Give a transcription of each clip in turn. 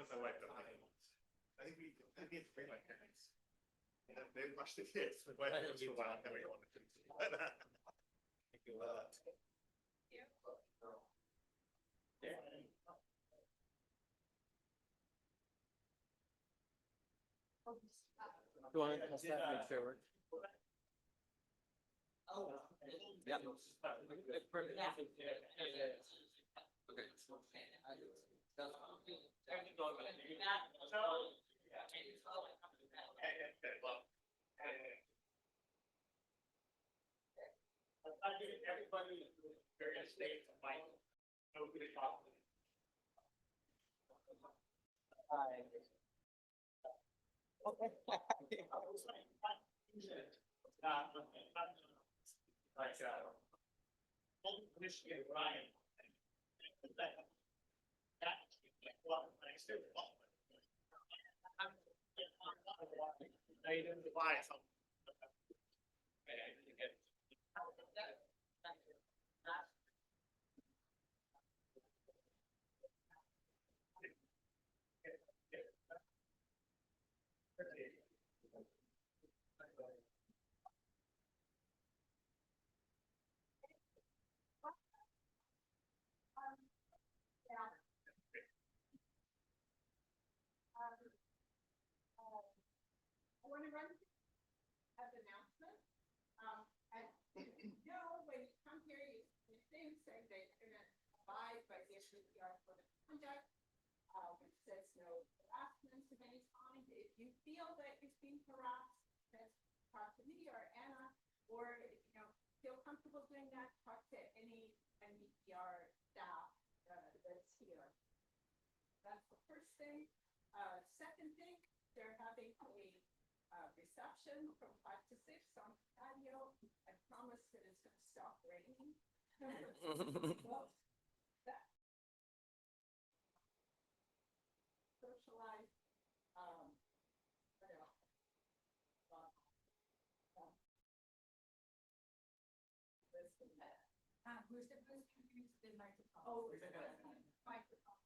was my wife. I think it's great like parents. And they watch the kids. My wife was a while. Thank you. You want to test that, make sure it works? Yeah. Everybody in various states might know who to talk to. Michigan, Ryan. I didn't buy something. I want to run as an announcement. And when you come here, you think saying that you're going to abide by the NBER code of conduct, which says no harassment of any kind. If you feel that you're being harassed, then talk to me or Anna, or feel comfortable doing that, talk to any NBER staff that's here. That's the first thing. Second thing, they're having a reception from 5 to 6 on the patio. I promise that it's going to stop raining. Well, that socialize. What else? Who's the microphone? Oh, microphone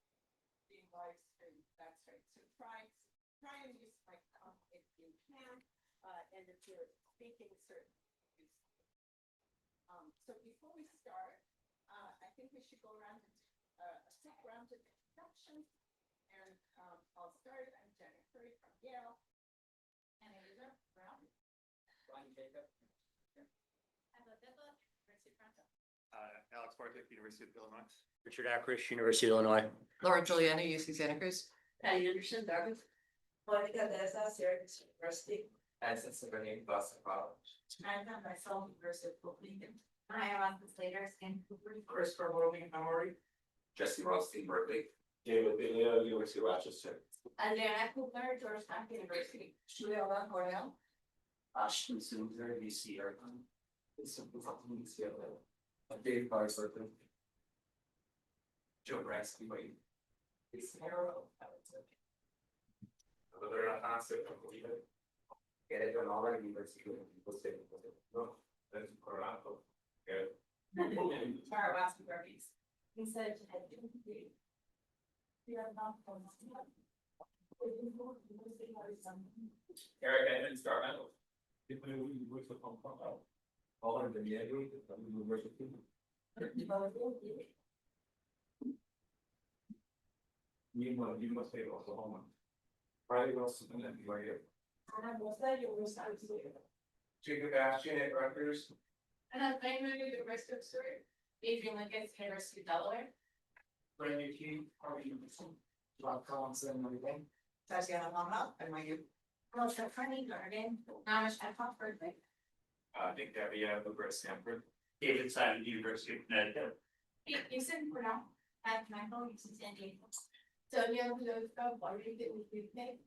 being live streamed. That's right. So try and use the microphone if you can, and if you're speaking, certainly use it. So before we start, I think we should go around a quick round of introductions, and I'll start. I'm Jennifer from Yale, and Asia Brown. Ryan Jacob. And Odessa, University of Toronto. Alex Bartek, University of Illinois. Richard Akrish, University of Illinois. Laura Juliana, UC Santa Cruz. Patty Anderson, Dartmouth. Monica Deza, Syracuse University. Anson Sabrine, Boston College. I'm myself, University of Copenhagen. I am the Slater and Cooper. Christopher Morley, Emory. Jesse Rothstein, Berkeley. David Billio, University of Rochester. Adriana Cooper, Georgetown University. Julia Cornell. Ashton Singer, UC Irvine. Dave Barsley. Joe Bransky, wait. Another concept of believe it. Get it done already, University of no, that's Colorado. Good. Tara Wasky Burpees. He said, Eric, I didn't start out. If we work with all of the Diego, we work with people. You must say Oklahoma. Friday was something that you are here. Jacob Ashton at Rutgers. and I'm primary University of Surrey, Adrian Lincoln, University of Delaware. Brandon King, Harvey, Bob Collins and everything. Tatiana Mama, NYU. Rochelle Carney, Oregon, Namish at Berkeley. Nick Debbie, Luber at Stanford. David Simon, University of Connecticut. Houston, Cornell, at Michael, UC San Diego. Sonia Lozco, Washington, UK.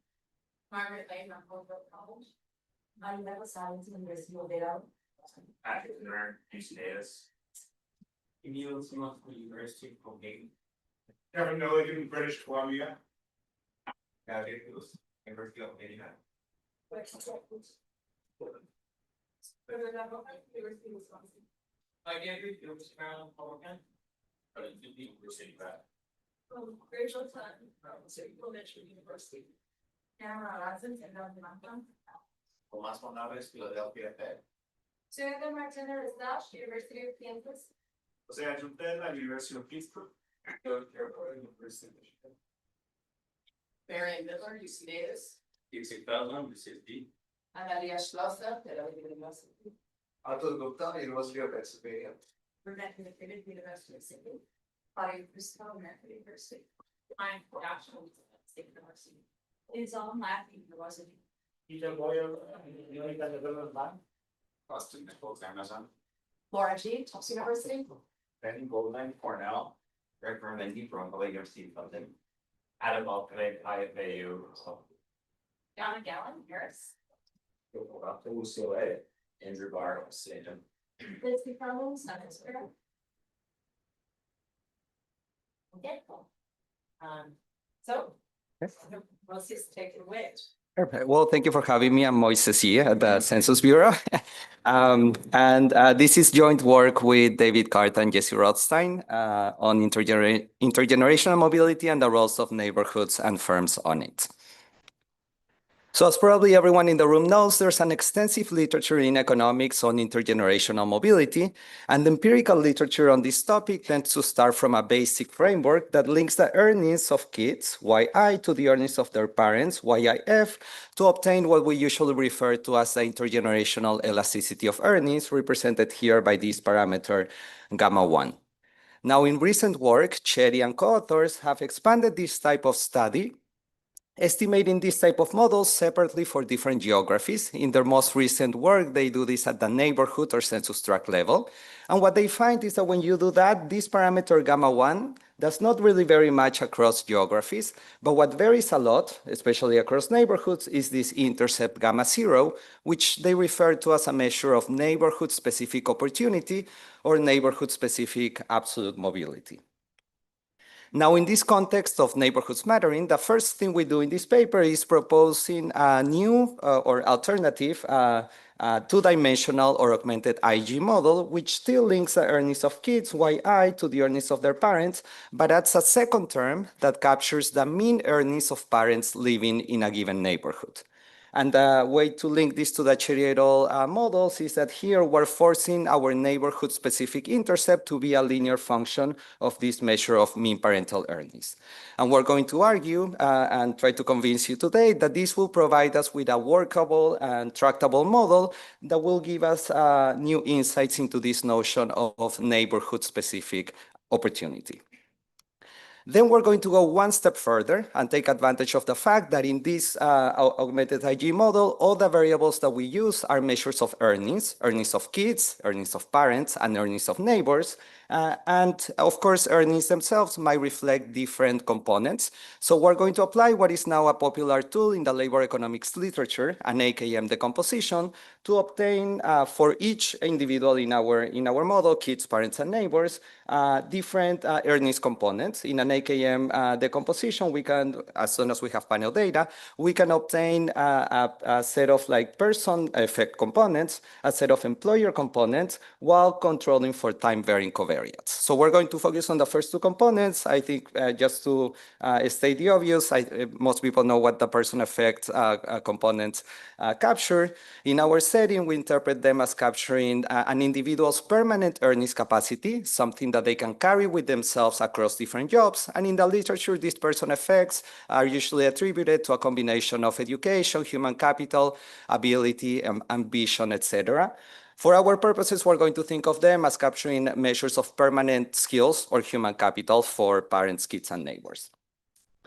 Margaret Lane, from Colbert College. Medical Science, University of Idaho. Patrick Lerner, UC Davis. Emil Simon, University of Copenhagen. Kevin Milligan, British Columbia. Gavin Lewis, University of Indiana. I gave you University of Maryland, Public Health. But it's the University of Rachel Tan from Central University. Cameron Razin and Don Manton. Tomás Monaves, Philadelphia Fed. Susan Martinez Dash, University of Kansas. Jose Ayuntela, University of Pittsburgh. North Carolina University of Michigan. Marion Miller, UC Davis. UC Feldman, UCSD. Analia Schlosser, Pedagogy University. Atul Gupta, University of Pennsylvania. Rebecca McKinnon, University of Sydney. Claudia Crisco, American University. Ryan National State University. Is on Latin University. Peter Boyer, American Development Bank. Austin Nichols, Amazon. Laura G, Tufts University. Benny Goldman, Cornell. Greg Bermendi from Hawaii University of London. Adam Alcalay, IFAU. Donna Gallen, Harris. UCLA. Andrew Barr, Salem. Lindsay Crumble, Science. Okay. So. Let's just take it away. Perfect. Well, thank you for having me. I'm Moises Yee at the Census Bureau. This is joint work with David Carter and Jesse Rothstein on intergenerational mobility and the roles of neighborhoods and firms on it. So as probably everyone in the room knows, there's an extensive literature in economics on intergenerational mobility, and the empirical literature on this topic tends to start from a basic framework that links the earnings of kids, YI, to the earnings of their parents, YIF, to obtain what we usually refer to as the intergenerational elasticity of earnings, represented here by this parameter, gamma 1. Now, in recent work, Cherry and co-authors have expanded this type of study, estimating this type of models separately for different geographies. In their most recent work, they do this at the neighborhood or census tract level. And what they find is that when you do that, this parameter gamma 1 does not really vary much across geographies, but what varies a lot, especially across neighborhoods, is this intercept gamma 0, which they refer to as a measure of neighborhood-specific opportunity or neighborhood-specific absolute mobility. Now, in this context of neighborhoods mattering, the first thing we do in this paper is proposing a new or alternative two-dimensional or augmented IG model, which still links the earnings of kids, YI, to the earnings of their parents, but adds a second term that captures the mean earnings of parents living in a given neighborhood. And the way to link this to the Cherry et al. Models is that here we're forcing our neighborhood-specific intercept to be a linear function of this measure of mean parental earnings. And we're going to argue and try to convince you today that this will provide us with a workable and tractable model that will give us new insights into this notion of neighborhood-specific opportunity. Then we're going to go one step further and take advantage of the fact that in this augmented IG model, all the variables that we use are measures of earnings, earnings of kids, earnings of parents, and earnings of neighbors. And of course, earnings themselves might reflect different components. So we're going to apply what is now a popular tool in the labor economics literature, an AKM decomposition, to obtain for each individual in our model, kids, parents, and neighbors, different earnings components. In an AKM decomposition, we can, as soon as we have panel data, we can obtain a set of like person effect components, a set of employer components, while controlling for time varying covariates. So we're going to focus on the first two components. I think just to state the obvious, most people know what the person effect components capture. In our setting, we interpret them as capturing an individual's permanent earnings capacity, something that they can carry with themselves across different jobs. And in the literature, these person effects are usually attributed to a combination of education, human capital, ability, ambition, etc. For our purposes, we're going to think of them as capturing measures of permanent skills or human capital for parents, kids, and neighbors.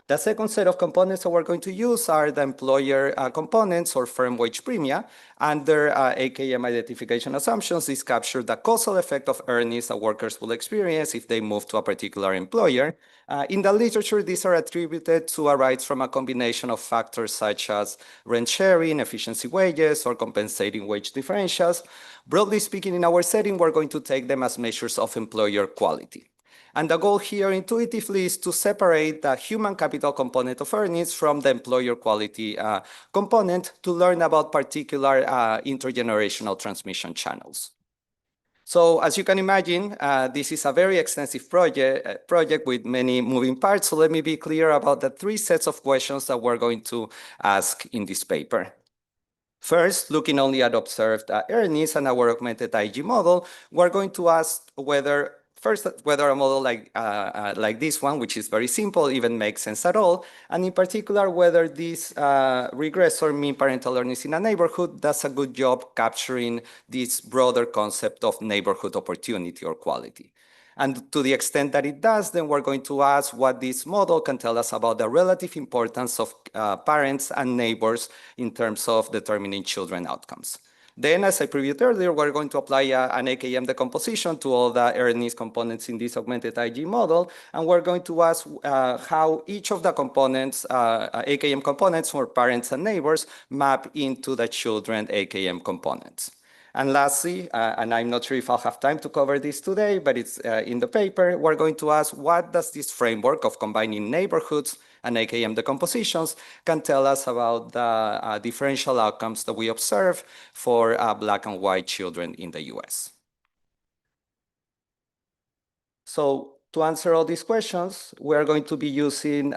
The second set of components that we're going to use are the employer components or firm wage premia. Under AKM identification assumptions, these capture the causal effect of earnings that workers will experience if they move to a particular employer. In the literature, these are attributed to arise from a combination of factors such as rent sharing, efficiency wages, or compensating wage differentials. Broadly speaking, in our setting, we're going to take them as measures of employer quality. And the goal here intuitively is to separate the human capital component of earnings from the employer quality component to learn about particular intergenerational transmission channels. So as you can imagine, this is a very extensive project with many moving parts. So let me be clear about the three sets of questions that we're going to ask in this paper. First, looking only at observed earnings and our augmented IG model, we're going to ask whether a model like this one, which is very simple, even makes sense at all, and in particular, whether this regressor mean parental earnings in a neighborhood does a good job capturing this broader concept of neighborhood opportunity or quality. And to the extent that it does, then we're going to ask what this model can tell us about the relative importance of parents and neighbors in terms of determining children outcomes. Then, as I previewed earlier, we're going to apply an AKM decomposition to all the earnings components in this augmented IG model, and we're going to ask how each of the components, AKM components for parents and neighbors, map into the children AKM components. And lastly, and I'm not sure if I'll have time to cover this today, but it's in the paper, we're going to ask what does this framework of combining neighborhoods and AKM decompositions can tell us about the differential outcomes that we observe for Black and white children in the US. So to answer all these questions, we are going to be using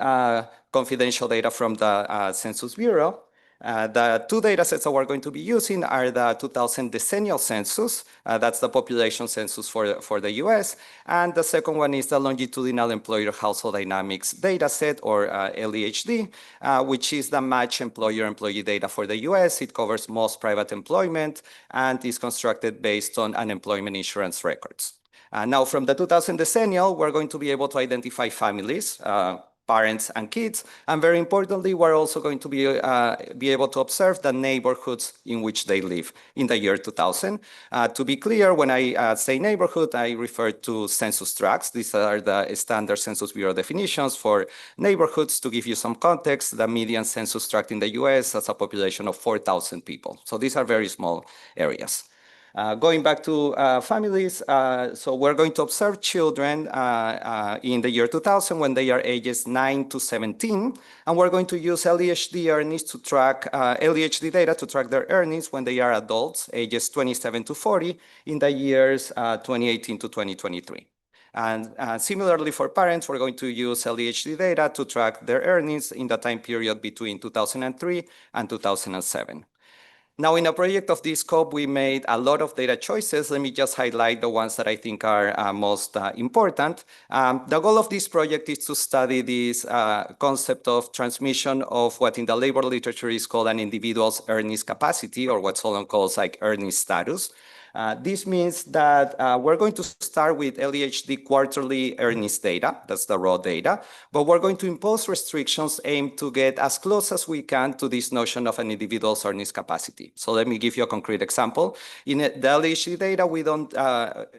confidential data from the Census Bureau. The two data sets that we're going to be using are the 2000 decennial census, that's the population census for the US, and the second one is the longitudinal employer household dynamics data set, or LEHD, which is the match employer-employee data for the US. It covers most private employment and is constructed based on unemployment insurance records. Now, from the 2000 decennial, we're going to be able to identify families, parents and kids, and very importantly, we're also going to be able to observe the neighborhoods in which they live in the year 2000. To be clear, when I say neighborhood, I refer to census tracts. These are the standard Census Bureau definitions for neighborhoods. To give you some context, the median census tract in the US has a population of 4,000 people. So these are very small areas. Going back to families, so we're going to observe children in the year 2000 when they are ages 9 to 17, and we're going to use LEHD earnings to track LEHD data to track their earnings when they are adults, ages 27 to 40, in the years 2018 to 2023. And similarly for parents, we're going to use LEHD data to track their earnings in the time period between 2003 and 2007. Now, in a project of this scope, we made a lot of data choices. Let me just highlight the ones that I think are most important. The goal of this project is to study this concept of transmission of what in the labor literature is called an individual's earnings capacity, or what Solon calls like earnings status. This means that we're going to start with LEHD quarterly earnings data, that's the raw data, but we're going to impose restrictions aimed to get as close as we can to this notion of an individual's earnings capacity. So let me give you a concrete example. In the LEHD data, we don't,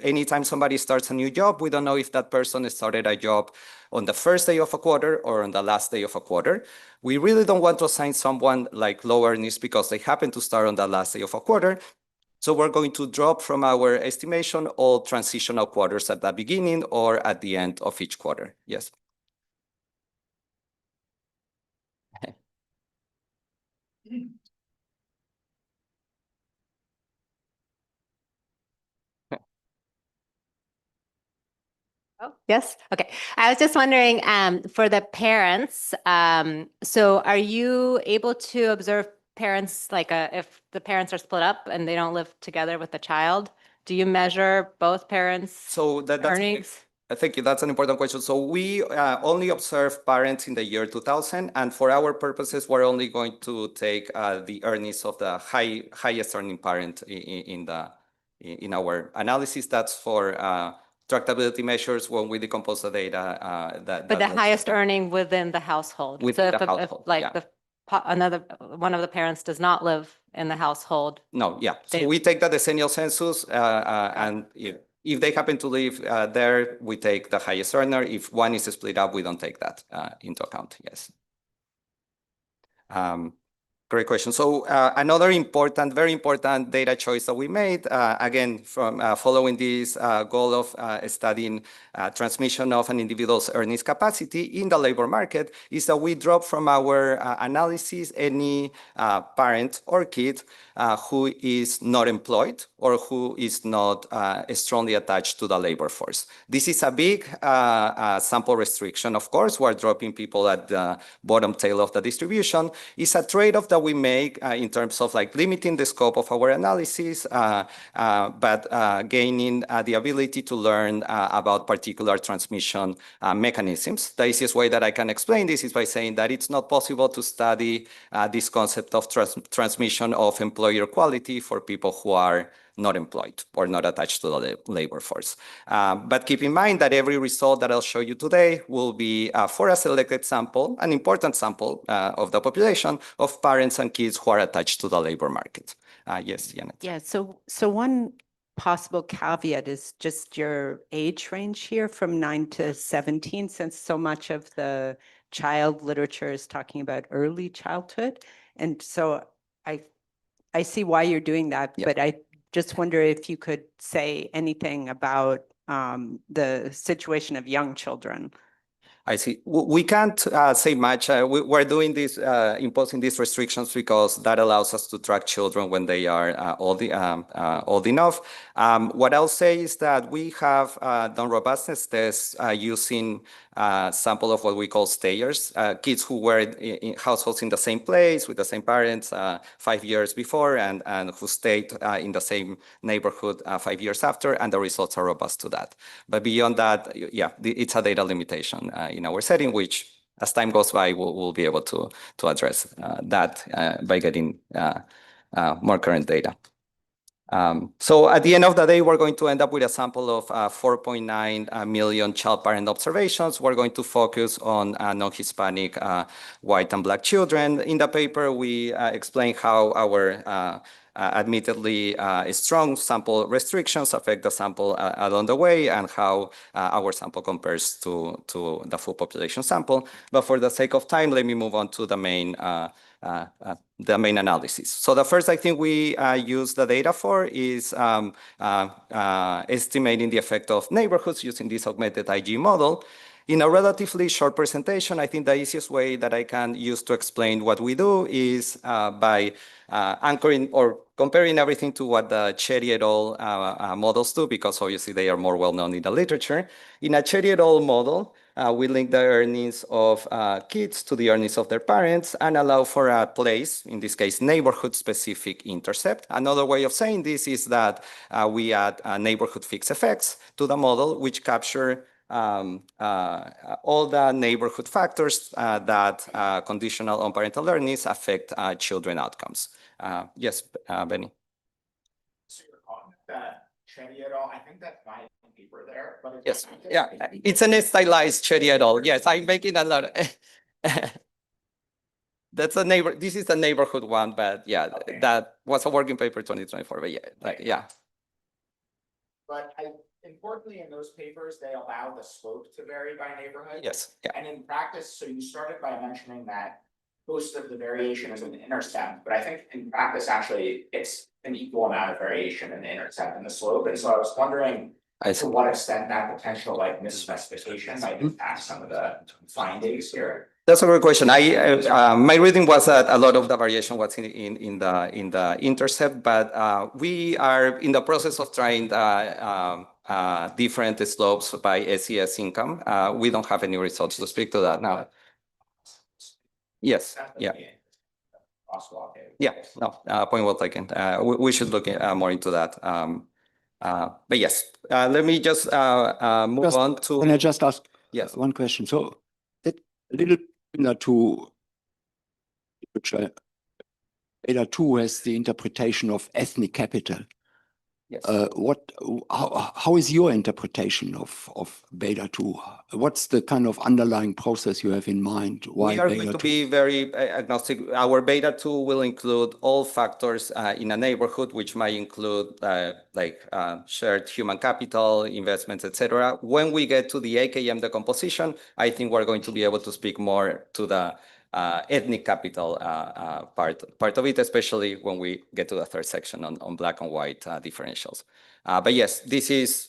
anytime somebody starts a new job, we don't know if that person started a job on the first day of a quarter or on the last day of a quarter. We really don't want to assign someone like low earnings because they happen to start on the last day of a quarter. So we're going to drop from our estimation all transitional quarters at the beginning or at the end of each quarter. Yes. Oh, yes. Okay. I was just wondering, for the parents, so are you able to observe parents, like if the parents are split up and they don't live together with the child, do you measure both parents' So that's earnings? thank you. That's an important question. So we only observe parents in the year 2000, and for our purposes, we're only going to take the earnings of the highest earning parent in our analysis. That's for tractability measures when we decompose the data. But the highest earning within the household. Within So the if household, like yeah. one of the parents does not live in the household. No, yeah. So They- we take the decennial census, and if they happen to live there, we take the highest earner. If one is split up, we don't take that into account. Yes. Great question. So another important, very important data choice that we made, again, from following this goal of studying transmission of an individual's earnings capacity in the labor market, is that we drop from our analysis any parent or kid who is not employed or who is not strongly attached to the labor force. This is a big sample restriction, of course. We're dropping people at the bottom tail of the distribution. It's a trade-off that we make in terms of like limiting the scope of our analysis, but gaining the ability to learn about particular transmission mechanisms. The easiest way that I can explain this is by saying that it's not possible to study this concept of transmission of employer quality for people who are not employed or not attached to the labor force. But keep in mind that every result that I'll show you today will be for a selected sample, an important sample of the population of parents and kids who are attached to the labor market. Yes, Janet. Yeah, so one possible caveat is just your age range here from 9 to 17, since so much of the child literature is talking about early childhood. And so I see why you're doing that, Yeah. but I just wonder if you could say anything about the situation of young children. I see. We can't say much. We're doing this, imposing these restrictions because that allows us to track children when they are old enough. What I'll say is that we have done robustness tests using a sample of what we call stayers, kids who were in households in the same place with the same parents 5 years before and who stayed in the same neighborhood 5 years after, and the results are robust to that. But beyond that, yeah, it's a data limitation in our setting, which as time goes by, we'll be able to address that by getting more current data. So at the end of the day, we're going to end up with a sample of 4.9 million child parent observations. We're going to focus on non-Hispanic white and Black children. In the paper, we explain how our admittedly strong sample restrictions affect the sample along the way and how our sample compares to the full population sample. But for the sake of time, let me move on to the main analysis. So the first I think we use the data for is estimating the effect of neighborhoods using this augmented IG model. In a relatively short presentation, I think the easiest way that I can use to explain what we do is by anchoring or comparing everything to what the Cherry et al. Models do, because obviously they are more well known in the literature. In a Cherry et al. Model, we link the earnings of kids to the earnings of their parents and allow for a place, in this case, neighborhood-specific intercept. Another way of saying this is that we add neighborhood fixed effects to the model, which capture all the neighborhood factors that conditional on parental earnings affect children outcomes. Yes, Benny. So you're calling that Cherry et al. I think that's my paper there, but yes, yeah, it's an stylized Cherry et al. Yes, I'm making a lot of that's a neighbor. This is the neighborhood one, but yeah, okay. That was a working paper 2024. But yeah, like, yeah. But importantly, in those papers, they allow the slope to vary by neighborhood. Yes. Yeah. And in practice, so you started by mentioning that most of the variation is in the intercept, but I think in practice, actually, it's an equal amount of variation in the intercept and the slope. And so I was wondering to what extent that potential like misspecification might impact some of the findings here. That's a great question. My reading was that a lot of the variation was in the intercept, but we are in the process of trying different slopes by SES income. We don't have any results to speak to that now. Yes. Yeah. Yeah. No. Point well taken. We should look more into that. But yes, let me just move on to. Can I just ask one question? So that a little similar to which Beta 2 has the interpretation of ethnic capital. Yes. How is your interpretation of Beta 2? What's the kind of underlying process you have in mind? Why we are going to be very agnostic. Our Beta 2 will include all factors in a neighborhood, which might include shared human capital, investments, etc. When we get to the AKM decomposition, I think we're going to be able to speak more to the ethnic capital part of it, especially when we get to the third section on Black and white differentials. But yes, this is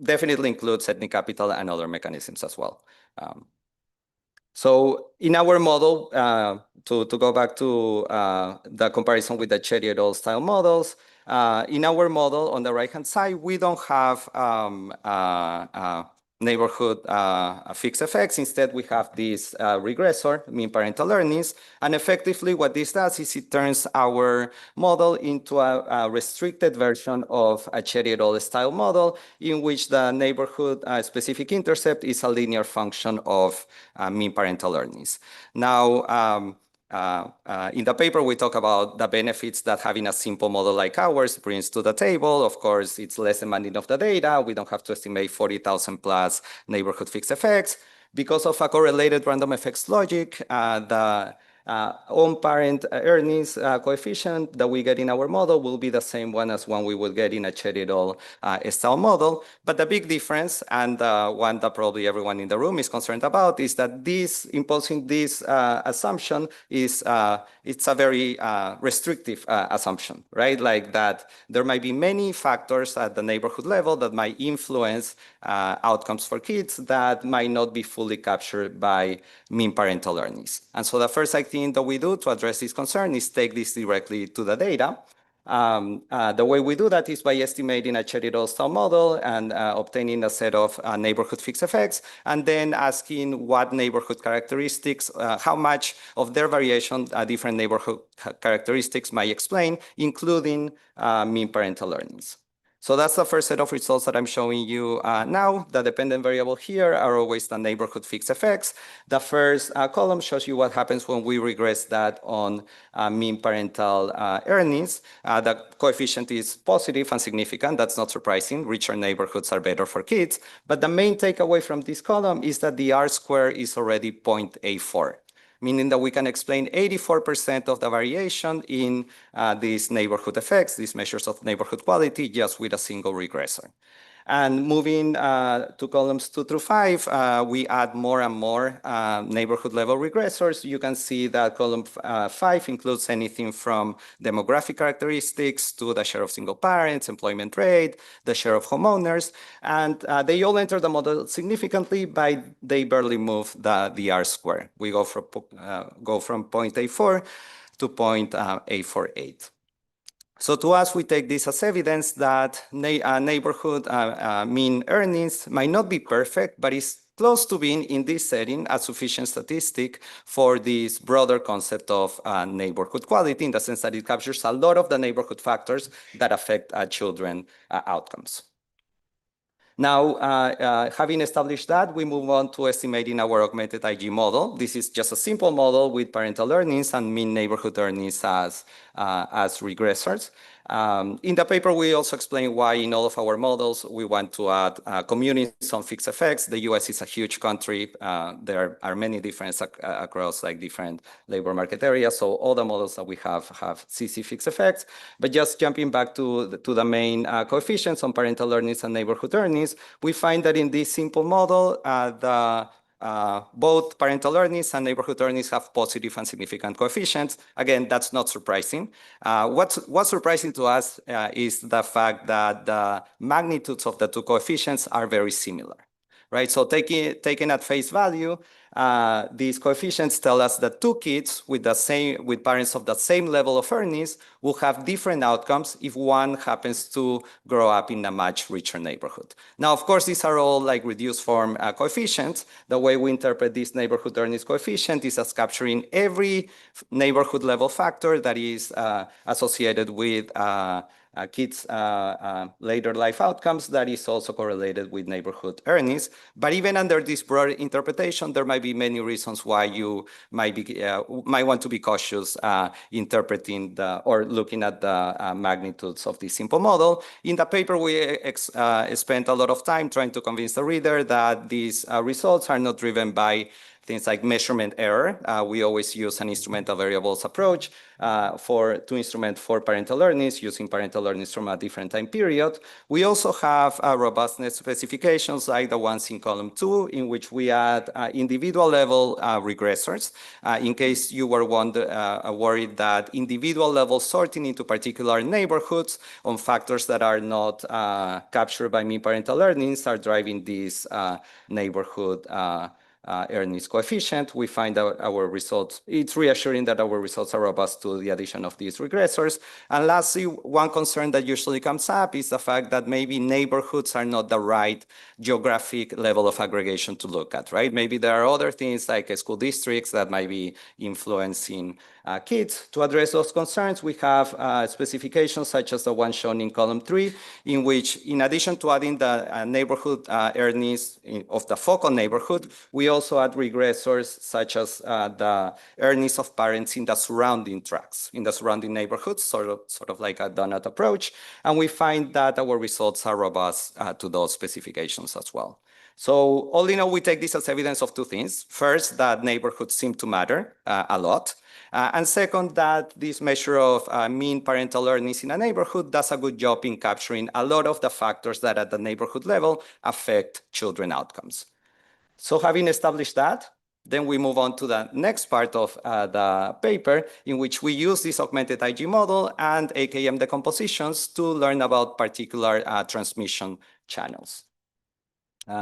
definitely includes ethnic capital and other mechanisms as well. So in our model, to go back to the comparison with the Cherry et al. Style models, In our model on the right-hand side, we don't have neighborhood fixed effects. Instead, we have this regressor, mean parental earnings. And effectively, what this does is it turns our model into a restricted version of a Cherry-et-al. Style model in which the neighborhood specific intercept is a linear function of mean parental earnings. Now, in the paper, we talk about the benefits that having a simple model like ours brings to the table. Of course, it's less demanding of the data. We don't have to estimate 40,000 plus neighborhood fixed effects. Because of a correlated random effects logic, the on-parent earnings coefficient that we get in our model will be the same one as one we would get in a Cherry-et-al. Style model. But the big difference, and one that probably everyone in the room is concerned about, is that imposing this assumption is it's a very restrictive assumption, right? Like that there might be many factors at the neighborhood level that might influence outcomes for kids that might not be fully captured by mean parental earnings. And so the first thing that we do to address this concern is take this directly to the data. The way we do that is by estimating a Cherry-et-al. Style model and obtaining a set of neighborhood fixed effects, and then asking what neighborhood characteristics, how much of their variation different neighborhood characteristics might explain, including mean parental earnings. So that's the first set of results that I'm showing you now. The dependent variable here are always the neighborhood fixed effects. The first column shows you what happens when we regress that on mean parental earnings. The coefficient is positive and significant. That's not surprising. Richer neighborhoods are better for kids. But the main takeaway from this column is that the R-square is already 0.84. Meaning that we can explain 84% of the variation in these neighborhood effects, these measures of neighborhood quality, just with a single regressor. And moving to columns 2 through 5, we add more and more neighborhood level regressors. You can see that column 5 includes anything from demographic characteristics to the share of single parents, employment rate, the share of homeowners. And they all enter the model significantly, but they barely move the R-square. We go from 0.84 to 0.848. So to us, we take this as evidence that neighborhood mean earnings might not be perfect, but is close to being, in this setting, a sufficient statistic for this broader concept of neighborhood quality, in the sense that it captures a lot of the neighborhood factors that affect children outcomes. Now, having established that, we move on to estimating our augmented IG model. This is just a simple model with parental earnings and mean neighborhood earnings as regressors. In the paper, we also explain why in all of our models, we want to add communities on fixed effects. The US is a huge country. There are many differences across like different labor market areas. So all the models that we have CC fixed effects. But just jumping back to the main coefficients on parental earnings and neighborhood earnings, we find that in this simple model, both parental earnings and neighborhood earnings have positive and significant coefficients. Again, that's not surprising. What's surprising to us is the fact that the magnitudes of the two coefficients are very similar, right? So taking at face value, these coefficients tell us that two kids with parents of the same level of earnings will have different outcomes if one happens to grow up in a much richer neighborhood. Now, of course, these are all like reduced form coefficients. The way we interpret this neighborhood earnings coefficient is as capturing every neighborhood level factor that is associated with kids' later life outcomes that is also correlated with neighborhood earnings. But even under this broad interpretation, there might be many reasons why you might want to be cautious interpreting or looking at the magnitudes of this simple model. In the paper, we spent a lot of time trying to convince the reader that these results are not driven by things like measurement error. We always use an instrumental variables approach to instrument for parental earnings using parental earnings from a different time period. We also have robustness specifications like the ones in column 2, in which we add individual level regressors. In case you were worried that individual level sorting into particular neighborhoods on factors that are not captured by mean parental earnings are driving these neighborhood earnings coefficient, we find that our results, it's reassuring that our results are robust to the addition of these regressors. And lastly, one concern that usually comes up is the fact that maybe neighborhoods are not the right geographic level of aggregation to look at, right? Maybe there are other things like school districts that might be influencing kids. To address those concerns, we have specifications such as the one shown in column 3, in which, in addition to adding the neighborhood earnings of the focal neighborhood, we also add regressors such as the earnings of parents in the surrounding tracts, in the surrounding neighborhoods, sort of like a donut approach. And we find that our results are robust to those specifications as well. So all in all, we take this as evidence of two things. First, that neighborhoods seem to matter a lot. And second, that this measure of mean parental earnings in a neighborhood does a good job in capturing a lot of the factors that at the neighborhood level affect children outcomes. So having established that, then we move on to the next part of the paper, in which we use this augmented IG model and AKM decompositions to learn about particular transmission channels.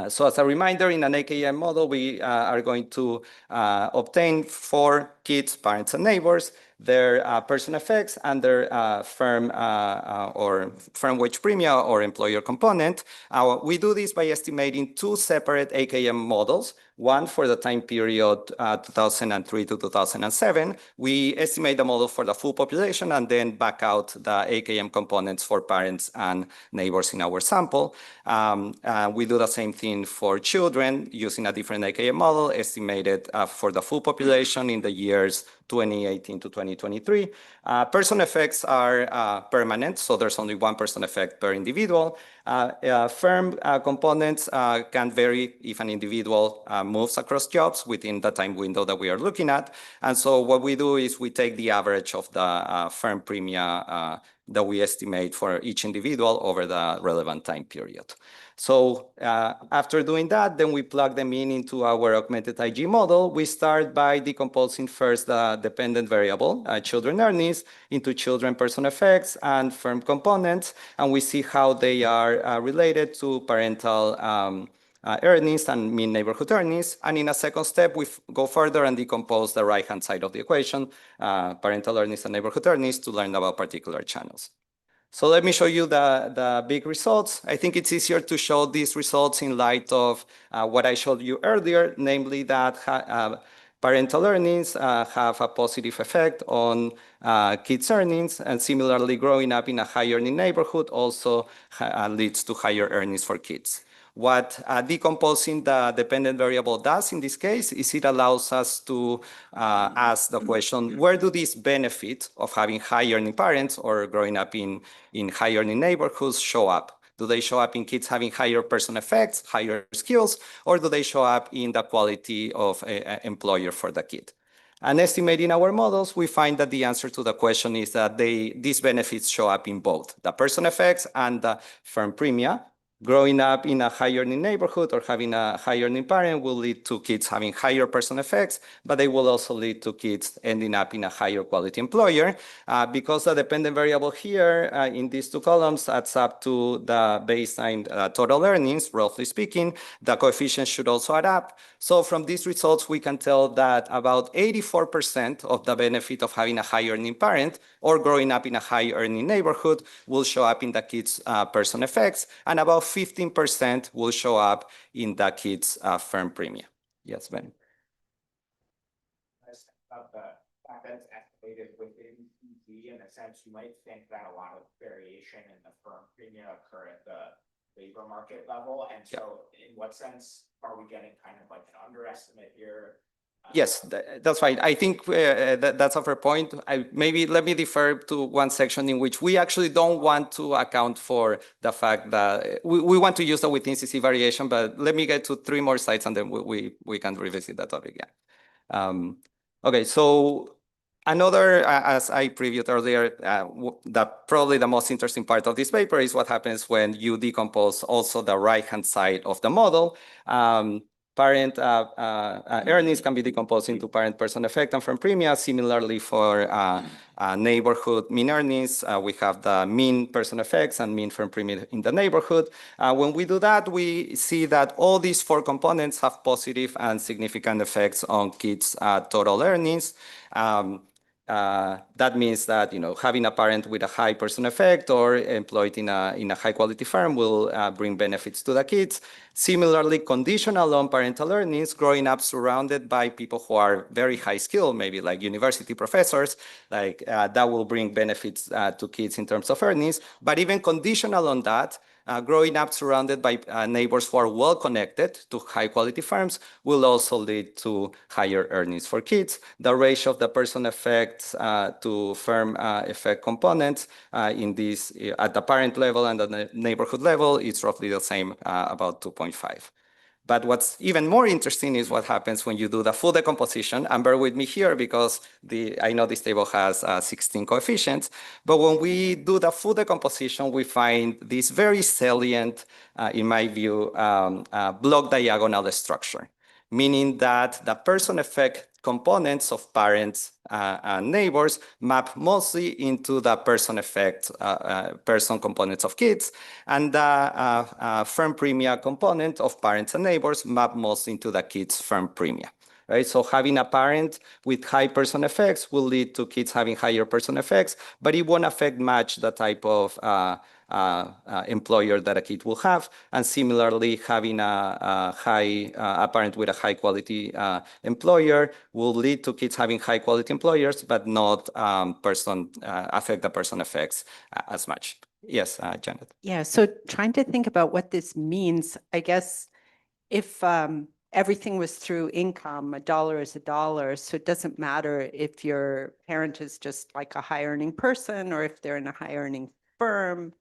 So as a reminder, in an AKM model, we are going to obtain 4 kids, parents, and neighbors, their person effects, and their firm wage premia or employer component. We do this by estimating 2 separate AKM models, one for the time period 2003 to 2007. We estimate the model for the full population and then back out the AKM components for parents and neighbors in our sample. We do the same thing for children using a different AKM model estimated for the full population in the years 2018 to 2023. Person effects are permanent, so there's only one person effect per individual. Firm components can vary if an individual moves across jobs within the time window that we are looking at. And so what we do is we take the average of the firm premia that we estimate for each individual over the relevant time period. So after doing that, then we plug them into our augmented IG model. We start by decomposing first the dependent variable, children earnings, into children person effects and firm components, and we see how they are related to parental earnings and mean neighborhood earnings. And in a second step, we go further and decompose the right-hand side of the equation, parental earnings and neighborhood earnings, to learn about particular channels. So let me show you the big results. I think it's easier to show these results in light of what I showed you earlier, namely that parental earnings have a positive effect on kids' earnings, and similarly, growing up in a high earning neighborhood also leads to higher earnings for kids. What decomposing the dependent variable does in this case is it allows us to ask the question, where do these benefits of having high earning parents or growing up in high earning neighborhoods show up? Do they show up in kids having higher person effects, higher skills, or do they show up in the quality of an employer for the kid? And estimating our models, we find that the answer to the question is that these benefits show up in both the person effects and the firm premia. Growing up in a high earning neighborhood or having a high earning parent will lead to kids having higher person effects, but they will also lead to kids ending up in a higher quality employer. Because the dependent variable here in these 2 columns adds up to the baseline total earnings, roughly speaking, the coefficients should also add up. So from these results, we can tell that about 84% of the benefit of having a high earning parent or growing up in a high earning neighborhood will show up in the kids' person effects, and about 15% will show up in the kids' firm premium. Yes, Ben. Of the fact that it's estimated within ED, in a sense, you might think that a lot of variation in the firm premium occur at the labor market level. And so in what sense are we getting kind of like an underestimate here? Yes, that's right. I think that's a fair point. Maybe let me defer to one section in which we actually don't want to account for the fact that we want to use the within CC variation, but let me get to 3 more slides and then we can revisit that topic again. Okay, so another, as I previewed earlier, probably the most interesting part of this paper is what happens when you decompose also the right-hand side of the model. parent earnings can be decomposed into parent person effect and firm premia. Similarly, for neighborhood mean earnings, we have the mean person effects and mean firm premia in the neighborhood. When we do that, we see that all these four components have positive and significant effects on kids' total earnings. That means that having a parent with a high person effect or employed in a high quality firm will bring benefits to the kids. Similarly, conditional on parental earnings, growing up surrounded by people who are very high skilled, maybe like university professors, like that will bring benefits to kids in terms of earnings. But even conditional on that, growing up surrounded by neighbors who are well connected to high quality firms will also lead to higher earnings for kids. The ratio of the person effects to firm effect components in this at the parent level and the neighborhood level is roughly the same, about 2.5. But what's even more interesting is what happens when you do the full decomposition. And bear with me here because I know this table has 16 coefficients. But when we do the full decomposition, we find this very salient, in my view, block diagonal structure, meaning that the person effect components of parents and neighbors map mostly into the person effect, person components of kids, and the firm premia component of parents and neighbors map mostly into the kids' firm premia. Right? So having a parent with high person effects will lead to kids having higher person effects, but it won't affect much the type of employer that a kid will have. And similarly, having a parent with a high quality employer will lead to kids having high quality employers, but not affect the person effects as much. Yes, Janet. Yeah, so trying to think about what this means, I guess if everything was through income, a dollar is a dollar, so it doesn't matter if your parent is just like a high earning person or if they're in a high earning firm,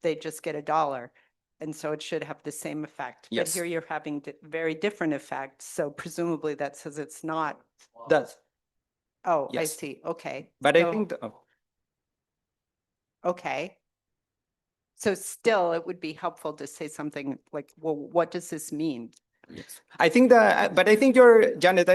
they just get a dollar. And so it should have the same effect. But Yes. here you're having very different effects. So presumably that says it's not. That's, Oh, I yes. see. Okay. But I So- think, Okay. So still, it would be helpful to say something like, well, what does this mean? yes. I think that, but I think Janet,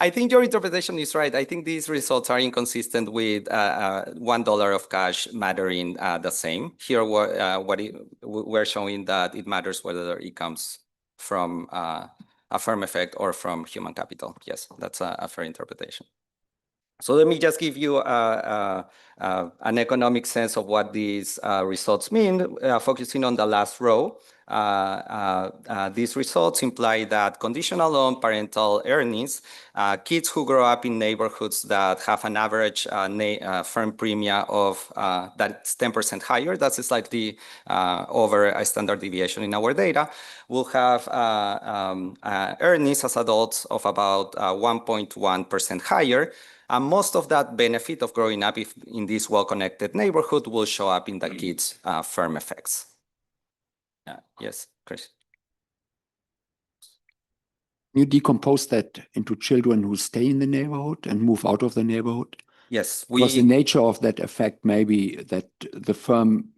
I think your interpretation is right. I think these results are inconsistent with $1 of cash mattering the same. Here, we're showing that it matters whether it comes from a firm effect or from human capital. Yes, that's a fair interpretation. So let me just give you an economic sense of what these results mean, focusing on the last row. These results imply that conditional on parental earnings, kids who grow up in neighborhoods that have an average firm premia of that's 10% higher, that's slightly over a standard deviation in our data, will have earnings as adults of about 1.1% higher. And most of that benefit of growing up in this well-connected neighborhood will show up in the kids' firm effects. Yes, Chris. You decompose that into children who stay in the neighborhood and move out of the neighborhood? Yes, Because the nature of that effect may be that the firm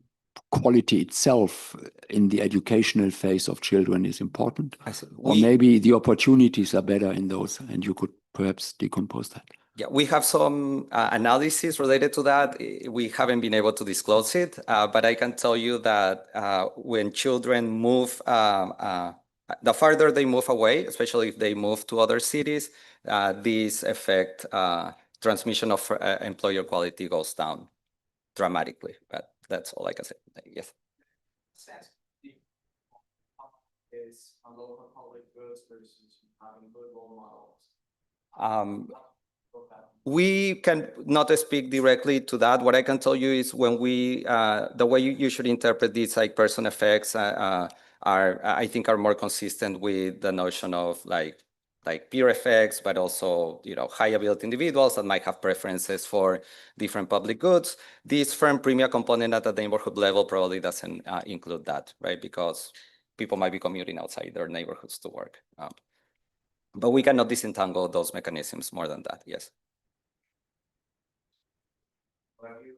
quality itself in the educational phase of children is important. Or maybe the opportunities are better in those, and you could perhaps decompose that. Yeah, we have some analysis related to that. We haven't been able to disclose it, but I can tell you that when children move, the farther they move away, especially if they move to other cities, this affect transmission of employer quality goes down dramatically. But that's all I can say. Yes. Is on local public goods versus having good role models. We can not speak directly to that. What I can tell you is when the way you should interpret these like person effects I think are more consistent with the notion of like peer effects, but also high ability individuals that might have preferences for different public goods. This firm premium component at the neighborhood level probably doesn't include that, right? Because people might be commuting outside their neighborhoods to work. But we cannot disentangle those mechanisms more than that, yes. Have you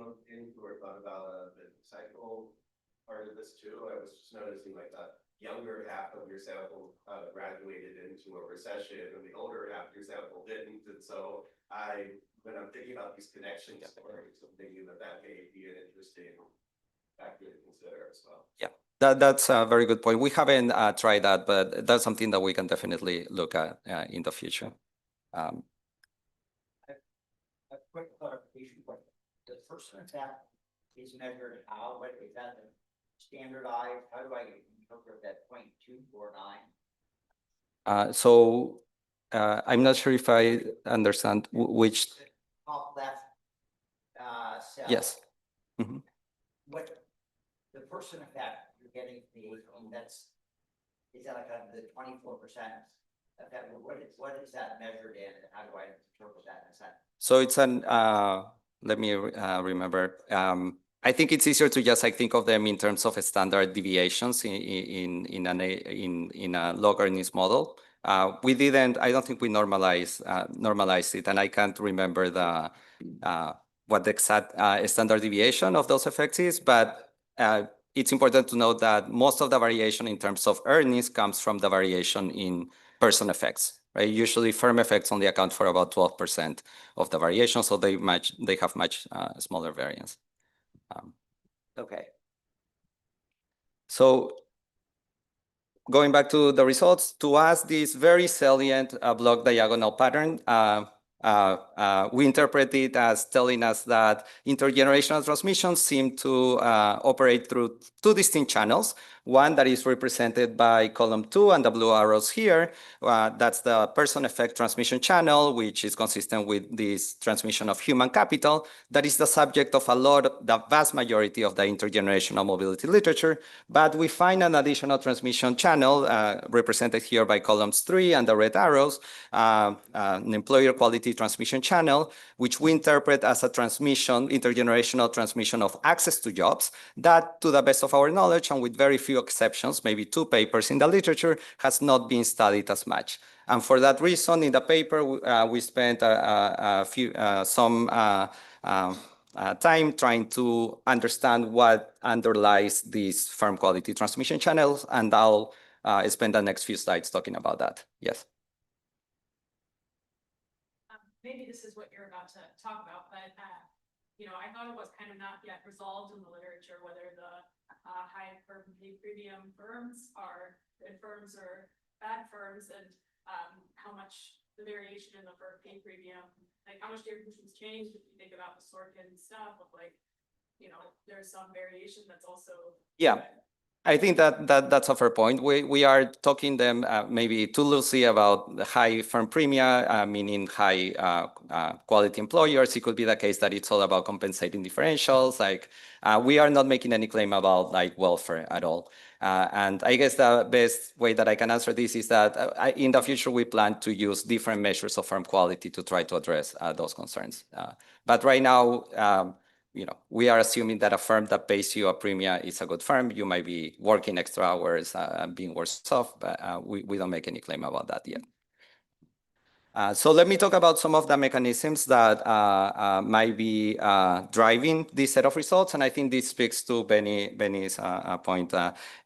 looked into or thought about the cycle part of this too? I was just noticing like that younger half of your sample graduated into a recession, and the older half of your sample didn't. And so when I'm thinking about these connections, I'm thinking that may be an interesting factor to consider as well. Yeah, that's a very good point. We haven't tried that, but that's something that we can definitely look at in the future. A quick clarification question. The person attack is measured how, what is that standardized? How do I interpret that 0.249? So I'm not sure if I understand which. Top left cell. Yes. Mhm. What the person effect you're getting the is that like the 24% effect? What is that measured in? And how do I interpret that in a sense? So it's let me remember. I think it's easier to just think of them in terms of standard deviations in a logarithmic model. We didn't. I don't think we normalized it, and I can't remember what the exact standard deviation of those effects is. But it's important to note that most of the variation in terms of earnings comes from the variation in person effects. Right? Usually, firm effects only account for about 12% of the variation, so they have much smaller variance. Okay. So going back to the results, to us, this very salient block diagonal pattern, we interpret it as telling us that intergenerational transmissions seem to operate through two distinct channels. One that is represented by column 2 and the blue arrows here. That's the person effect transmission channel, which is consistent with this transmission of human capital. That is the subject of the vast majority of the intergenerational mobility literature. But we find an additional transmission channel represented here by columns 3 and the red arrows, an employer quality transmission channel, which we interpret as a intergenerational transmission of access to jobs that, to the best of our knowledge, and with very few exceptions, maybe 2 papers in the literature, has not been studied as much. And for that reason, in the paper, we spent some time trying to understand what underlies these firm quality transmission channels, and I'll spend the next few slides talking about that. Yes. Maybe this is what you're about to talk about, but I thought it was kind of not yet resolved in the literature whether the high firm pay premium firms are good firms or bad firms, and how much the variation in the firm pay premium, like how much their conclusions changed if you think about the Sorkin stuff of there's some variation that's also. Yeah. I think that's a fair point. We are talking them maybe too loosely about the high firm premia, meaning high quality employers. It could be the case that it's all about compensating differentials. We are not making any claim about welfare at all. And I guess the best way that I can answer this is that in the future we plan to use different measures of firm quality to try to address those concerns. But right now, we are assuming that a firm that pays you a premium is a good firm. You might be working extra hours, being worse off, but we don't make any claim about that yet. So let me talk about some of the mechanisms that might be driving this set of results. And I think this speaks to Benny's point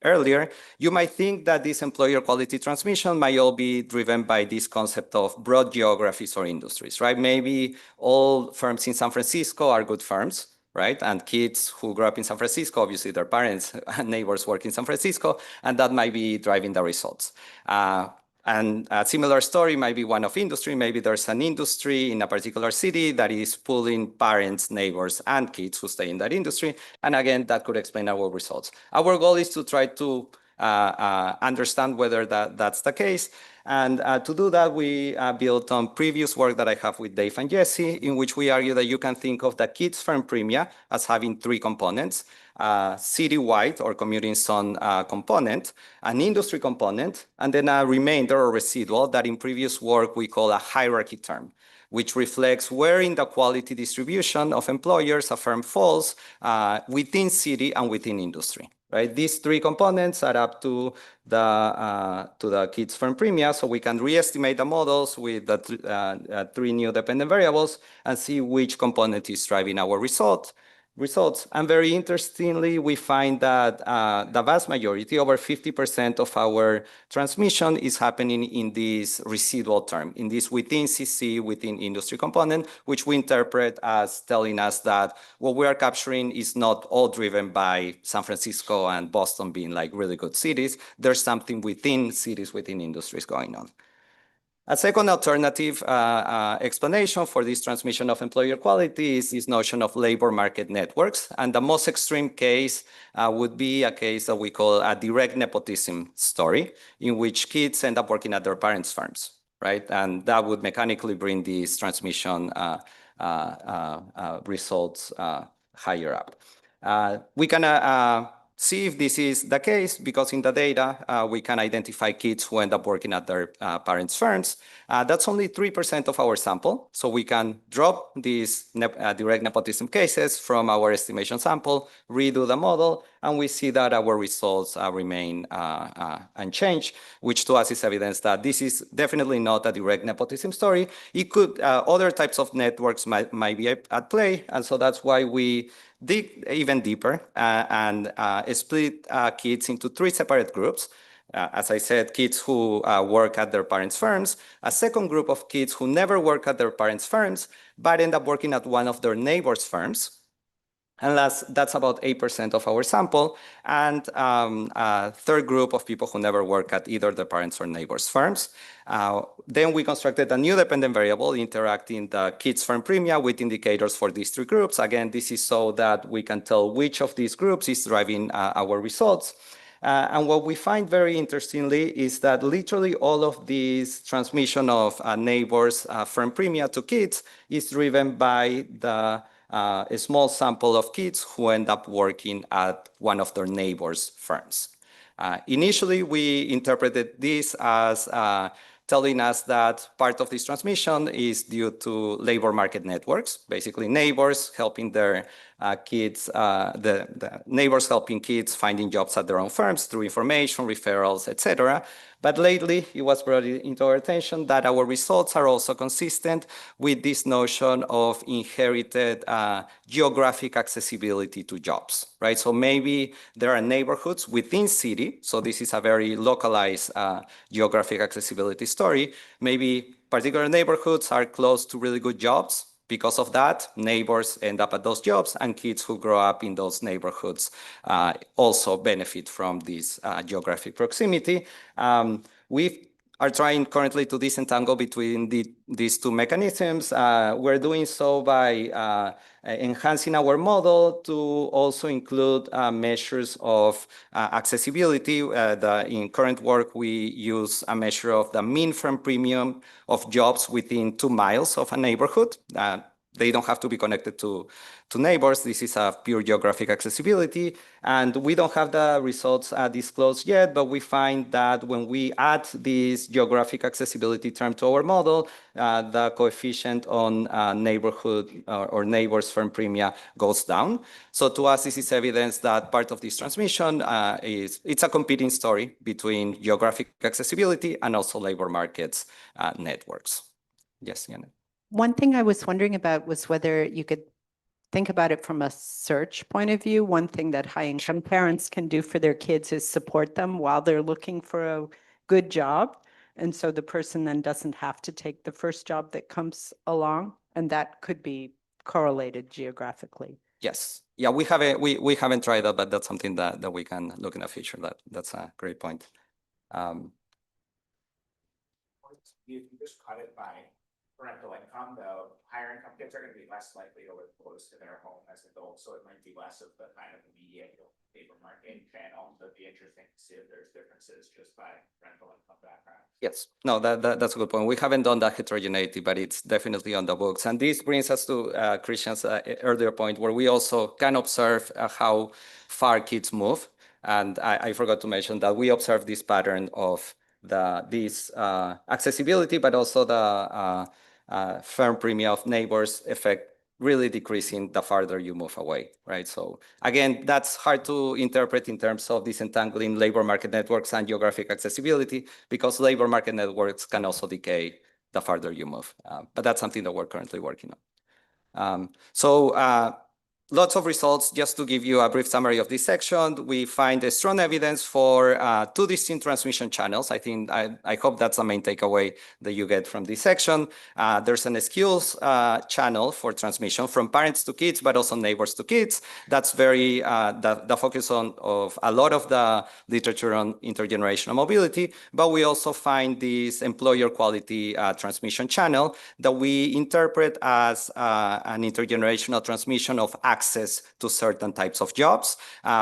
earlier. You might think that this employer quality transmission might all be driven by this concept of broad geographies or industries, right? Maybe all firms in San Francisco are good firms, right? And kids who grew up in San Francisco, obviously their parents and neighbors work in San Francisco, and that might be driving the results. And a similar story might be one of industry. Maybe there's an industry in a particular city that is pulling parents, neighbors, and kids who stay in that industry. And again, that could explain our results. Our goal is to try to understand whether that's the case. And to do that, we built on previous work that I have with Dave and Jesse, in which we argue that you can think of the kids' firm premia as having 3 components: citywide or commuting zone component, an industry component, and then a remainder or residual that in previous work we call a hierarchy term, which reflects where in the quality distribution of employers a firm falls within city and within industry. Right? These 3 components add up to the kids' firm premia, so we can re-estimate the models with the 3 new dependent variables and see which component is driving our result. results. And very interestingly, we find that the vast majority, over 50% of our transmission is happening in this residual term, in this within CC, within industry component, which we interpret as telling us that what we are capturing is not all driven by San Francisco and Boston being like really good cities. There's something within cities, within industries going on. A second alternative explanation for this transmission of employer quality is this notion of labor market networks. And the most extreme case would be a case that we call a direct nepotism story, in which kids end up working at their parents' firms, right? And that would mechanically bring these transmission results higher up. We can see if this is the case, because in the data, we can identify kids who end up working at their parents' firms. That's only 3% of our sample. So we can drop these direct nepotism cases from our estimation sample, redo the model, and we see that our results remain unchanged, which to us is evidence that this is definitely not a direct nepotism story. It could, other types of networks might be at play, and so that's why we dig even deeper and split kids into 3 separate groups. As I said, kids who work at their parents' firms, a second group of kids who never work at their parents' firms, but end up working at one of their neighbors' firms. And that's about 8% of our sample. And a third group of people who never work at either their parents' or neighbors' firms. Then we constructed a new dependent variable interacting the kids' firm premia with indicators for these 3 groups. Again, this is so that we can tell which of these groups is driving our results. And what we find very interestingly is that literally all of this transmission of neighbors' firm premia to kids is driven by a small sample of kids who end up working at one of their neighbors' firms. Initially, we interpreted this as telling us that part of this transmission is due to labor market networks, basically neighbors helping their kids, the neighbors helping kids finding jobs at their own firms through information, referrals, etc. But lately, it was brought into our attention that our results are also consistent with this notion of inherited geographic accessibility to jobs, right? So maybe there are neighborhoods within city. So this is a very localized geographic accessibility story. Maybe particular neighborhoods are close to really good jobs. Because of that, neighbors end up at those jobs, and kids who grow up in those neighborhoods also benefit from this geographic proximity. We are trying currently to disentangle between these 2 mechanisms. We're doing so by enhancing our model to also include measures of accessibility. In current work, we use a measure of the mean firm premium of jobs within 2 miles of a neighborhood. They don't have to be connected to neighbors. This is a pure geographic accessibility. And we don't have the results disclosed yet, but we find that when we add this geographic accessibility term to our model, the coefficient on neighborhood or neighbors firm premia goes down. So to us, this is evidence that part of this transmission it's a competing story between geographic accessibility and also labor markets networks. Yes, Yana. One thing I was wondering about was whether you could think about it from a search point of view. One thing that high-income parents can do for their kids is support them while they're looking for a good job. And so the person then doesn't have to take the first job that comes along, and that could be correlated geographically. Yes. Yeah, we haven't tried that, but that's something that we can look in the future. That's a great point. You just cut it by parental income, the higher income kids are going to be less likely to live close to their home as adults, so it might be less of the kind of immediate labor market channel. But it'd be interesting to see if there's differences just by rental income background. Yes, no, that's a good point. We haven't done that heterogeneity, but it's definitely on the books. And this brings us to Christian's earlier point, where we also can observe how far kids move. And I forgot to mention that we observe this pattern of this accessibility, but also the firm premium of neighbors effect really decreasing the farther you move away, right? So again, that's hard to interpret in terms of disentangling labor market networks and geographic accessibility, because labor market networks can also decay the farther you move. But that's something that we're currently working on. lots of results. Just to give you a brief summary of this section, we find a strong evidence for two distinct transmission channels. I hope that's the main takeaway that you get from this section. There's an skills channel for transmission from parents to kids, but also neighbors to kids. That's very the focus of a lot of the literature on intergenerational mobility. But we also find this employer quality transmission channel that we interpret as an intergenerational transmission of access to certain types of jobs.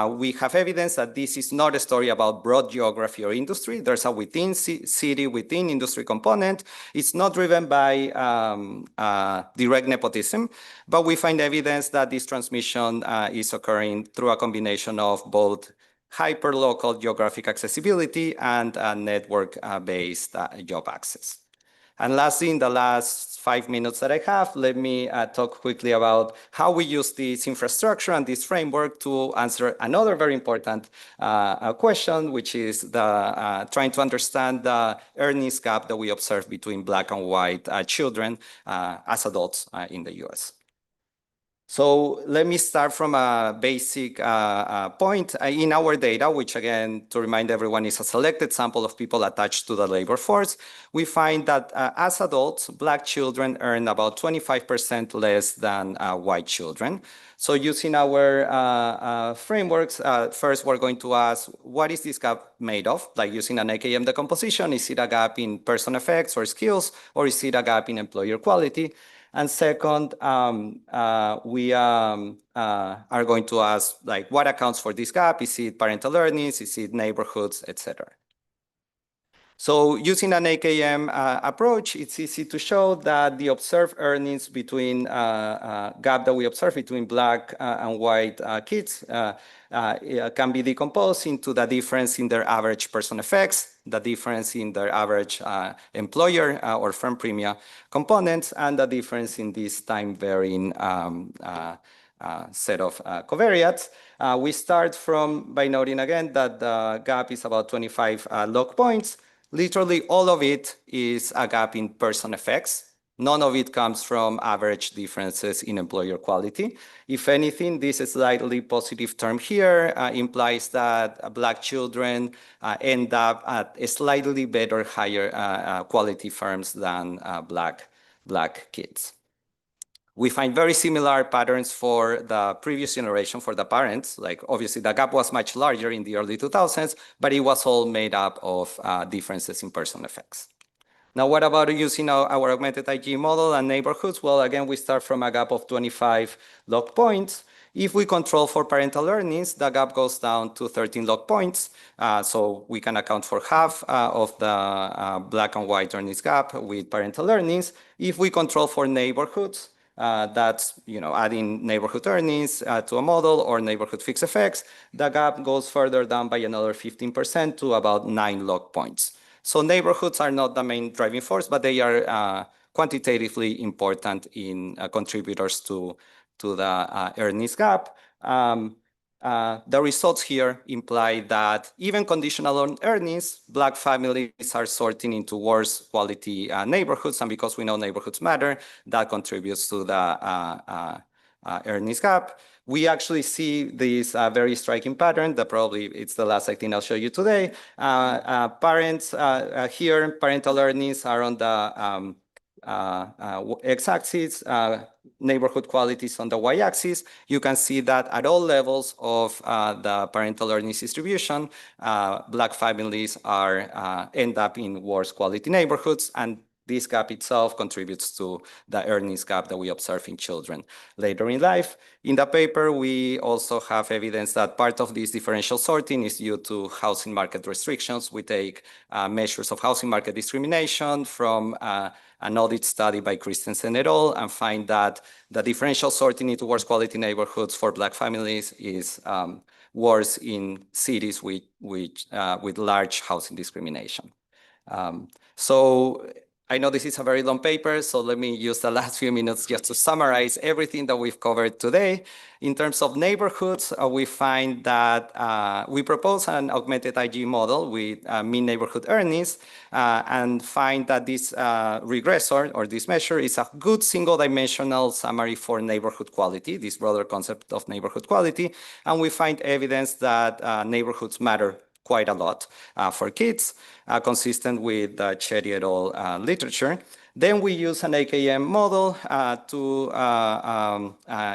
We have evidence that this is not a story about broad geography or industry. There's a within city, within industry component. It's not driven by direct nepotism, but we find evidence that this transmission is occurring through a combination of both hyperlocal geographic accessibility and network-based job access. And lastly, in the last 5 minutes that I have, let me talk quickly about how we use this infrastructure and this framework to answer another very important question, which is trying to understand the earnings gap that we observe between Black and white children as adults in the US. So let me start from a basic point. In our data, which again, to remind everyone, is a selected sample of people attached to the labor force, we find that as adults, Black children earn about 25% less than white children. So using our frameworks, first we're going to ask, what is this gap made of? Like using an AKM decomposition, is it a gap in person effects or skills, or is it a gap in employer quality? And second, we are going to ask, like, what accounts for this gap? Is it parental earnings? Is it neighborhoods, etc.? So using an AKM approach, it's easy to show that the observed earnings between gap that we observe between Black and white kids can be decomposed into the difference in their average person effects, the difference in their average employer or firm premium components, and the difference in this time-varying set of covariates. We start by noting again that the gap is about 25 log points. Literally all of it is a gap in person effects. None of it comes from average differences in employer quality. If anything, this slightly positive term here implies that Black children end up at slightly better, higher quality firms than Black kids. We find very similar patterns for the previous generation, for the parents. Like obviously the gap was much larger in the early 2000s, but it was all made up of differences in person effects. Now, what about using our augmented IG model and neighborhoods? Well, again, we start from a gap of 25 log points. If we control for parental earnings, the gap goes down to 13 log points. So we can account for half of the Black and white earnings gap with parental earnings. If we control for neighborhoods, that's adding neighborhood earnings to a model or neighborhood fixed effects, the gap goes further down by another 15% to about 9 log points. So neighborhoods are not the main driving force, but they are quantitatively important in contributors to the earnings gap. The results here imply that even conditional on earnings, Black families are sorting into worse quality neighborhoods. And because we know neighborhoods matter, that contributes to the earnings gap. We actually see this very striking pattern that probably it's the last thing I'll show you today. Parents here, parental earnings are on the x-axis, neighborhood qualities on the y-axis. You can see that at all levels of the parental earnings distribution, Black families end up in worse quality neighborhoods, and this gap itself contributes to the earnings gap that we observe in children later in life. In the paper, we also have evidence that part of this differential sorting is due to housing market restrictions. We take measures of housing market discrimination from an audit study by Christensen et al. And find that the differential sorting into worse quality neighborhoods for Black families is worse in cities with large housing discrimination. So I know this is a very long paper, so let me use the last few minutes just to summarize everything that we've covered today. In terms of neighborhoods, we find that we propose an augmented IG model with mean neighborhood earnings and find that this regressor or this measure is a good single-dimensional summary for neighborhood quality, this broader concept of neighborhood quality. And we find evidence that neighborhoods matter quite a lot for kids, consistent with the Cherry et al. Literature. Then we use an AKM model to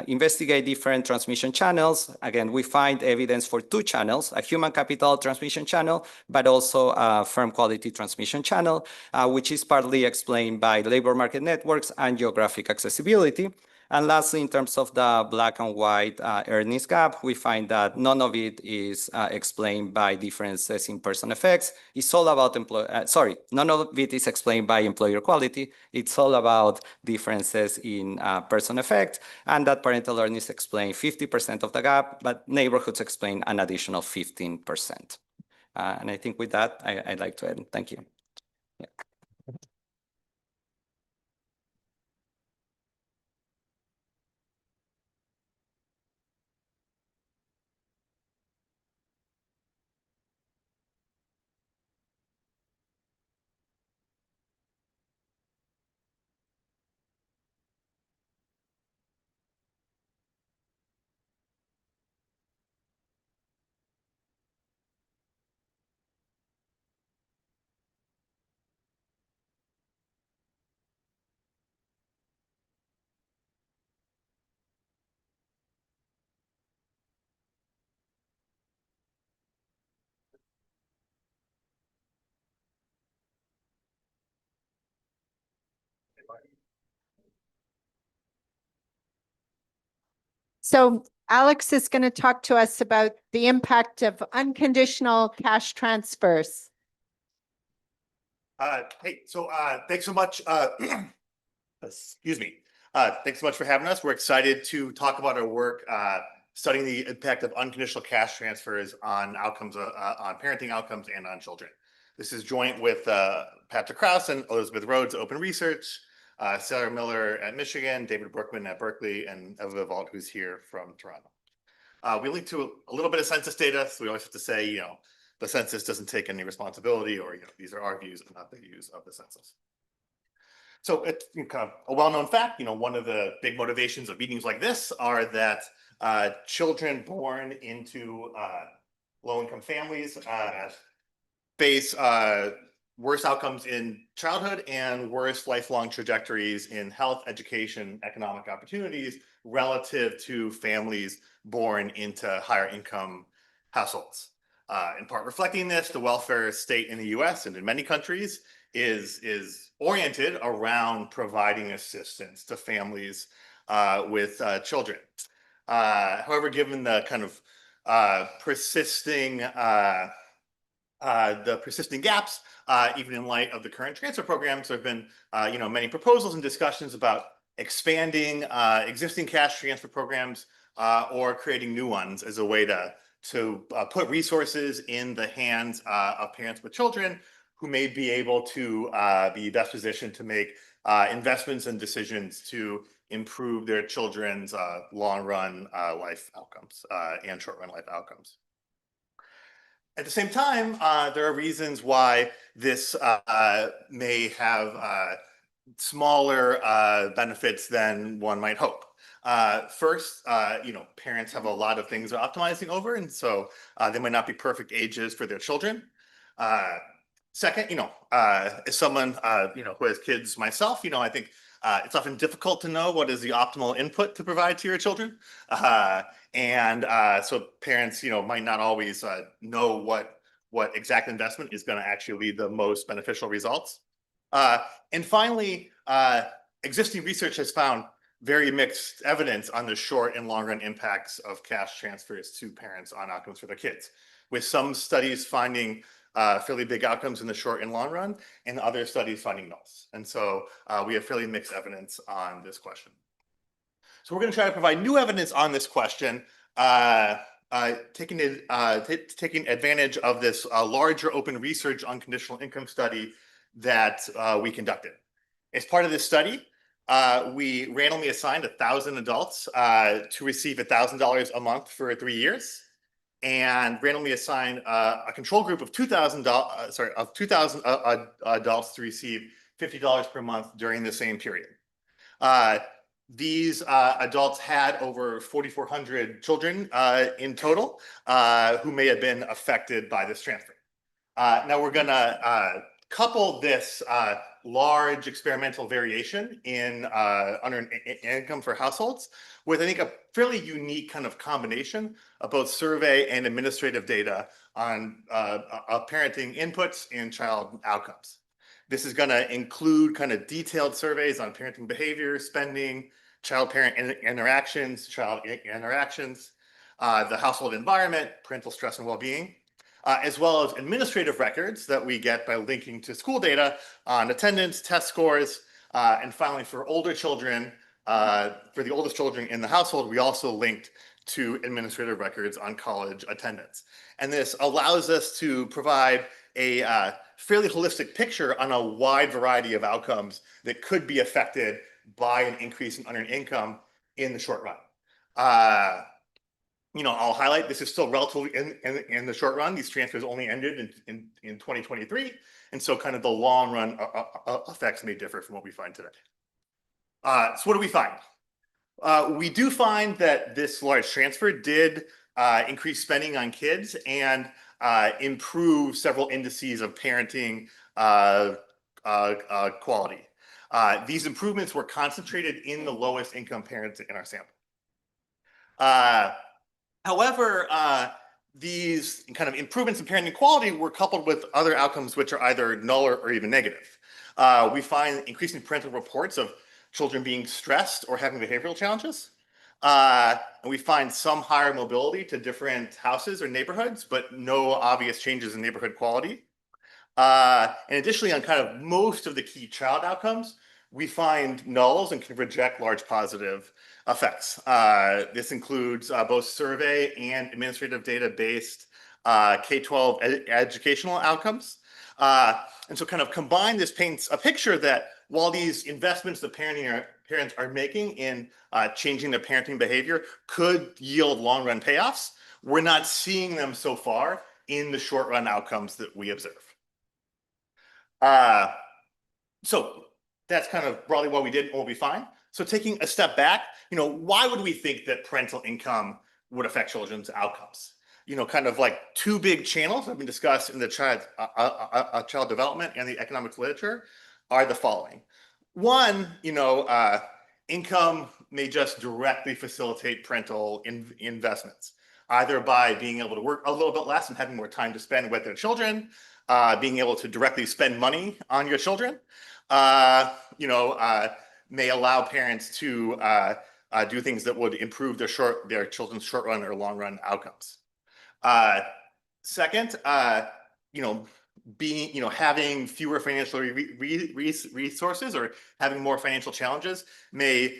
investigate different transmission channels. Again, we find evidence for two channels, a human capital transmission channel, but also a firm quality transmission channel, which is partly explained by labor market networks and geographic accessibility. And lastly, in terms of the black and white earnings gap, we find that none of it is explained by differences in person effects. It's all about none of it is explained by employer quality. It's all about differences in person effect, and that parental earnings explain 50% of the gap, but neighborhoods explain an additional 15%. And I think with that, I'd like to end. Thank you. Yeah. So Alex is going to talk to us about the impact of unconditional cash transfers. Hey, so thanks so much. Excuse me. Thanks so much for having us. We're excited to talk about our work studying the impact of unconditional cash transfers on outcomes, on parenting outcomes and on children. This is joint with Patrick Krause and Elizabeth Rhodes, Open Research, Sarah Miller at Michigan, David Brookman at Berkeley, and Eva Vault, who's here from Toronto. We link to a little bit of census data, so we always have to say, the census doesn't take any responsibility, or these are our views and not the views of the census. So it's kind of a well-known fact, one of the big motivations of meetings like this are that children born into low-income families face worse outcomes in childhood and worse lifelong trajectories in health, education, economic opportunities relative to families born into higher income households. In part reflecting this, the welfare state in the US and in many countries is oriented around providing assistance to families with children. However, given the kind of persisting gaps, even in light of the current transfer programs, there have been many proposals and discussions about expanding existing cash transfer programs or creating new ones as a way to put resources in the hands of parents with children who may be able to be best positioned to make investments and decisions to improve their children's long-run life outcomes and short-run life outcomes. At the same time, there are reasons why this may have smaller benefits than one might hope. First, parents have a lot of things they're optimizing over, and so they might not be perfect ages for their children. Second, as someone who has kids myself, I think it's often difficult to know what is the optimal input to provide to your children. So parents, might not always know what exact investment is going to actually lead the most beneficial results. And finally, existing research has found very mixed evidence on the short and long run impacts of cash transfers to parents on outcomes for their kids, with some studies finding fairly big outcomes in the short and long run, and other studies finding nulls. And so we have fairly mixed evidence on this question. So we're going to try to provide new evidence on this question, taking advantage of this larger open research unconditional income study that we conducted. As part of this study, we randomly assigned 1,000 adults to receive $1,000 a month for 3 years, and randomly assigned a control group of 2,000 adults to receive $50 per month during the same period. These adults had over 4,400 children in total who may have been affected by this transfer. Now we're going to couple this large experimental variation in unearned income for households with, I think, a fairly unique kind of combination of both survey and administrative data on parenting inputs and child outcomes. This is going to include kind of detailed surveys on parenting behavior, spending, child-parent interactions, the household environment, parental stress and well-being, as well as administrative records that we get by linking to school data on attendance, test scores, and finally for older children, for the oldest children in the household, we also linked to administrative records on college attendance. And this allows us to provide a fairly holistic picture on a wide variety of outcomes that could be affected by an increase in unearned income in the short run. I'll highlight this is still relatively in the short run. These transfers only ended in 2023. And so kind of the long run effects may differ from what we find today. So what do we find? We do find that this large transfer did increase spending on kids and improve several indices of parenting quality. These improvements were concentrated in the lowest income parents in our sample. However, these kind of improvements in parenting quality were coupled with other outcomes which are either null or even negative. We find increasing parental reports of children being stressed or having behavioral challenges. And we find some higher mobility to different houses or neighborhoods, but no obvious changes in neighborhood quality. And additionally, on kind of most of the key child outcomes, we find nulls and can reject large positive effects. This includes both survey and administrative data-based K-12 educational outcomes. And so kind of combined, this paints a picture that while these investments the parents are making in changing their parenting behavior could yield long-run payoffs, we're not seeing them so far in the short-run outcomes that we observe. So that's kind of broadly what we did and what we find. So taking a step back, why would we think that parental income would affect children's outcomes? Kind of like two big channels that have been discussed in the child development and the economics literature are the following. One, income may just directly facilitate parental investments, either by being able to work a little bit less and having more time to spend with their children, being able to directly spend money on your children, may allow parents to do things that would improve their children's short run or long run outcomes. Second, having fewer financial resources or having more financial challenges may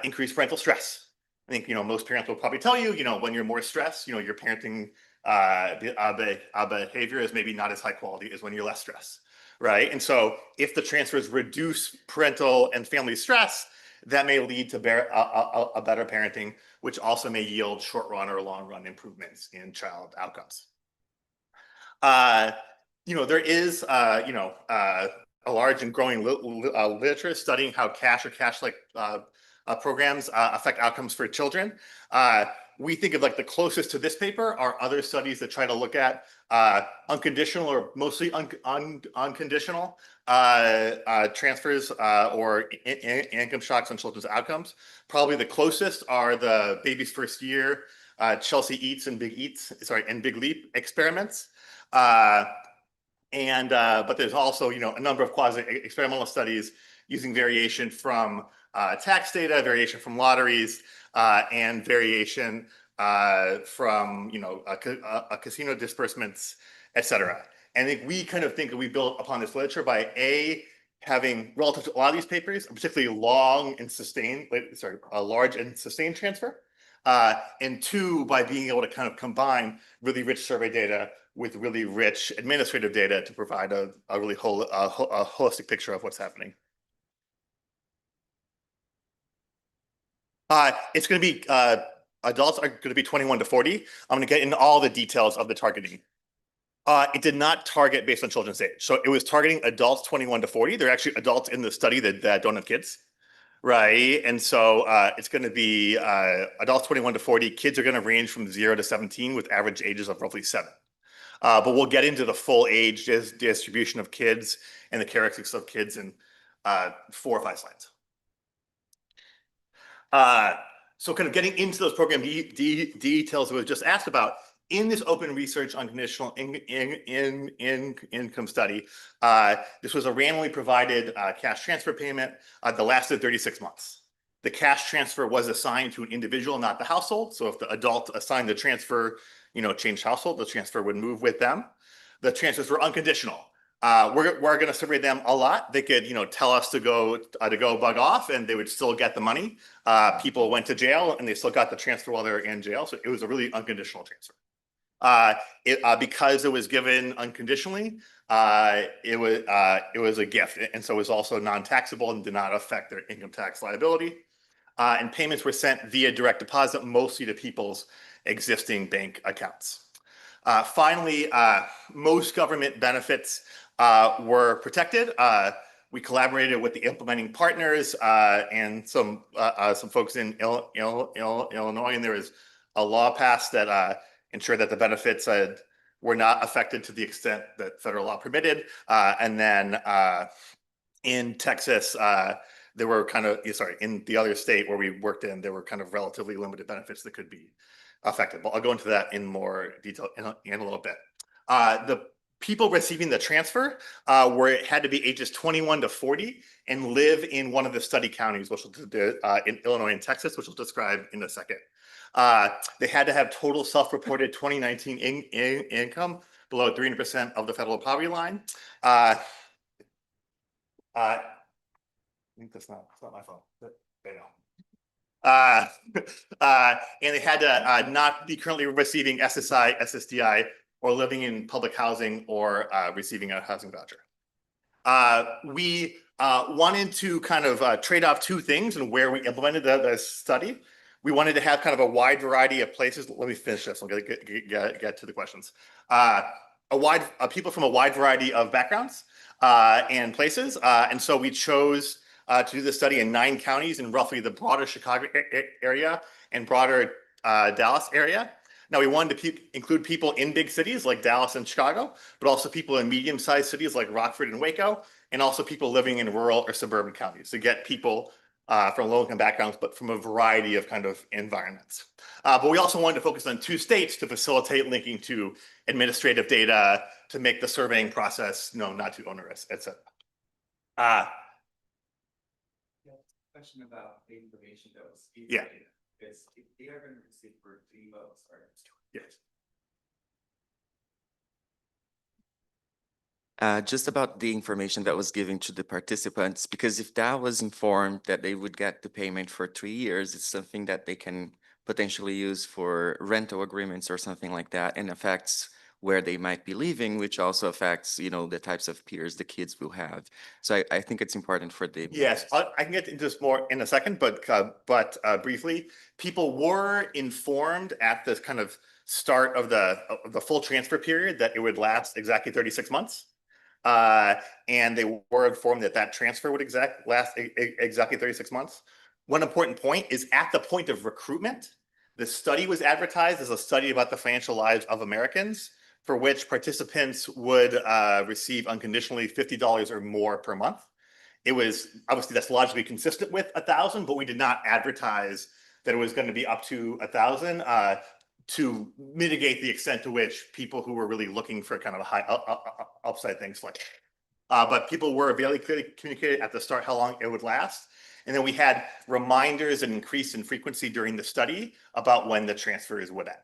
increase parental stress. I think, most parents will probably tell you, when you're more stressed, your parenting behavior is maybe not as high quality as when you're less stressed, right? And so if the transfers reduce parental and family stress, that may lead to a better parenting, which also may yield short run or long run improvements in child outcomes. There is, a large and growing literature studying how cash or cash-like programs affect outcomes for children. We think of like the closest to this paper are other studies that try to look at unconditional or mostly unconditional transfers or income shocks on children's outcomes. Probably the closest are the Baby's First Year, Chelsea Eats and Big Leap experiments. But there's also, a number of quasi-experimental studies using variation from tax data, variation from lotteries, and variation from, casino disbursements, et cetera. And I think we kind of think that we built upon this literature by having, relative to a lot of these papers, a particularly large and sustained transfer. And two, by being able to kind of combine really rich survey data with really rich administrative data to provide a really holistic picture of what's happening. It's going to be, adults are going to be 21 to 40. I'm going to get into all the details of the targeting. It did not target based on children's age. So it was targeting adults 21 to 40. There are actually adults in the study that don't have kids. Right. And so it's going to be adults 21 to 40. Kids are going to range from 0 to 17 with average ages of roughly 7. But we'll get into the full age distribution of kids and the characteristics of kids in 4 or 5 slides. So kind of getting into those program details we just asked about, in this open research unconditional income study, this was a randomly provided cash transfer payment that lasted 36 months. The cash transfer was assigned to an individual, not the household. So if the adult assigned the transfer, changed household, the transfer would move with them. The transfers were unconditional. We're going to survey them a lot. They could, tell us to go bug off, and they would still get the money. People went to jail, and they still got the transfer while they were in jail. So it was a really unconditional transfer. Because it was given unconditionally, it was a gift, and so it was also non-taxable and did not affect their income tax liability. And payments were sent via direct deposit, mostly to people's existing bank accounts. Finally, most government benefits were protected. We collaborated with the implementing partners and some folks in Illinois, and there was a law passed that ensured that the benefits were not affected to the extent that federal law permitted. And then in Texas, there were in the other state where we worked in, there were kind of relatively limited benefits that could be affected. But I'll go into that in more detail in a little bit. The people receiving the transfer had to be ages 21 to 40 and live in one of the study counties, which in Illinois and Texas, which we'll describe in a second. They had to have total self-reported 2019 income below 300% of the federal poverty line. I think that's not my phone, but they know. And they had to not be currently receiving SSI, SSDI, or living in public housing or receiving a housing voucher. We wanted to kind of trade off 2 things and where we implemented the study. We wanted to have kind of a wide variety of places. Let me finish this. I'll get to the questions. People from a wide variety of backgrounds and places. And so we chose to do this study in 9 counties in roughly the broader Chicago area and broader Dallas area. Now, we wanted to include people in big cities like Dallas and Chicago, but also people in medium-sized cities like Rockford and Waco, and also people living in rural or suburban counties to get people from low-income backgrounds, but from a variety of kind of environments. But we also wanted to focus on 2 states to facilitate linking to administrative data to make the surveying process not too onerous, et cetera. Question about the information that was given. Yeah. Because if they are going to receive for 3 votes, or Yes. Just about the information that was given to the participants, because if that was informed that they would get the payment for 3 years, it's something that they can potentially use for rental agreements or something like that, and affects where they might be living, which also affects, the types of peers the kids will have. So I think it's important for the. Yes, I can get into this more in a second, but briefly, people were informed at the kind of start of the full transfer period that it would last exactly 36 months. And they were informed that transfer would last exactly 36 months. One important point is at the point of recruitment, the study was advertised as a study about the financial lives of Americans, for which participants would receive unconditionally $50 or more per month. It was obviously that's logically consistent with 1,000, but we did not advertise that it was going to be up to 1,000 to mitigate the extent to which people who were really looking for kind of a high upside things like. But people were very clearly communicated at the start how long it would last. And then we had reminders and increase in frequency during the study about when the transfers would end.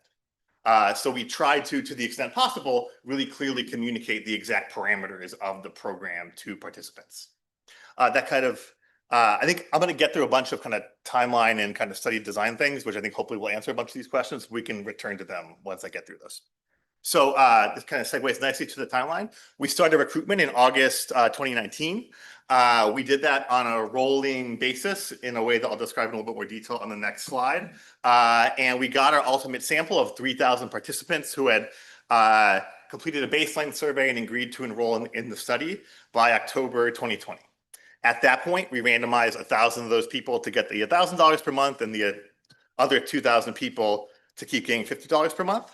So we tried to the extent possible, really clearly communicate the exact parameters of the program to participants. That kind of, I think I'm going to get through a bunch of kind of timeline and kind of study design things, which I think hopefully will answer a bunch of these questions. We can return to them once I get through this. So this kind of segues nicely to the timeline. We started recruitment in August 2019. We did that on a rolling basis in a way that I'll describe in a little bit more detail on the next slide. And we got our ultimate sample of 3,000 participants who had completed a baseline survey and agreed to enroll in the study by October 2020. At that point, we randomized 1,000 of those people to get the $1,000 per month and the other 2,000 people to keep getting $50 per month.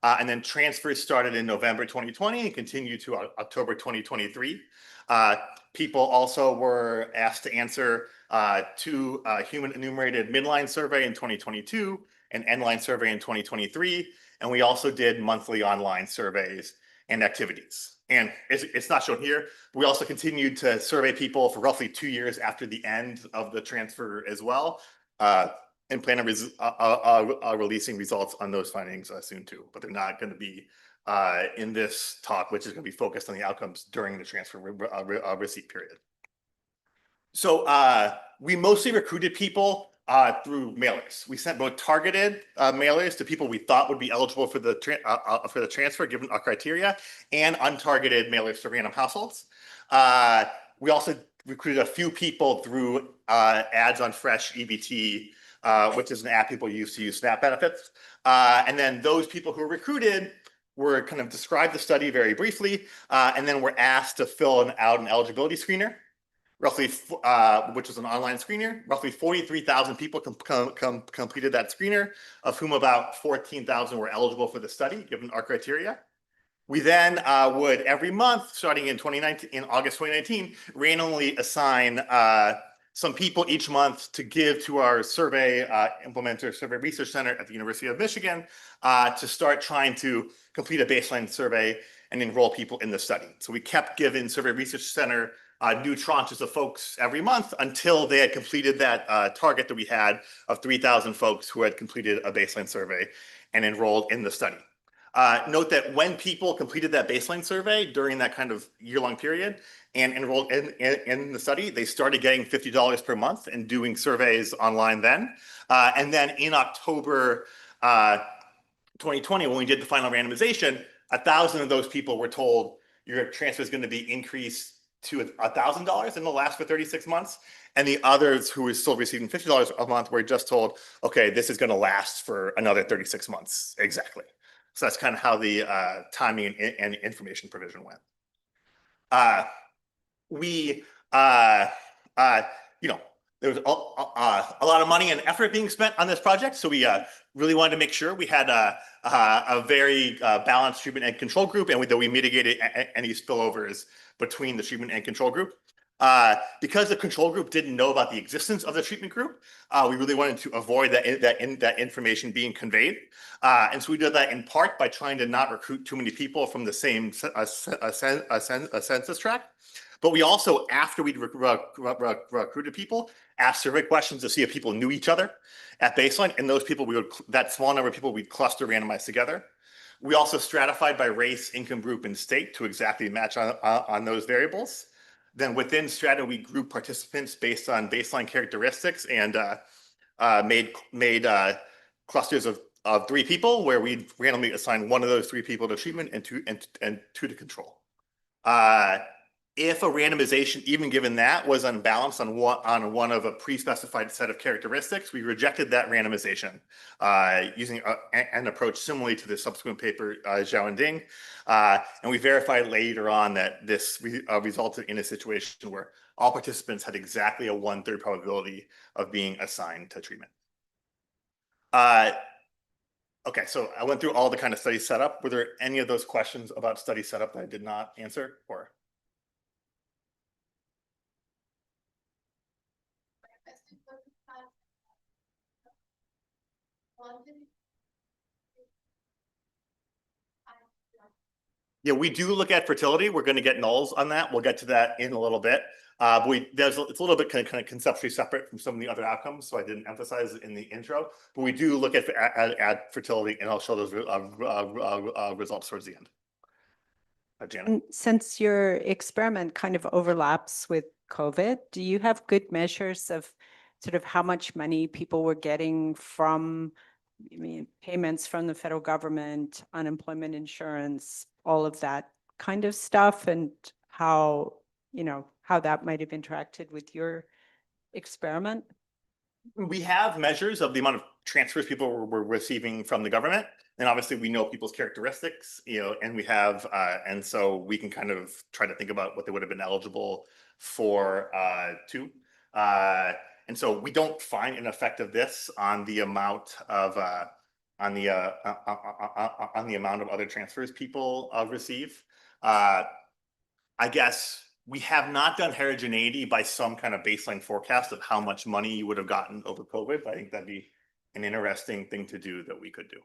And then transfers started in November 2020 and continued to October 2023. People also were asked to answer two human enumerated midline survey in 2022 and endline survey in 2023. And we also did monthly online surveys and activities. And it's not shown here. We also continued to survey people for roughly 2 years after the end of the transfer as well. And plan on releasing results on those findings soon too, but they're not going to be in this talk, which is going to be focused on the outcomes during the transfer receipt period. So we mostly recruited people through mailers. We sent both targeted mailers to people we thought would be eligible for the transfer given our criteria, and untargeted mailers to random households. We also recruited a few people through ads on Fresh EBT, which is an app people use to use SNAP benefits. And then those people who were recruited were kind of described the study very briefly, and then were asked to fill out an eligibility screener, roughly, which was an online screener. Roughly 43,000 people completed that screener, of whom about 14,000 were eligible for the study, given our criteria. We then would every month, starting in August 2019, randomly assign some people each month to give to our survey implementer survey research center at the University of Michigan to start trying to complete a baseline survey and enroll people in the study. So we kept giving survey research center new tranches of folks every month until they had completed that target that we had of 3,000 folks who had completed a baseline survey and enrolled in the study. Note that when people completed that baseline survey during that kind of year-long period and enrolled in the study, they started getting $50 per month and doing surveys online then. And then in October 2020, when we did the final randomization, 1,000 of those people were told your transfer is going to be increased to $1,000 and will last for 36 months. And the others who were still receiving $50 a month were just told, okay, this is going to last for another 36 months exactly. So that's kind of how the timing and information provision went. There was a lot of money and effort being spent on this project. So we really wanted to make sure we had a very balanced treatment and control group, and that we mitigated any spillovers between the treatment and control group. Because the control group didn't know about the existence of the treatment group, we really wanted to avoid that information being conveyed. And so we did that in part by trying to not recruit too many people from the same census tract. But we also, after we'd recruited people, asked survey questions to see if people knew each other at baseline. And those people, that small number of people, we'd cluster randomized together. We also stratified by race, income group, and state to exactly match on those variables. Then within strata, we grouped participants based on baseline characteristics and made clusters of 3 people, where we randomly assign one of those 3 people to treatment and two to control. If a randomization, even given that, was unbalanced on one of a pre-specified set of characteristics, we rejected that randomization using an approach similarly to the subsequent paper, Zhao and Ding. And we verified later on that this resulted in a situation where all participants had exactly a 1/3 probability of being assigned to treatment. Okay, so I went through all the kind of study setup. Were there any of those questions about study setup that I did not answer, or? Yeah, we do look at fertility. We're going to get nulls on that. We'll get to that in a little bit. But it's a little bit kind of conceptually separate from some of the other outcomes, so I didn't emphasize it in the intro. But we do look at fertility, and I'll show those results towards the end. Janet. And since your experiment kind of overlaps with COVID, do you have good measures of sort of how much money people were getting from I mean, payments from the federal government, unemployment insurance, all of that kind of stuff, and how, how that might have interacted with your experiment? We have measures of the amount of transfers people were receiving from the government. And obviously we know people's characteristics, and we have, and so we can kind of try to think about what they would have been eligible for, too. And so we don't find an effect of this on the amount of, on the amount of other transfers people receive. I guess we have not done heterogeneity by some kind of baseline forecast of how much money you would have gotten over COVID, but I think that'd be an interesting thing to do that we could do.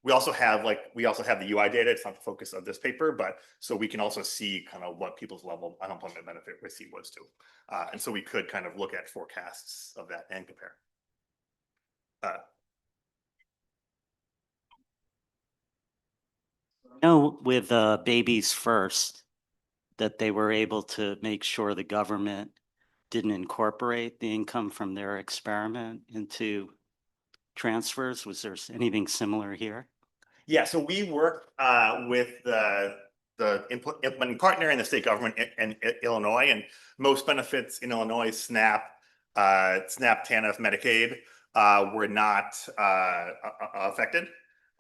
We also have the UI data. It's not the focus of this paper, but so we can also see kind of what people's level of unemployment benefit receipt was too. And so we could kind of look at forecasts of that and compare. know with Babies First that they were able to make sure the government didn't incorporate the income from their experiment into transfers. Was there anything similar here? Yeah, so we work with the implementing partner and the state government in Illinois, and most benefits in Illinois, SNAP, TANF, Medicaid, were not affected.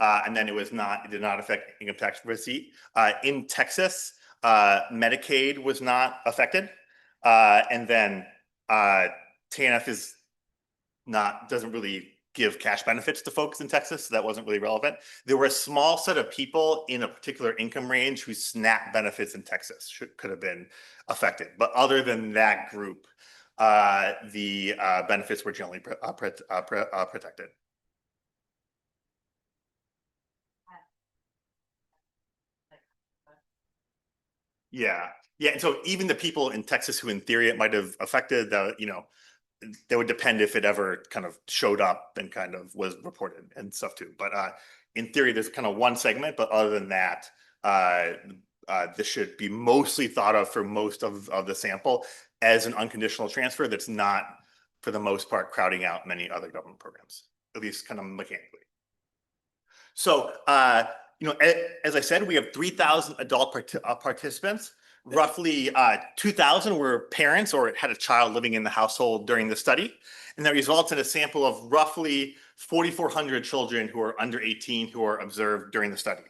And then it did not affect income tax receipt. In Texas, Medicaid was not affected. And then TANF doesn't really give cash benefits to folks in Texas, so that wasn't really relevant. There were a small set of people in a particular income range whose SNAP benefits in Texas could have been affected. But other than that group, the benefits were generally protected. Yeah. And so even the people in Texas who in theory it might have affected, that would depend if it ever kind of showed up and kind of was reported and stuff too. But in theory, there's kind of one segment, but other than that, this should be mostly thought of for most of the sample as an unconditional transfer that's not, for the most part, crowding out many other government programs, at least kind of mechanically. So, as I said, we have 3,000 adult participants. Roughly 2,000 were parents or had a child living in the household during the study. And that results in a sample of roughly 4,400 children who are under 18 who are observed during the study.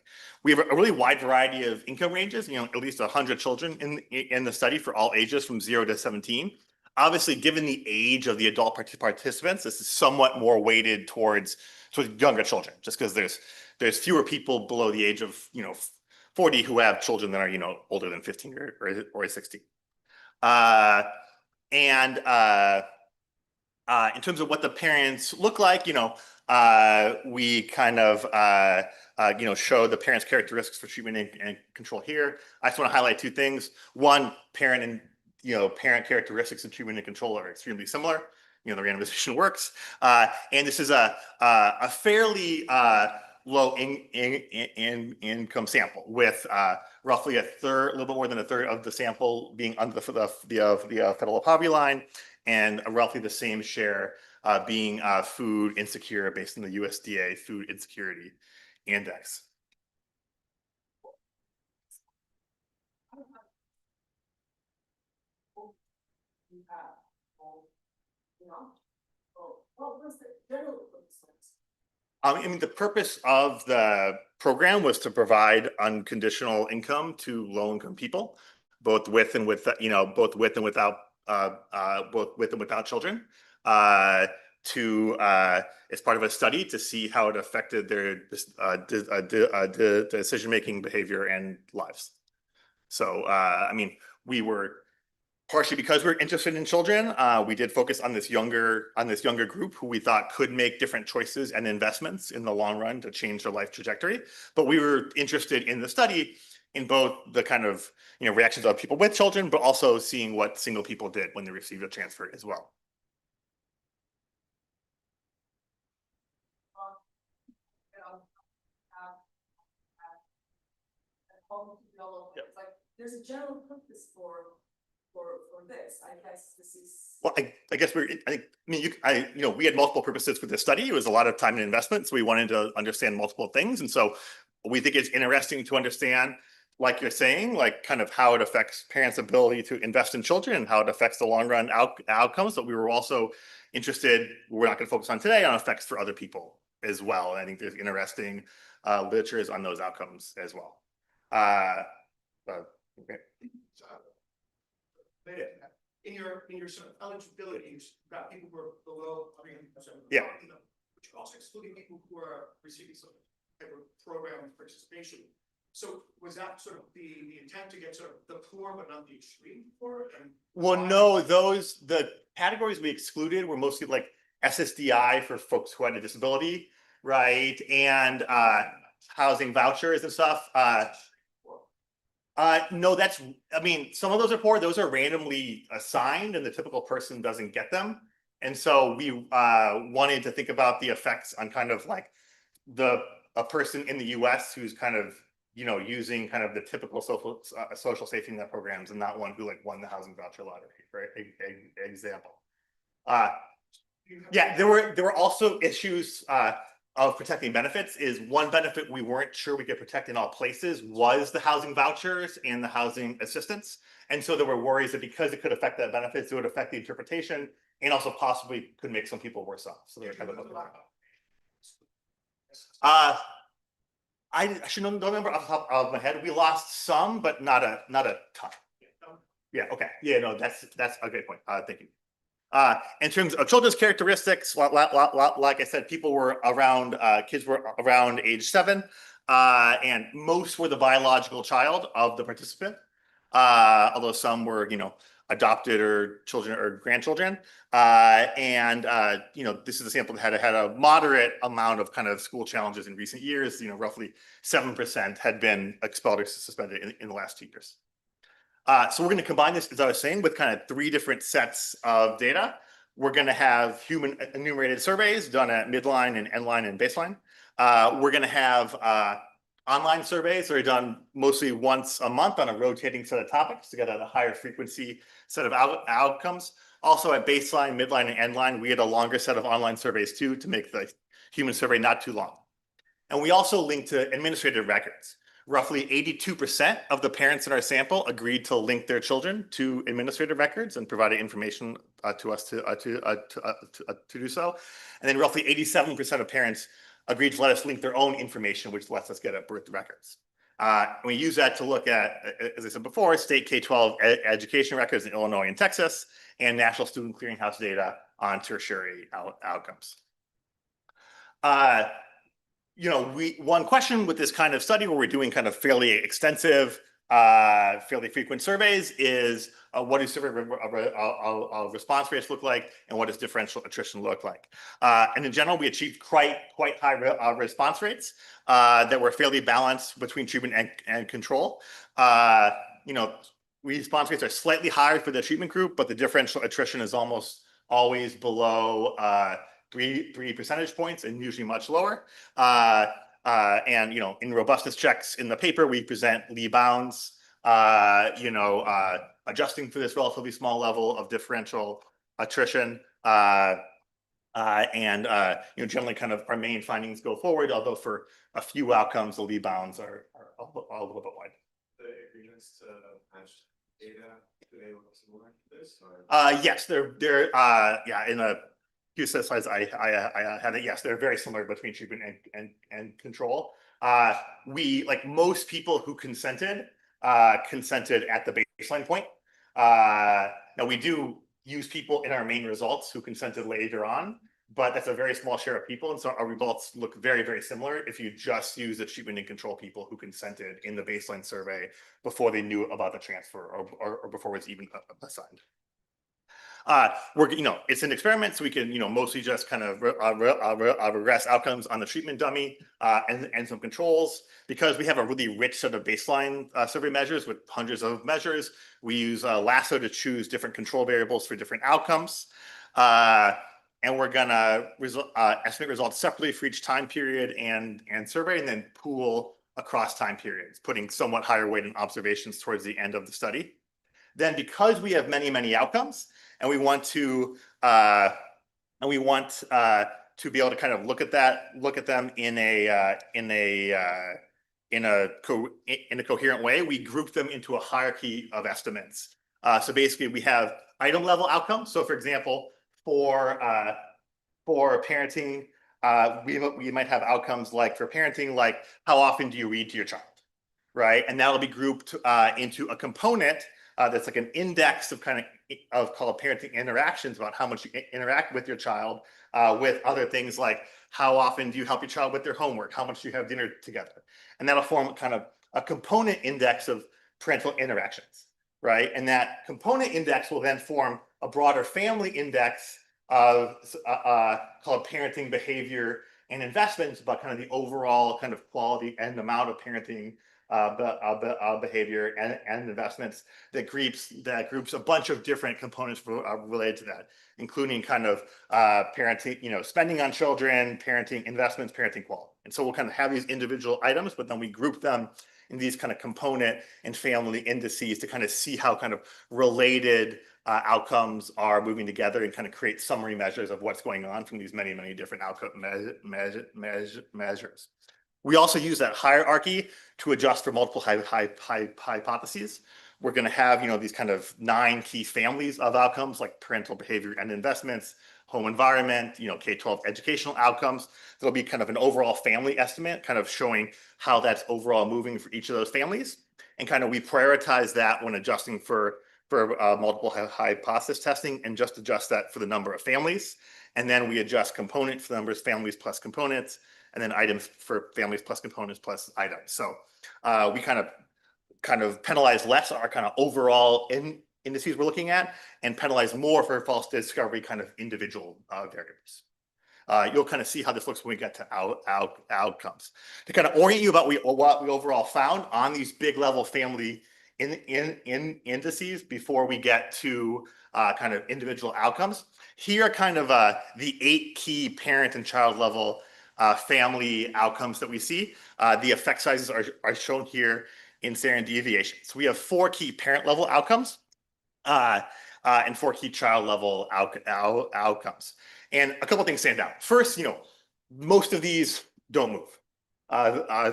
We have a really wide variety of income ranges, at least 100 children in the study for all ages from 0 to 17. Obviously, given the age of the adult participants, this is somewhat more weighted towards younger children, just because there's fewer people below the age of 40 who have children that are older than 15 or 16. In terms of what the parents look like, we kind of show the parents' characteristics for treatment and control here. I just want to highlight two things. One, parent characteristics of treatment and control are extremely similar. The randomization works, and this is a fairly low income sample with roughly a little bit more than a third of the sample being under the federal poverty line, and roughly the same share being food insecure based on the USDA Food Insecurity Index. The purpose of the program was to provide unconditional income to low-income people, both with and without children, as part of a study to see how it affected their decision-making behavior and lives. So, we were partially because we're interested in children. We did focus on this younger group who we thought could make different choices and investments in the long run to change their life trajectory. But we were interested in the study in both the kind of reactions of people with children, but also seeing what single people did when they received a transfer as well. There's a general purpose for for this, I guess this is. Well, I guess we had multiple purposes for this study. It was a lot of time and investment, so we wanted to understand multiple things. And so we think it's interesting to understand, like you're saying, like kind of how it affects parents' ability to invest in children and how it affects the long run outcomes. But we were also interested, we're not going to focus on today, on effects for other people as well. And I think there's interesting literatures on those outcomes as well. Okay. In your sort of eligibility, you've got people who are below 300%. Yeah. But you're also excluding people who are receiving some type of program participation. So was that sort of the intent to get sort of the poor but not the extreme poor? Well, no, the categories we excluded were mostly like SSDI for folks who had a disability, right? And housing vouchers and stuff. No, some of those are poor. Those are randomly assigned and the typical person doesn't get them. And so we wanted to think about the effects on kind of like a person in the US who's kind of, using kind of the typical social safety net programs and not one who like won the housing voucher lottery, for example. Yeah, there were also issues of protecting benefits. Is one benefit we weren't sure we could protect in all places was the housing vouchers and the housing assistance. And so there were worries that because it could affect the benefits, it would affect the interpretation and also possibly could make some people worse off. So they're kind of I should don't remember off the top of my head. We lost some, but not a ton. Yeah, okay. Yeah, no, that's a great point. Thank you. In terms of children's characteristics, like I said, kids were around age 7, and most were the biological child of the participant, although some were, adopted or children or grandchildren. This is a sample that had a moderate amount of kind of school challenges in recent years. Roughly 7% had been expelled or suspended in the last 2 years. So we're going to combine this, as I was saying, with kind of 3 different sets of data. We're going to have human enumerated surveys done at midline and endline and baseline. We're going to have online surveys that are done mostly once a month on a rotating set of topics to get a higher frequency set of outcomes. Also at baseline, midline, and endline, we had a longer set of online surveys too to make the human survey not too long. And we also linked to administrative records. Roughly 82% of the parents in our sample agreed to link their children to administrative records and provided information to us to do so. And then roughly 87% of parents agreed to let us link their own information, which lets us get at birth records. We use that to look at, as I said before, state K-12 education records in Illinois and Texas, and National Student Clearinghouse data on tertiary outcomes. One question with this kind of study where we're doing kind of fairly extensive, fairly frequent surveys is what do survey response rates look like, and what does differential attrition look like? And in general, we achieved quite high response rates that were fairly balanced between treatment and control. Response rates are slightly higher for the treatment group, but the differential attrition is almost always below 3 percentage points and usually much lower. In robustness checks in the paper, we present Lee bounds, adjusting for this relatively small level of differential attrition. Generally kind of our main findings go forward, although for a few outcomes, the Lee bounds are a little bit wide. The agreements to match data, do they look similar to this? Yes, they're in a few slides I had it. Yes, they're very similar between treatment and control. We, like most people who consented at the baseline point. Now we do use people in our main results who consented later on, but that's a very small share of people. And so our results look very, very similar if you just use the treatment and control people who consented in the baseline survey before they knew about the transfer or before it's even assigned. It's an experiment, so we can, mostly just kind of regress outcomes on the treatment dummy and some controls. Because we have a really rich set of baseline survey measures with hundreds of measures, we use Lasso to choose different control variables for different outcomes. And we're gonna estimate results separately for each time period and survey, and then pool across time periods, putting somewhat higher weight in observations towards the end of the study. then because we have many, many outcomes, and we want to to be able to kind of look at them in a coherent way, we group them into a hierarchy of estimates. So basically, we have item level outcomes. So, for example, for parenting, we might have outcomes like for parenting, like how often do you read to your child, right? And that'll be grouped into a component that's like an index of called parenting interactions, about how much you interact with your child, with other things like how often do you help your child with their homework, how much do you have dinner together, and that'll form kind of a component index of parental interactions, right? And that component index will then form a broader family index of called parenting behavior and investments, about kind of the overall kind of quality and amount of parenting behavior and investments that groups a bunch of different components related to that, including kind of parenting, spending on children, parenting investments, parenting quality. And so we'll kind of have these individual items, but then we group them in these kind of component and family indices to kind of see how kind of related outcomes are moving together, and kind of create summary measures of what's going on from these many, many different outcome measures. We also use that hierarchy to adjust for multiple hypotheses. We're going to have, these kind of 9 key families of outcomes, like parental behavior and investments, home environment, K-12 educational outcomes. There'll be kind of an overall family estimate, kind of showing how that's overall moving for each of those families. And kind of we prioritize that when adjusting for multiple hypothesis testing, and just adjust that for the number of families. And then we adjust components for numbers, families plus components, and then items for families plus components plus items. So we kind of penalize less our kind of overall indices we're looking at, and penalize more for false discovery kind of individual variables. You'll kind of see how this looks when we get to outcomes. To kind of orient you about what we overall found on these big level family indices before we get to kind of individual outcomes. Here are kind of the 8 key parent and child level family outcomes that we see. The effect sizes are shown here in standard deviation. So we have 4 key parent level outcomes and 4 key child level outcomes. And a couple of things stand out. First, most of these don't move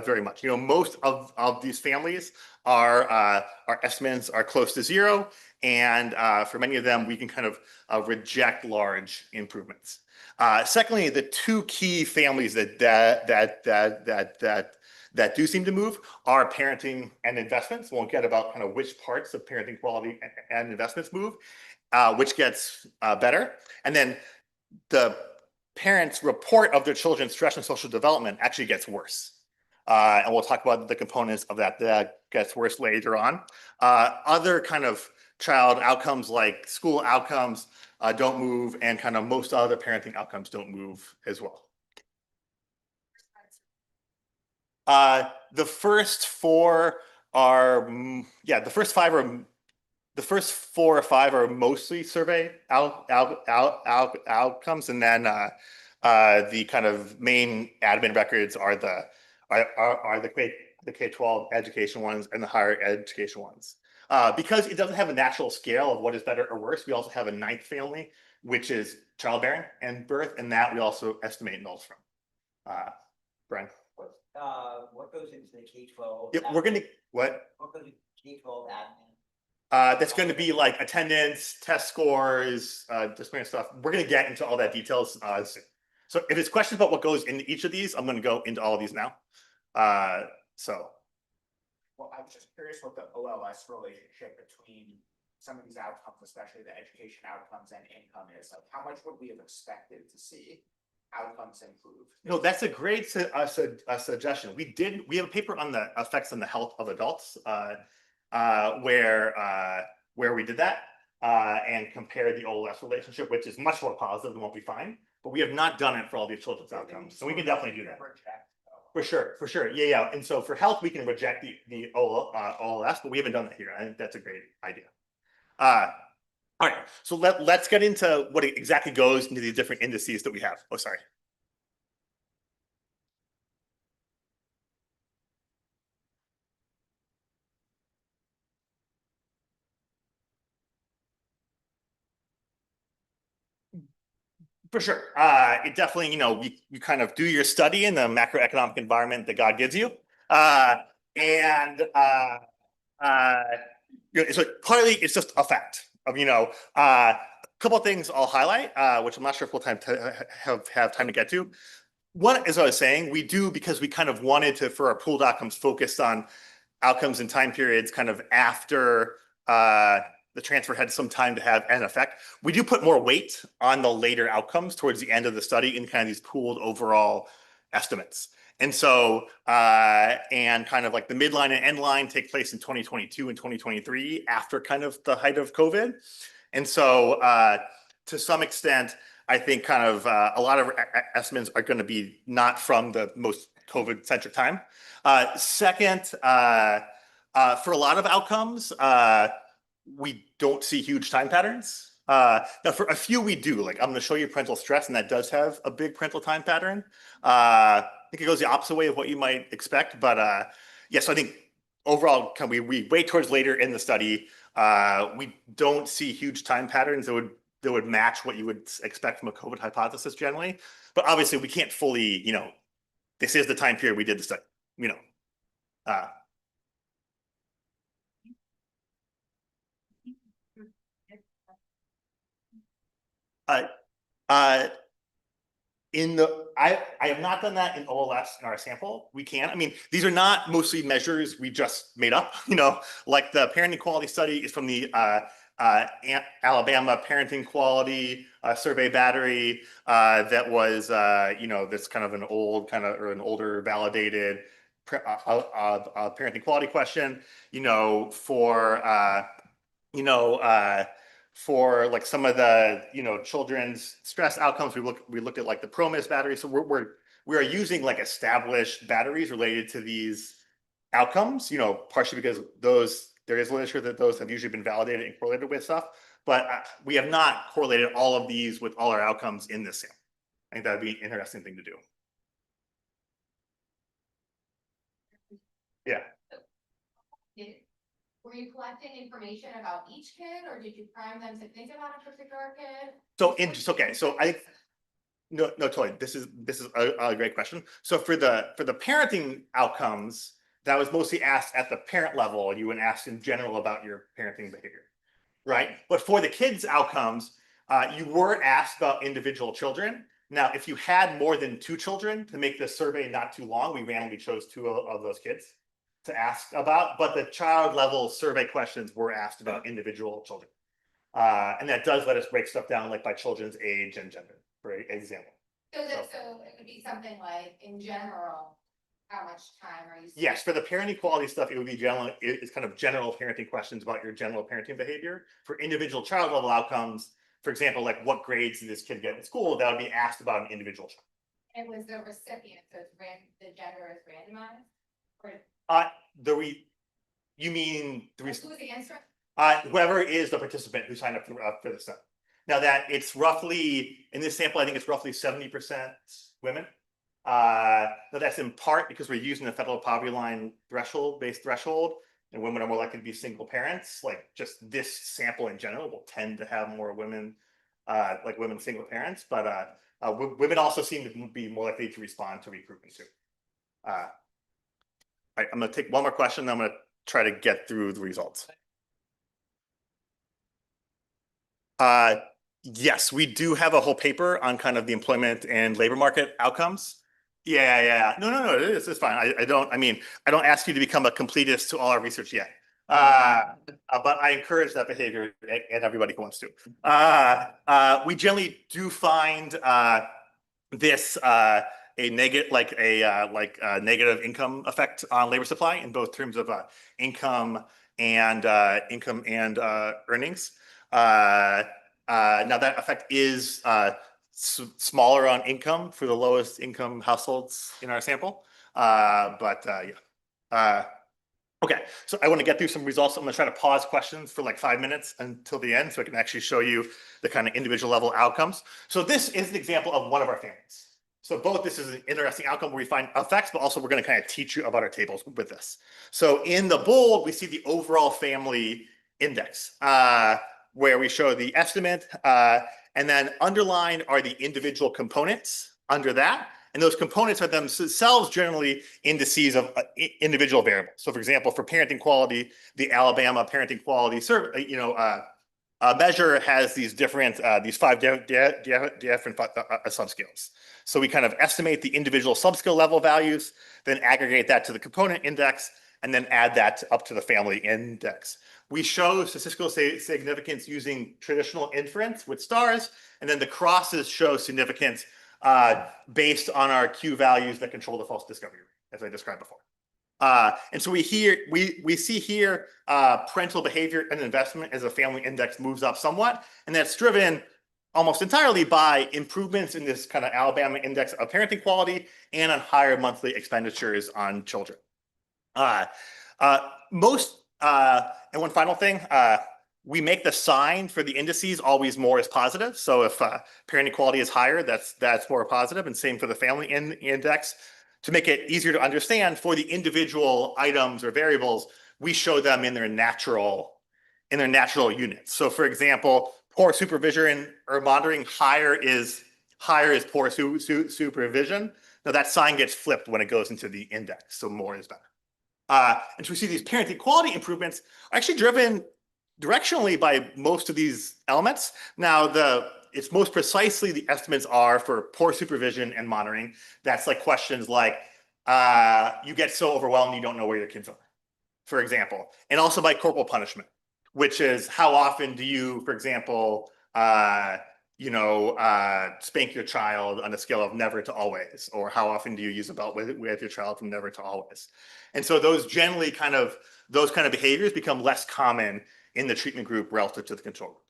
very much. Most of these families our estimates are close to 0, and for many of them, we can kind of reject large improvements. Secondly, the 2 key families that do seem to move are parenting and investments. We'll get about kind of which parts of parenting quality and investments move, which gets better. And then the parents' report of their children's stress and social development actually gets worse. And we'll talk about the components of that gets worse later on. Other kind of child outcomes like school outcomes don't move, and kind of most other parenting outcomes don't move as well. The first 4 are, the first 4 or 5 are mostly survey outcomes, and then the kind of main admin records are the K-12 education ones and the higher education ones. Because it doesn't have a natural scale of what is better or worse, we also have a 9th family, which is childbearing and birth, and that we also estimate nulls from. Brian? What goes into the K-12? Yeah, we're gonna, what? What goes into K-12 admin? That's going to be like attendance, test scores, disciplinary stuff. We're going to get into all that details soon. So if there's questions about what goes into each of these, I'm going to go into all of these now. Well, I was just curious what the OLS relationship between some of these outcomes, especially the education outcomes and income, is. Like, how much would we have expected to see outcomes improve? That's a great suggestion. We have a paper on the effects on the health of adults, where we did that and compared the OLS relationship, which is much more positive than what we find. But we have not done it for all these children's outcomes, so we can definitely do that. For sure. Yeah. And so for health, we can reject the OLS, but we haven't done that here. I think that's a great idea. All right, so let's get into what exactly goes into the different indices that we have. Oh, sorry. For sure. It definitely, you kind of do your study in the macroeconomic environment that God gives you. And so partly it's just a fact of, a couple of things I'll highlight, which I'm not sure if we'll have time to get to. One, as I was saying, we do because we kind of wanted to, for our pooled outcomes, focused on outcomes and time periods kind of after the transfer had some time to have an effect. We do put more weight on the later outcomes towards the end of the study in kind of these pooled overall estimates. And so, and kind of like the midline and end line take place in 2022 and 2023 after kind of the height of COVID. And so, to some extent, I think kind of a lot of estimates are going to be not from the most COVID-centric time. Second, for a lot of outcomes, we don't see huge time patterns. Now, for a few, we do. Like, I'm going to show you parental stress, and that does have a big parental time pattern. I think it goes the opposite way of what you might expect. But yes, I think overall, we wait towards later in the study. We don't see huge time patterns that would match what you would expect from a COVID hypothesis generally. But obviously, we can't fully, this is the time period we did the study, I have not done that in OLS in our sample. We can. I mean, these are not mostly measures we just made up. Like the parenting quality study is from the Alabama Parenting Quality Survey Battery that was, that's kind of an older validated parenting quality question. For like some of the children's stress outcomes, we looked at like the PROMIS battery. So we are using like established batteries related to these outcomes. Partially because there is literature that those have usually been validated and correlated with stuff, but we have not correlated all of these with all our outcomes in this sample. I think that would be an interesting thing to do. Yeah. Were you collecting information about each kid, or did you prime them to think about a particular kid? Okay. So no, totally. This is a great question. So for the parenting outcomes, that was mostly asked at the parent level. You wouldn't ask in general about your parenting behavior, right? But for the kids' outcomes, you were asked about individual children. Now, if you had more than 2 children, to make this survey not too long, we randomly chose 2 of those kids to ask about, but the child level survey questions were asked about individual children. And that does let us break stuff down like by children's age and gender, for example. So it would be something like, in general, how much time are you spending? Yes, for the parenting quality stuff, it would be general. It's kind of general parenting questions about your general parenting behavior. For individual child level outcomes, for example, like what grades did this kid get in school, that would be asked about an individual child. And was the recipient, so the gender is randomized? Or You mean who's the answer? whoever is the participant who signed up for the study. Now that it's roughly, in this sample, I think it's roughly 70% women. Now that's in part because we're using the federal poverty line based threshold, and women are more likely to be single parents. Like just this sample in general will tend to have more women, like women single parents, but women also seem to be more likely to respond to recruitment too. Right, I'm going to take one more question, then I'm going to try to get through the results. Yes, we do have a whole paper on kind of the employment and labor market outcomes. Yeah. No, it's fine. I don't ask you to become a completist to all our research yet. But I encourage that behavior and everybody who wants to. We generally do find this a negative income effect on labor supply in both terms of income and earnings. Now that effect is smaller on income for the lowest income households in our sample. Okay, so I want to get through some results. I'm going to try to pause questions for like 5 minutes until the end so I can actually show you the kind of individual level outcomes. So this is an example of one of our families. So both this is an interesting outcome where we find effects, but also we're going to kind of teach you about our tables with this. So in the bold, we see the overall family index where we show the estimate And then underlined are the individual components under that. And those components are themselves generally indices of individual variables. So for example, for parenting quality, the Alabama parenting quality measure has these different, these 5 different subscales. So we kind of estimate the individual subscale level values, then aggregate that to the component index, and then add that up to the family index. We show statistical significance using traditional inference with stars, and then the crosses show significance based on our Q values that control the false discovery rate, as I described before. And so we see here parental behavior and investment as a family index moves up somewhat, and that's driven almost entirely by improvements in this kind of Alabama index of parenting quality and on higher monthly expenditures on children. And one final thing, we make the sign for the indices always more is positive. So if parenting quality is higher, that's more positive, and same for the family index. To make it easier to understand, for the individual items or variables, we show them in their natural units. So for example, poor supervision or monitoring, higher is poor supervision. Now that sign gets flipped when it goes into the index, so more is better. And so we see these parenting quality improvements are actually driven directionally by most of these elements. Now, it's most precisely the estimates are for poor supervision and monitoring. That's like questions like, you get so overwhelmed you don't know where your kids are, for example. And also by corporal punishment, which is how often do you, for example, spank your child on a scale of never to always, or how often do you use a belt with your child from never to always. And so those kind of behaviors become less common in the treatment group relative to the control group.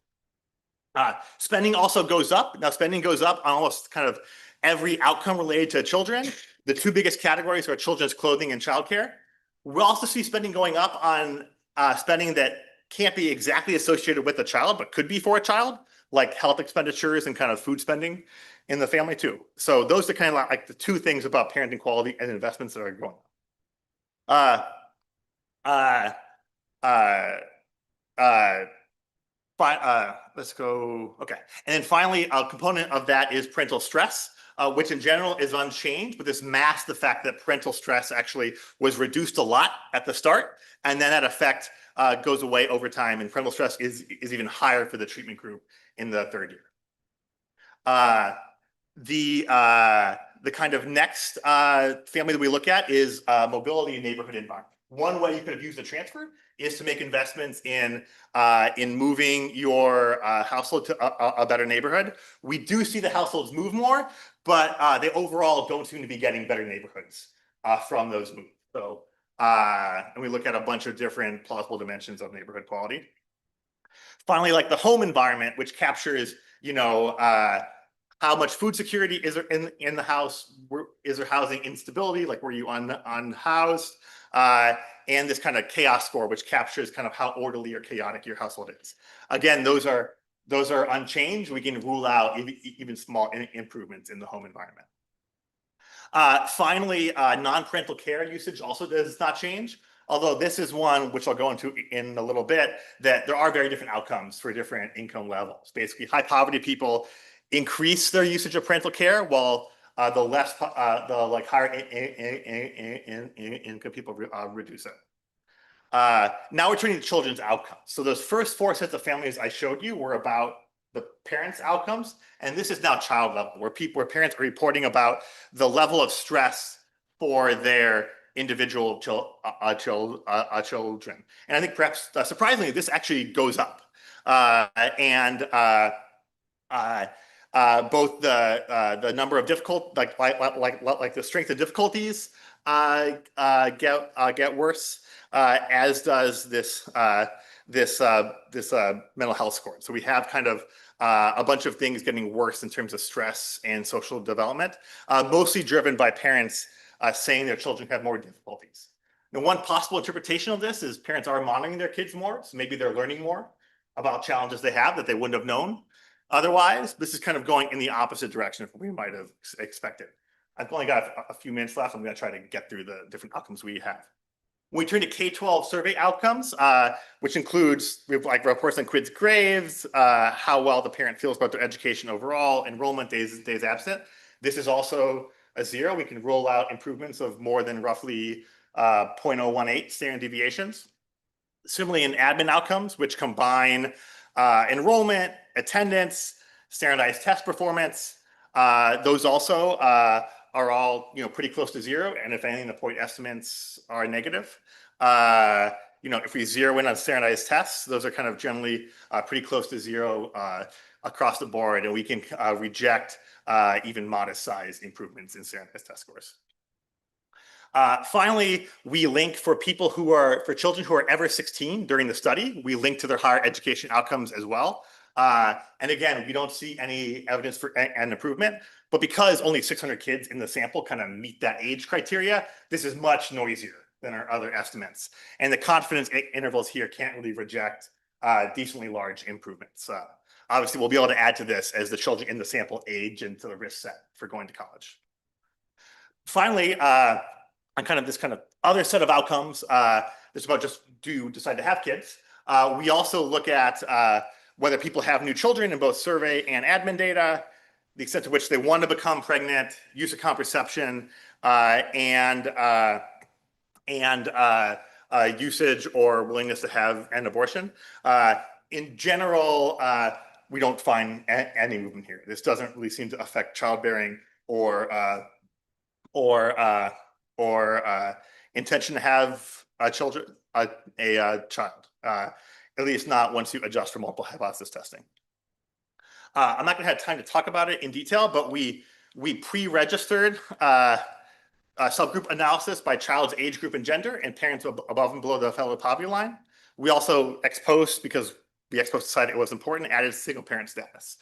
Spending also goes up. Now spending goes up on almost kind of every outcome related to children. The 2 biggest categories are children's clothing and childcare. We also see spending going up on spending that can't be exactly associated with a child, but could be for a child, like health expenditures and kind of food spending in the family too. So those are kind of like the 2 things about parenting quality and investments that are going on. Let's go. Okay. And then finally, a component of that is parental stress, which in general is unchanged, but this masks the fact that parental stress actually was reduced a lot at the start. And then that effect goes away over time, and parental stress is even higher for the treatment group in the 3rd year. The kind of next family that we look at is mobility and neighborhood environment. One way you could have used a transfer is to make investments in moving your household to a better neighborhood. We do see the households move more, but they overall don't seem to be getting better neighborhoods from those moves. So, and we look at a bunch of different plausible dimensions of neighborhood quality. Finally, like the home environment, which captures, how much food security is there in the house? Is there housing instability? Like, were you unhoused? And this kind of chaos score, which captures kind of how orderly or chaotic your household is. Again, those are unchanged. We can rule out even small improvements in the home environment. Finally, non-parental care usage also does not change. Although this is one which I'll go into in a little bit, that there are very different outcomes for different income levels. Basically, high poverty people increase their usage of parental care, while the higher income people reduce it. Now we're turning to children's outcomes. So those first 4 sets of families I showed you were about the parents' outcomes, and this is now child level, where parents are reporting about the level of stress for their individual children. And I think perhaps surprisingly, this actually goes up. Both the number of like the strength of difficulties get worse, as does this mental health score. So we have kind of a bunch of things getting worse in terms of stress and social development, mostly driven by parents saying their children have more difficulties. Now, one possible interpretation of this is parents are monitoring their kids more, so maybe they're learning more about challenges they have that they wouldn't have known otherwise. This is kind of going in the opposite direction of what we might have expected. I've only got a few minutes left. I'm going to try to get through the different outcomes we have. When we turn to K-12 survey outcomes, which includes like reports on kids' grades, how well the parent feels about their education overall, enrollment days absent, this is also a 0. We can roll out improvements of more than roughly 0.018 standard deviations. Similarly, in admin outcomes, which combine enrollment, attendance, standardized test performance, those also are all pretty close to 0, and if anything, the point estimates are negative. If we zero in on standardized tests, those are kind of generally pretty close to 0 across the board, and we can reject even modest size improvements in standardized test scores. Finally, we link for children who are ever 16 during the study, we link to their higher education outcomes as well. And again, we don't see any evidence for an improvement, but because only 600 kids in the sample kind of meet that age criteria, this is much noisier than our other estimates. And the confidence intervals here can't really reject decently large improvements. Obviously, we'll be able to add to this as the children in the sample age into the risk set for going to college. Finally, on this other set of outcomes, this is about just do you decide to have kids. We also look at whether people have new children in both survey and admin data, the extent to which they want to become pregnant, use of contraception, and usage or willingness to have an abortion. In general, we don't find any movement here. This doesn't really seem to affect childbearing or intention to have a child, at least not once you adjust for multiple hypothesis testing. I'm not going to have time to talk about it in detail, but we pre-registered subgroup analysis by child's age group and gender and parents above and below the federal poverty line. We also ex post, because the ex post decided it was important, added single parent status.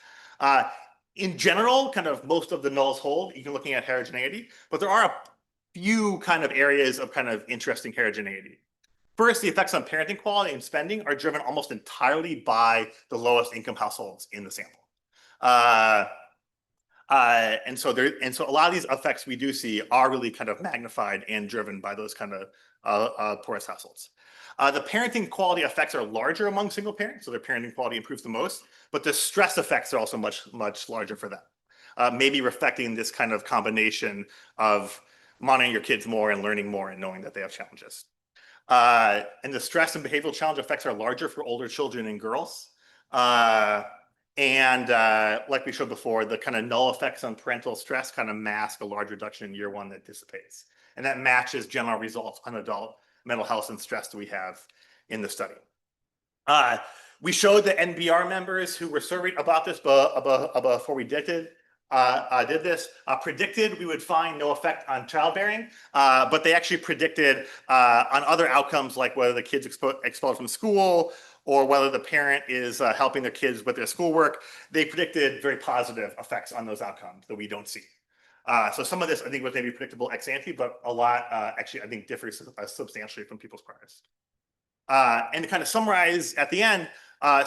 In general, most of the nulls hold, even looking at heterogeneity, but there are a few areas of interesting heterogeneity. First, the effects on parenting quality and spending are driven almost entirely by the lowest income households in the sample. And so a lot of these effects we do see are really magnified and driven by those poorest households. The parenting quality effects are larger among single parents, so their parenting quality improves the most, but the stress effects are also much larger for them. Maybe reflecting this combination of monitoring your kids more and learning more and knowing that they have challenges. And the stress and behavioral challenge effects are larger for older children and girls. And like we showed before, the null effects on parental stress mask a large reduction in year 1 that dissipates. And that matches general results on adult mental health and stress that we have in the study. We showed the NBER members who were surveyed about this before we did this, predicted we would find no effect on childbearing, but they actually predicted on other outcomes like whether the kids expelled from school or whether the parent is helping their kids with their schoolwork. They predicted very positive effects on those outcomes that we don't see. So some of this I think was maybe predictable ex ante, but a lot actually I think differs substantially from people's priors. And to summarize at the end,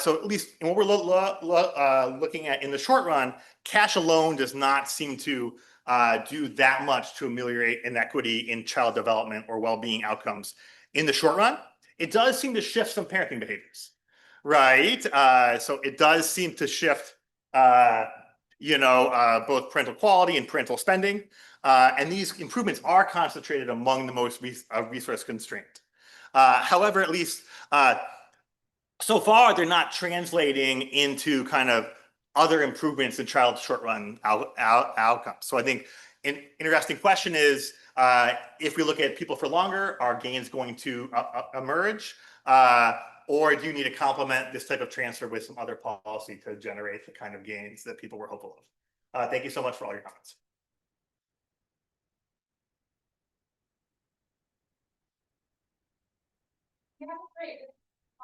so at least in what we're looking at in the short run, cash alone does not seem to do that much to ameliorate inequity in child development or well-being outcomes in the short run. It does seem to shift some parenting behaviors, right? So it does seem to shift, both parental quality and parental spending. And these improvements are concentrated among the most resource constrained. However, at least so far, they're not translating into other improvements in child short-run outcomes. So I think an interesting question is, if we look at people for longer, are gains going to emerge? Or do you need to complement this type of transfer with some other policy to generate the gains that people were hopeful of? Thank you so much for all your comments. Yeah, great.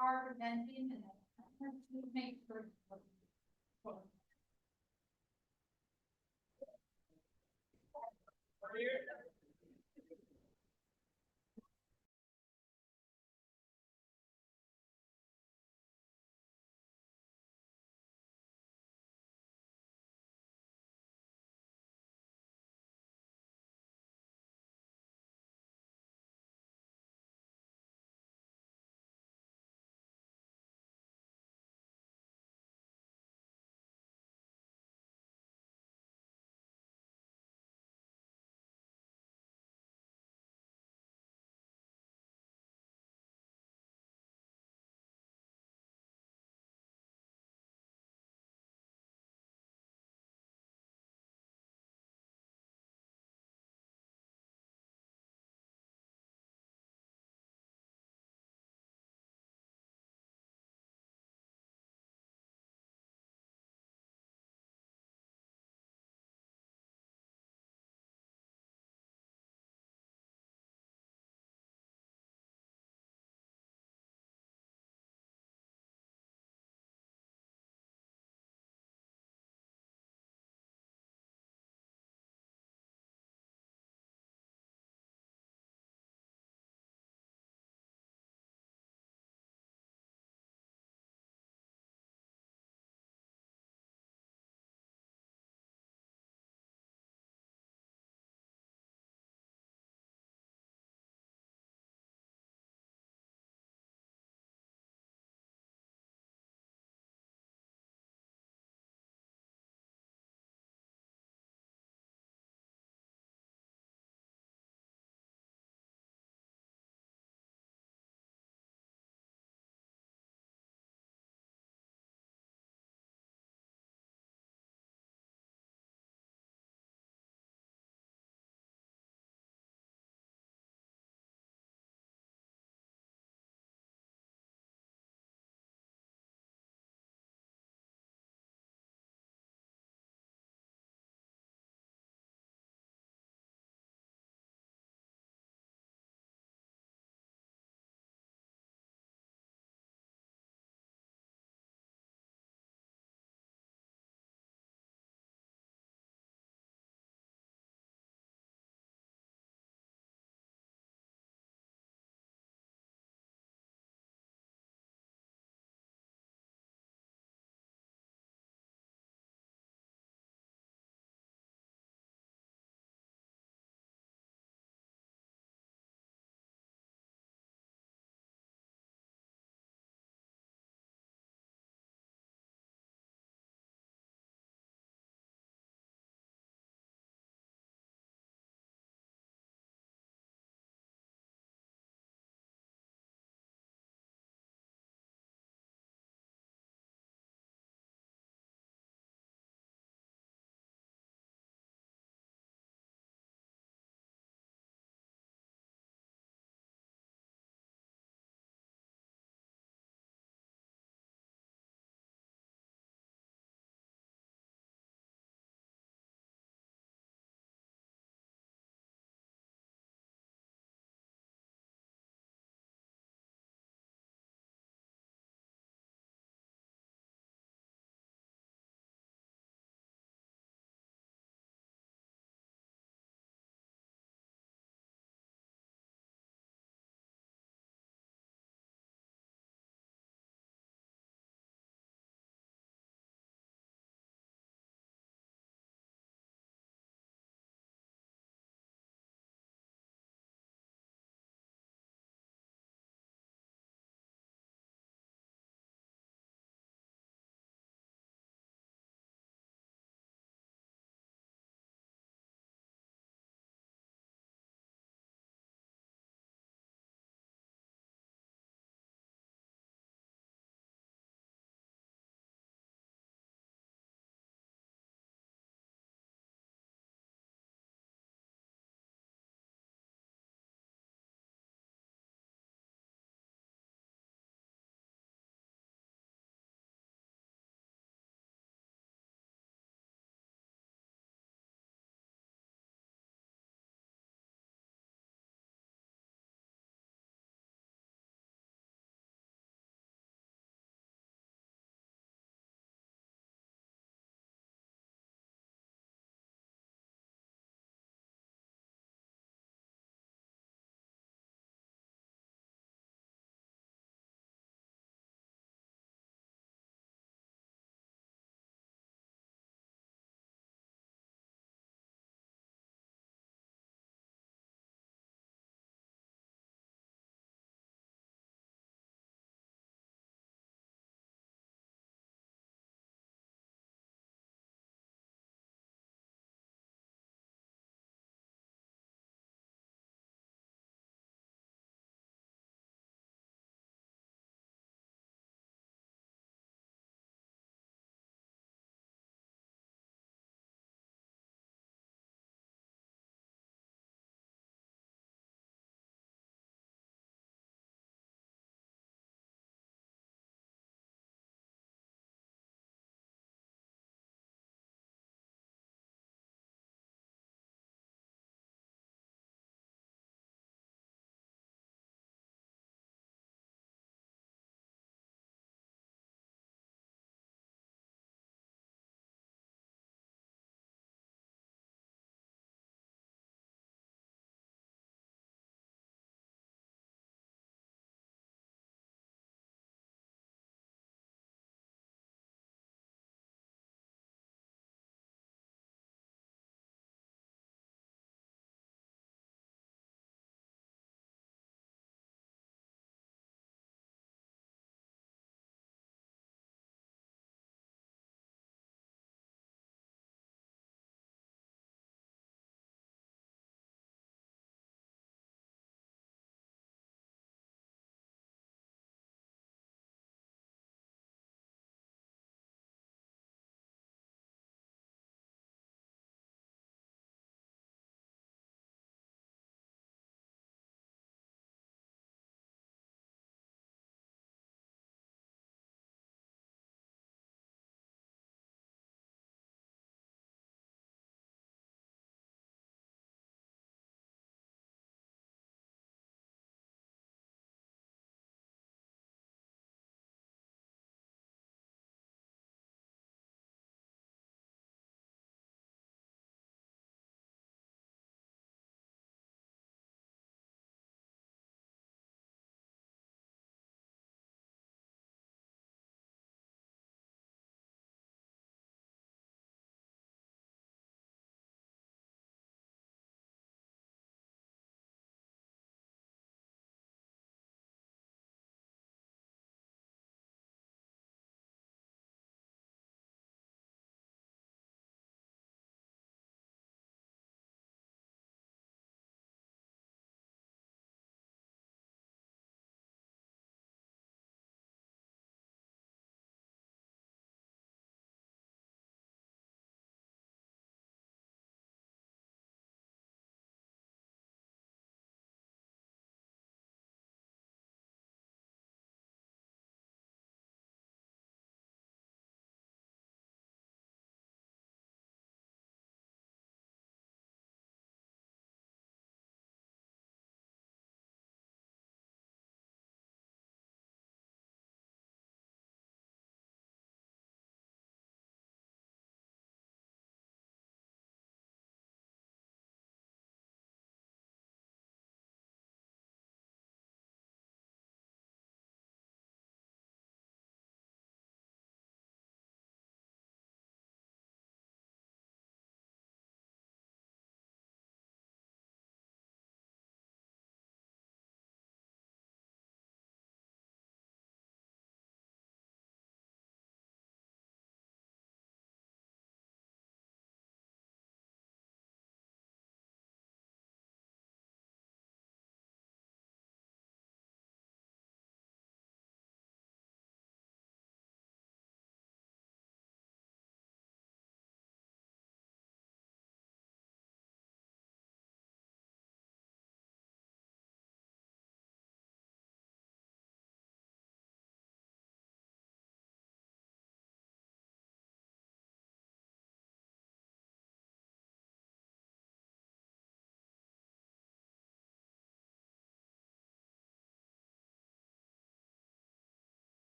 Are venting and make for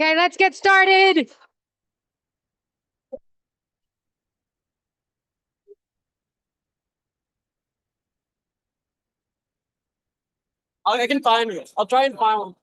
Okay, let's get started. I can find it. I'll try and find one.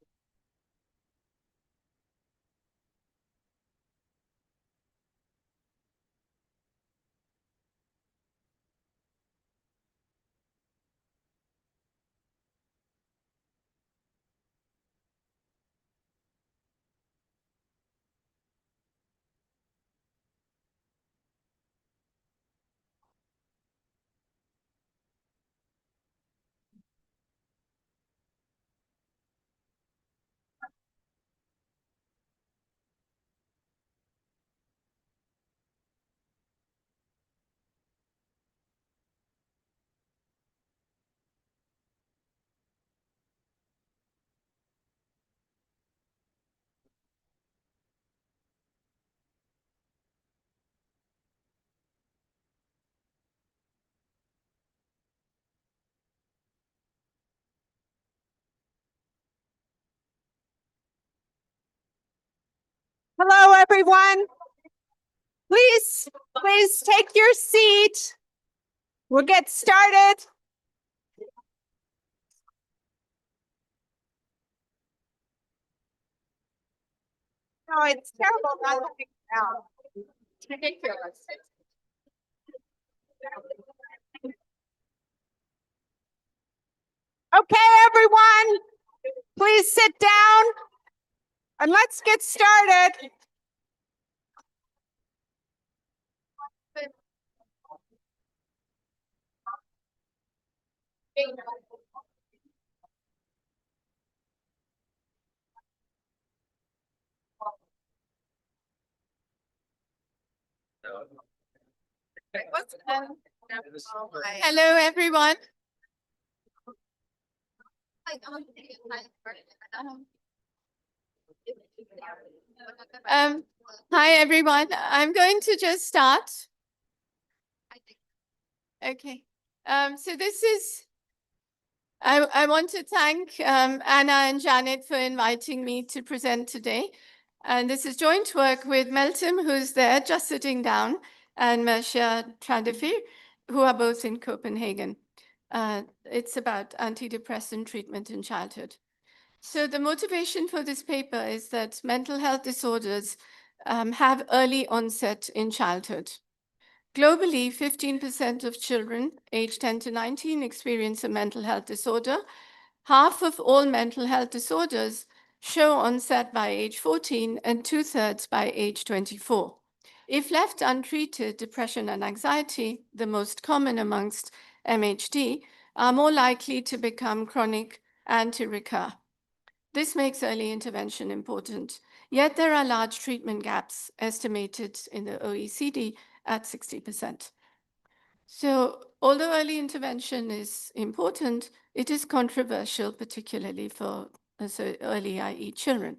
Hello, everyone. Please take your seat. We'll get started. No, it's terrible not looking down. It's ridiculous. Okay, everyone, please sit down and let's get started. Hello, everyone. Hi, everyone. I'm going to just start. Okay. So this is, I want to thank Anna and Janet for inviting me to present today. And this is joint work with Meltem, who's there just sitting down, and Marcia Trandafir, who are both in Copenhagen. It's about antidepressant treatment in childhood. So the motivation for this paper is that mental health disorders have early onset in childhood. Globally, 15% of children aged 10 to 19 experience a mental health disorder. Half of all mental health disorders show onset by age 14 and 2/3 by age 24. If left untreated, depression and anxiety, the most common amongst MHD, are more likely to become chronic and to recur. This makes early intervention important, yet there are large treatment gaps estimated in the OECD at 60%. So although early intervention is important, it is controversial, particularly for early, i.e. children.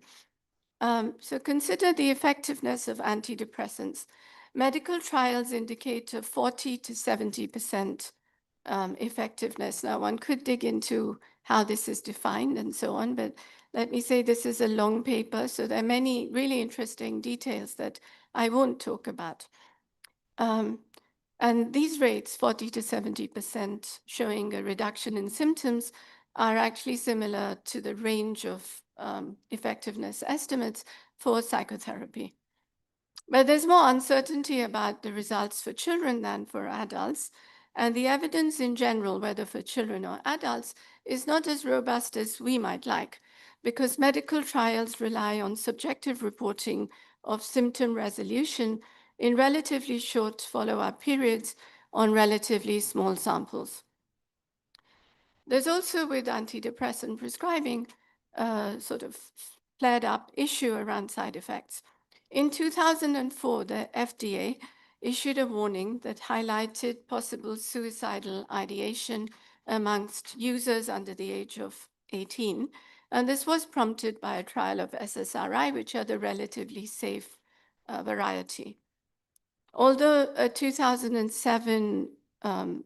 So consider the effectiveness of antidepressants. Medical trials indicate a 40 to 70% effectiveness. Now, one could dig into how this is defined and so on, but let me say this is a long paper, so there are many really interesting details that I won't talk about. And these rates, 40 to 70%, showing a reduction in symptoms, are actually similar to the range of effectiveness estimates for psychotherapy. But there's more uncertainty about the results for children than for adults. And the evidence in general, whether for children or adults, is not as robust as we might like, because medical trials rely on subjective reporting of symptom resolution in relatively short follow-up periods on relatively small samples. There's also, with antidepressant prescribing, sort of flared up issue around side effects. In 2004, the FDA issued a warning that highlighted possible suicidal ideation amongst users under the age of 18. And this was prompted by a trial of SSRI, which are the relatively safe variety. Although a 2007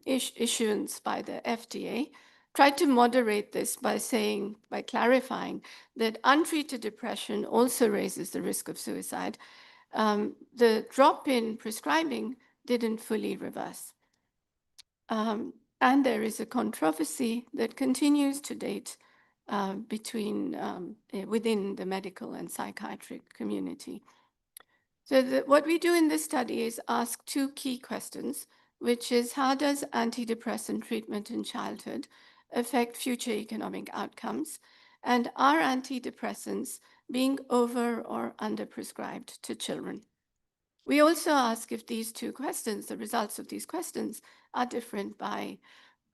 issuance by the FDA tried to moderate this by clarifying that untreated depression also raises the risk of suicide. The drop in prescribing didn't fully reverse. And there is a controversy that continues to date within the medical and psychiatric community. So what we do in this study is ask two key questions, which is how does antidepressant treatment in childhood affect future economic outcomes? And are antidepressants being over or underprescribed to children? We also ask if these two questions, the results of these questions, are different by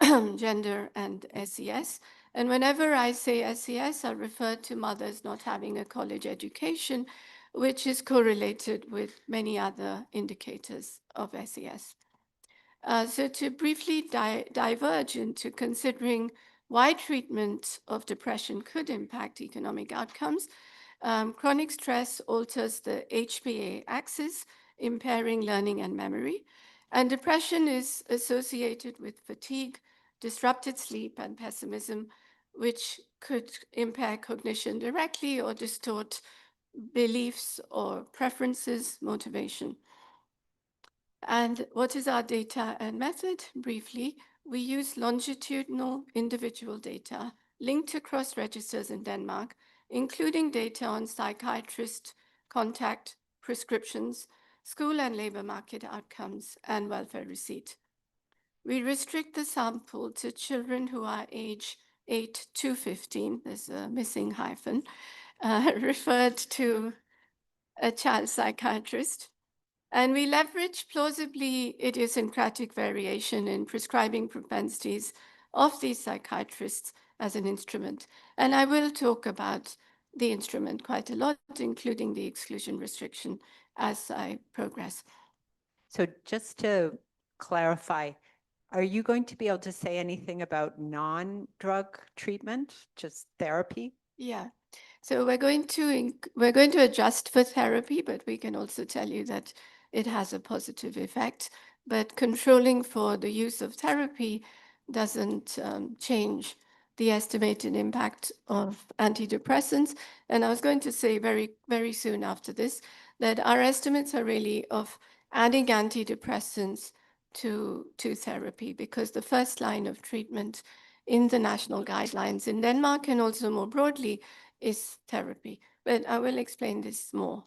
gender and SES. And whenever I say SES, I refer to mothers not having a college education, which is correlated with many other indicators of SES. So to briefly diverge into considering why treatment of depression could impact economic outcomes, chronic stress alters the HPA axis, impairing learning and memory. And depression is associated with fatigue, disrupted sleep, and pessimism, which could impair cognition directly or distort beliefs or preferences, motivation. And what is our data and method? Briefly, we use longitudinal individual data linked across registers in Denmark, including data on psychiatrist contact, prescriptions, school and labor market outcomes, and welfare receipt. We restrict the sample to children who are age 8 to 15, there's a missing hyphen, referred to a child psychiatrist. And we leverage plausibly idiosyncratic variation in prescribing propensities of these psychiatrists as an instrument. And I will talk about the instrument quite a lot, including the exclusion restriction as I progress. So just to clarify, are you going to be able to say anything about non-drug treatment, just therapy? Yeah. So we're going to adjust for therapy, but we can also tell you that it has a positive effect. But controlling for the use of therapy doesn't change the estimated impact of antidepressants. And I was going to say very, very soon after this that our estimates are really of adding antidepressants to therapy, because the first line of treatment in the national guidelines in Denmark and also more broadly is therapy. But I will explain this more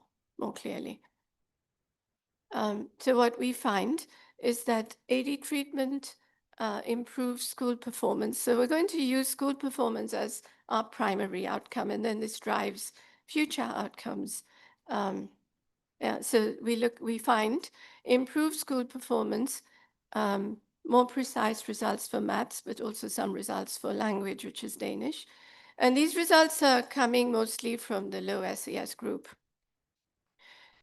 clearly. So what we find is that AD treatment improves school performance. So we're going to use school performance as our primary outcome, and then this drives future outcomes. So we find improved school performance, more precise results for maths, but also some results for language, which is Danish. And these results are coming mostly from the low SES group.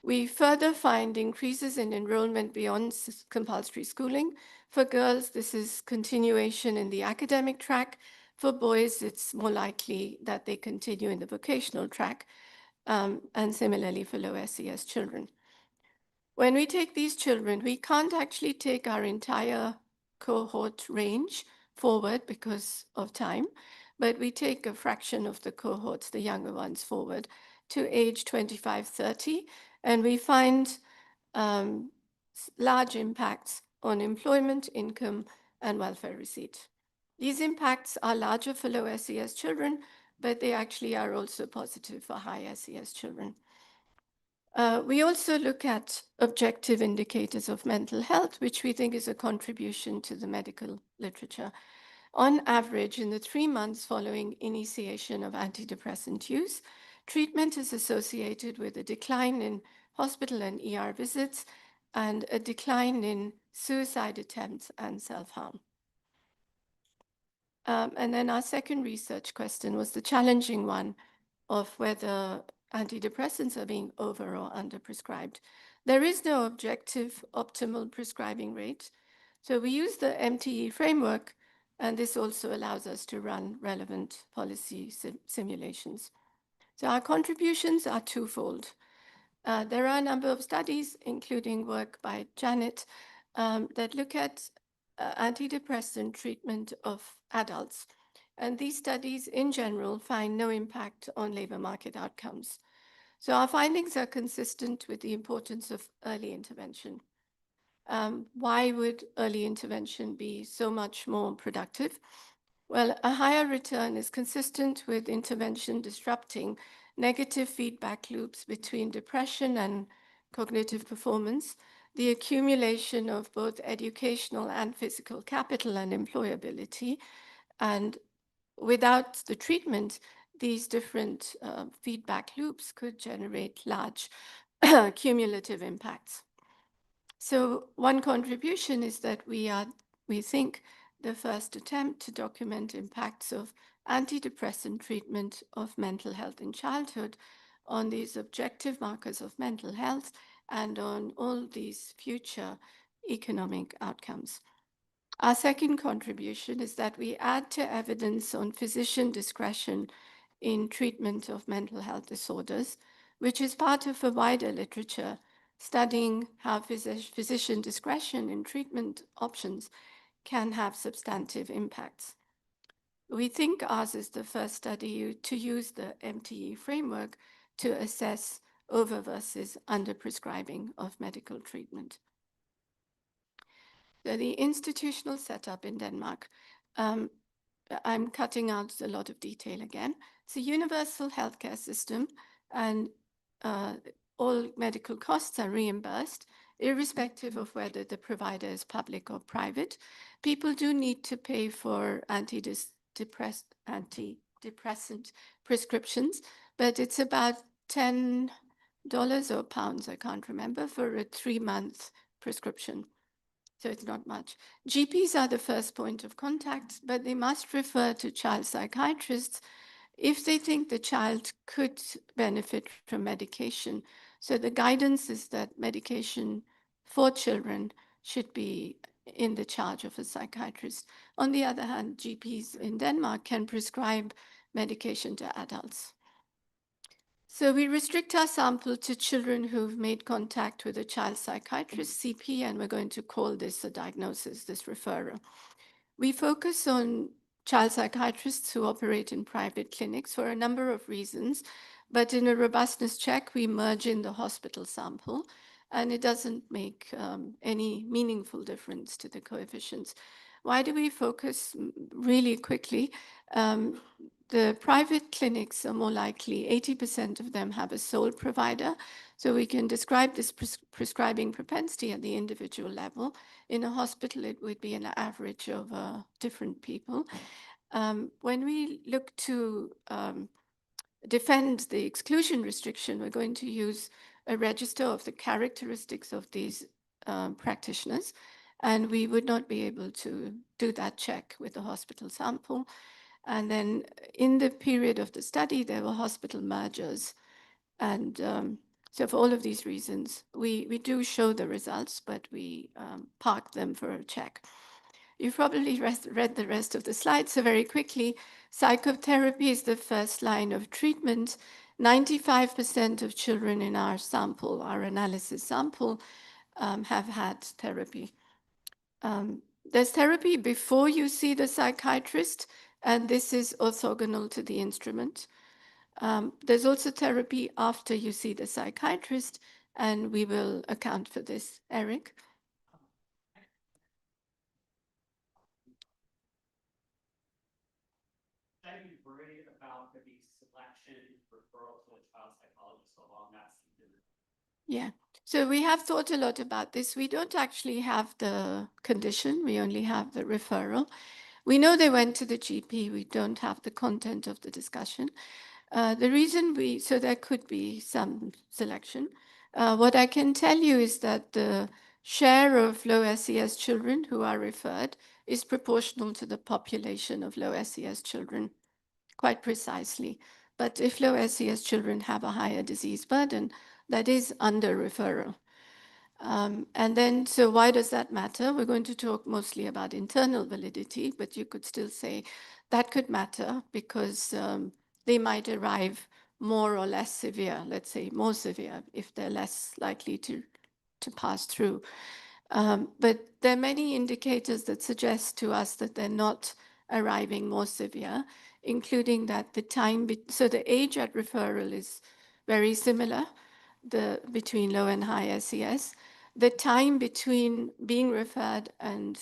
We further find increases in enrollment beyond compulsory schooling. For girls, this is continuation in the academic track. For boys, it's more likely that they continue in the vocational track, and similarly for low SES children. When we take these children, we can't actually take our entire cohort range forward because of time, but we take a fraction of the cohorts, the younger ones, forward to age 25, 30, and we find large impacts on employment, income, and welfare receipt. These impacts are larger for low SES children, but they actually are also positive for high SES children. We also look at objective indicators of mental health, which we think is a contribution to the medical literature. On average, in the 3 months following initiation of antidepressant use, treatment is associated with a decline in hospital and ER visits and a decline in suicide attempts and self-harm. And then our second research question was the challenging one of whether antidepressants are being over or under prescribed. There is no objective optimal prescribing rate. So we use the MTE framework, and this also allows us to run relevant policy simulations. So our contributions are twofold. There are a number of studies, including work by Janet, that look at antidepressant treatment of adults And these studies in general find no impact on labor market outcomes. So our findings are consistent with the importance of early intervention. Why would early intervention be so much more productive? Well, a higher return is consistent with intervention disrupting negative feedback loops between depression and cognitive performance, the accumulation of both educational and physical capital and employability. And without the treatment, these different feedback loops could generate large cumulative impacts. So one contribution is that we think, the first attempt to document impacts of antidepressant treatment of mental health in childhood on these objective markers of mental health and on all these future economic outcomes. Our second contribution is that we add to evidence on physician discretion in treatment of mental health disorders, which is part of a wider literature studying how physician discretion in treatment options can have substantive impacts. We think ours is the first study to use the MTE framework to assess over versus under prescribing of medical treatment. So the institutional setup in Denmark, I'm cutting out a lot of detail again. It's a universal healthcare system, and all medical costs are reimbursed, irrespective of whether the provider is public or private. People do need to pay for antidepressant prescriptions, but it's about $10 or pounds, I can't remember, for a 3-month prescription. So it's not much. GPs are the first point of contact, but they must refer to child psychiatrists if they think the child could benefit from medication. So the guidance is that medication for children should be in the charge of a psychiatrist. On the other hand, GPs in Denmark can prescribe medication to adults. So we restrict our sample to children who've made contact with a child psychiatrist, CP, and we're going to call this a diagnosis, this referral. We focus on child psychiatrists who operate in private clinics for a number of reasons, but in a robustness check, we merge in the hospital sample, and it doesn't make any meaningful difference to the coefficients. Why do we focus really quickly? The private clinics are more likely, 80% of them have a sole provider, so we can describe this prescribing propensity at the individual level. In a hospital, it would be an average of different people. When we look to defend the exclusion restriction, we're going to use a register of the characteristics of these practitioners, and we would not be able to do that check with the hospital sample. And then in the period of the study, there were hospital mergers. And so for all of these reasons, we do show the results, but we park them for a check. You've probably read the rest of the slides, so very quickly, psychotherapy is the first line of treatment. 95% of children in our sample, our analysis sample, have had therapy. There's therapy before you see the psychiatrist, and this is orthogonal to the instrument. There's also therapy after you see the psychiatrist, and we will account for this. Eric? Are you worried about the selection referral to a child psychologist along that season? Yeah, so we have thought a lot about this. We don't actually have the condition, we only have the referral. We know they went to the GP, we don't have the content of the discussion. The reason so there could be some selection. What I can tell you is that the share of low SES children who are referred is proportional to the population of low SES children, quite precisely. But if low SES children have a higher disease burden, that is under referral. And then, so why does that matter? We're going to talk mostly about internal validity, but you could still say that could matter because they might arrive more or less severe, let's say more severe, if they're less likely to pass through. But there are many indicators that suggest to us that they're not arriving more severe, including that the time, so the age at referral is very similar, between low and high SES. The time between being referred and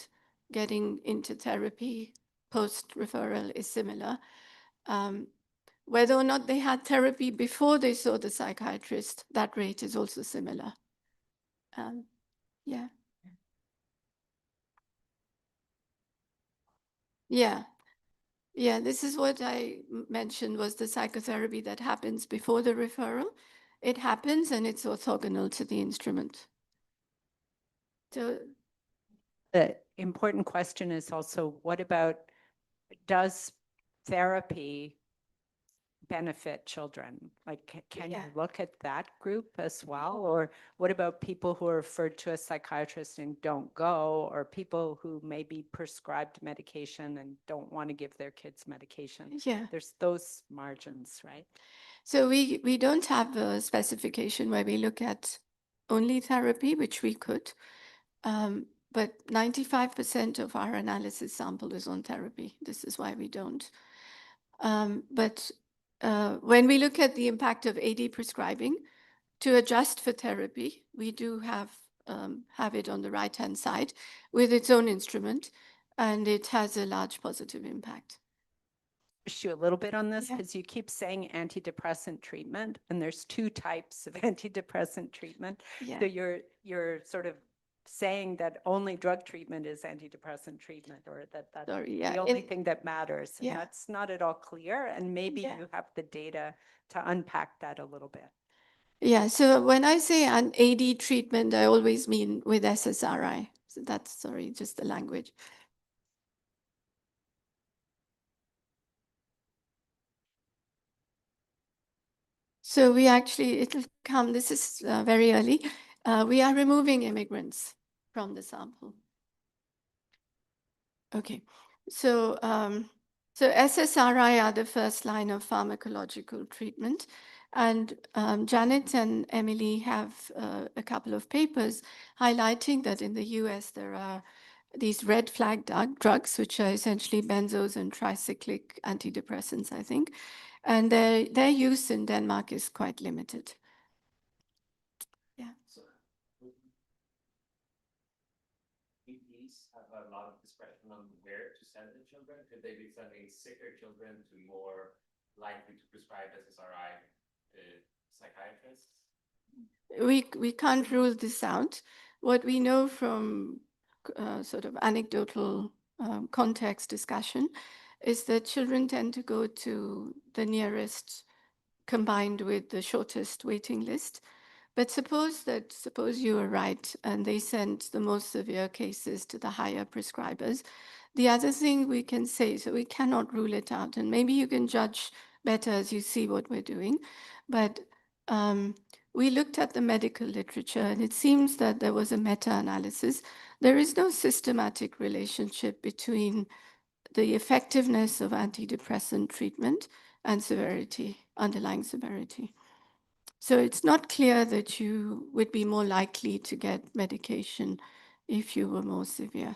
getting into therapy post-referral is similar. Whether or not they had therapy before they saw the psychiatrist, that rate is also similar. Yeah. Yeah. Yeah, this is what I mentioned was the psychotherapy that happens before the referral. It happens and it's orthogonal to the instrument. So The important question is also, what about, does therapy benefit children? Like, can you Yeah. look at that group as well? Or what about people who are referred to a psychiatrist and don't go, or people who may be prescribed medication and don't want to give their kids medication? yeah. There's those margins, right? So we don't have a specification where we look at only therapy, which we could. But 95% of our analysis sample is on therapy. This is why we don't. But when we look at the impact of AD prescribing, to adjust for therapy, we do have it on the right-hand side with its own instrument, and it has a large positive impact. Push you a little bit on this Yeah. because you keep saying antidepressant treatment, and there's two types of antidepressant treatment. Yeah. So you're sort of saying that only drug treatment is antidepressant treatment, or that that's Sorry, yeah. the only thing that matters. And Yeah. that's not at all clear. And maybe Yeah. you have the data to unpack that a little bit. Yeah, so when I say an AD treatment, I always mean with SSRI. So that's, sorry, just the language. So we actually, it'll come, this is very early. We are removing immigrants from the sample. Okay, so SSRI are the first line of pharmacological treatment. And Janet and Emily have a couple of papers highlighting that in the US there are these red flag drugs, which are essentially benzos and tricyclic antidepressants, I think. And their use in Denmark is quite limited. Yeah. EPs have a lot of discretion on where to send the children. Could they be sending sicker children to more likely to prescribe SSRI psychiatrists? We can't rule this out. What we know from sort of anecdotal context discussion is that children tend to go to the nearest combined with the shortest waiting list. But suppose you were right and they sent the most severe cases to the higher prescribers. The other thing we can say, so we cannot rule it out, and maybe you can judge better as you see what we're doing. But we looked at the medical literature and it seems that there was a meta-analysis. There is no systematic relationship between the effectiveness of antidepressant treatment and severity, underlying severity. So it's not clear that you would be more likely to get medication if you were more severe.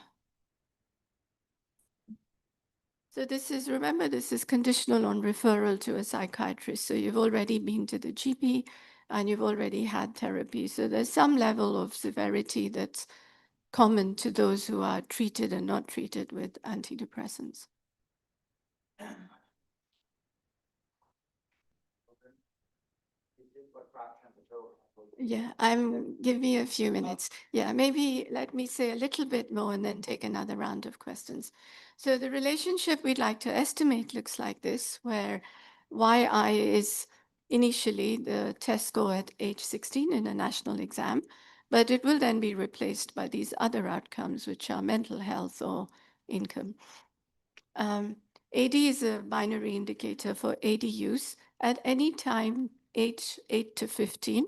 So remember, this is conditional on referral to a psychiatrist. So you've already been to the GP and you've already had therapy. So there's some level of severity that's common to those who are treated and not treated with antidepressants. Yeah, give me a few minutes. Yeah, maybe let me say a little bit more and then take another round of questions. So the relationship we'd like to estimate looks like this, where YI is initially the test score at age 16 in a national exam, but it will then be replaced by these other outcomes, which are mental health or income. AD is a binary indicator for AD use at any time, age 8 to 15,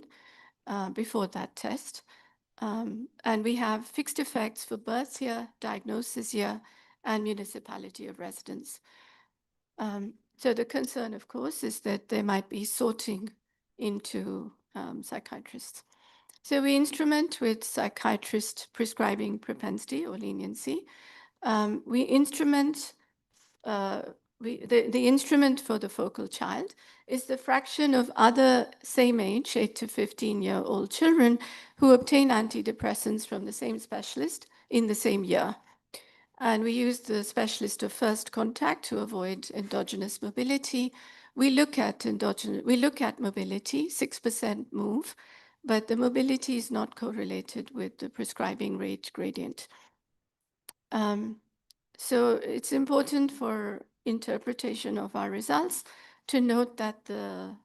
before that test. And we have fixed effects for birth year, diagnosis year, and municipality of residence. So the concern, of course, is that there might be sorting into psychiatrists. So we instrument with psychiatrist prescribing propensity or leniency. We instrument the instrument for the focal child is the fraction of other same age, 8 to 15-year-old children who obtain antidepressants from the same specialist in the same year. And we use the specialist of first contact to avoid endogenous mobility. We look at mobility, 6% move, but the mobility is not correlated with the prescribing rate gradient. So it's important for interpretation of our results to note that the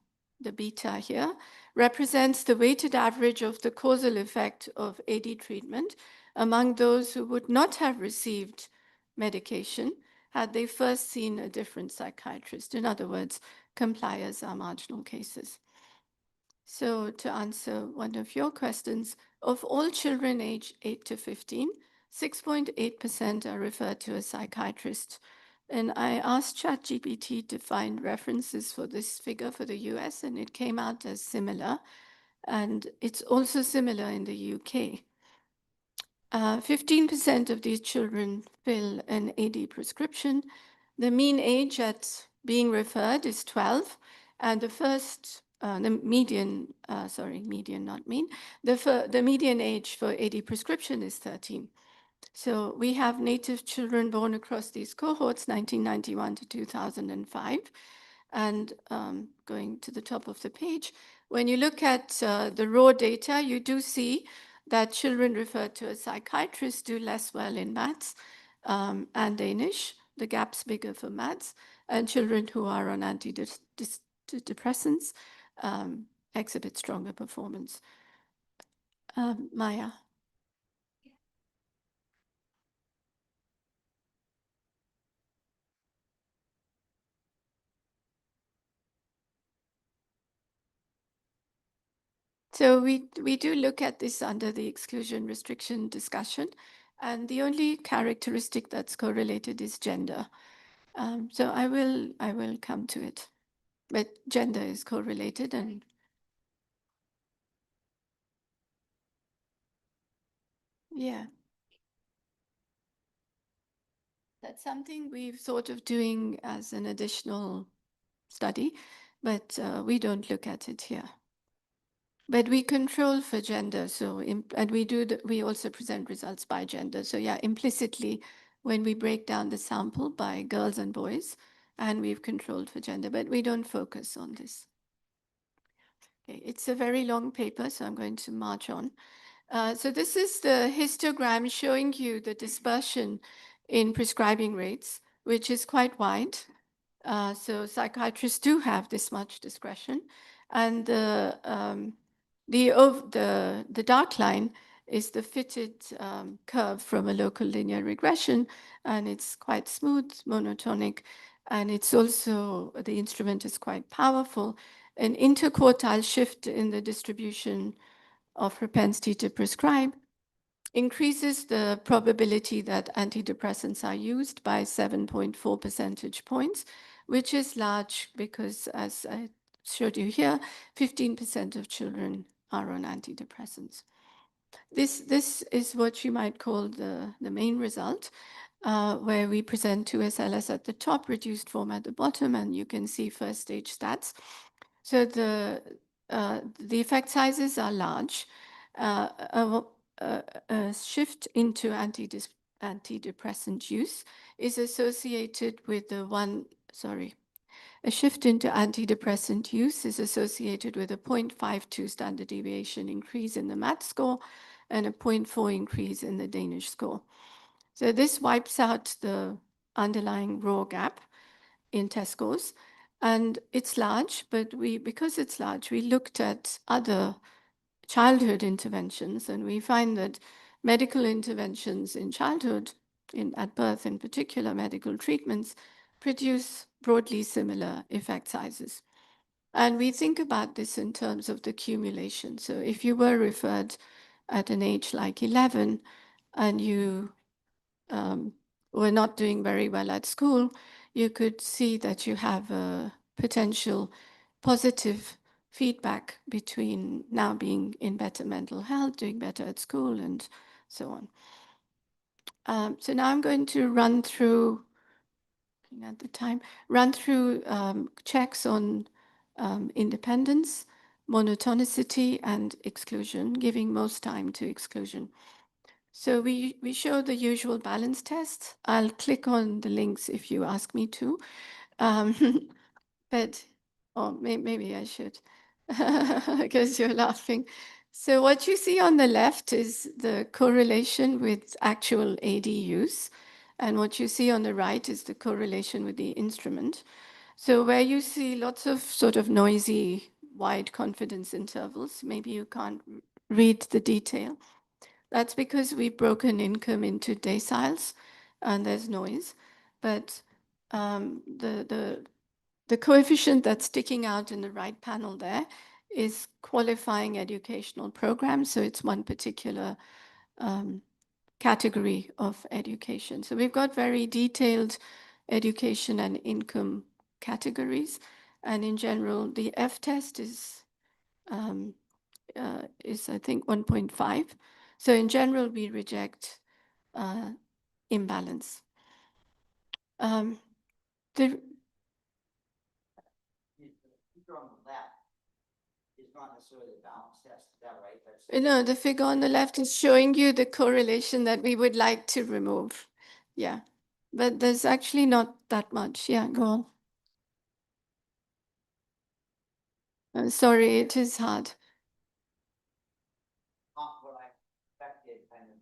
beta here represents the weighted average of the causal effect of AD treatment among those who would not have received medication had they first seen a different psychiatrist. In other words, compliers are marginal cases. So to answer one of your questions, of all children aged 8 to 15, 6.8% are referred to a psychiatrist. And I asked ChatGPT to find references for this figure for the US, and it came out as similar. And it's also similar in the UK. 15% of these children fill an AD prescription. The mean age at being referred is 12, and the median, not mean, the median age for AD prescription is 13. So we have native children born across these cohorts, 1991 to 2005. And going to the top of the page, when you look at the raw data, you do see that children referred to a psychiatrist do less well in maths and Danish. The gap's bigger for maths, and children who are on antidepressants exhibit stronger performance. Maya. So we do look at this under the exclusion restriction discussion, and the only characteristic that's correlated is gender. So I will come to it, but gender is correlated, and yeah, that's something we've thought of doing as an additional study, but we don't look at it here. But we control for gender, so and we also present results by gender. So yeah, implicitly, when we break down the sample by girls and boys, and we've controlled for gender, but we don't focus on this. Okay, it's a very long paper, so I'm going to march on. So this is the histogram showing you the dispersion in prescribing rates, which is quite wide. So psychiatrists do have this much discretion, and the dark line is the fitted curve from a local linear regression, and it's quite smooth, monotonic, and it's also, the instrument is quite powerful. An interquartile shift in the distribution of propensity to prescribe increases the probability that antidepressants are used by 7.4 percentage points, which is large because, as I showed you here, 15% of children are on antidepressants. This is what you might call the main result, where we present 2SLS at the top, reduced form at the bottom, and you can see first stage stats. So the effect sizes are large. A shift into antidepressant use is associated with a shift into antidepressant use is associated with a 0.52 standard deviation increase in the MAT score and a 0.4 increase in the Danish score. So this wipes out the underlying raw gap in test scores, and it's large, but because it's large, we looked at other childhood interventions, and we find that medical interventions in childhood, at birth in particular, medical treatments, produce broadly similar effect sizes. And we think about this in terms of the cumulation. So if you were referred at an age like 11 and you were not doing very well at school, you could see that you have a potential positive feedback between now being in better mental health, doing better at school, and so on. So now I'm going to run through looking at the time, run through checks on independence, monotonicity, and exclusion, giving most time to exclusion. So we show the usual balance test. I'll click on the links if you ask me to. But maybe I should, because you're laughing. So what you see on the left is the correlation with actual AD use. And what you see on the right is the correlation with the instrument. So where you see lots of sort of noisy, wide confidence intervals, maybe you can't read the detail. That's because we've broken income into deciles and there's noise. But the coefficient that's sticking out in the right panel there is qualifying educational programs. So it's one particular category of education. So we've got very detailed education and income categories. And in general, the F test is I think 1.5. So in general, we reject imbalance. The figure on the left is not necessarily the balance test, is that right? No, the figure on the left is showing you the correlation that we would like to remove. Yeah, but there's actually not that much. Yeah, go on. I'm sorry, it is hard. Not what I expected, kind of.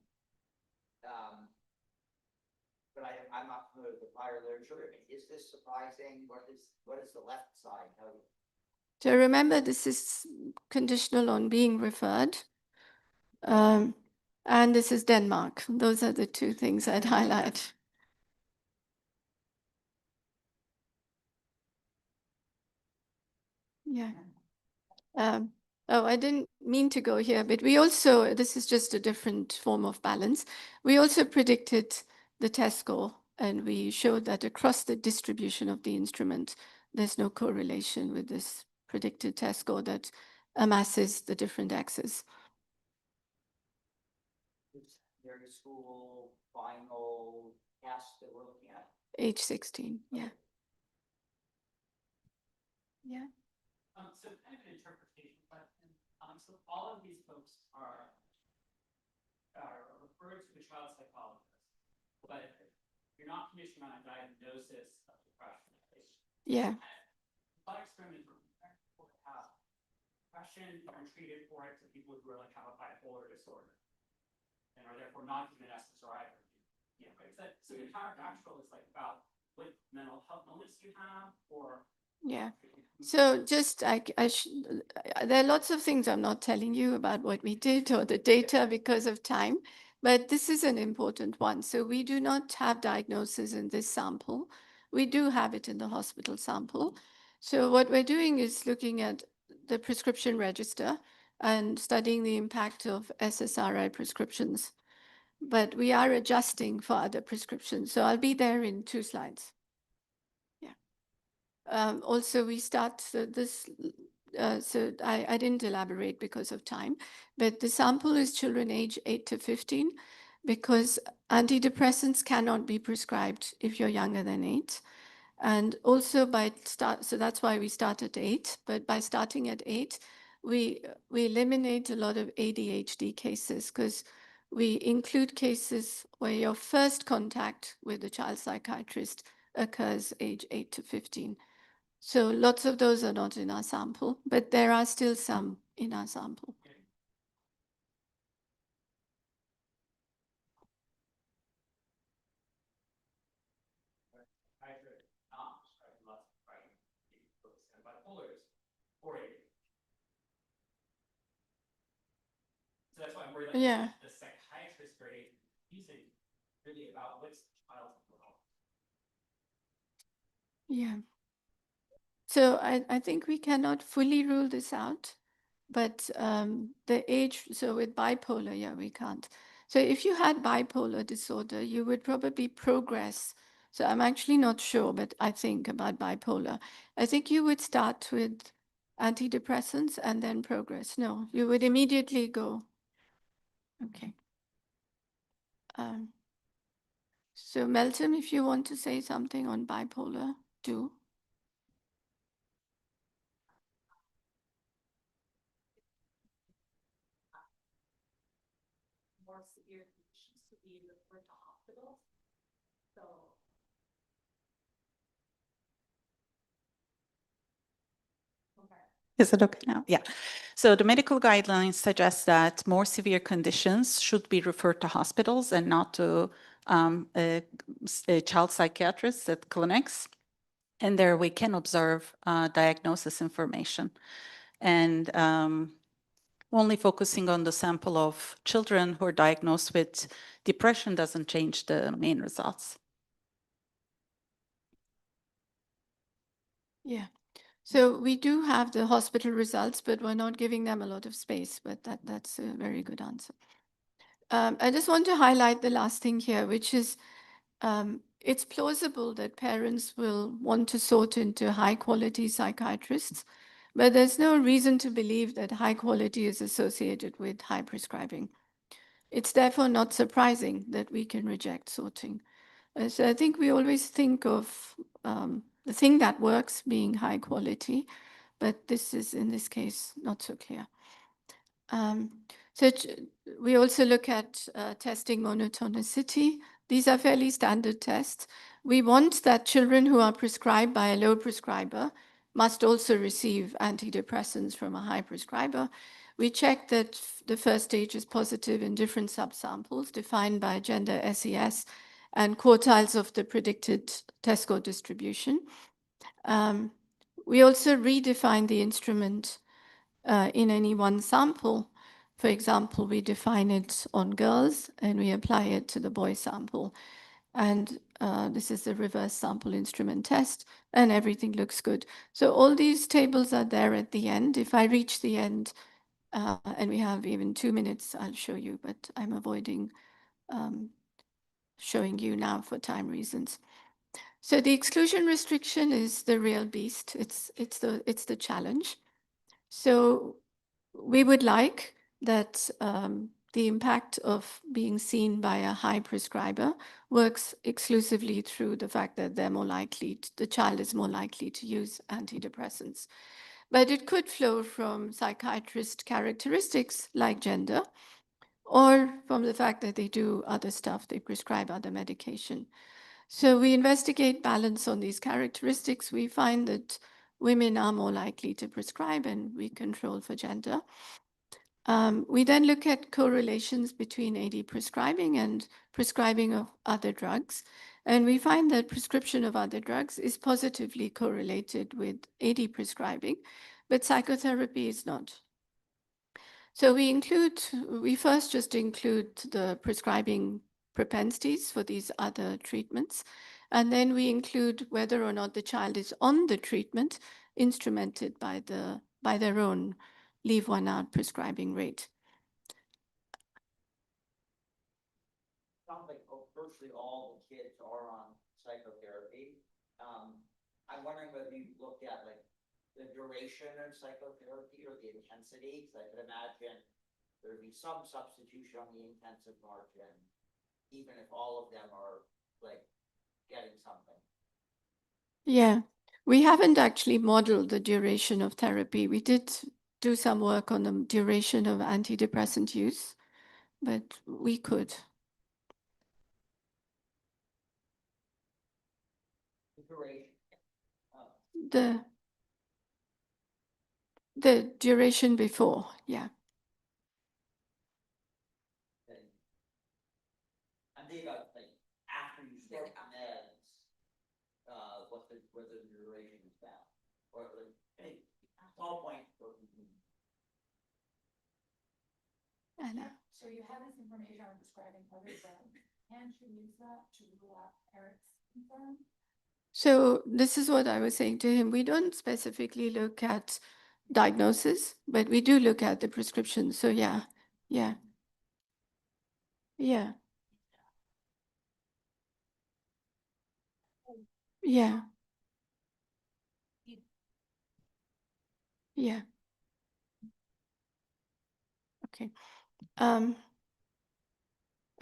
But I'm not familiar with the prior literature. Is this surprising? What is the left side? So remember, this is conditional on being referred. And this is Denmark. Those are the two things I'd highlight. Yeah. Oh, I didn't mean to go here, but we also, this is just a different form of balance. We also predicted the test score, and we showed that across the distribution of the instrument, there's no correlation with this predicted test score that amasses the different axes. Their school final test that we're looking at? Age 16, yeah. Yeah. So kind of an interpretation question. So all of these folks are referred to the child psychologist, but you're not conditioned on a diagnosis of depression. Yeah. Thought experiments were people that have depression and treated for it to people who are like have a bipolar disorder and are therefore not given SSRI. Yeah, right. So the counterfactual is like about what mental health illness you have or. Yeah. So just there are lots of things I'm not telling you about what we did or the data because of time, but this is an important one. So we do not have diagnosis in this sample. We do have it in the hospital sample. So what we're doing is looking at the prescription register and studying the impact of SSRI prescriptions. But we are adjusting for other prescriptions. So I'll be there in 2 slides. Also, we start this, so I didn't elaborate because of time, but the sample is children age 8 to 15 because antidepressants cannot be prescribed if you're younger than 8. And also so that's why we start at 8, but by starting at 8, we eliminate a lot of ADHD cases because we include cases where your first contact with the child psychiatrist occurs age 8 to 15. So lots of those are not in our sample, but there are still some in our sample. So that's why I'm worried Yeah. the psychiatrist grade using really about what's the child's involved. Yeah. So I think we cannot fully rule this out, but the age, so with bipolar, yeah, we can't. So if you had bipolar disorder, you would probably progress. So I'm actually not sure, but I think about bipolar. I think you would start with antidepressants and then progress. No, you would immediately go. Okay. So Melton, if you want to say something on bipolar, do. More severe conditions to be referred to hospitals. So. Is it okay now? Yeah. So the medical guidelines suggest that more severe conditions should be referred to hospitals and not to a child psychiatrist at clinics. And there we can observe diagnosis information. And only focusing on the sample of children who are diagnosed with depression doesn't change the main results. Yeah. So we do have the hospital results, but we're not giving them a lot of space, but that's a very good answer. I just want to highlight the last thing here, which is it's plausible that parents will want to sort into high quality psychiatrists, but there's no reason to believe that high quality is associated with high prescribing. It's therefore not surprising that we can reject sorting. So I think we always think of the thing that works being high quality, but this is in this case not so clear. We also look at testing monotonicity. These are fairly standard tests. We want that children who are prescribed by a low prescriber must also receive antidepressants from a high prescriber. We check that the first stage is positive in different subsamples defined by gender SES and quartiles of the predicted test score distribution. We also redefine the instrument in any one sample. For example, we define it on girls and we apply it to the boy sample. And this is the reverse sample instrument test, and everything looks good. So all these tables are there at the end. If I reach the end, and we have even 2 minutes, I'll show you, but I'm avoiding showing you now for time reasons. So the exclusion restriction is the real beast. It's the challenge. So we would like that the impact of being seen by a high prescriber works exclusively through the fact that they're more likely, the child is more likely to use antidepressants. But it could flow from psychiatrist characteristics like gender, or from the fact that they do other stuff, they prescribe other medication. So we investigate balance on these characteristics. We find that women are more likely to prescribe, and we control for gender. We then look at correlations between AD prescribing and prescribing of other drugs. And we find that prescription of other drugs is positively correlated with AD prescribing, but psychotherapy is not. So we first just include the prescribing propensities for these other treatments. And then we include whether or not the child is on the treatment instrumented by their own leave one out prescribing rate. Sounds like virtually all the kids are on psychotherapy. I'm wondering whether you looked at like the duration of psychotherapy or the intensity, because I could imagine there'd be some substitution on the intensive margin, even if all of them are like getting something. Yeah, we haven't actually modeled the duration of therapy. We did do some work on the duration of antidepressant use, but we could. The duration before, yeah. I'm thinking about like after you start meds, what the duration is now, or like any small point. Anna. So you have this information on prescribing other drugs. Can you use that to rule out Eric's concern? So this is what I was saying to him. We don't specifically look at diagnosis, but we do look at the prescription. So yeah. Yeah. Yeah. Yeah. Yeah. Okay.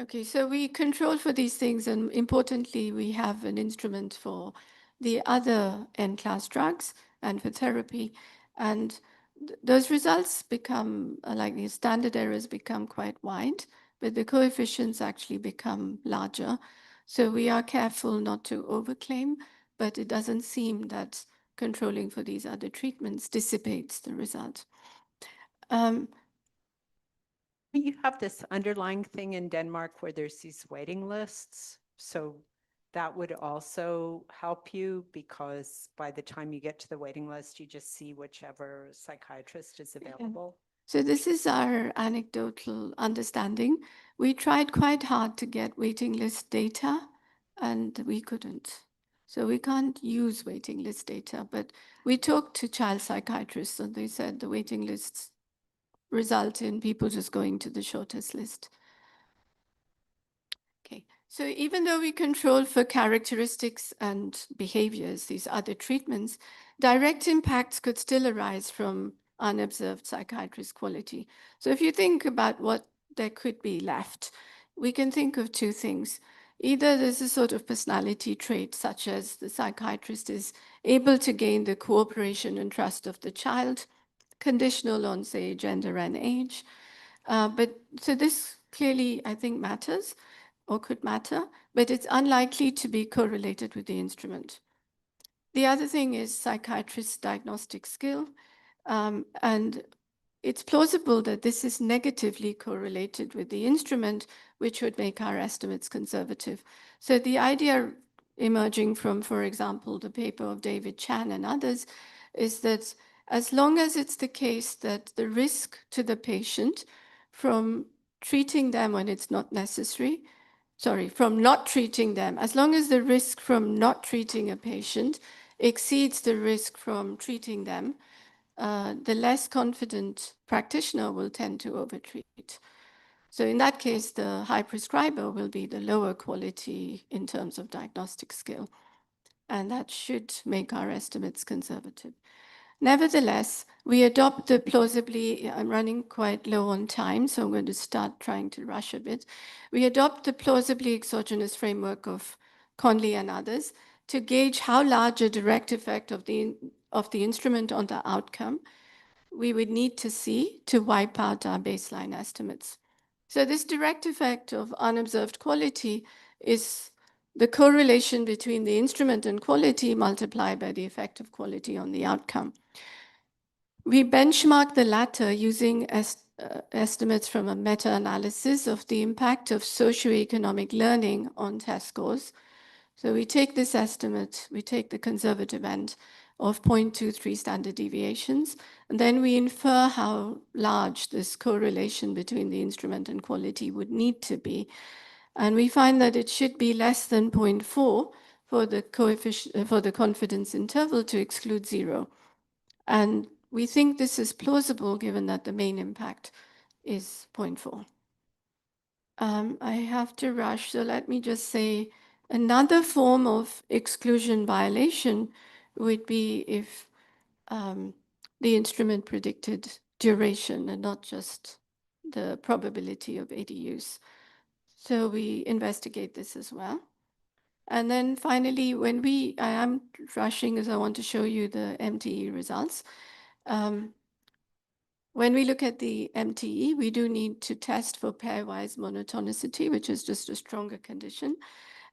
Okay, so we control for these things, and importantly, we have an instrument for the other N-class drugs and for therapy. And those results become, like the standard errors become quite wide, but the coefficients actually become larger. So we are careful not to overclaim, but it doesn't seem that controlling for these other treatments dissipates the result. You have this underlying thing in Denmark where there's these waiting lists. So that would also help you because by the time you get to the waiting list, you just see whichever psychiatrist is available. So this is our anecdotal understanding. We tried quite hard to get waiting list data and we couldn't. So we can't use waiting list data, but we talked to child psychiatrists and they said the waiting lists result in people just going to the shortest list. Okay, so even though we control for characteristics and behaviors, these other treatments, direct impacts could still arise from unobserved psychiatrist quality. So if you think about what there could be left, we can think of two things. Either there's a sort of personality trait, such as the psychiatrist is able to gain the cooperation and trust of the child, conditional on, say, gender and age. But so this clearly, I think, matters or could matter, but it's unlikely to be correlated with the instrument. The other thing is psychiatrist's diagnostic skill, and it's plausible that this is negatively correlated with the instrument, which would make our estimates conservative. So the idea emerging from, for example, the paper of David Chan and others, is that as long as it's the case that the risk to the patient from treating them when it's not necessary, from not treating them, as long as the risk from not treating a patient exceeds the risk from treating them, the less confident practitioner will tend to overtreat. So in that case, the high prescriber will be the lower quality in terms of diagnostic skill. And that should make our estimates conservative. Nevertheless, we adopt the plausibly, I'm running quite low on time, so I'm going to start trying to rush a bit. We adopt the plausibly exogenous framework of Conley and others to gauge how large a direct effect of the instrument on the outcome we would need to see to wipe out our baseline estimates. So this direct effect of unobserved quality is the correlation between the instrument and quality multiplied by the effect of quality on the outcome. We benchmark the latter using estimates from a meta-analysis of the impact of socioeconomic learning on test scores. So we take this estimate, we take the conservative end of 0.23 standard deviations, and then we infer how large this correlation between the instrument and quality would need to be. And we find that it should be less than 0.4 for the coefficient for the confidence interval to exclude 0. And we think this is plausible given that the main impact is 0.4. I have to rush, so let me just say another form of exclusion violation would be if the instrument predicted duration and not just the probability of AD use. So we investigate this as well. And then finally, I am rushing as I want to show you the MTE results. When we look at the MTE, we do need to test for pairwise monotonicity, which is just a stronger condition.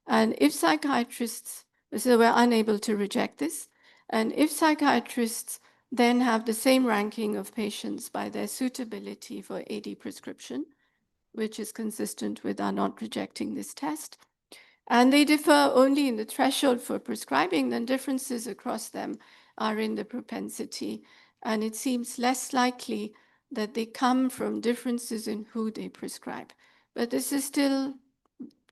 And if psychiatrists, so we're unable to reject this, and if psychiatrists then have the same ranking of patients by their suitability for AD prescription, which is consistent with our not rejecting this test, and they differ only in the threshold for prescribing, then differences across them are in the propensity. And it seems less likely that they come from differences in who they prescribe. But this is still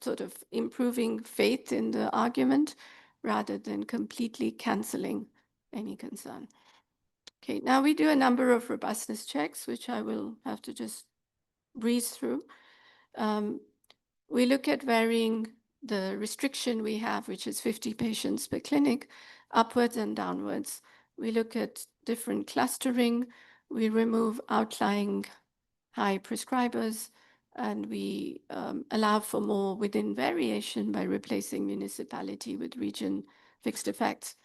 sort of improving faith in the argument rather than completely canceling any concern. Okay, now we do a number of robustness checks, which I will have to just breeze through. We look at varying the restriction we have, which is 50 patients per clinic, upwards and downwards. We look at different clustering. We remove outlying high prescribers. And we allow for more within variation by replacing municipality with region fixed effects.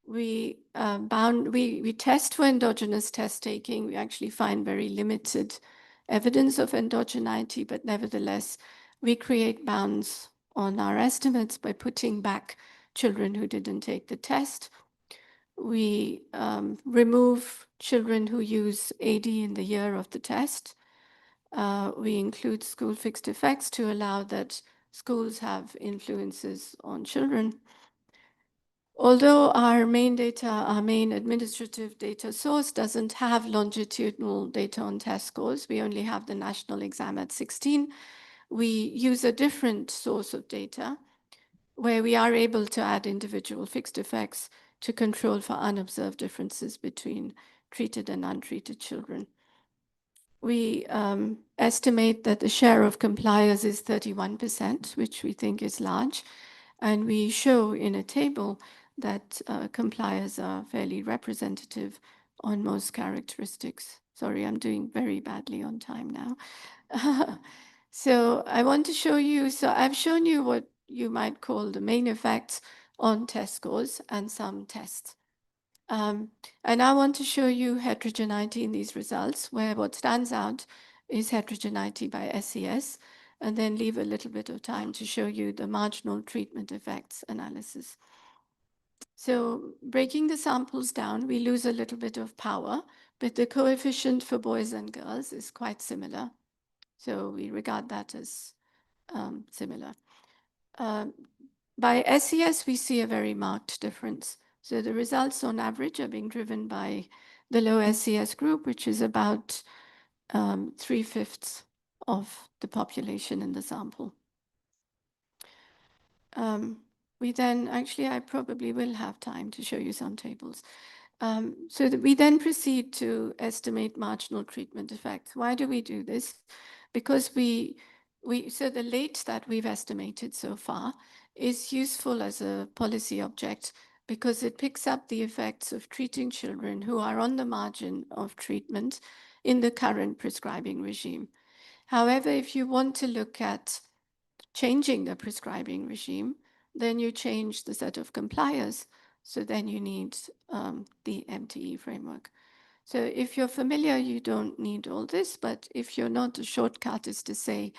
We we test for endogenous test taking. We actually find very limited evidence of endogeneity, but nevertheless, we create bounds on our estimates by putting back children who didn't take the test. We remove children who use AD in the year of the test. We include school fixed effects to allow that schools have influences on children. Although our main data, our main administrative data source doesn't have longitudinal data on test scores, we only have the national exam at 16, we use a different source of data where we are able to add individual fixed effects to control for unobserved differences between treated and untreated children. We estimate that the share of compliers is 31%, which we think is large. And we show in a table that compliers are fairly representative on most characteristics. Sorry, I'm doing very badly on time now. So I want to show you, so I've shown you what you might call the main effects on test scores and some tests. And I want to show you heterogeneity in these results, where what stands out is heterogeneity by SES, and then leave a little bit of time to show you the marginal treatment effects analysis. So breaking the samples down, we lose a little bit of power, but the coefficient for boys and girls is quite similar. So we regard that as similar. By SES, we see a very marked difference. So the results on average are being driven by the low SES group, which is about 3/5 of the population in the sample. We then, actually, I probably will have time to show you some tables. So that we then proceed to estimate marginal treatment effects. Why do we do this? Because so the late that we've estimated so far is useful as a policy object because it picks up the effects of treating children who are on the margin of treatment in the current prescribing regime. However, if you want to look at changing the prescribing regime, then you change the set of compliers. So then you need the MTE framework. So if you're familiar, you don't need all this, but if you're not, a shortcut is to say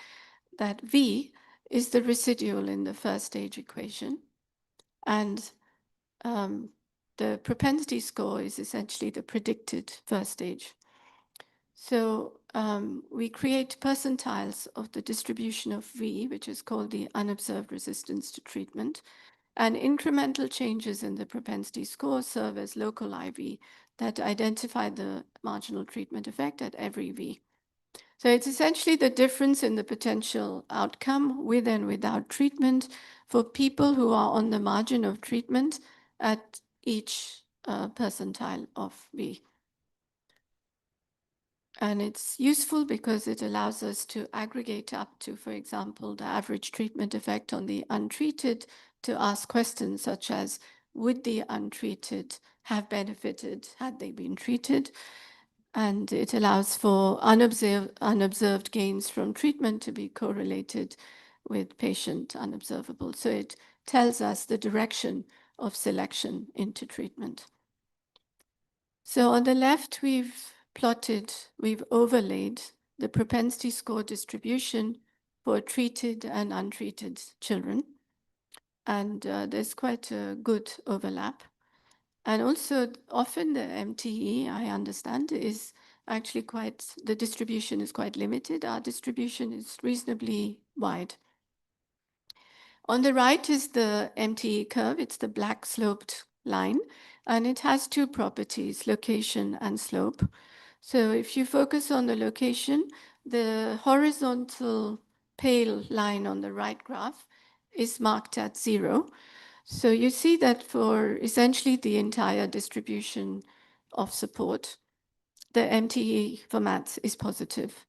that V is the residual in the first stage equation. And the propensity score is essentially the predicted first stage. So we create percentiles of the distribution of V, which is called the unobserved resistance to treatment. And incremental changes in the propensity score serve as local IV that identify the marginal treatment effect at every V. So it's essentially the difference in the potential outcome with and without treatment for people who are on the margin of treatment at each percentile of V. And it's useful because it allows us to aggregate up to, for example, the average treatment effect on the untreated to ask questions such as, would the untreated have benefited had they been treated? And it allows for unobserved gains from treatment to be correlated with patient unobservable. So it tells us the direction of selection into treatment. So on the left, we've overlaid the propensity score distribution for treated and untreated children. And there's quite a good overlap. And also often the MTE, I understand, is actually the distribution is quite limited. Our distribution is reasonably wide. On the right is the MTE curve. It's the black sloped line, and it has two properties, location and slope. So if you focus on the location, the horizontal pale line on the right graph is marked at 0. So you see that for essentially the entire distribution of support, the MTE for maths is positive.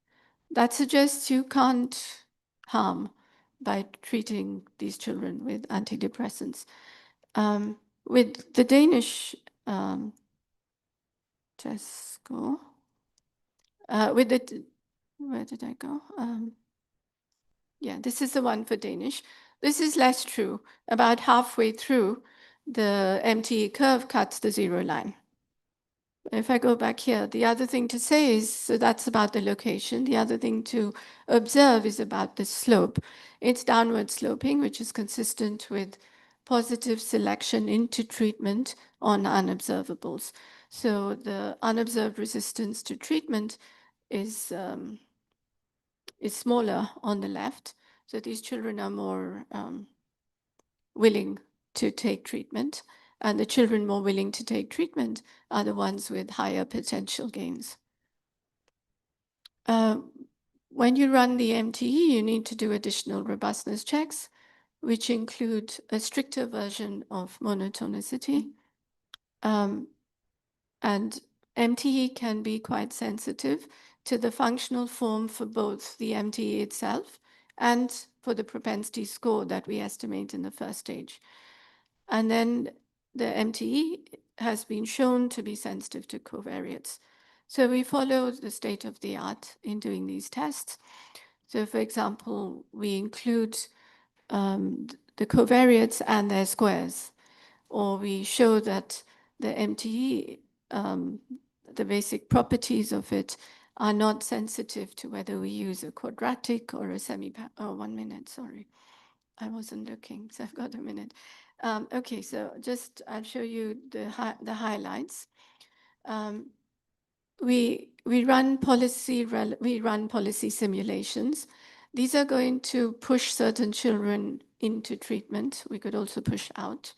That suggests you can't harm by treating these children with antidepressants. With the Danish test score, where did I go? Yeah, this is the one for Danish. This is less true. About halfway through, the MTE curve cuts the zero line. If I go back here, the other thing to say is, so that's about the location. The other thing to observe is about the slope. It's downward sloping, which is consistent with positive selection into treatment on unobservables. So the unobserved resistance to treatment is smaller on the left. So these children are more willing to take treatment, and the children more willing to take treatment are the ones with higher potential gains. When you run the MTE, you need to do additional robustness checks, which include a stricter version of monotonicity. And MTE can be quite sensitive to the functional form for both the MTE itself and for the propensity score that we estimate in the first stage. And then the MTE has been shown to be sensitive to covariates. So we follow the state of the art in doing these tests. So for example, we include the covariates and their squares, or we show that the MTE, the basic properties of it are not sensitive to whether we use a quadratic or a oh, 1 minute, sorry. I wasn't looking, so I've got a minute. Okay, so just I'll show you the highlights. We run policy simulations. These are going to push certain children into treatment. We could also push out.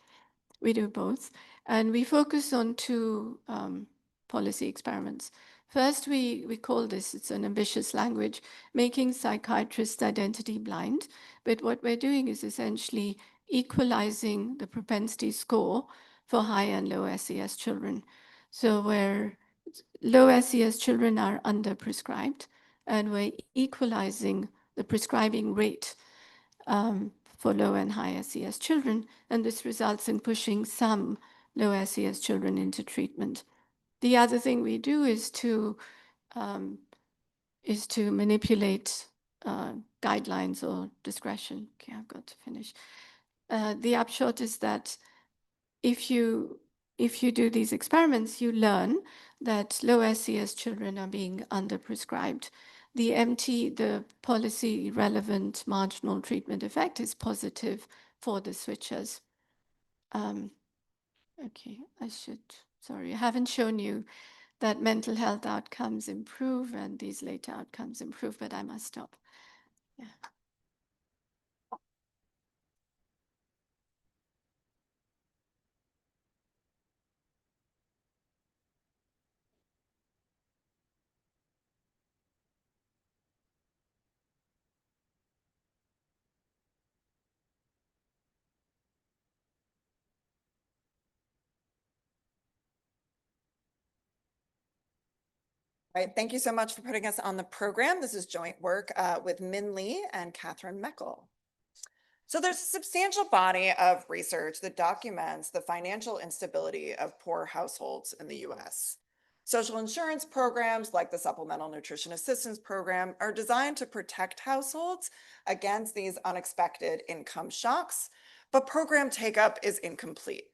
We do both. And we focus on two policy experiments. First, we call this, it's an ambitious language, making psychiatrists identity blind. But what we're doing is essentially equalizing the propensity score for high and low SES children. So where low SES children are under-prescribed, and we're equalizing the prescribing rate for low and high SES children, and this results in pushing some low SES children into treatment. The other thing we do is to manipulate guidelines or discretion. Okay, I've got to finish. The upshot is that if you do these experiments, you learn that low SES children are being under-prescribed. The policy relevant marginal treatment effect is positive for the switchers. Okay, sorry, I haven't shown you that mental health outcomes improve and these later outcomes improve, but I must stop. Yeah. Right, thank you so much for putting us on the program. This is joint work with Min Lee and Catherine Meckel. So there's a substantial body of research that documents the financial instability of poor households in the US. Social insurance programs like the Supplemental Nutrition Assistance Program are designed to protect households against these unexpected income shocks, but program take-up is incomplete.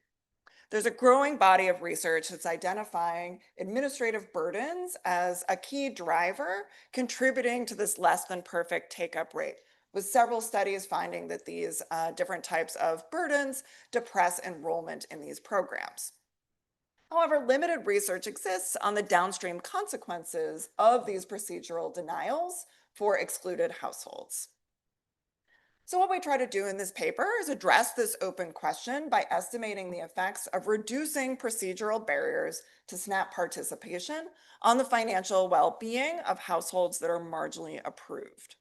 There's a growing body of research that's identifying administrative burdens as a key driver contributing to this less than perfect take-up rate, with several studies finding that these different types of burdens depress enrollment in these programs. However, limited research exists on the downstream consequences of these procedural denials for excluded households. So what we try to do in this paper is address this open question by estimating the effects of reducing procedural barriers to SNAP participation on the financial well-being of households that are marginally approved.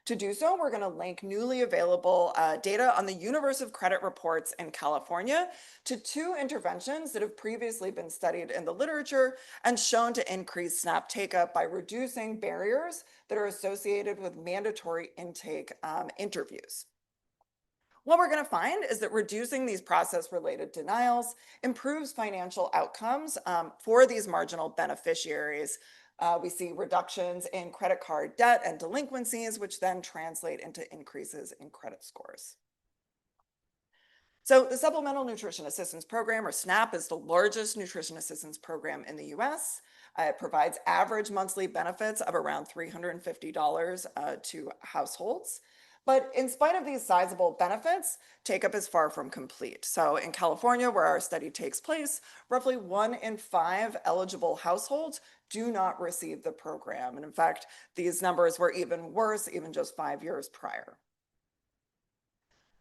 To do so, we're going to link newly available data on the universe of credit reports in California to two interventions that have previously been studied in the literature and shown to increase SNAP take-up by reducing barriers that are associated with mandatory intake interviews. What we're going to find is that reducing these process-related denials improves financial outcomes for these marginal beneficiaries We see reductions in credit card debt and delinquencies, which then translate into increases in credit scores. So the Supplemental Nutrition Assistance Program, or SNAP, is the largest nutrition assistance program in the US. It provides average monthly benefits of around $350 to households. But in spite of these sizable benefits, take-up is far from complete. So in California, where our study takes place, roughly 1 in 5 eligible households do not receive the program. And in fact, these numbers were even worse even just 5 years prior.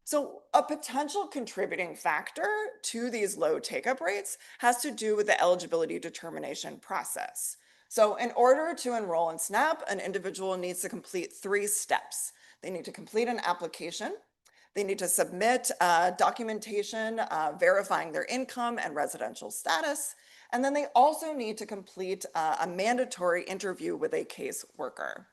So a potential contributing factor to these low take-up rates has to do with the eligibility determination process. So in order to enroll in SNAP, an individual needs to complete 3 steps. They need to complete an application, they need to submit documentation verifying their income and residential status, and then they also need to complete a mandatory interview with a caseworker.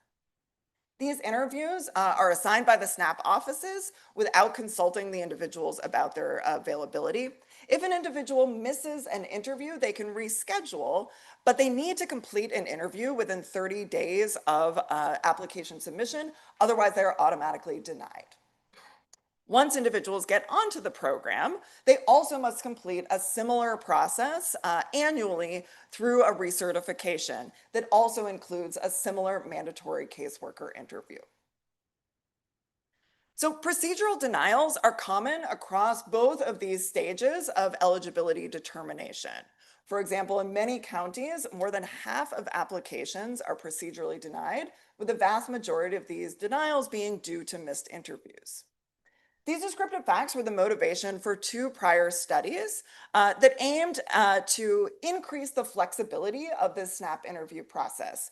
These interviews are assigned by the SNAP offices without consulting the individuals about their availability. If an individual misses an interview, they can reschedule, but they need to complete an interview within 30 days of application submission, otherwise they're automatically denied. Once individuals get onto the program, they also must complete a similar process annually through a recertification that also includes a similar mandatory caseworker interview. So procedural denials are common across both of these stages of eligibility determination. For example, in many counties, more than half of applications are procedurally denied, with the vast majority of these denials being due to missed interviews. These descriptive facts were the motivation for 2 prior studies that aimed to increase the flexibility of this SNAP interview process.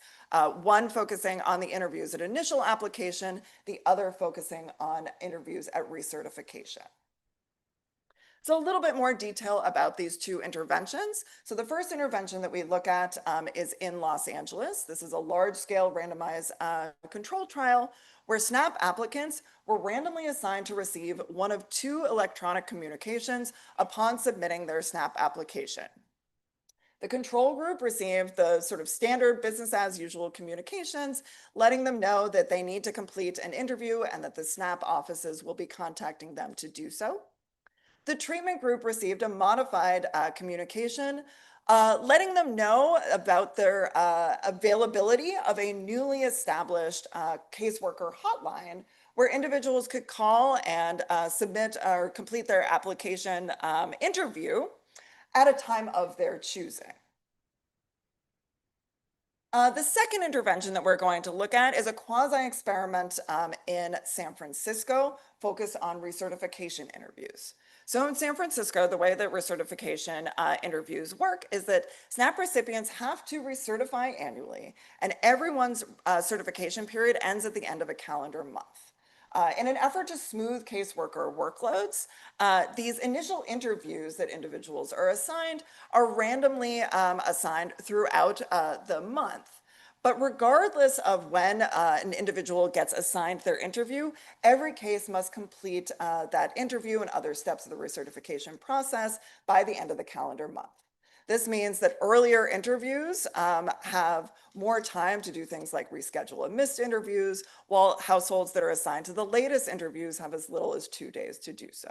One focusing on the interviews at initial application, the other focusing on interviews at recertification. So a little bit more detail about these 2 interventions. So the first intervention that we look at is in Los Angeles. This is a large-scale randomized control trial where SNAP applicants were randomly assigned to receive one of 2 electronic communications upon submitting their SNAP application. The control group received the sort of standard business as usual communications, letting them know that they need to complete an interview and that the SNAP offices will be contacting them to do so. The treatment group received a modified communication letting them know about their availability of a newly established caseworker hotline where individuals could call and submit or complete their application interview at a time of their choosing. The second intervention that we're going to look at is a quasi-experiment in San Francisco focused on recertification interviews. So in San Francisco, the way that recertification interviews work is that SNAP recipients have to recertify annually, and everyone's certification period ends at the end of a calendar month. In an effort to smooth caseworker workloads, these initial interviews that individuals are assigned are randomly assigned throughout the month. But regardless of when an individual gets assigned their interview, every case must complete that interview and other steps of the recertification process by the end of the calendar month. This means that earlier interviews have more time to do things like reschedule and missed interviews, while households that are assigned to the latest interviews have as little as 2 days to do so.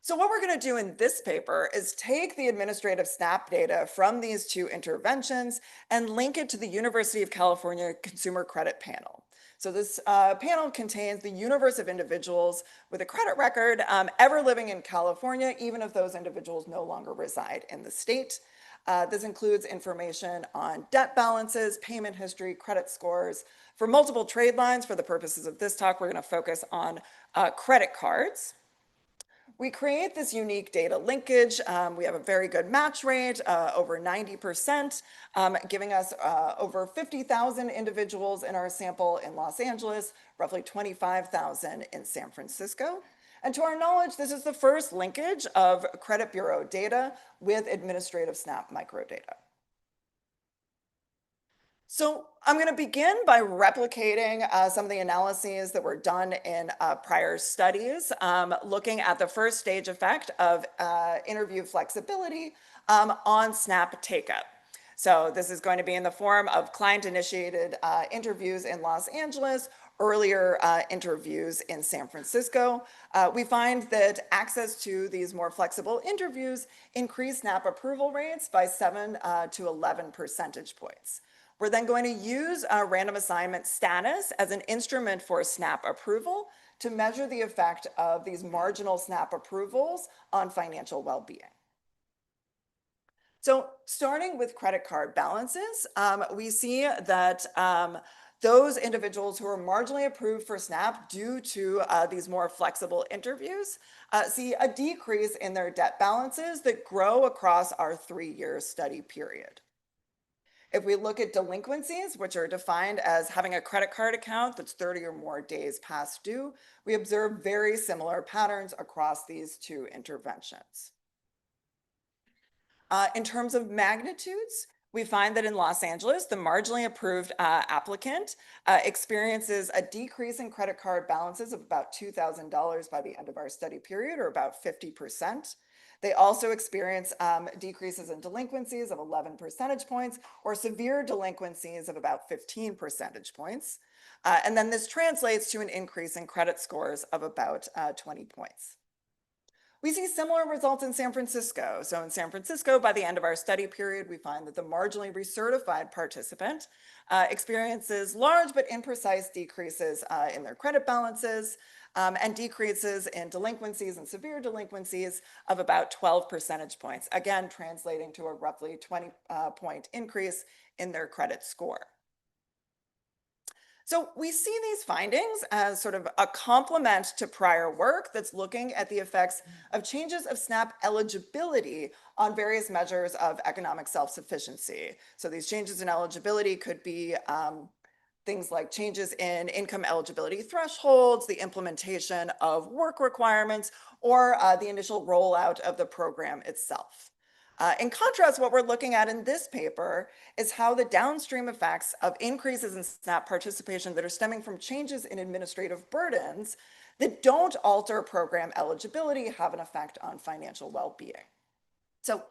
So what we're going to do in this paper is take the administrative SNAP data from these 2 interventions and link it to the University of California Consumer Credit Panel. So this panel contains the universe of individuals with a credit record ever living in California, even if those individuals no longer reside in the state. This includes information on debt balances, payment history, credit scores. For multiple trade lines, for the purposes of this talk, we're going to focus on credit cards. We create this unique data linkage. We have a very good match rate, over 90%, giving us over 50,000 individuals in our sample in Los Angeles, roughly 25,000 in San Francisco. And to our knowledge, this is the first linkage of credit bureau data with administrative SNAP microdata. So I'm going to begin by replicating some of the analyses that were done in prior studies, looking at the first stage effect of interview flexibility on SNAP take-up. So this is going to be in the form of client-initiated interviews in Los Angeles, earlier interviews in San Francisco. We find that access to these more flexible interviews increase SNAP approval rates by 7 to 11 percentage points. We're then going to use random assignment status as an instrument for SNAP approval to measure the effect of these marginal SNAP approvals on financial well-being. So starting with credit card balances, we see that those individuals who are marginally approved for SNAP due to these more flexible interviews see a decrease in their debt balances that grow across our 3-year study period. If we look at delinquencies, which are defined as having a credit card account that's 30 or more days past due, we observe very similar patterns across these two interventions. In terms of magnitudes, we find that in Los Angeles, the marginally approved applicant experiences a decrease in credit card balances of about $2,000 by the end of our study period, or about 50%. They also experience decreases in delinquencies of 11 percentage points, or severe delinquencies of about 15 percentage points. And then this translates to an increase in credit scores of about 20 points. We see similar results in San Francisco. So in San Francisco, by the end of our study period, we find that the marginally recertified participant experiences large but imprecise decreases in their credit balances and decreases in delinquencies and severe delinquencies of about 12 percentage points, again, translating to a roughly 20-point increase in their credit score. So we see these findings as sort of a complement to prior work that's looking at the effects of changes of SNAP eligibility on various measures of economic self-sufficiency. So these changes in eligibility could be things like changes in income eligibility thresholds, the implementation of work requirements, or the initial rollout of the program itself. In contrast, what we're looking at in this paper is how the downstream effects of increases in SNAP participation that are stemming from changes in administrative burdens that don't alter program eligibility have an effect on financial well-being. So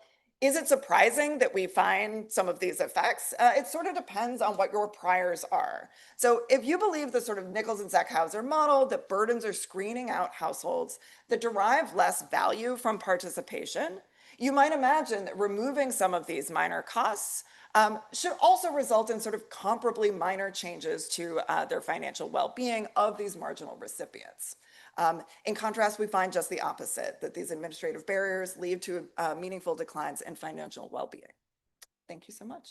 is it surprising that we find some of these effects? It sort of depends on what your priors are. So if you believe the sort of Nichols and Zeckhauser model that burdens are screening out households that derive less value from participation, you might imagine that removing some of these minor costs should also result in sort of comparably minor changes to their financial well-being of these marginal recipients. In contrast, we find just the opposite, that these administrative barriers lead to meaningful declines in financial well-being. Thank you so much.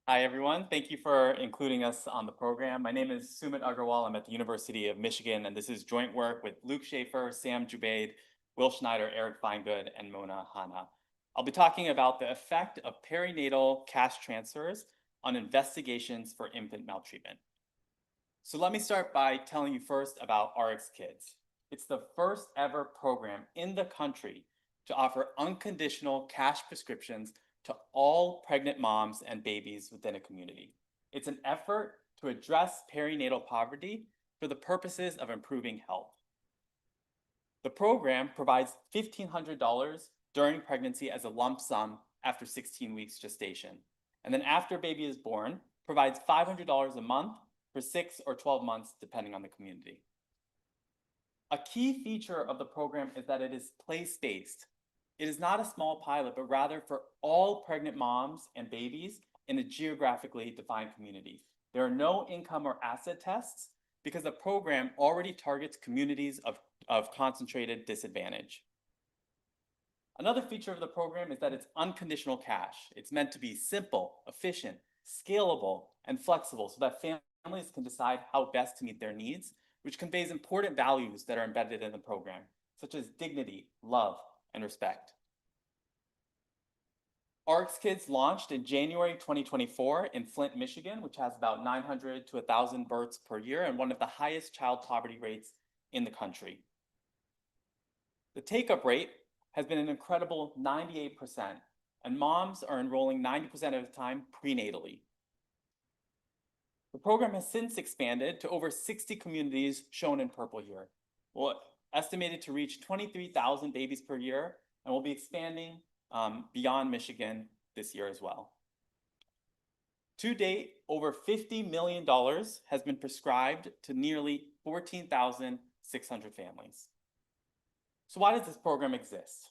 Hi, everyone. Thank you for including us on the program. My name is Sumit Agarwal. I'm at the University of Michigan, and this is joint work with Luke Schaefer, Sam Jubaid, Will Schneider, Eric Feingood, and Mona Hanna. I'll be talking about the effect of perinatal cash transfers on investigations for infant maltreatment. So let me start by telling you first about RX Kids. It's the first ever program in the country to offer unconditional cash prescriptions to all pregnant moms and babies within a community. It's an effort to address perinatal poverty for the purposes of improving health. The program provides $1,500 during pregnancy as a lump sum after 16 weeks gestation. And then after baby is born, provides $500 a month for 6 or 12 months, depending on the community. A key feature of the program is that it is place-based. It is not a small pilot, but rather for all pregnant moms and babies in a geographically defined community. There are no income or asset tests because the program already targets communities of concentrated disadvantage. Another feature of the program is that it's unconditional cash. It's meant to be simple, efficient, scalable, and flexible so that families can decide how best to meet their needs, which conveys important values that are embedded in the program, such as dignity, love, and respect. RX Kids launched in January 2024 in Flint, Michigan, which has about 900 to 1,000 births per year and one of the highest child poverty rates in the country. The take-up rate has been an incredible 98%, and moms are enrolling 90% of the time prenatally. The program has since expanded to over 60 communities shown in purple here. Well, estimated to reach 23,000 babies per year, and will be expanding beyond Michigan this year as well. To date, over $50 million has been prescribed to nearly 14,600 families. So why does this program exist?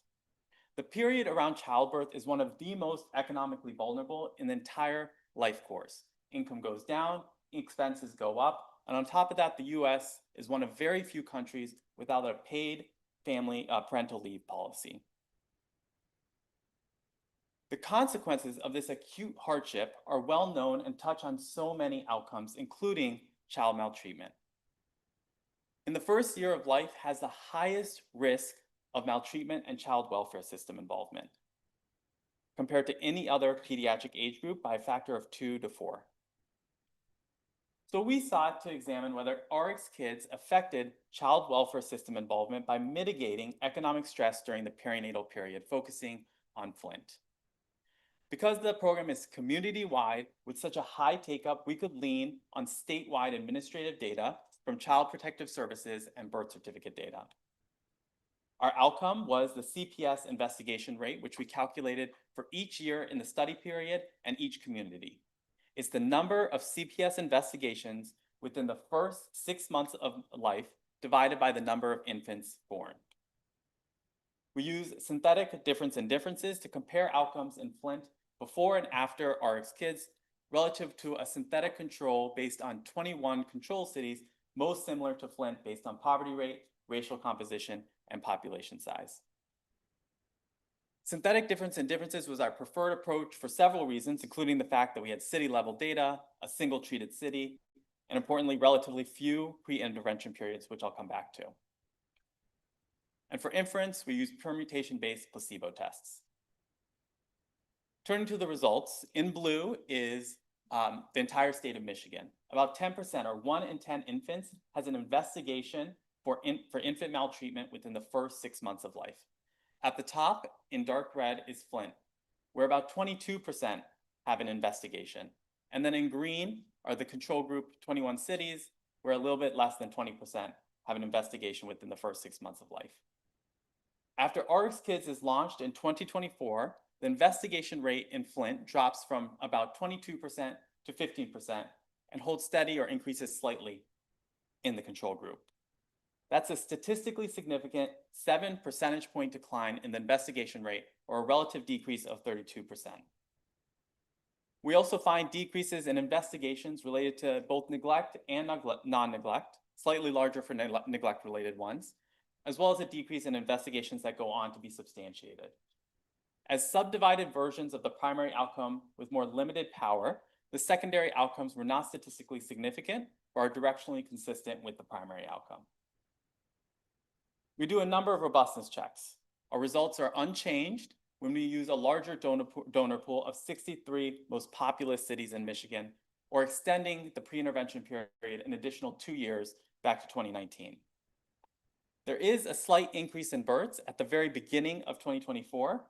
The period around childbirth is one of the most economically vulnerable in the entire life course. Income goes down, expenses go up, and on top of that, the US is one of very few countries without a paid family parental leave policy. The consequences of this acute hardship are well known and touch on so many outcomes, including child maltreatment. In the first year of life has the highest risk of maltreatment and child welfare system involvement compared to any other pediatric age group by a factor of 2 to 4. So we sought to examine whether RX Kids affected child welfare system involvement by mitigating economic stress during the perinatal period, focusing on Flint. Because the program is community-wide with such a high take-up, we could lean on statewide administrative data from Child Protective Services and birth certificate data. Our outcome was the CPS investigation rate, which we calculated for each year in the study period and each community. It's the number of CPS investigations within the first 6 months of life divided by the number of infants born. We use synthetic difference in differences to compare outcomes in Flint before and after RX Kids relative to a synthetic control based on 21 control cities, most similar to Flint based on poverty rate, racial composition, and population size. Synthetic difference in differences was our preferred approach for several reasons, including the fact that we had city-level data, a single treated city, and importantly, relatively few pre-intervention periods, which I'll come back to. And for inference, we used permutation-based placebo tests. Turning to the results, in blue is the entire state of Michigan. About 10%, or 1 in 10 infants, has an investigation for infant maltreatment within the first 6 months of life. At the top, in dark red, is Flint, where about 22% have an investigation. And then in green are the control group 21 cities, where a little bit less than 20% have an investigation within the first 6 months of life. After RX Kids is launched in 2024, the investigation rate in Flint drops from about 22% to 15% and holds steady or increases slightly in the control group. That's a statistically significant 7 percentage point decline in the investigation rate, or a relative decrease of 32%. We also find decreases in investigations related to both neglect and non-neglect, slightly larger for neglect-related ones, as well as a decrease in investigations that go on to be substantiated. As subdivided versions of the primary outcome with more limited power, the secondary outcomes were not statistically significant or are directionally consistent with the primary outcome. We do a number of robustness checks. Our results are unchanged when we use a larger donor pool of 63 most populous cities in Michigan, or extending the pre-intervention period an additional 2 years back to 2019. There is a slight increase in births at the very beginning of 2024,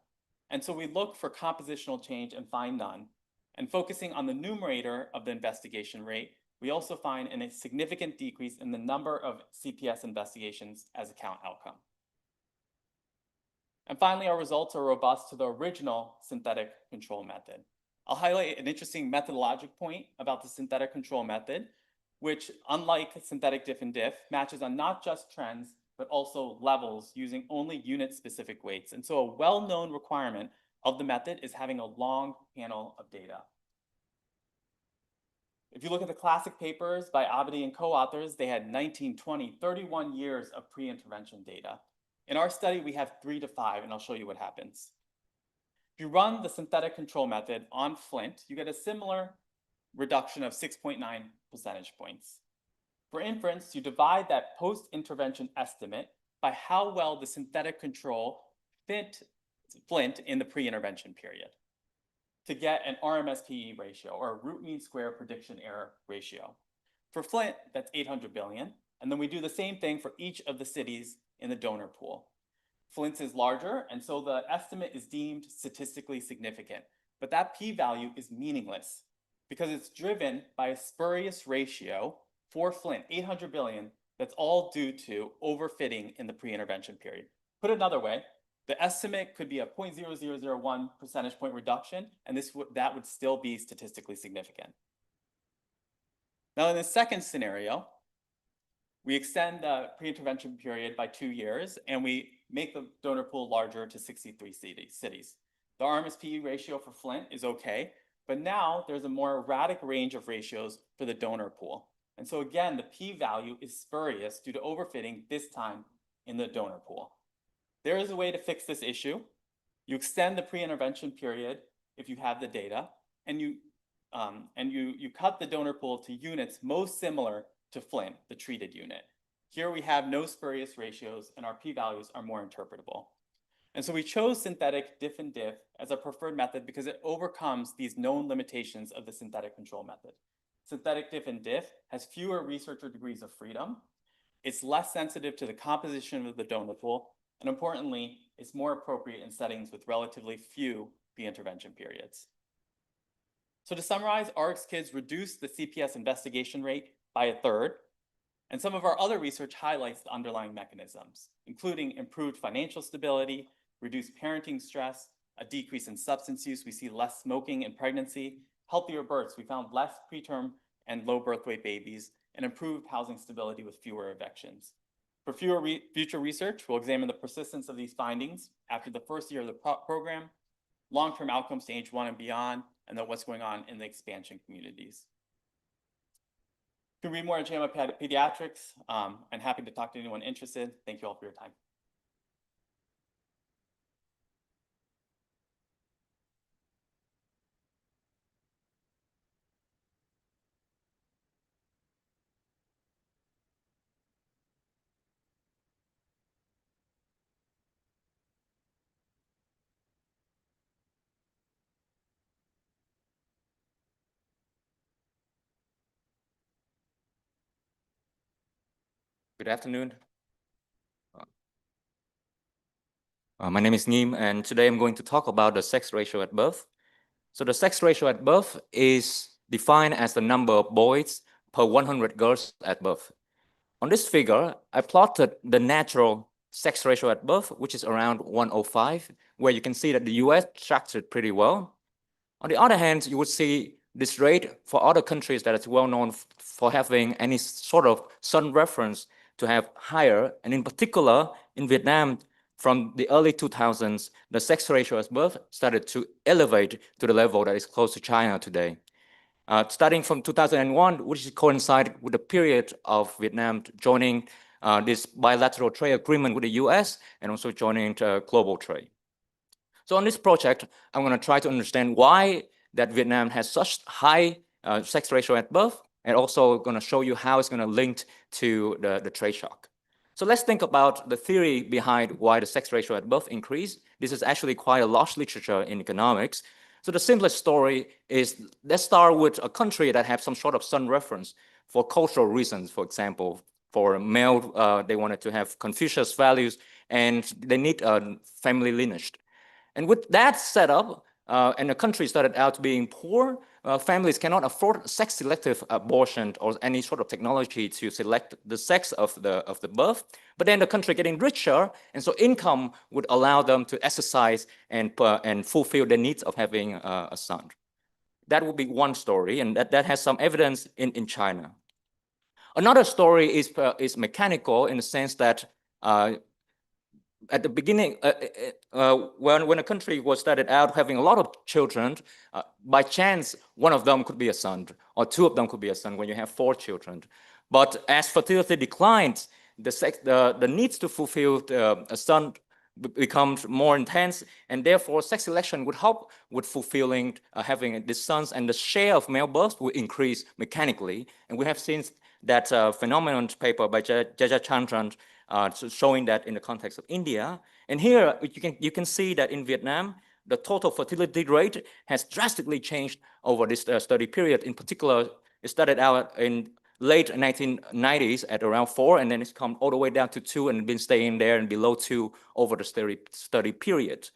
and so we look for compositional change and find none. And focusing on the numerator of the investigation rate, we also find a significant decrease in the number of CPS investigations as a count outcome. And finally, our results are robust to the original synthetic control method. I'll highlight an interesting methodologic point about the synthetic control method, which, unlike synthetic diff and diff, matches on not just trends, but also levels using only unit-specific weights. And so a well-known requirement of the method is having a long panel of data. If you look at the classic papers by Abadi and co-authors, they had 19, 20, 31 years of pre-intervention data. In our study, we have 3 to 5, and I'll show you what happens. If you run the synthetic control method on Flint, you get a similar reduction of 6.9 percentage points. For inference, you divide that post-intervention estimate by how well the synthetic control fit Flint in the pre-intervention period. to get an RMSPE ratio, or a root mean square prediction error ratio. For Flint, that's 800 billion. And then we do the same thing for each of the cities in the donor pool. Flint's is larger, and so the estimate is deemed statistically significant. But that p-value is meaningless because it's driven by a spurious ratio for Flint, 800 billion, that's all due to overfitting in the pre-intervention period. Put another way, the estimate could be a 0.0001 percentage point reduction, and that would still be statistically significant. Now, in the second scenario, we extend the pre-intervention period by 2 years, and we make the donor pool larger to 63 cities. The RMSPE ratio for Flint is okay, but now there's a more erratic range of ratios for the donor pool. And so again, the p-value is spurious due to overfitting, this time in the donor pool. There is a way to fix this issue. You extend the pre-intervention period if you have the data, and you cut the donor pool to units most similar to Flint, the treated unit. Here we have no spurious ratios, and our p-values are more interpretable. And so we chose synthetic diff and diff as a preferred method because it overcomes these known limitations of the synthetic control method. Synthetic diff and diff has fewer researcher degrees of freedom. It's less sensitive to the composition of the donor pool, and importantly, it's more appropriate in settings with relatively few pre-intervention periods. So to summarize, RxKids reduced the CPS investigation rate by 1/3, and some of our other research highlights the underlying mechanisms, including improved financial stability, reduced parenting stress, a decrease in substance use. We see less smoking in pregnancy, healthier births. We found less preterm and low birth weight babies, and improved housing stability with fewer evictions. For future research, we'll examine the persistence of these findings after the first year of the program, long-term outcomes to age 1 and beyond, and then what's going on in the expansion communities. You can read more on JAMA Pediatrics. I'm happy to talk to anyone interested. Thank you all for your time. Good afternoon. My name is Neem, and today I'm going to talk about the sex ratio at birth. So the sex ratio at birth is defined as the number of boys per 100 girls at birth. On this figure, I plotted the natural sex ratio at birth, which is around 105, where you can see that the US tracks it pretty well. On the other hand, you would see this rate for other countries that is well known for having any sort of sun reference to have higher, and in particular in Vietnam, from the early 2000s, the sex ratio at birth started to elevate to the level that is close to China today. Starting from 2001, which coincided with the period of Vietnam joining this bilateral trade agreement with the US and also joining global trade. So on this project, I'm going to try to understand why that Vietnam has such high sex ratio at birth, and also going to show you how it's going to link to the trade shock. So let's think about the theory behind why the sex ratio at birth increased. This is actually quite a large literature in economics. So the simplest story is, let's start with a country that has some sort of sun reference for cultural reasons. For example, for male, they wanted to have Confucius values, and they need a family lineage. And with that setup, and the country started out being poor, families cannot afford sex-selective abortion or any sort of technology to select the sex of the birth. But then the country getting richer, and so income would allow them to exercise and fulfill the needs of having a son. That would be one story, and that has some evidence in China. Another story is mechanical in the sense that at the beginning, when a country was started out having a lot of children, by chance, one of them could be a son, or two of them could be a son when you have 4 children. But as fertility declines, the needs to fulfill a son becomes more intense, and therefore sex selection would help with fulfilling having these sons, and the share of male births will increase mechanically. And we have seen that phenomenon paper by Jayachandran showing that in the context of India. And here you can see that in Vietnam, the total fertility rate has drastically changed over this study period. In particular, it started out in late 1990s at around 4, and then it's come all the way down to 2 and been staying there and below 2 over the study period.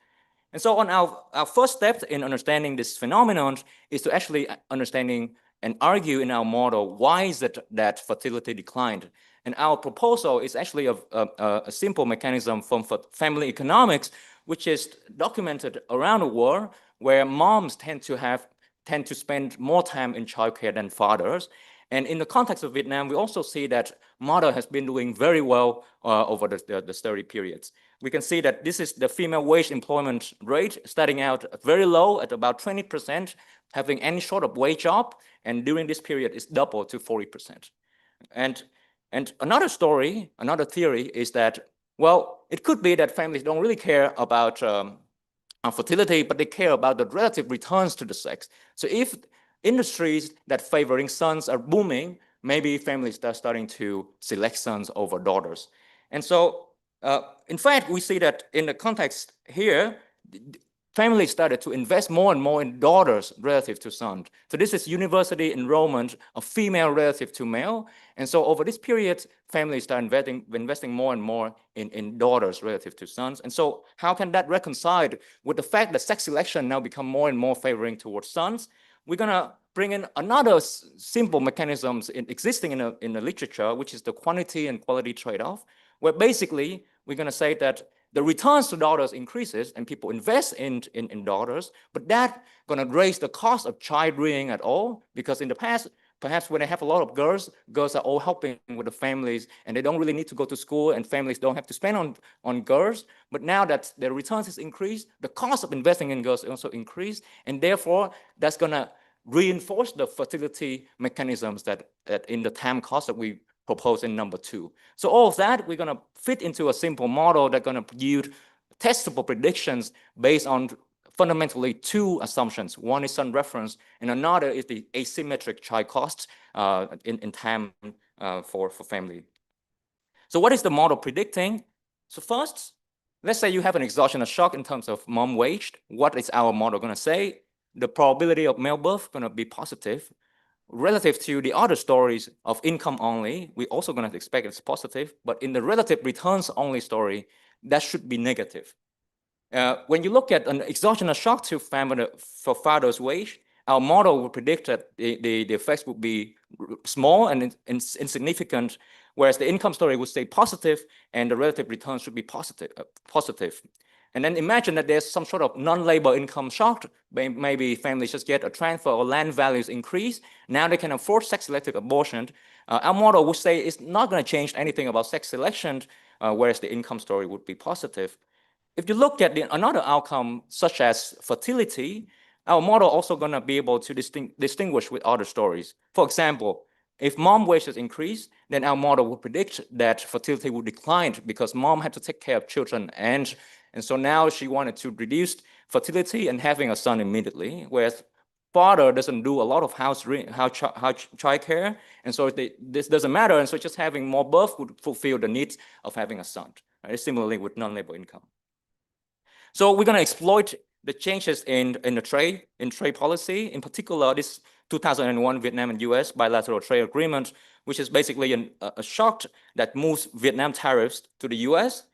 And so on our first step in understanding this phenomenon is to actually understanding and argue in our model why is it that fertility declined. And our proposal is actually a simple mechanism from family economics, which is documented around the world, where moms tend to spend more time in childcare than fathers. And in the context of Vietnam, we also see that mother has been doing very well over the study periods. We can see that this is the female wage employment rate, starting out very low at about 20%, having any sort of wage job, and during this period it's doubled to 40%. And another story, another theory is that, well, it could be that families don't really care about fertility, but they care about the relative returns to the sex. So if industries that favoring sons are booming, maybe families are starting to select sons over daughters. And so, in fact, we see that in the context here, families started to invest more and more in daughters relative to sons. So this is university enrollment of female relative to male. And so over this period, families start investing more and more in daughters relative to sons. And so how can that reconcile with the fact that sex selection now become more and more favoring towards sons? We're gonna bring in another simple mechanisms existing in the literature, which is the quantity and quality trade-off, where basically we're gonna say that the returns to daughters increases and people invest in daughters, but that gonna raise the cost of child rearing at all, because in the past, perhaps when they have a lot of girls are all helping with the families and they don't really need to go to school and families don't have to spend on girls. But now that their returns is increased, the cost of investing in girls also increased, and therefore that's gonna reinforce the fertility mechanisms that in the time cost that we propose in number 2. So all of that, we're gonna fit into a simple model that's gonna yield testable predictions based on fundamentally 2 assumptions. One is sun reference, and another is the asymmetric child cost in time for family. So what is the model predicting? So first, let's say you have an exogenous shock in terms of mom wage. What is our model gonna say? The probability of male birth gonna be positive. Relative to the other stories of income only, we also gonna expect it's positive, but in the relative returns only story, that should be negative. When you look at an exogenous shock to for father's wage, our model will predict that the effects would be small and insignificant, whereas the income story would stay positive and the relative returns should be positive. And then imagine that there's some sort of non-labor income shock. Maybe families just get a transfer or land values increase. Now they can afford sex-selective abortion. Our model would say it's not going to change anything about sex selection, whereas the income story would be positive. If you look at another outcome, such as fertility, our model also going to be able to distinguish with other stories. For example, if mom wages increase, then our model will predict that fertility will decline because mom had to take care of children, and so now she wanted to reduce fertility and having a son immediately, whereas father doesn't do a lot of child care, and so this doesn't matter, and so just having more birth would fulfill the needs of having a son. Right? Similarly with non-labor income. So we're going to exploit the changes in the trade policy, in particular this 2001 Vietnam and US bilateral trade agreement, which is basically a shock that moves Vietnam tariffs to the US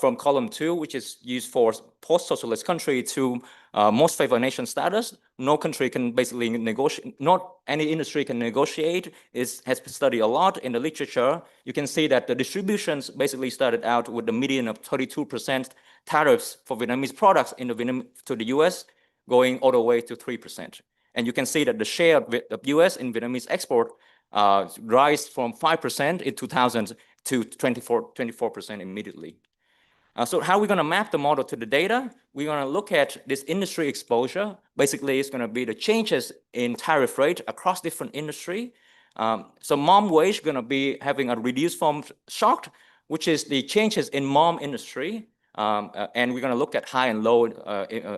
from column 2, which is used for post-socialist country, to most favored nation status. No country can basically negotiate, not any industry can negotiate. It has been studied a lot in the literature. You can see that the distributions basically started out with the median of 32% tariffs for Vietnamese products to the US, going all the way to 3%. And you can see that the share of US in Vietnamese export rise from 5% in 2000 to 24% immediately. So how are we going to map the model to the data? We're going to look at this industry exposure. Basically, it's going to be the changes in tariff rate across different industry. So mom wage going to be having a reduced form shock, which is the changes in mom industry. And we're going to look at high and low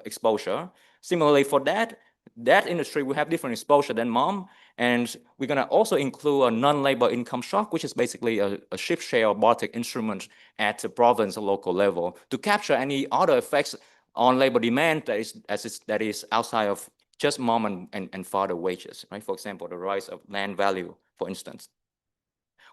exposure. Similarly for that industry will have different exposure than mom. And we're going to also include a non-labor income shock, which is basically a shift share or Baltic instrument at the province or local level to capture any other effects on labor demand that is outside of just mom and father wages, right? For example, the rise of land value, for instance.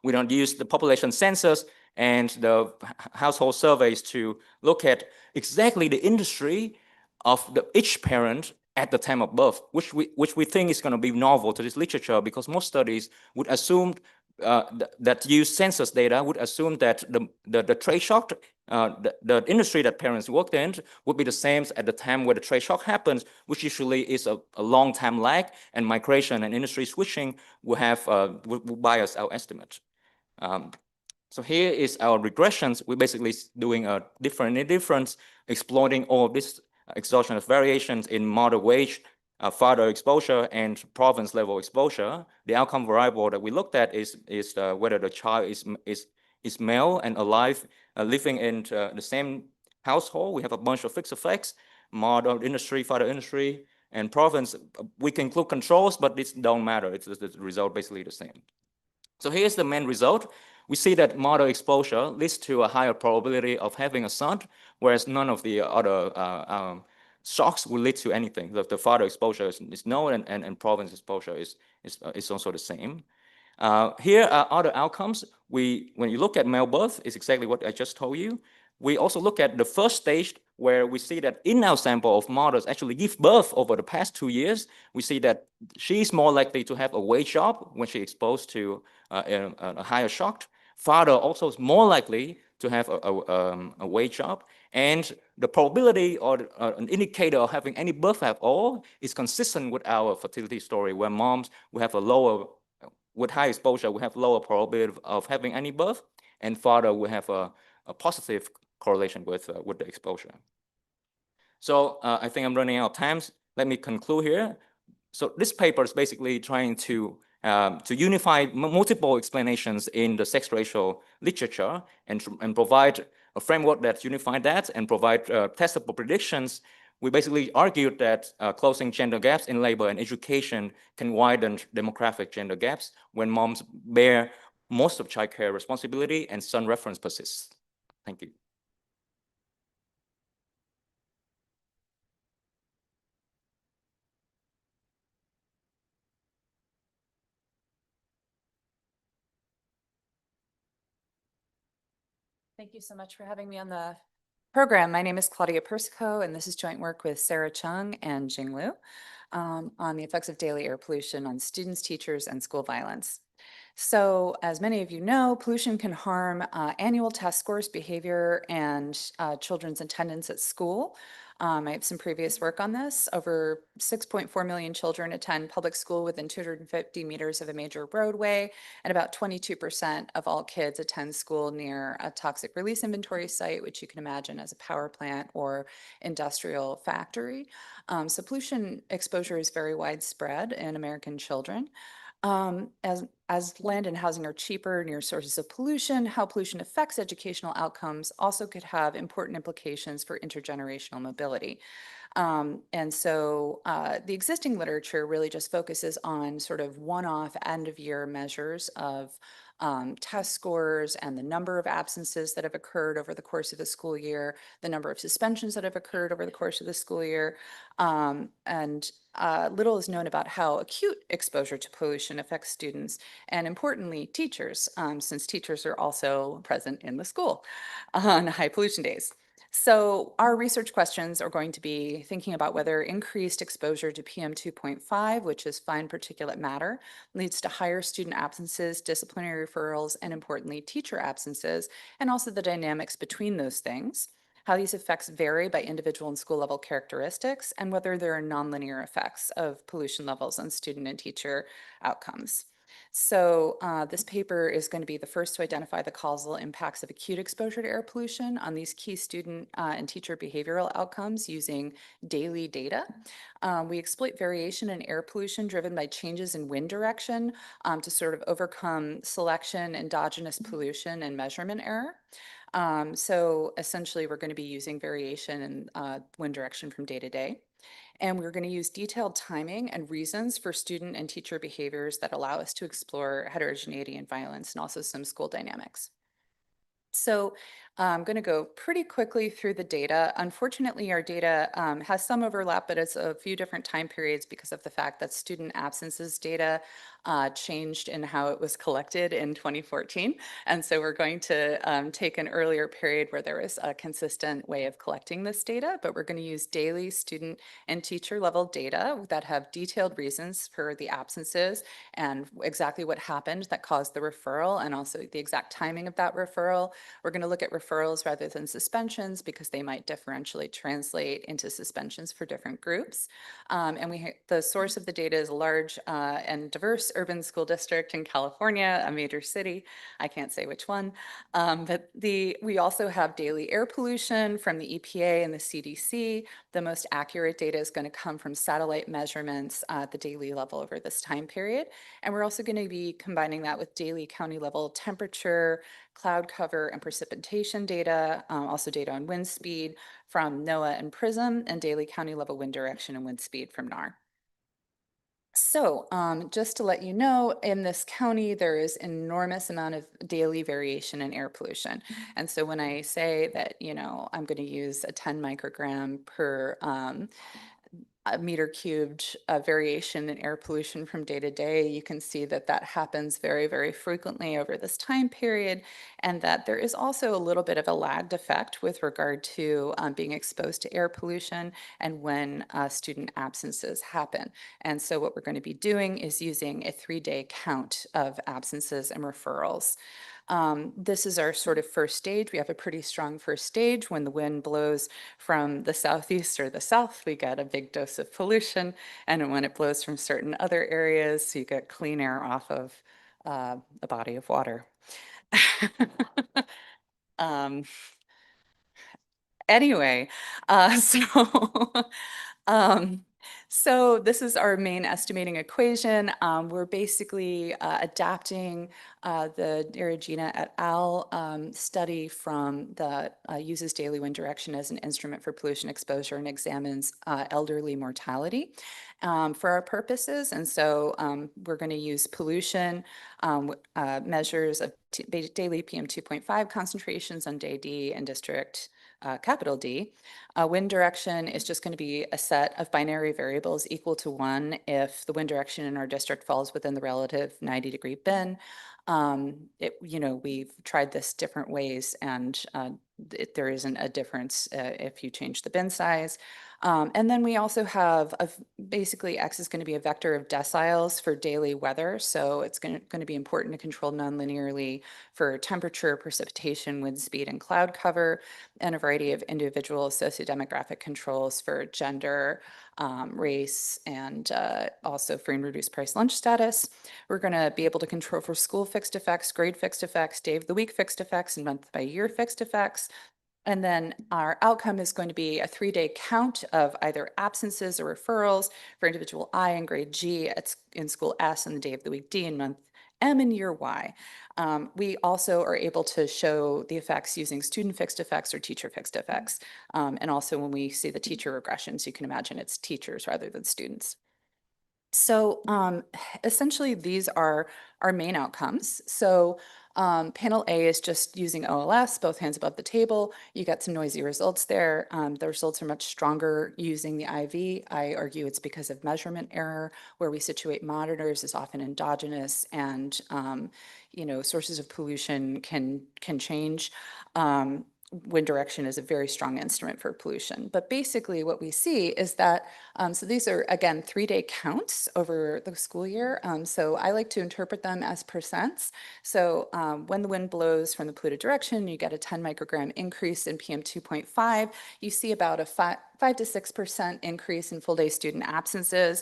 We don't use the population census and the household surveys to look at exactly the industry of each parent at the time of birth, which we think is going to be novel to this literature, because most studies would assume that use census data would assume that the trade shock, the industry that parents worked in would be the same at the time where the trade shock happens, which usually is a long time lag, and migration and industry switching will have will bias our estimate. So here is our regressions. We're basically doing a difference, exploiting all of these exogenous variations in mother wage, father exposure, and province level exposure. The outcome variable that we looked at is whether the child is male and alive, living in the same household. We have a bunch of fixed effects: mother industry, father industry, and province. We can include controls, but this don't matter. It's the result basically the same. So here's the main result. We see that mother exposure leads to a higher probability of having a son, whereas none of the other shocks will lead to anything. The father exposure is known, and province exposure is also the same. Here are other outcomes. When you look at male birth, it's exactly what I just told you. We also look at the first stage, where we see that in our sample of mothers actually give birth over the past 2 years, we see that she's more likely to have a wage job when she's exposed to a higher shock. Father also is more likely to have a wage job, and the probability or an indicator of having any birth at all is consistent with our fertility story, where moms will have a lower, with high exposure, we have lower probability of having any birth, and father will have a positive correlation with the exposure. So I think I'm running out of time. Let me conclude here. So this paper is basically trying to unify multiple explanations in the sex ratio literature and provide a framework that unifies that and provide testable predictions. We basically argued that closing gender gaps in labor and education can widen demographic gender gaps when moms bear most of childcare responsibility and son reference persists. Thank you. Thank you so much for having me on the program. My name is Claudia Persico, and this is joint work with Sarah Chung and Jing Liu on the effects of daily air pollution on students, teachers, and school violence. So as many of you know, pollution can harm annual test scores, behavior, and children's attendance at school. I have some previous work on this. Over 6.4 million children attend public school within 250 meters of a major roadway, and about 22% of all kids attend school near a toxic release inventory site, which you can imagine as a power plant or industrial factory. So pollution exposure is very widespread in American children. As land and housing are cheaper near sources of pollution, how pollution affects educational outcomes also could have important implications for intergenerational mobility. And so the existing literature really just focuses on sort of one-off end-of-year measures of test scores and the number of absences that have occurred over the course of the school year, the number of suspensions that have occurred over the course of the school year, and little is known about how acute exposure to pollution affects students and, importantly, teachers, since teachers are also present in the school on high pollution days. So our research questions are going to be thinking about whether increased exposure to PM 2.5, which is fine particulate matter, leads to higher student absences, disciplinary referrals, and importantly, teacher absences, and also the dynamics between those things, how these effects vary by individual and school level characteristics, and whether there are nonlinear effects of pollution levels on student and teacher outcomes. So this paper is going to be the first to identify the causal impacts of acute exposure to air pollution on these key student and teacher behavioral outcomes using daily data. We exploit variation in air pollution driven by changes in wind direction to sort of overcome selection, endogenous pollution, and measurement error. So essentially, we're going to be using variation in wind direction from day to day. And we're going to use detailed timing and reasons for student and teacher behaviors that allow us to explore heterogeneity and violence and also some school dynamics. So I'm going to go pretty quickly through the data. Unfortunately, our data has some overlap, but it's a few different time periods because of the fact that student absences data changed in how it was collected in 2014. And so we're going to take an earlier period where there was a consistent way of collecting this data, but we're going to use daily student and teacher level data that have detailed reasons for the absences and exactly what happened that caused the referral and also the exact timing of that referral. We're going to look at referrals rather than suspensions because they might differentially translate into suspensions for different groups. And the source of the data is a large and diverse urban school district in California, a major city. I can't say which one. But we also have daily air pollution from the EPA and the CDC. The most accurate data is going to come from satellite measurements at the daily level over this time period. And we're also going to be combining that with daily county level temperature, cloud cover, and precipitation data, also data on wind speed from NOAA and PRISM, and daily county level wind direction and wind speed from NAR. So just to let you know, in this county, there is enormous amount of daily variation in air pollution. And so when I say that, you know, I'm going to use a 10 microgram per a meter cubed variation in air pollution from day to day, you can see that that happens very, very frequently over this time period, and that there is also a little bit of a lagged effect with regard to being exposed to air pollution and when student absences happen. And so what we're going to be doing is using a 3-day count of absences and referrals. This is our sort of first stage. We have a pretty strong first stage. When the wind blows from the southeast or the south, we get a big dose of pollution. And when it blows from certain other areas, you get clean air off of a body of water. um, anyway, um, so this is our main estimating equation. We're basically adapting the Regina et al. Study from that uses daily wind direction as an instrument for pollution exposure and examines elderly mortality for our purposes. And so we're going to use pollution measures of daily PM 2.5 concentrations on day D and district capital D. Wind direction is just going to be a set of binary variables equal to 1 if the wind direction in our district falls within the relative 90-degree bin. We've tried this different ways, and there isn't a difference if you change the bin size. And then we also have basically X is going to be a vector of deciles for daily weather. So it's going to be important to control nonlinearly for temperature, precipitation, wind speed, and cloud cover, and a variety of individual sociodemographic controls for gender, race, and also free and reduced price lunch status. We're going to be able to control for school fixed effects, grade fixed effects, day of the week fixed effects, and month by year fixed effects. And then our outcome is going to be a 3-day count of either absences or referrals for individual I and grade G in school S and the day of the week D and month M and year Y. We also are able to show the effects using student fixed effects or teacher fixed effects. And also when we see the teacher regressions, you can imagine it's teachers rather than students. So essentially, these are our main outcomes. So panel A is just using OLS, both hands above the table. You get some noisy results there. The results are much stronger using the IV. I argue it's because of measurement error. Where we situate monitors is often endogenous, and sources of pollution can change. Wind direction is a very strong instrument for pollution. But basically what we see is that, so these are, again, 3-day counts over the school year. So I like to interpret them as percents. So when the wind blows from the polluted direction, you get a 10 microgram increase in PM 2.5. You see about a 5 to 6% increase in full day student absences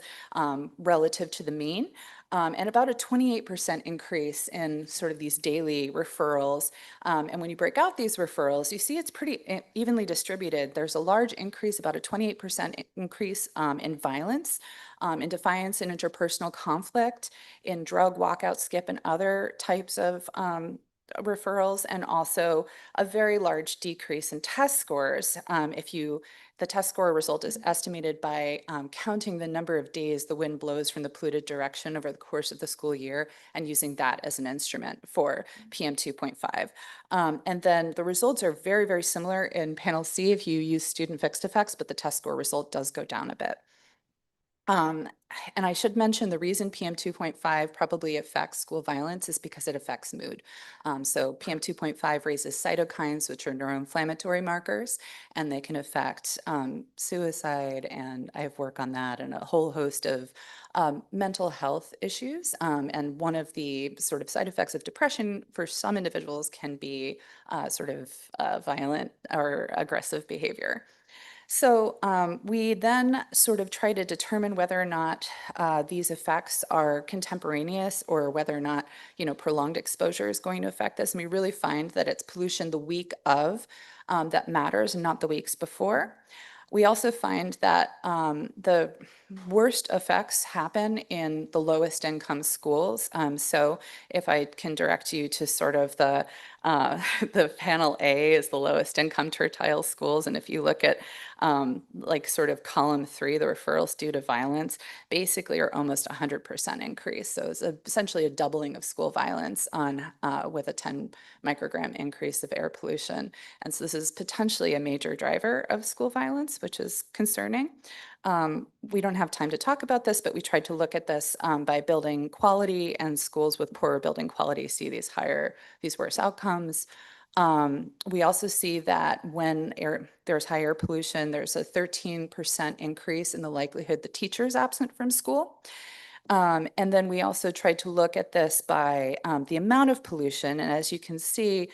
relative to the mean. And about a 28% increase in sort of these daily referrals. And when you break out these referrals, you see it's pretty evenly distributed. There's a large increase, about a 28% increase in violence, in defiance and interpersonal conflict, in drug walkout, skip, and other types of referrals, and also a very large decrease in test scores. If you The test score result is estimated by counting the number of days the wind blows from the polluted direction over the course of the school year and using that as an instrument for PM 2.5. And then the results are very, very similar in panel C if you use student fixed effects, but the test score result does go down a bit. And I should mention the reason PM 2.5 probably affects school violence is because it affects mood. So PM 2.5 raises cytokines, which are neuroinflammatory markers, and they can affect suicide, and I have work on that, and a whole host of mental health issues. And one of the sort of side effects of depression for some individuals can be sort of violent or aggressive behavior. So we then sort of try to determine whether or not these effects are contemporaneous or whether or not, prolonged exposure is going to affect this. And we really find that it's pollution the week of that matters and not the weeks before. We also find that the worst effects happen in the lowest income schools. So if I can direct you to sort of the panel A is the lowest income tertile schools. And if you look at like sort of column 3, the referrals due to violence basically are almost 100% increase. So it's essentially a doubling of school violence on with a 10 microgram increase of air pollution. And so this is potentially a major driver of school violence, which is concerning. We don't have time to talk about this, but we tried to look at this by building quality, and schools with poorer building quality see these worse outcomes. We also see that when there's high air pollution, there's a 13% increase in the likelihood the teacher is absent from school. And then we also tried to look at this by the amount of pollution. And as you can see,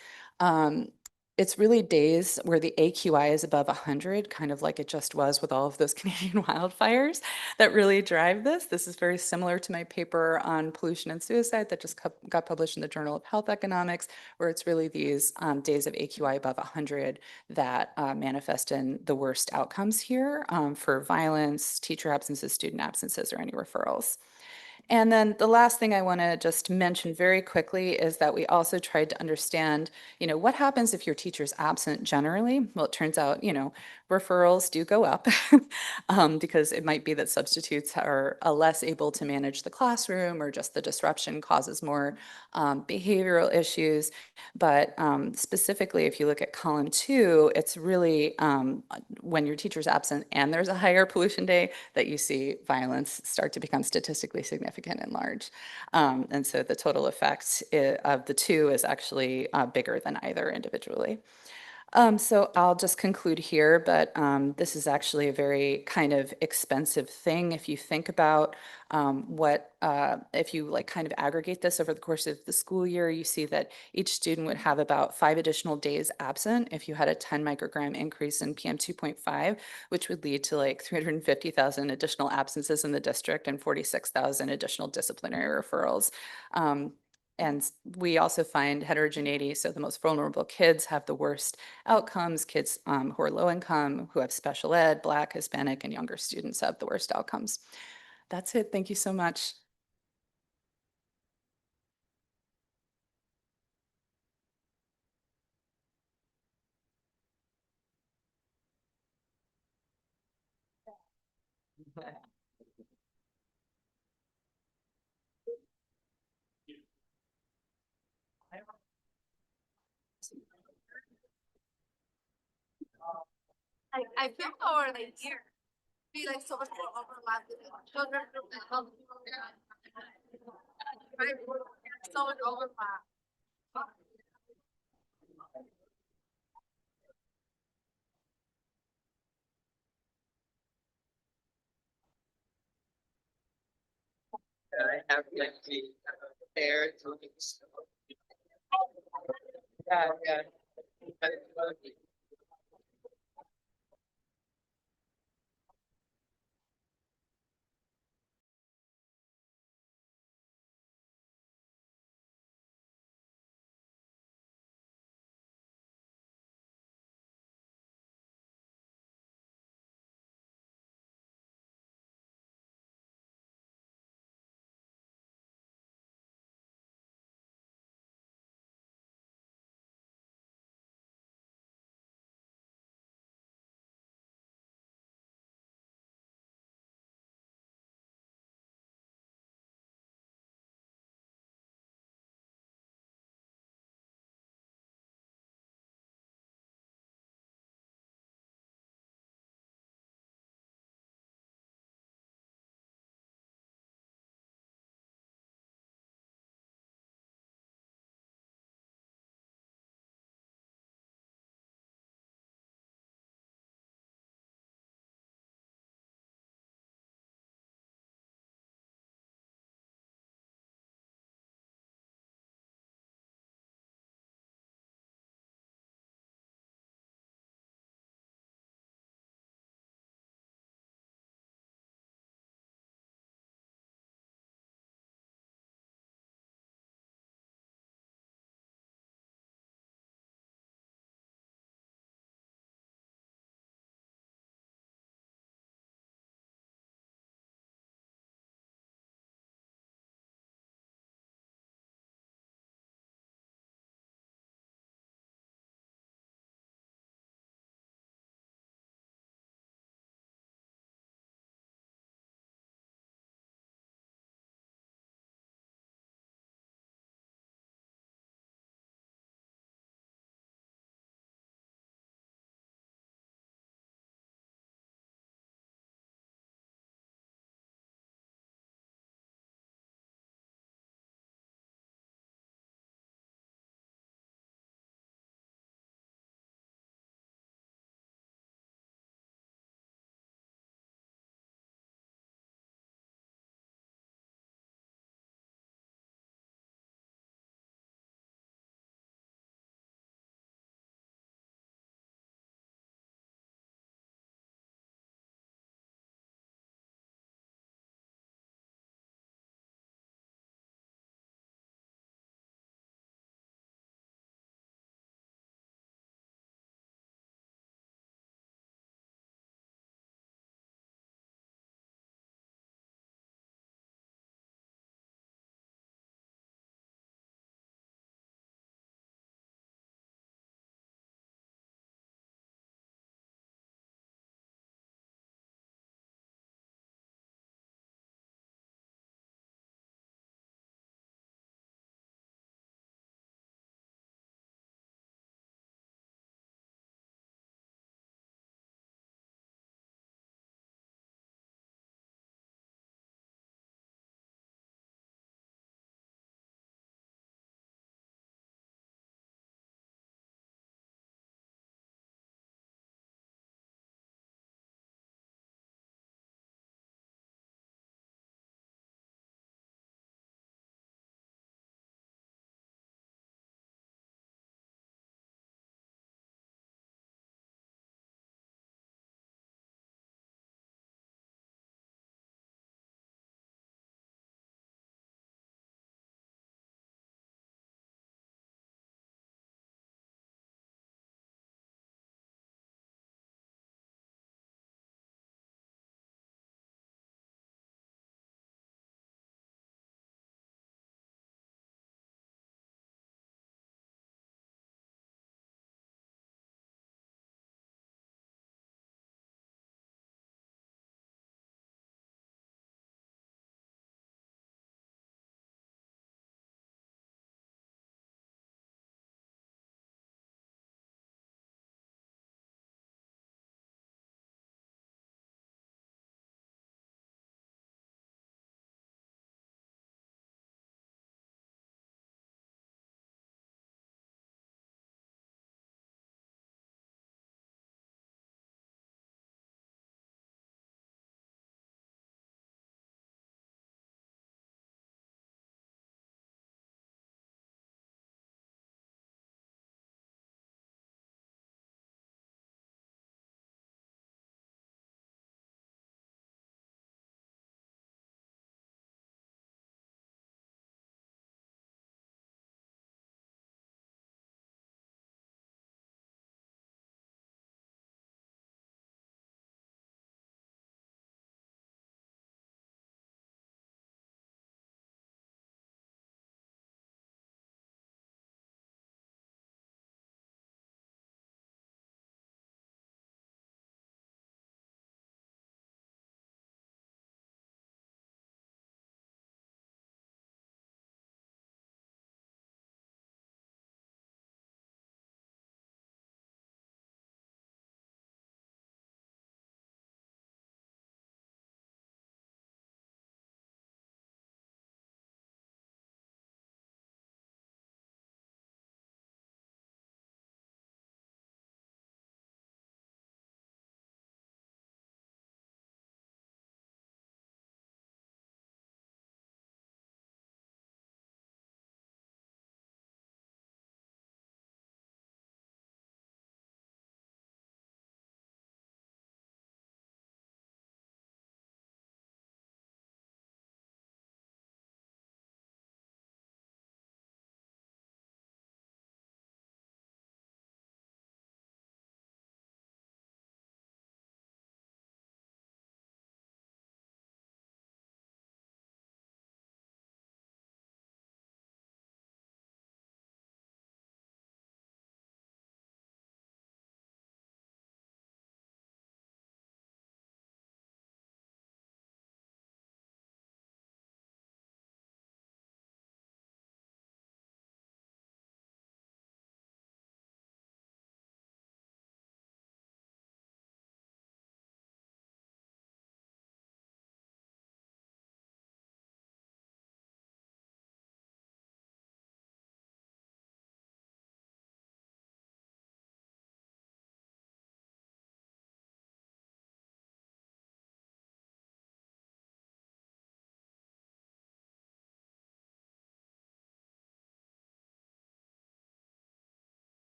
it's really days where the AQI is above 100, kind of like it just was with all of those Canadian wildfires, that really drive this. This is very similar to my paper on pollution and suicide that just got published in the Journal of Health Economics, where it's really these days of AQI above 100 that manifest in the worst outcomes here for violence, teacher absences, student absences, or any referrals. And then the last thing I want to just mention very quickly is that we also tried to understand, what happens if your teacher's absent generally? Well, it turns out, referrals do go up because it might be that substitutes are less able to manage the classroom, or just the disruption causes more behavioral issues. But specifically, if you look at column 2, it's really when your teacher's absent and there's a higher pollution day that you see violence start to become statistically significant and large. And so the total effect of the two is actually bigger than either individually. So I'll just conclude here, but this is actually a very kind of expensive thing. If you think about if you kind of aggregate this over the course of the school year, you see that each student would have about 5 additional days absent if you had a 10 microgram increase in PM 2.5, which would lead to like 350,000 additional absences in the district and 46,000 additional disciplinary referrals. And we also find heterogeneity. So the most vulnerable kids have the worst outcomes. Kids who are low income, who have special ed, Black, Hispanic, and younger students have the worst outcomes. That's it. Thank you so much. I feel over the year, be like so much more overlap with children from the health program. Right? So much overlap. I have like the prepared. Yeah.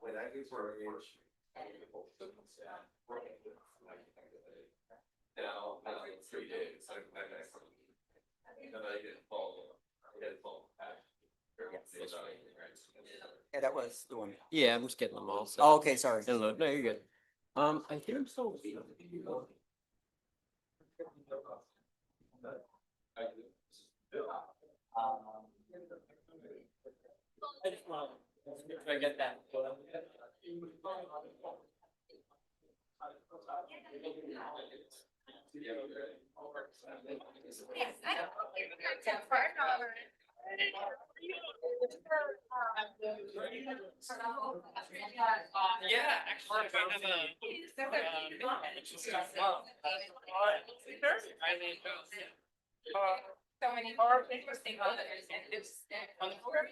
when I was working. Now it's 3 days, and I didn't follow. Yeah, that was the one. Yeah, I'm just getting them all. So. Oh, okay, sorry. Hello. No, you're good. I think so. I just want to get that. Yeah, actually, So many more interesting others and it's on the floor.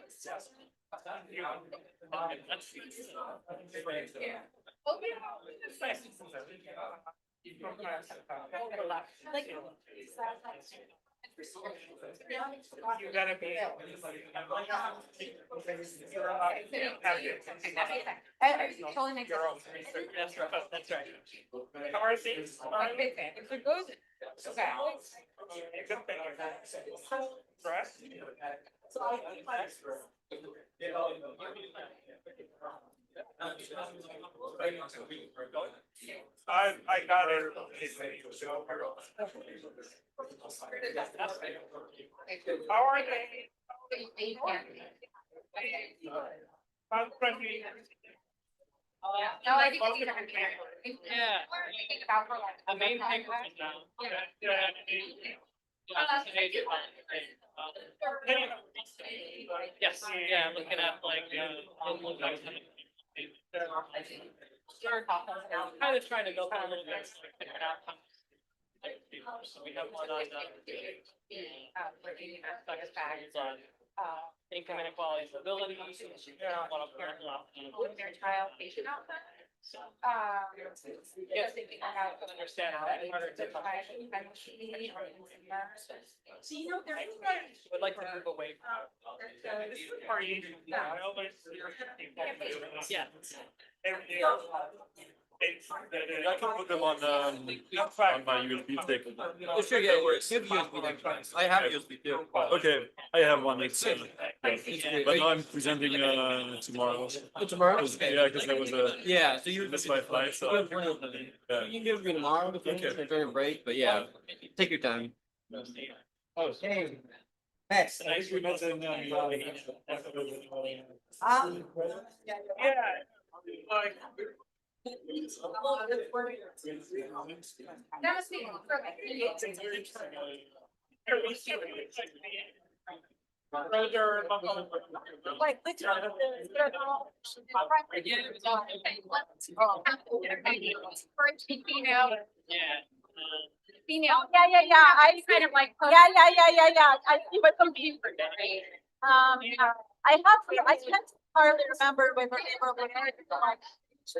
You gotta be. Totally makes sense. That's right, that's right. How are things? Like big fan. If they're good, okay. Good thing. Right? I got it. How are they? I'm friendly. No, I think it's either. Yeah. The main thing. Yes, yeah, looking at like, kind of trying to go for a little bit. So we have one on, income inequality, stability. Yeah, one of them. Their child patient outcome. Yes, I understand that. So you know, there is. Would like to move away from. This is the party. Yeah. I can put them on my USB stick. Oh, sure, yeah, give USB there. I have USB too. Okay, I have one. But now I'm presenting tomorrow. Oh, tomorrow? Yeah, because there was a. Yeah, so you missed my flight, so. Yeah. You can give me tomorrow if you want during a break, but yeah, take your time. Okay. Next. Nice we met in. Yeah. Like. That was me. Like literally. Female. Female. Yeah. I kind of like. Yeah. I see what some people. I can't hardly remember when they were like. So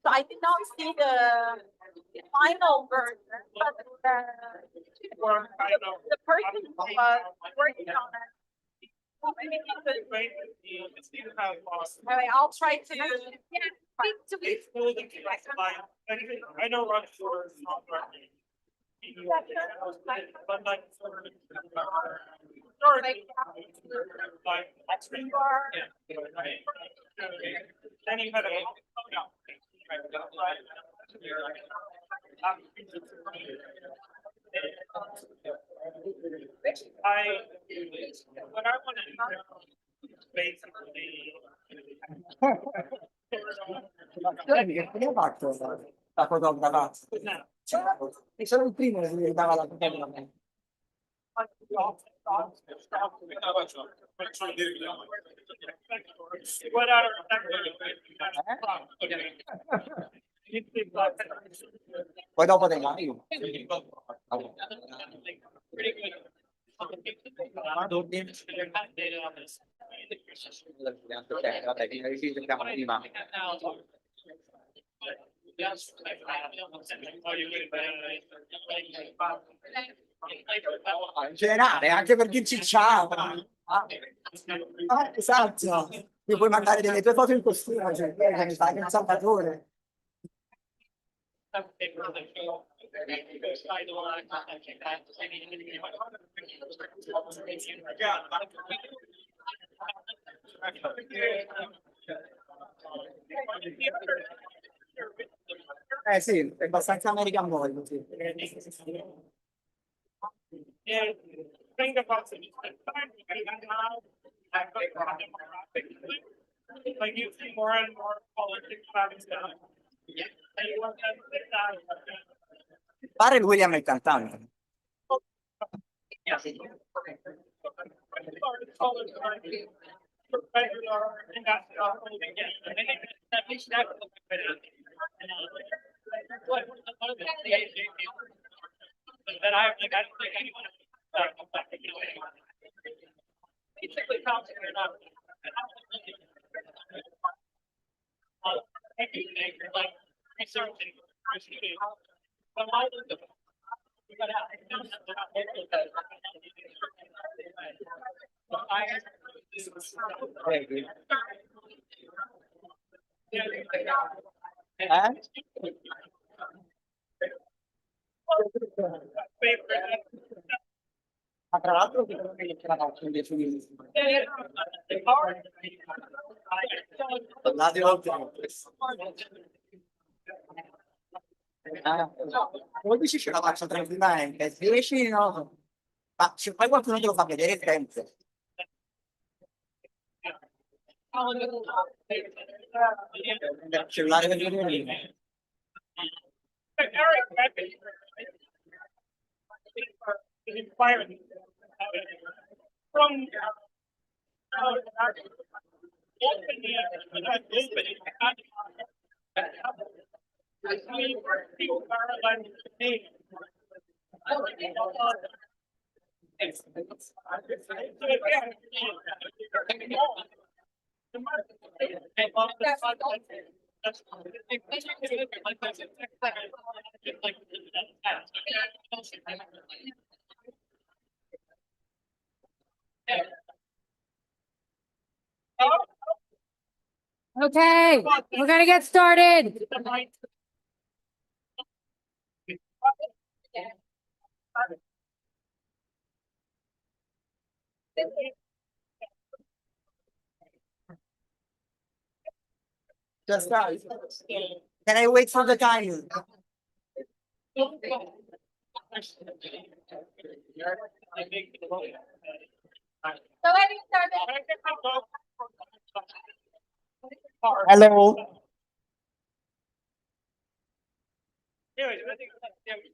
I did not see the final version, but the person who was working on it. Anyway, I'll try to. I know Roger is not working. But like. Then you had a. What I want to do basically. Sono il primo che mi dava la cosa a me. Poi dopo te la io. Vabbè, ci sentiamo prima. In generale, anche per dirci ciao. Esatto, mi puoi mandare delle tue foto in costume, cioè, mi fai un salvatore. Sì, è abbastanza American Boy. Sì. Like you see more and more politics having stuff. Pare il William il cantante. That I like, I don't think anyone basically concentrate on like researching but why you gotta Ma tra l'altro dicono che c'era un definitivo. Come dici ce la faccio tranquillamente? Se riesci no. Ma se poi qualcuno te lo fa vedere il tempo. Il cellulare per vedere. From Okay, we're gonna get started. Just start. Can I wait for the time? Hello.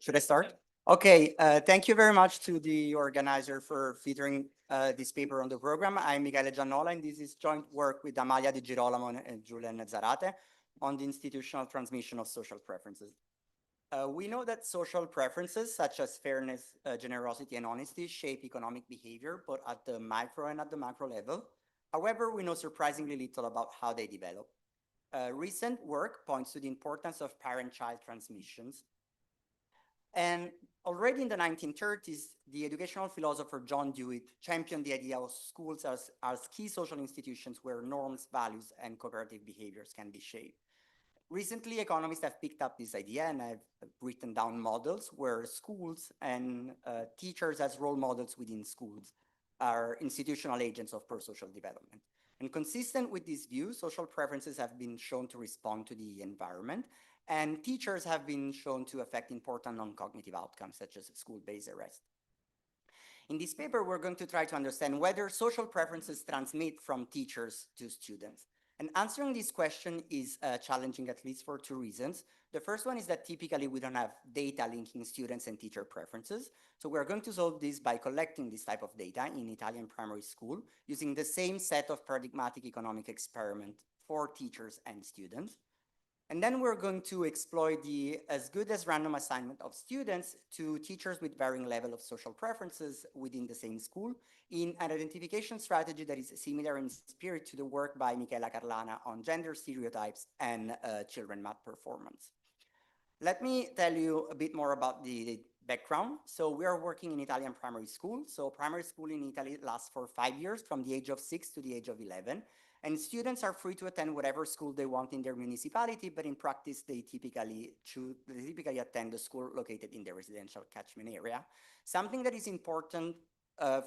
Should I start? Okay, thank you very much to the organizer for featuring this paper on the program. I'm Michele Giannola, and this is joint work with Amalia Di Girolamo and Giulian Zarate on the institutional transmission of social preferences. We know that social preferences such as fairness, generosity, and honesty shape economic behavior, both at the micro and at the macro level. However, we know surprisingly little about how they develop. Recent work points to the importance of parent-child transmissions. And already in the 1930s, the educational philosopher John Dewey championed the idea of schools as key social institutions where norms, values, and cooperative behaviors can be shaped. Recently, economists have picked up this idea and have written down models where schools and teachers as role models within schools are institutional agents of pro-social development. And consistent with this view, social preferences have been shown to respond to the environment, and teachers have been shown to affect important non-cognitive outcomes, such as school-based arrest. In this paper, we're going to try to understand whether social preferences transmit from teachers to students. And answering this question is challenging, at least for two reasons. The first one is that typically we don't have data linking students and teacher preferences. So we're going to solve this by collecting this type of data in Italian primary school using the same set of paradigmatic economic experiment for teachers and students. And then we're going to exploit the as good as random assignment of students to teachers with varying level of social preferences within the same school in an identification strategy that is similar in spirit to the work by Michela Carlana on gender stereotypes and children math performance. Let me tell you a bit more about the background. So we are working in Italian primary school. So primary school in Italy lasts for 5 years from the age of 6 to the age of 11. And students are free to attend whatever school they want in their municipality, but in practice, they typically attend the school located in the residential catchment area. Something that is important of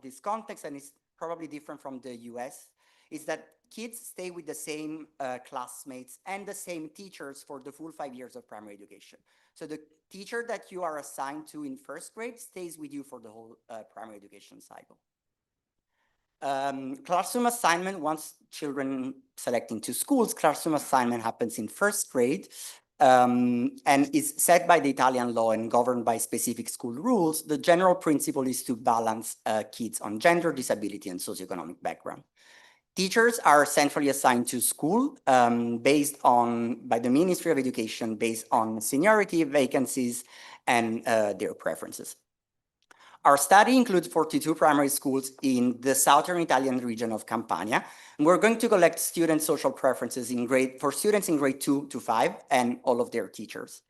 this context, and is probably different from the US, is that kids stay with the same classmates and the same teachers for the full 5 years of primary education. So the teacher that you are assigned to in first grade stays with you for the whole primary education cycle. Classroom assignment, once children select into schools, classroom assignment happens in first grade and is set by the Italian law and governed by specific school rules. The general principle is to balance kids on gender, disability, and socioeconomic background. Teachers are centrally assigned to school by the Ministry of Education based on seniority, vacancies, and their preferences. Our study includes 42 primary schools in the southern Italian region of Campania. And we're going to collect student social preferences for students in grade 2 to 5 and all of their teachers.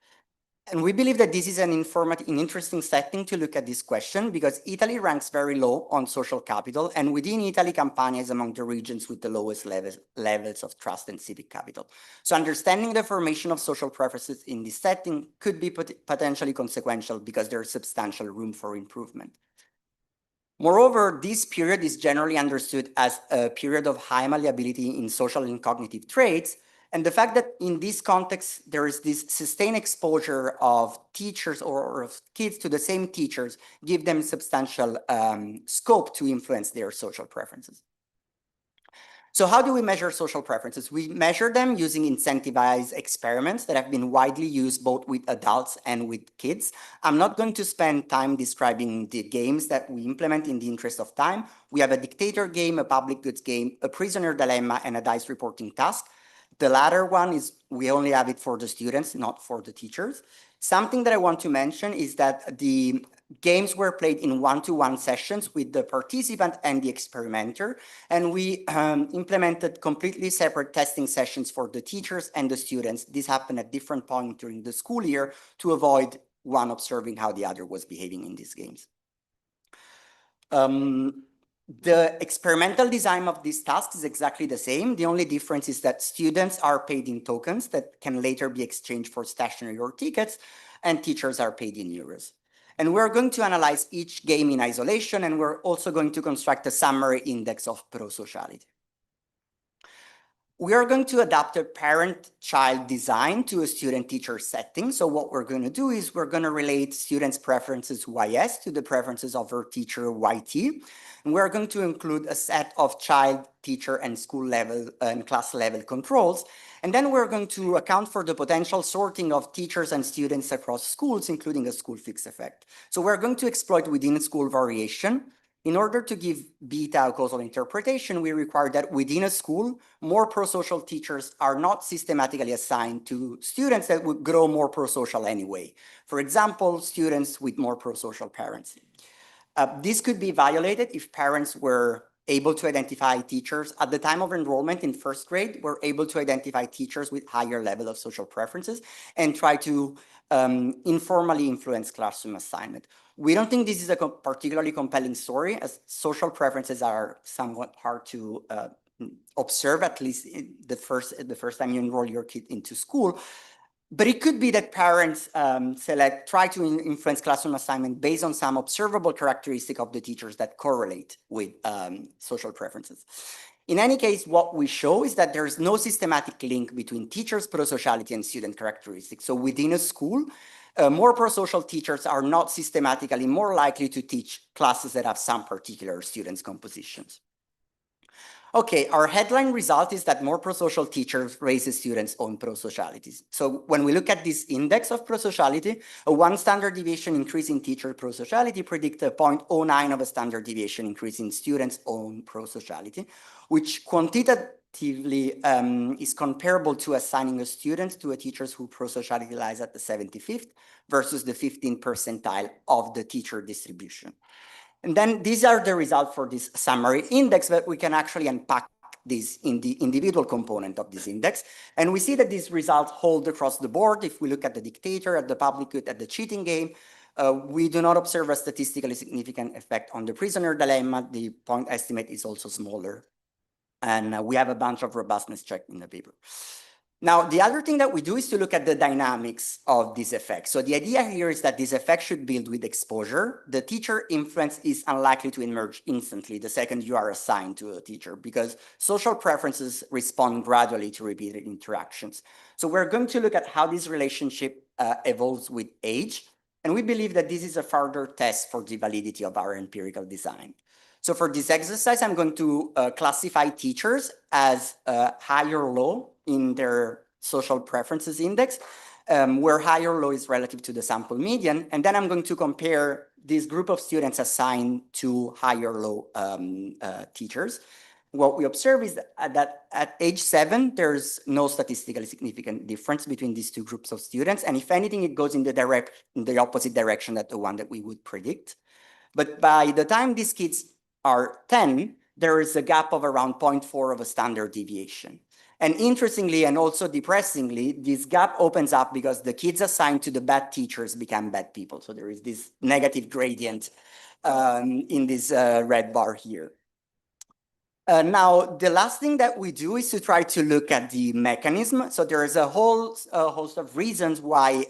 And we believe that this is an interesting setting to look at this question because Italy ranks very low on social capital, and within Italy, Campania is among the regions with the lowest levels of trust and civic capital. So understanding the formation of social preferences in this setting could be potentially consequential because there's substantial room for improvement. Moreover, this period is generally understood as a period of high malleability in social and cognitive traits. And the fact that in this context, there is this sustained exposure of teachers or of kids to the same teachers give them substantial scope to influence their social preferences. So how do we measure social preferences? We measure them using incentivized experiments that have been widely used both with adults and with kids. I'm not going to spend time describing the games that we implement in the interest of time. We have a dictator game, a public goods game, a prisoner dilemma, and a dice reporting task. The latter one is we only have it for the students, not for the teachers. Something that I want to mention is that the games were played in one-to-one sessions with the participant and the experimenter, and we implemented completely separate testing sessions for the teachers and the students. This happened at different points during the school year to avoid one observing how the other was behaving in these games. The experimental design of these tasks is exactly the same. The only difference is that students are paid in tokens that can later be exchanged for stationery or tickets, and teachers are paid in euros. And we're going to analyze each game in isolation, and we're also going to construct a summary index of prosociality. We are going to adapt a parent-child design to a student-teacher setting. So what we're going to do is we're going to relate students' preferences YS to the preferences of their teacher YT. And we're going to include a set of child, teacher, and school level and class level controls. And then we're going to account for the potential sorting of teachers and students across schools, including a school fix effect. So we're going to exploit within school variation. In order to give beta a causal interpretation, we require that within a school, more prosocial teachers are not systematically assigned to students that would grow more prosocial anyway. For example, students with more prosocial parents. This could be violated if parents were able to identify teachers at the time of enrollment in first grade, were able to identify teachers with higher level of social preferences and try to informally influence classroom assignment. We don't think this is a particularly compelling story, as social preferences are somewhat hard to observe, at least the first time you enroll your kid into school. But it could be that parents try to influence classroom assignment based on some observable characteristic of the teachers that correlate with social preferences. In any case, what we show is that there's no systematic link between teachers' prosociality and student characteristics. So within a school, more prosocial teachers are not systematically more likely to teach classes that have some particular students' compositions. Okay, our headline result is that more prosocial teachers raises students' own prosocialities. So when we look at this index of prosociality, a 1 standard deviation increase in teacher prosociality predicts a 0.09 of a standard deviation increase in students' own prosociality, which quantitatively is comparable to assigning a student to a teacher whose prosociality lies at the 75th versus the 15th percentile of the teacher distribution. And then these are the results for this summary index, but we can actually unpack this in the individual component of this index. And we see that these results hold across the board. If we look at the dictator, at the public good, at the cheating game, We do not observe a statistically significant effect on the prisoner dilemma. The point estimate is also smaller. And we have a bunch of robustness check in the paper. Now, the other thing that we do is to look at the dynamics of this effect. So the idea here is that this effect should build with exposure. The teacher influence is unlikely to emerge instantly the second you are assigned to a teacher, because social preferences respond gradually to repeated interactions. So we're going to look at how this relationship evolves with age. And we believe that this is a further test for the validity of our empirical design. So for this exercise, I'm going to classify teachers as high or low in their social preferences index, where high or low is relative to the sample median. And then I'm going to compare this group of students assigned to high or low teachers. What we observe is that at age 7, there's no statistically significant difference between these two groups of students. And if anything, it goes in the opposite direction than the one that we would predict. But by the time these kids are 10, there is a gap of around 0.4 of a standard deviation. And interestingly, and also depressingly, this gap opens up because the kids assigned to the bad teachers become bad people. So there is this negative gradient in this red bar here. Now, the last thing that we do is to try to look at the mechanism. So there is a whole host of reasons why,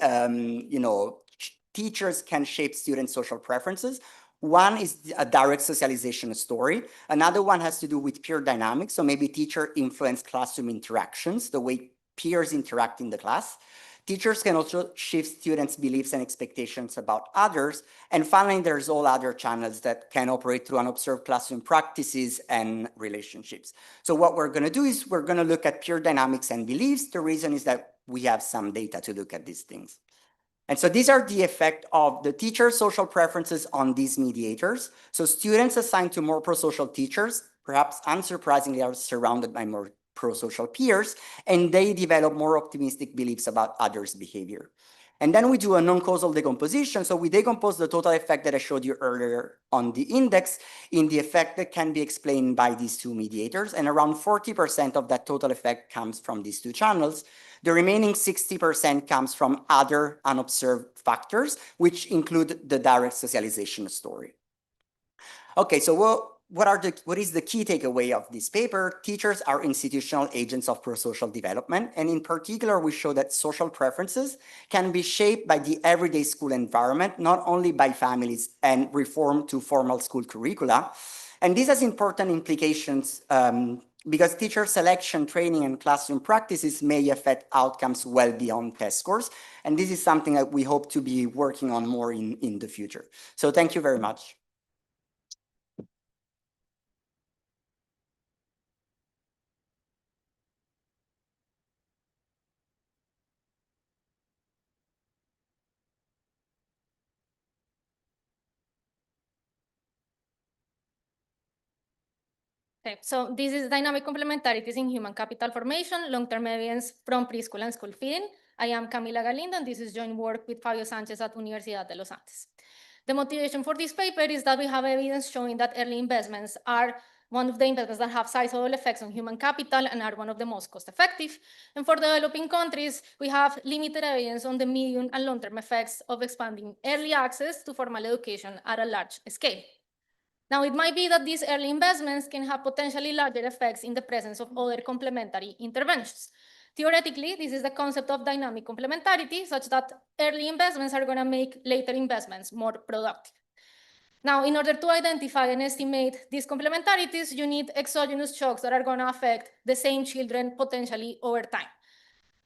teachers can shape students' social preferences. One is a direct socialization story. Another one has to do with peer dynamics. So maybe teacher influence classroom interactions, the way peers interact in the class. Teachers can also shift students' beliefs and expectations about others. And finally, there's all other channels that can operate through unobserved classroom practices and relationships. So what we're going to do is we're going to look at peer dynamics and beliefs. The reason is that we have some data to look at these things. And so these are the effect of the teacher's social preferences on these mediators. So students assigned to more pro-social teachers, perhaps unsurprisingly, are surrounded by more pro-social peers, and they develop more optimistic beliefs about others' behavior. And then we do a non-causal decomposition. So we decompose the total effect that I showed you earlier on the index in the effect that can be explained by these two mediators. And around 40% of that total effect comes from these two channels. The remaining 60% comes from other unobserved factors, which include the direct socialization story. Okay, so what is the key takeaway of this paper? Teachers are institutional agents of pro-social development. And in particular, we show that social preferences can be shaped by the everyday school environment, not only by families and reform to formal school curricula. And this has important implications because teacher selection, training, and classroom practices may affect outcomes well beyond test scores. And this is something that we hope to be working on more in the future. So thank you very much. Okay, so this is dynamic complementarities in human capital formation, long-term evidence from preschool and school feeding. I am Camila Galindo, and this is joint work with Fabio Sanchez at Universidad de los Andes. The motivation for this paper is that we have evidence showing that early investments are one of the investments that have sizable effects on human capital and are one of the most cost-effective. And for developing countries, we have limited evidence on the medium and long-term effects of expanding early access to formal education at a large scale. Now, it might be that these early investments can have potentially larger effects in the presence of other complementary interventions. Theoretically, this is the concept of dynamic complementarity, such that early investments are going to make later investments more productive. Now, in order to identify and estimate these complementarities, you need exogenous shocks that are going to affect the same children potentially over time.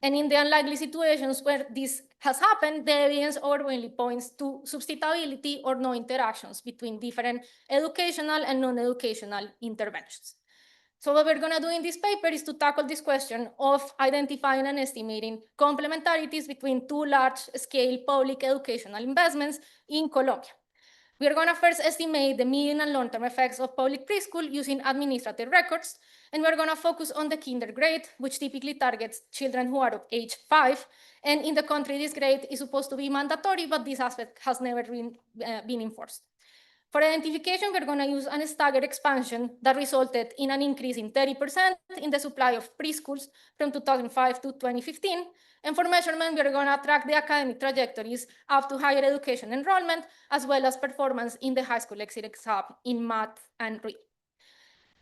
And in the unlikely situations where this has happened, the evidence overwhelmingly points to substitutability or no interactions between different educational and non-educational interventions. So what we're going to do in this paper is to tackle this question of identifying and estimating complementarities between two large-scale public educational investments in Colombia. We are going to first estimate the medium and long-term effects of public preschool using administrative records, and we're going to focus on the kinder grade, which typically targets children who are of age 5. And in the country, this grade is supposed to be mandatory, but this aspect has never been enforced. For identification, we're going to use a staggered expansion that resulted in an increase in 30% in the supply of preschools from 2005 to 2015. And for measurement, we're going to track the academic trajectories up to higher education enrollment, as well as performance in the high school exit exam in math and reading.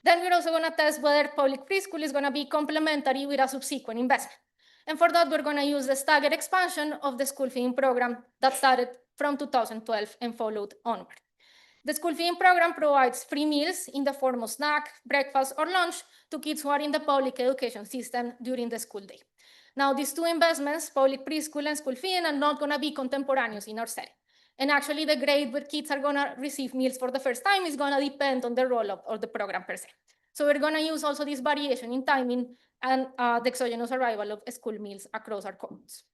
Then we're also going to test whether public preschool is going to be complementary with a subsequent investment. And for that, we're going to use the staggered expansion of the school feeding program that started from 2012 and followed onward. The school feeding program provides free meals in the form of snack, breakfast, or lunch to kids who are in the public education system during the school day. Now, these two investments, public preschool and school feeding, are not going to be contemporaneous in our setting. And actually, the grade where kids are going to receive meals for the first time is going to depend on the rollout of the program per se. So we're going to use also this variation in timing and the exogenous arrival of school meals across our cohorts.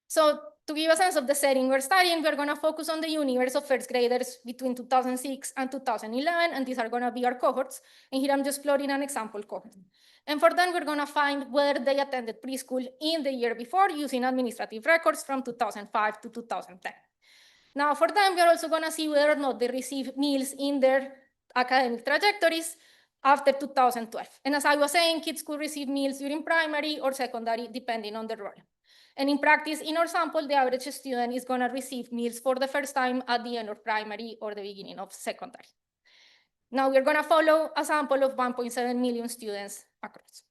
So to give a sense of the setting we're studying, we're going to focus on the universe of first graders between 2006 and 2011, and these are going to be our cohorts. And here I'm just plotting an example cohort. And for them, we're going to find where they attended preschool in the year before using administrative records from 2005 to 2010. Now, for them, we're also going to see whether or not they receive meals in their academic trajectories after 2012. And as I was saying, kids could receive meals during primary or secondary, depending on the role. And in practice, in our sample, the average student is going to receive meals for the first time at the end of primary or the beginning of secondary. Now we're going to follow a sample of 1.7 million students across.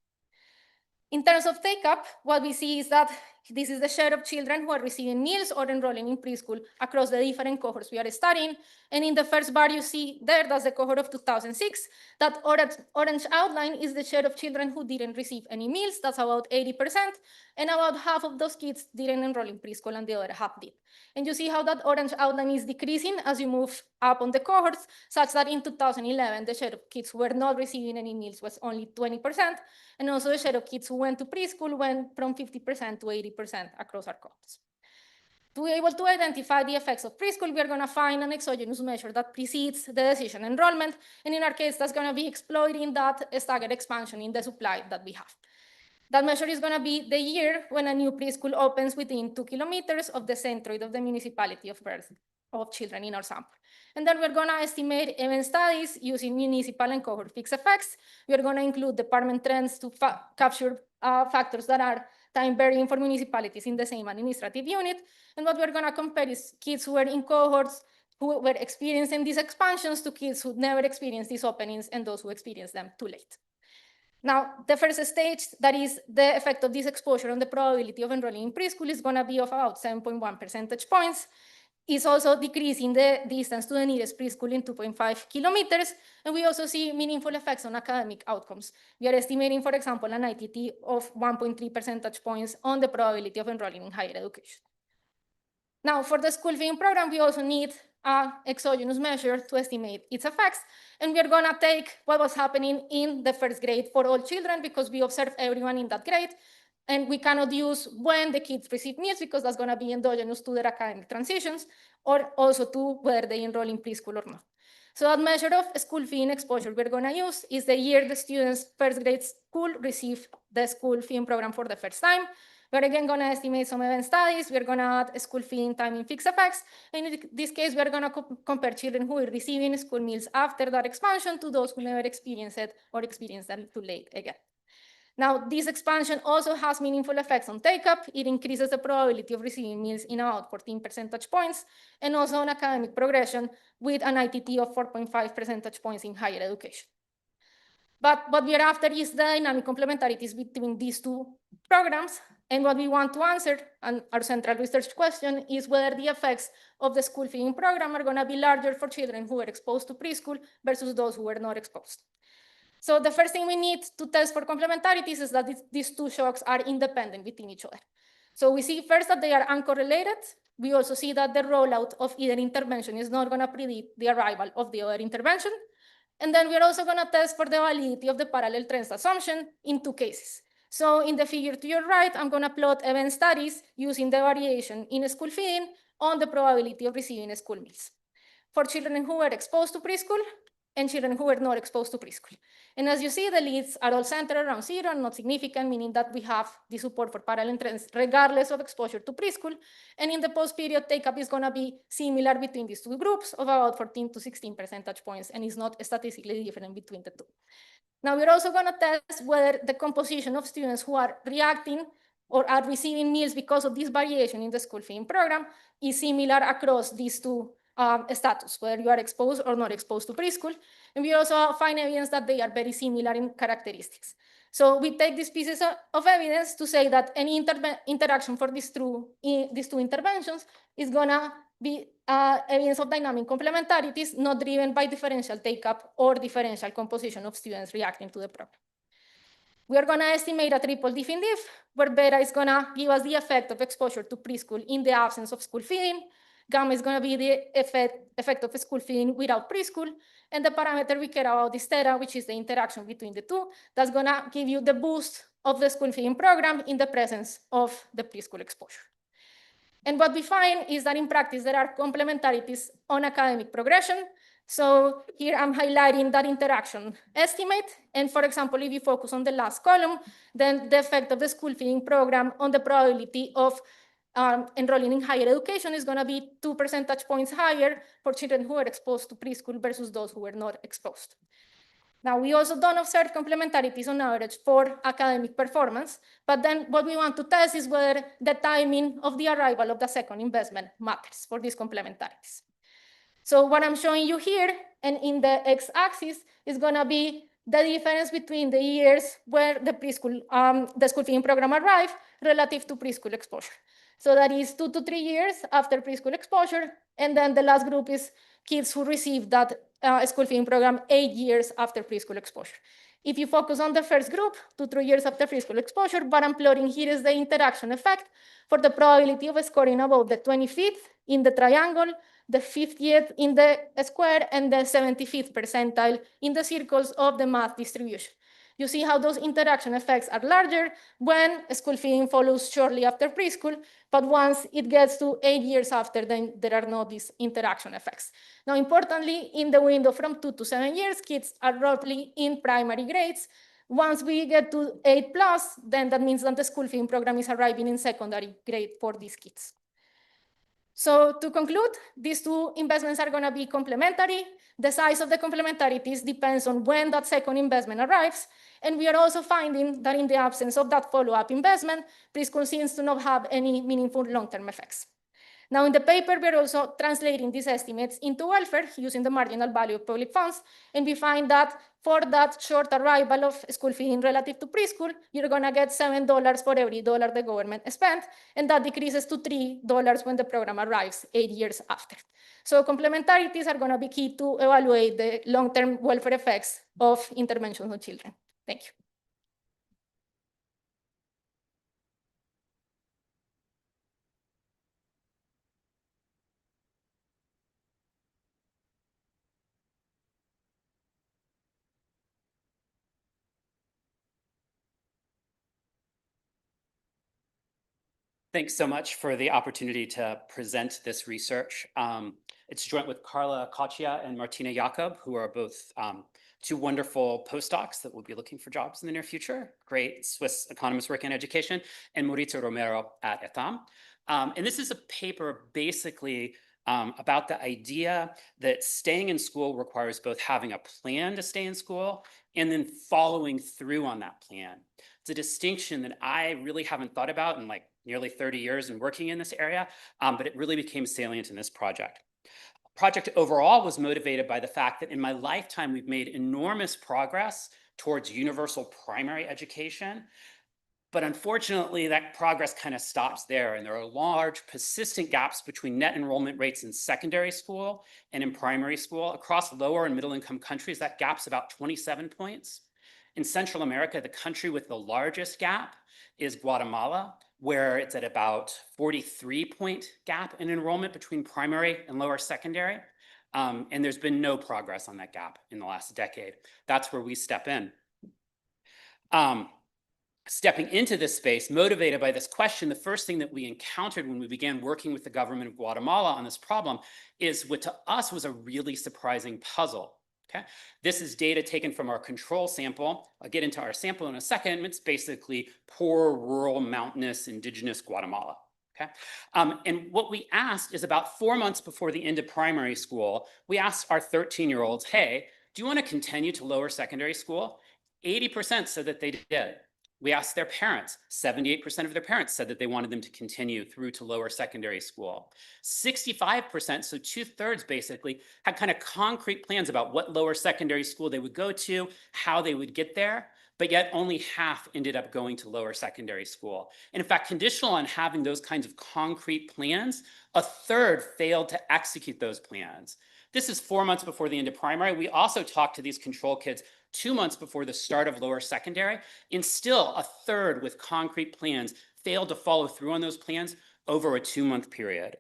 In terms of take-up, what we see is that this is the share of children who are receiving meals or enrolling in preschool across the different cohorts we are studying. And in the first bar you see there, that's the cohort of 2006. That orange outline is the share of children who didn't receive any meals. That's about 80%. And about half of those kids didn't enroll in preschool and the other half did. And you see how that orange outline is decreasing as you move up on the cohorts, such that in 2011, the share of kids who were not receiving any meals was only 20%. And also the share of kids who went to preschool went from 50% to 80% across our cohorts. To be able to identify the effects of preschool, we are going to find an exogenous measure that precedes the decision enrollment. And in our case, that's going to be exploiting that staggered expansion in the supply that we have. That measure is going to be the year when a new preschool opens within 2 kilometers of the centroid of the municipality of birth of children in our sample. And then we're going to estimate event studies using municipal and cohort fixed effects. We're going to include department trends to capture factors that are time varying for municipalities in the same administrative unit. And what we're going to compare is kids who were in cohorts who were experiencing these expansions to kids who never experienced these openings and those who experienced them too late. Now, the first stage, that is the effect of this exposure on the probability of enrolling in preschool, is going to be of about 7.1 percentage points. It's also decreasing the distance to the nearest preschool in 2.5 kilometers. And we also see meaningful effects on academic outcomes. We are estimating, for example, an ITT of 1.3 percentage points on the probability of enrolling in higher education. Now, for the school feeding program, we also need an exogenous measure to estimate its effects. And we're going to take what was happening in the first grade for all children because we observe everyone in that grade. And we cannot use when the kids receive meals because that's going to be endogenous to their academic transitions or also to whether they enroll in preschool or not. So that measure of school feeding exposure we're going to use is the year the students' first grade school receive the school feeding program for the first time. We're again going to estimate some event studies. We're going to add school feeding timing fixed effects. And in this case, we're going to compare children who are receiving school meals after that expansion to those who never experienced it or experienced them too late again. Now, this expansion also has meaningful effects on take-up. It increases the probability of receiving meals in about 14 percentage points, and also on academic progression with an ITT of 4.5 percentage points in higher education. But what we are after is the dynamic complementarities between these two programs. And what we want to answer, and our central research question, is whether the effects of the school feeding program are going to be larger for children who were exposed to preschool versus those who were not exposed. So the first thing we need to test for complementarities is that these two shocks are independent within each other. So we see first that they are uncorrelated. We also see that the rollout of either intervention is not going to predict the arrival of the other intervention. And then we're also going to test for the validity of the parallel trends assumption in two cases. So in the figure to your right, I'm going to plot event studies using the variation in school feeding on the probability of receiving school meals for children who were exposed to preschool and children who were not exposed to preschool. And as you see, the leads are all centered around 0 and not significant, meaning that we have the support for parallel trends regardless of exposure to preschool. And in the post-period, take-up is going to be similar between these two groups of about 14 to 16 percentage points, and is not statistically different between the two. Now, we're also going to test whether the composition of students who are reacting or are receiving meals because of this variation in the school feeding program is similar across these two status, whether you are exposed or not exposed to preschool. And we also find evidence that they are very similar in characteristics. So we take these pieces of evidence to say that any interaction for these two interventions is gonna be evidence of dynamic complementarities, not driven by differential take-up or differential composition of students reacting to the program. We are gonna estimate a triple diff, where beta is gonna give us the effect of exposure to preschool in the absence of school feeding. Gamma is gonna be the effect of school feeding without preschool. And the parameter we care about is theta, which is the interaction between the two. That's gonna give you the boost of the school feeding program in the presence of the preschool exposure. And what we find is that in practice, there are complementarities on academic progression. So here I'm highlighting that interaction estimate. And for example, if you focus on the last column, then the effect of the school feeding program on the probability of enrolling in higher education is going to be 2 percentage points higher for children who are exposed to preschool versus those who were not exposed. Now, we also don't observe complementarities on average for academic performance, but then what we want to test is whether the timing of the arrival of the second investment matters for these complementarities. So what I'm showing you here and in the x-axis is going to be the difference between the years where the preschool, the school feeding program arrived relative to preschool exposure. So that is 2 to 3 years after preschool exposure. And then the last group is kids who received that school feeding program 8 years after preschool exposure. If you focus on the first group, 2 to 3 years after preschool exposure, what I'm plotting here is the interaction effect for the probability of scoring above the 25th in the triangle, the 50th in the square, and the 75th percentile in the circles of the math distribution. You see how those interaction effects are larger when school feeding follows shortly after preschool, but once it gets to 8 years after, then there are no these interaction effects. Now, importantly, in the window from 2 to 7 years, kids are roughly in primary grades. Once we get to 8+, then that means that the school feeding program is arriving in secondary grade for these kids. So to conclude, these two investments are going to be complementary. The size of the complementarities depends on when that second investment arrives. And we are also finding that in the absence of that follow-up investment, preschool seems to not have any meaningful long-term effects. Now, in the paper, we're also translating these estimates into welfare using the marginal value of public funds. And we find that for that short arrival of school feeding relative to preschool, you're going to get $7 for every dollar the government spent. And that decreases to $3 when the program arrives 8 years after. So complementarities are going to be key to evaluate the long-term welfare effects of interventions on children. Thank you. Thanks so much for the opportunity to present this research. It's joint with Carla Coccia and Martina Jakob, who are both two wonderful postdocs that will be looking for jobs in the near future, great Swiss economists working in education, and Maurizio Romero at ETAM. And this is a paper basically about the idea that staying in school requires both having a plan to stay in school and then following through on that plan. It's a distinction that I really haven't thought about in like nearly 30 years in working in this area, but it really became salient in this project. Project overall was motivated by the fact that in my lifetime, we've made enormous progress towards universal primary education. But unfortunately, that progress kind of stops there. And there are large, persistent gaps between net enrollment rates in secondary school and in primary school. Across lower and middle income countries, that gap's about 27 points. In Central America, the country with the largest gap is Guatemala, where it's at about 43-point gap in enrollment between primary and lower secondary. And there's been no progress on that gap in the last decade. That's where we step in. Stepping into this space, motivated by this question, the first thing that we encountered when we began working with the government of Guatemala on this problem is what to us was a really surprising puzzle. Okay? This is data taken from our control sample. I'll get into our sample in a second. It's basically poor, rural, mountainous, indigenous Guatemala. Okay? And what we asked is about 4 months before the end of primary school, we asked our 13-year-olds, hey, do you want to continue to lower secondary school? 80% said that they did. We asked their parents. 78% of their parents said that they wanted them to continue through to lower secondary school. 65%, so 2/3 basically, had kind of concrete plans about what lower secondary school they would go to, how they would get there, but yet only half ended up going to lower secondary school. And in fact, conditional on having those kinds of concrete plans, 1/3 failed to execute those plans. This is 4 months before the end of primary. We also talked to these control kids 2 months before the start of lower secondary, and still 1/3 with concrete plans failed to follow through on those plans over a 2-month period.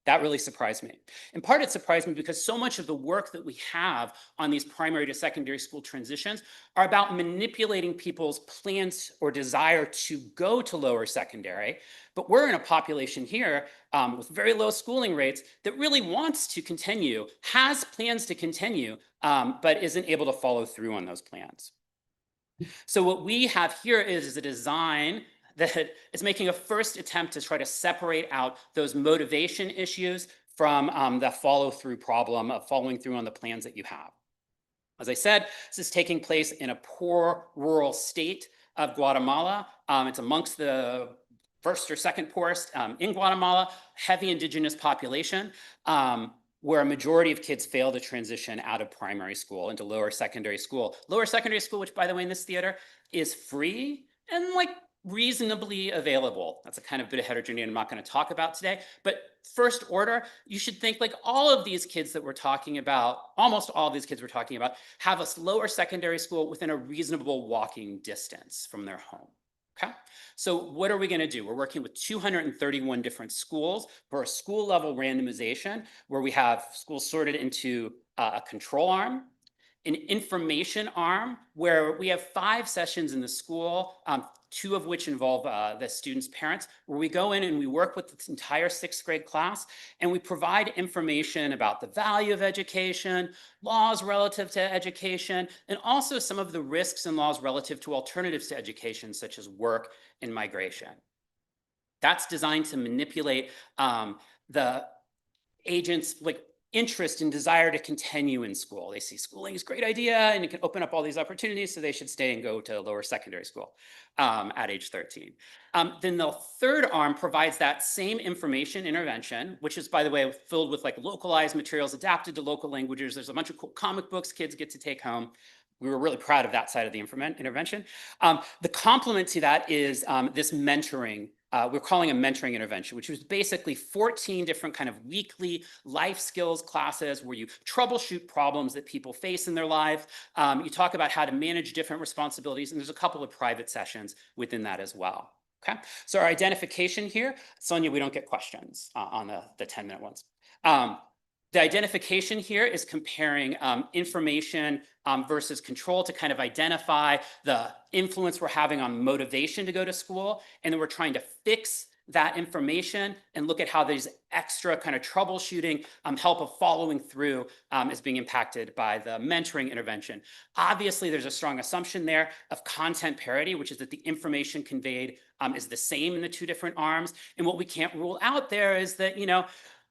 That really surprised me. In part, it surprised me because so much of the work that we have on these primary to secondary school transitions are about manipulating people's plans or desire to go to lower secondary. But we're in a population here with very low schooling rates that really wants to continue, has plans to continue, but isn't able to follow through on those plans. So what we have here is a design that is making a first attempt to try to separate out those motivation issues from the follow-through problem of following through on the plans that you have. As I said, this is taking place in a poor rural state of Guatemala. It's amongst the first or second poorest in Guatemala, heavy indigenous population, where a majority of kids fail to transition out of primary school into lower secondary school. Lower secondary school, which by the way in this theater is free and like reasonably available. That's a kind of bit of heterogeneity I'm not going to talk about today. But first order, you should think like all of these kids that we're talking about, almost all of these kids we're talking about, have a lower secondary school within a reasonable walking distance from their home. Okay, so what are we going to do? We're working with 231 different schools for a school level randomization where we have schools sorted into a control arm, an information arm where we have 5 sessions in the school, 2 of which involve the students' parents, where we go in and we work with this entire 6th grade class, and we provide information about the value of education, laws relative to education, and also some of the risks and laws relative to alternatives to education, such as work and migration. That's designed to manipulate the agents' interest and desire to continue in school. They see schooling is a great idea and it can open up all these opportunities, so they should stay and go to lower secondary school at age 13. Then the third arm provides that same information intervention, which is, by the way, filled with localized materials adapted to local languages. There's a bunch of cool comic books kids get to take home. We were really proud of that side of the intervention. The complement to that is this mentoring. We're calling a mentoring intervention, which was basically 14 different kind of weekly life skills classes where you troubleshoot problems that people face in their life. You talk about how to manage different responsibilities, and there's a couple of private sessions within that as well. Okay, so our identification here, Sonia, we don't get questions on the 10-minute ones. The identification here is comparing information versus control to kind of identify the influence we're having on motivation to go to school. And then we're trying to fix that information and look at how these extra kind of troubleshooting help of following through is being impacted by the mentoring intervention. Obviously, there's a strong assumption there of content parity, which is that the information conveyed is the same in the 2 different arms. And what we can't rule out there is that,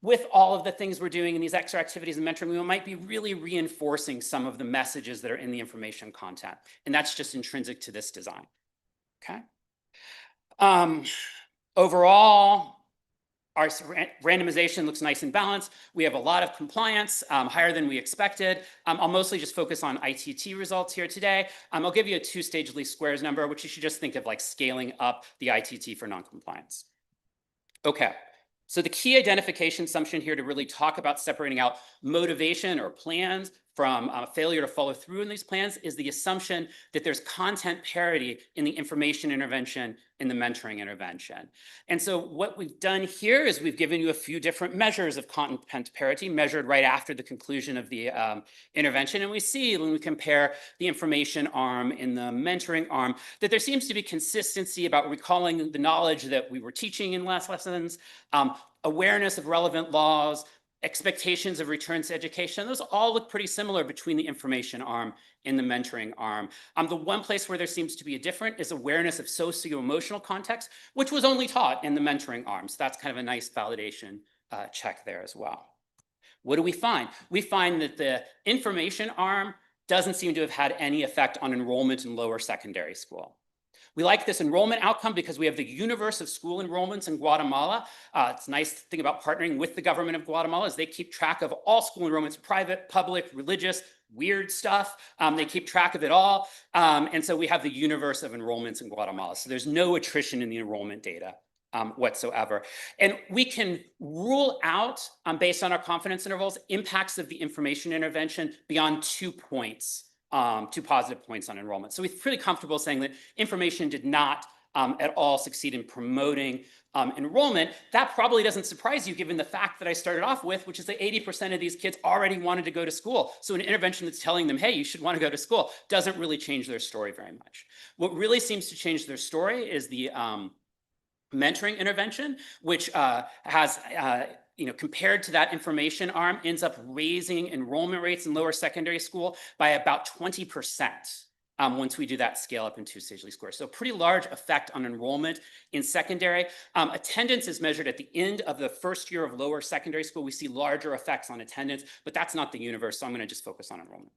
with all of the things we're doing in these extra activities and mentoring, we might be really reinforcing some of the messages that are in the information content. And that's just intrinsic to this design. Okay. Overall, our randomization looks nice and balanced. We have a lot of compliance, higher than we expected. I'll mostly just focus on ITT results here today. I'll give you a 2-stage least squares number, which you should just think of like scaling up the ITT for noncompliance. Okay. So the key identification assumption here to really talk about separating out motivation or plans from failure to follow through in these plans is the assumption that there's content parity in the information intervention in the mentoring intervention. And so what we've done here is we've given you a few different measures of content parity measured right after the conclusion of the intervention. And we see when we compare the information arm and the mentoring arm that there seems to be consistency about recalling the knowledge that we were teaching in last lessons, awareness of relevant laws, expectations of return to education. Those all look pretty similar between the information arm and the mentoring arm. The one place where there seems to be a difference is awareness of socio-emotional context, which was only taught in the mentoring arm. So that's kind of a nice validation check there as well. What do we find? We find that the information arm doesn't seem to have had any effect on enrollment in lower secondary school. We like this enrollment outcome because we have the universe of school enrollments in Guatemala. It's nice thing about partnering with the government of Guatemala is they keep track of all school enrollments, private, public, religious, weird stuff. They keep track of it all. And so we have the universe of enrollments in Guatemala. So there's no attrition in the enrollment data whatsoever. And we can rule out, based on our confidence intervals, impacts of the information intervention beyond 2 points, 2 positive points on enrollment. So we're pretty comfortable saying that information did not at all succeed in promoting enrollment. That probably doesn't surprise you given the fact that I started off with, which is that 80% of these kids already wanted to go to school. So an intervention that's telling them, hey, you should want to go to school, doesn't really change their story very much. What really seems to change their story is the mentoring intervention, which has, compared to that information arm, ends up raising enrollment rates in lower secondary school by about 20%. Once we do that scale up in two-stagely scores. So pretty large effect on enrollment in secondary. Attendance is measured at the end of the first year of lower secondary school. We see larger effects on attendance, but that's not the universe, so I'm gonna just focus on enrollment.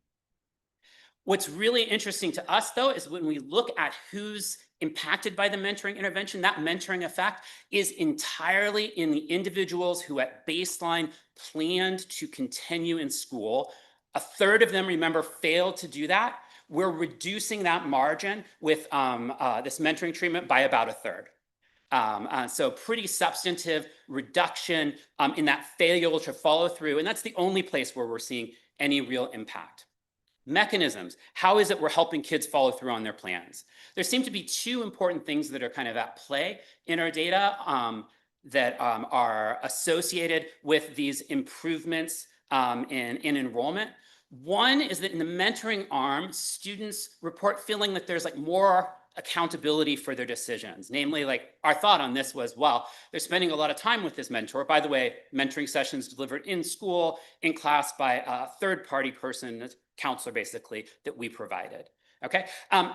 What's really interesting to us, though, is when we look at who's impacted by the mentoring intervention, that mentoring effect is entirely in the individuals who at baseline planned to continue in school. A third of them, remember, failed to do that. We're reducing that margin with this mentoring treatment by about a third. So pretty substantive reduction in that failure to follow through. And that's the only place where we're seeing any real impact. Mechanisms. How is it we're helping kids follow through on their plans? There seem to be 2 important things that are kind of at play in our data that are associated with these improvements in enrollment. One is that in the mentoring arm, students report feeling that there's like more accountability for their decisions. Namely, like our thought on this was, well, they're spending a lot of time with this mentor. By the way, mentoring sessions delivered in school, in class by a third-party person, a counselor basically, that we provided. Okay,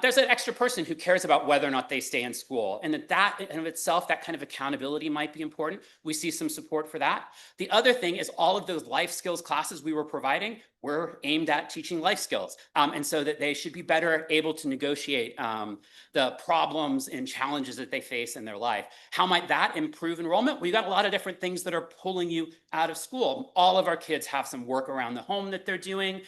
there's an extra person who cares about whether or not they stay in school, and that in of itself, that kind of accountability might be important. We see some support for that. The other thing is all of those life skills classes we were providing were aimed at teaching life skills, and so that they should be better able to negotiate the problems and challenges that they face in their life. How might that improve enrollment? Well, you got a lot of different things that are pulling you out of school. All of our kids have some work around the home that they're doing.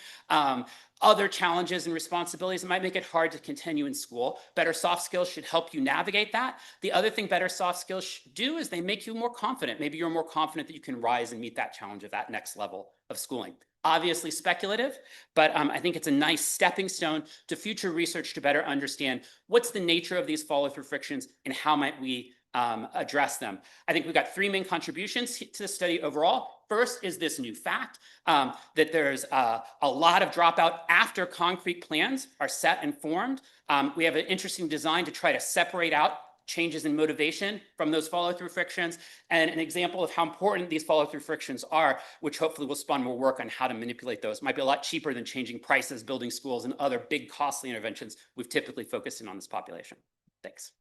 Other challenges and responsibilities that might make it hard to continue in school. Better soft skills should help you navigate that. The other thing better soft skills do is they make you more confident. Maybe you're more confident that you can rise and meet that challenge of that next level of schooling. Obviously speculative, but I think it's a nice stepping stone to future research to better understand what's the nature of these follow-through frictions and how might we address them. I think we've got 3 main contributions to the study overall. First is this new fact that there's a lot of dropout after concrete plans are set and formed. We have an interesting design to try to separate out changes in motivation from those follow-through frictions, and an example of how important these follow-through frictions are, which hopefully will spawn more work on how to manipulate those. Might be a lot cheaper than changing prices, building schools, and other big costly interventions we've typically focused in on this population. Thanks.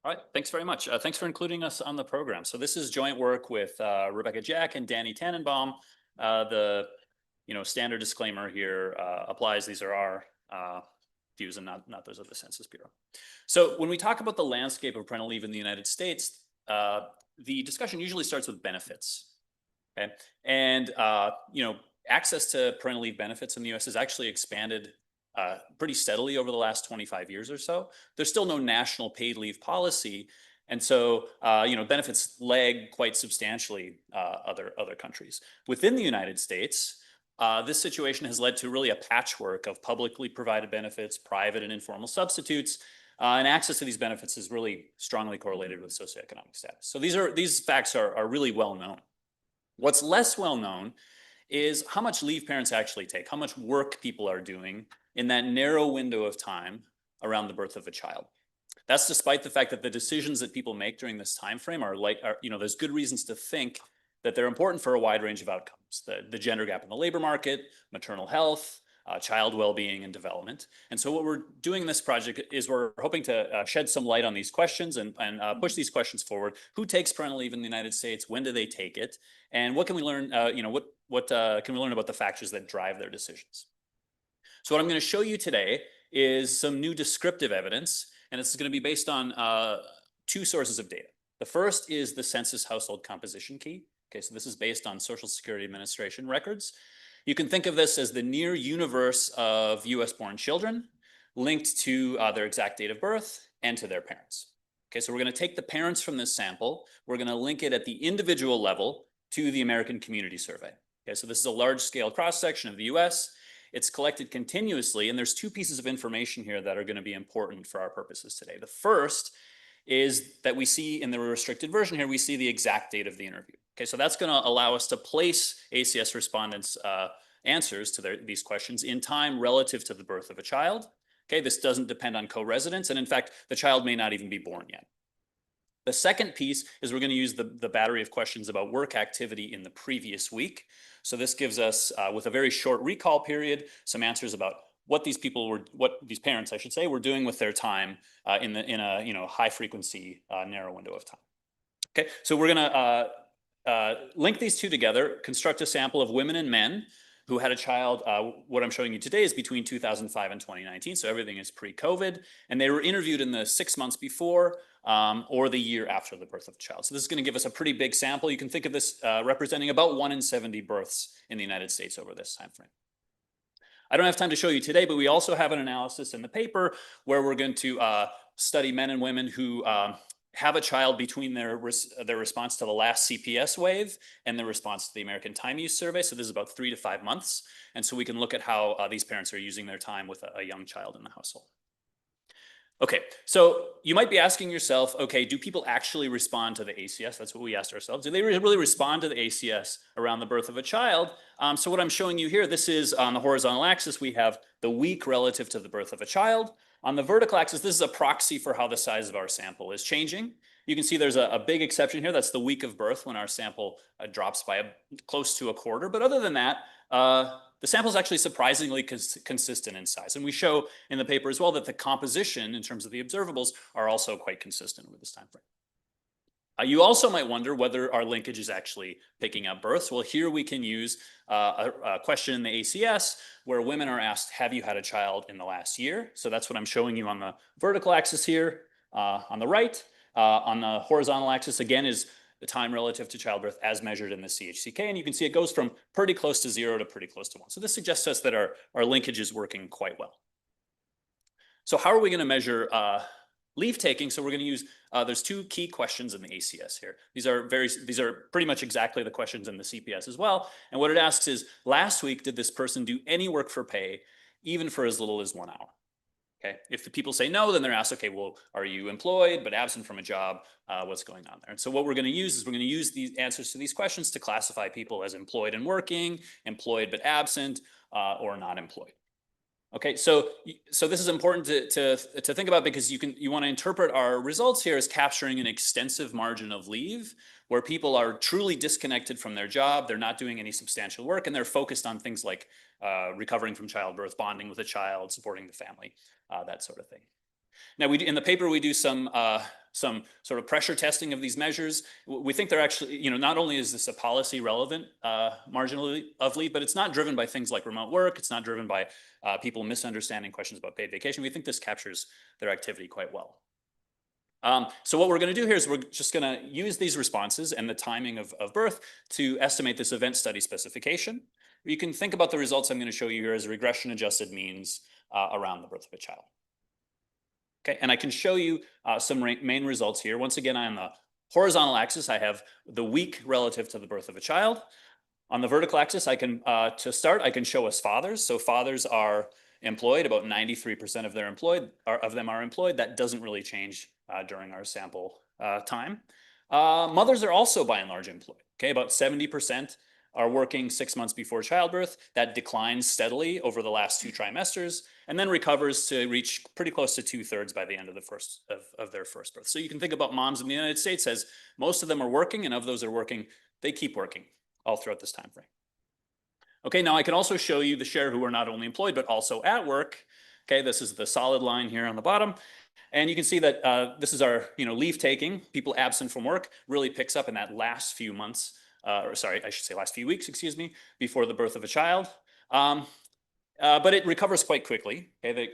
All right, thanks very much. Thanks for including us on the program. So this is joint work with Rebecca Jack and Danny Tannenbaum. The standard disclaimer here applies. These are our views and not those of the Census Bureau. So when we talk about the landscape of parental leave in the United States, the discussion usually starts with benefits. Okay, and access to parental leave benefits in the U.S. has actually expanded pretty steadily over the last 25 years or so. There's still no national paid leave policy. And so, benefits lag quite substantially other countries. Within the United States, this situation has led to really a patchwork of publicly provided benefits, private and informal substitutes, and access to these benefits is really strongly correlated with socioeconomic status. So these facts are really well known. What's less well known is how much leave parents actually take, how much work people are doing in that narrow window of time around the birth of a child. That's despite the fact that the decisions that people make during this time frame are there's good reasons to think that they're important for a wide range of outcomes. The gender gap in the labor market, maternal health, child well-being and development. And so what we're doing in this project is we're hoping to shed some light on these questions and push these questions forward. Who takes parental leave in the United States? When do they take it? And what can we learn, what can we learn about the factors that drive their decisions? So what I'm going to show you today is some new descriptive evidence, and this is going to be based on two sources of data. The first is the Census Household Composition Key. Okay, so this is based on Social Security Administration records. You can think of this as the near universe of US-born children linked to their exact date of birth and to their parents. Okay, so we're going to take the parents from this sample. We're going to link it at the individual level to the American Community Survey. Okay, so this is a large-scale cross-section of the US. It's collected continuously, and there's two pieces of information here that are going to be important for our purposes today. The first is that we see in the restricted version here, we see the exact date of the interview. Okay, so that's going to allow us to place ACS respondents' answers to these questions in time relative to the birth of a child. Okay, this doesn't depend on co-residence, and in fact, the child may not even be born yet. The second piece is we're going to use the battery of questions about work activity in the previous week. So this gives us, with a very short recall period, some answers about what these people were, what these parents, I should say, were doing with their time in a high frequency, narrow window of time. Okay, so we're going to link these two together, construct a sample of women and men who had a child. What I'm showing you today is between 2005 and 2019, so everything is pre-COVID, and they were interviewed in the 6 months before or the year after the birth of the child. So this is going to give us a pretty big sample. You can think of this representing about 1 in 70 births in the United States over this time frame. I don't have time to show you today, but we also have an analysis in the paper where we're going to study men and women who have a child between their response to the last CPS wave and their response to the American Time Use Survey. So this is about 3 to 5 months. And so we can look at how these parents are using their time with a young child in the household. Okay, so you might be asking yourself, okay, do people actually respond to the ACS? That's what we asked ourselves. Do they really respond to the ACS around the birth of a child? So what I'm showing you here, this is on the horizontal axis, we have the week relative to the birth of a child. On the vertical axis, this is a proxy for how the size of our sample is changing. You can see there's a big exception here. That's the week of birth when our sample drops by close to a quarter. But other than that, the sample is actually surprisingly consistent in size. And we show in the paper as well that the composition in terms of the observables are also quite consistent with this time frame. You also might wonder whether our linkage is actually picking up births. Well, here we can use a question in the ACS where women are asked, have you had a child in the last year? So that's what I'm showing you on the vertical axis here on the right. On the horizontal axis, again, is the time relative to childbirth as measured in the CHCK. And you can see it goes from pretty close to 0 to pretty close to 1. So this suggests to us that our linkage is working quite well. So how are we going to measure leave taking? So we're going to use, there's two key questions in the ACS here. These are pretty much exactly the questions in the CPS as well. And what it asks is, last week, did this person do any work for pay, even for as little as 1 hour? Okay. If the people say no, then they're asked, okay, well, are you employed but absent from a job? What's going on there? And so what we're going to use is we're going to use these answers to these questions to classify people as employed and working, employed but absent, or not employed. Okay, so this is important to think about because you want to interpret our results here as capturing an extensive margin of leave where people are truly disconnected from their job, they're not doing any substantial work, and they're focused on things like recovering from childbirth, bonding with a child, supporting the family, that sort of thing. Now, in the paper, we do some sort of pressure testing of these measures. We think they're actually, not only is this a policy relevant margin of leave, but it's not driven by things like remote work. It's not driven by people misunderstanding questions about paid vacation. We think this captures their activity quite well. So what we're going to do here is we're just going to use these responses and the timing of birth to estimate this event study specification. You can think about the results I'm going to show you here as regression adjusted means around the birth of a child. Okay, and I can show you some main results here. Once again, on the horizontal axis, I have the week relative to the birth of a child. On the vertical axis, I can, to start, I can show us fathers. So fathers are employed, about 93% of them are employed. That doesn't really change during our sample time. Mothers are also by and large employed. Okay, about 70% are working 6 months before childbirth. That declines steadily over the last 2 trimesters and then recovers to reach pretty close to 2/3 by the end of their first birth. So you can think about moms in the United States as most of them are working, and of those that are working, they keep working all throughout this time frame. Okay, now I can also show you the share who are not only employed, but also at work. Okay, this is the solid line here on the bottom. And you can see that this is our leave taking, people absent from work, really picks up in that last few months, or sorry, I should say last few weeks, excuse me, before the birth of a child. But it recovers quite quickly. Okay,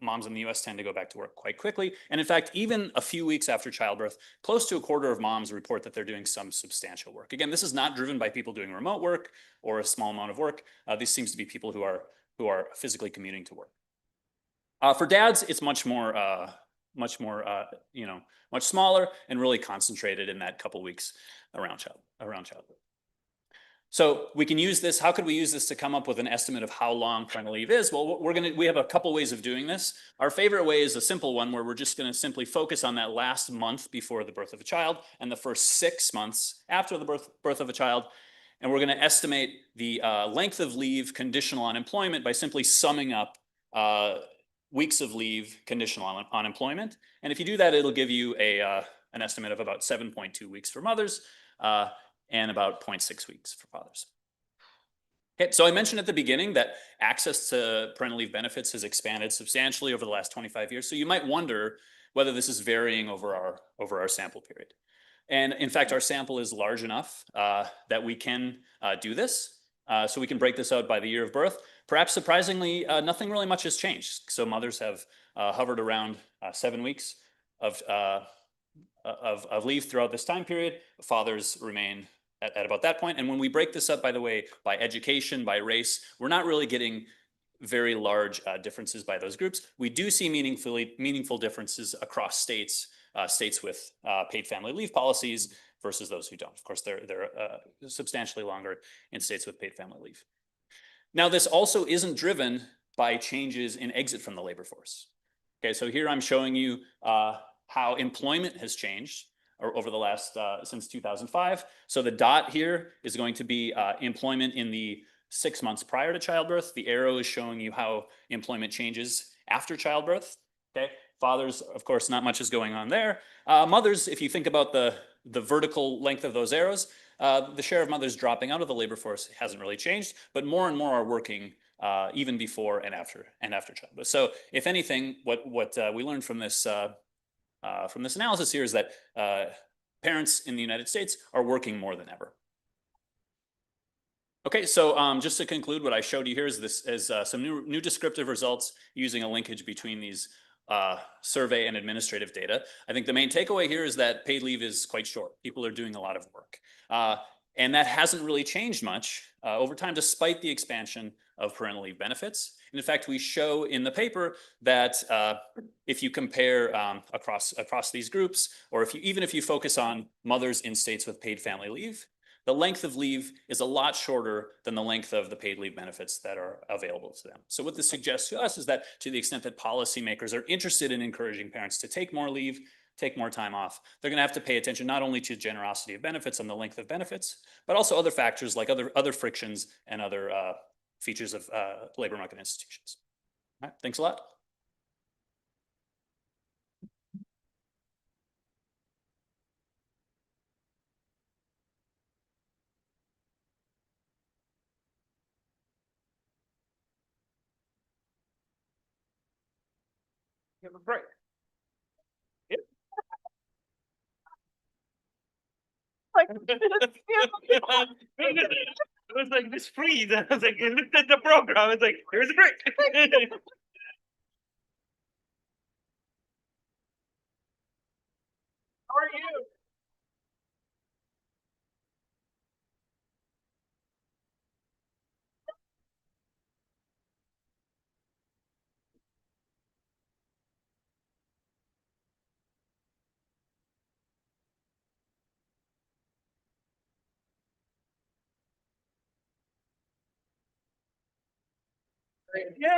moms in the US tend to go back to work quite quickly. And in fact, even a few weeks after childbirth, close to a quarter of moms report that they're doing some substantial work. Again, this is not driven by people doing remote work or a small amount of work. This seems to be people who are physically commuting to work. For dads, it's much smaller and really concentrated in that couple weeks around childbirth. So we can use this. How could we use this to come up with an estimate of how long parental leave is? Well, we have a couple ways of doing this. Our favorite way is a simple one where we're just going to simply focus on that last month before the birth of a child and the first 6 months after the birth of a child. And we're going to estimate the length of leave conditional on employment by simply summing up weeks of leave conditional on unemployment. And if you do that, it'll give you an estimate of about 7.2 weeks for mothers and about 0.6 weeks for fathers. Okay, so I mentioned at the beginning that access to parental leave benefits has expanded substantially over the last 25 years. So you might wonder whether this is varying over our sample period. And in fact, our sample is large enough that we can do this. So we can break this out by the year of birth. Perhaps surprisingly, nothing really much has changed. So mothers have hovered around 7 weeks of leave throughout this time period. Fathers remain at about that point. And when we break this up, by the way, by education, by race, we're not really getting very large differences by those groups. We do see meaningful differences across states, states with paid family leave policies versus those who don't. Of course, they're substantially longer in states with paid family leave. Now, this also isn't driven by changes in exit from the labor force. Okay, so here I'm showing you how employment has changed over the last, since 2005. So the dot here is going to be employment in the 6 months prior to childbirth. The arrow is showing you how employment changes after childbirth. Okay, fathers, of course, not much is going on there. Mothers, if you think about the vertical length of those arrows, the share of mothers dropping out of the labor force hasn't really changed, but more and more are working even before and after childbirth. So if anything, what we learned from this analysis here is that parents in the United States are working more than ever. Okay, so just to conclude, what I showed you here is some new descriptive results using a linkage between these survey and administrative data. I think the main takeaway here is that paid leave is quite short. People are doing a lot of work. And that hasn't really changed much over time, despite the expansion of parental leave benefits. And in fact, we show in the paper that if you compare across these groups, or even if you focus on mothers in states with paid family leave, the length of leave is a lot shorter than the length of the paid leave benefits that are available to them. So what this suggests to us is that to the extent that policymakers are interested in encouraging parents to take more leave, take more time off, they're going to have to pay attention not only to generosity of benefits and the length of benefits, but also other factors like other frictions and other features of labor market institutions. All right, thanks a lot. Give a break. Yep. It was like this freeze. I was like, I looked at the program. It's like, here's a break. How are you? Yeah.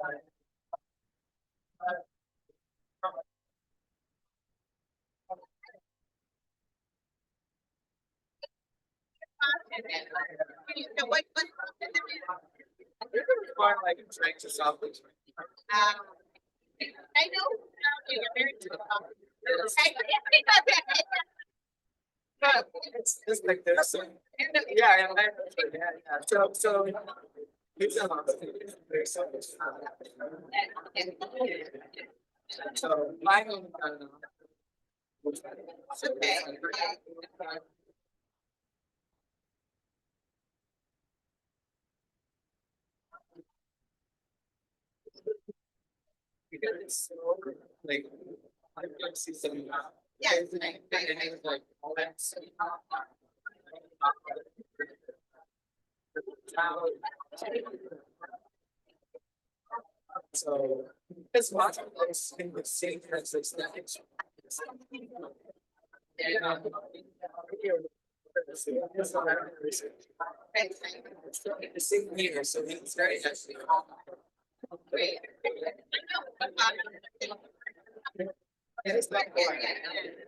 I know. It's like this. Yeah, so. It's a lot. So my own. Because it's so like I can see some. Yes, like all that. So it's lots of those in the same process that it's. The same year, so it's very interesting.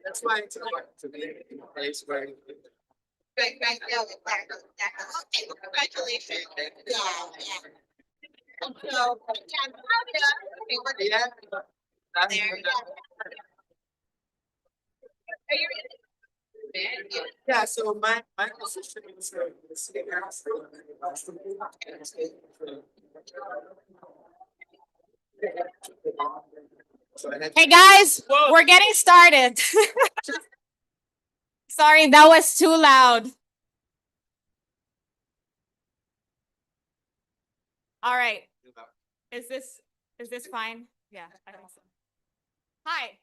That's why it's important to be in a place where. Congratulations. Yeah, so my position is the city council. Hey guys, we're getting started. Sorry, that was too loud. All right. Is this fine? Yeah, I think so. Hi.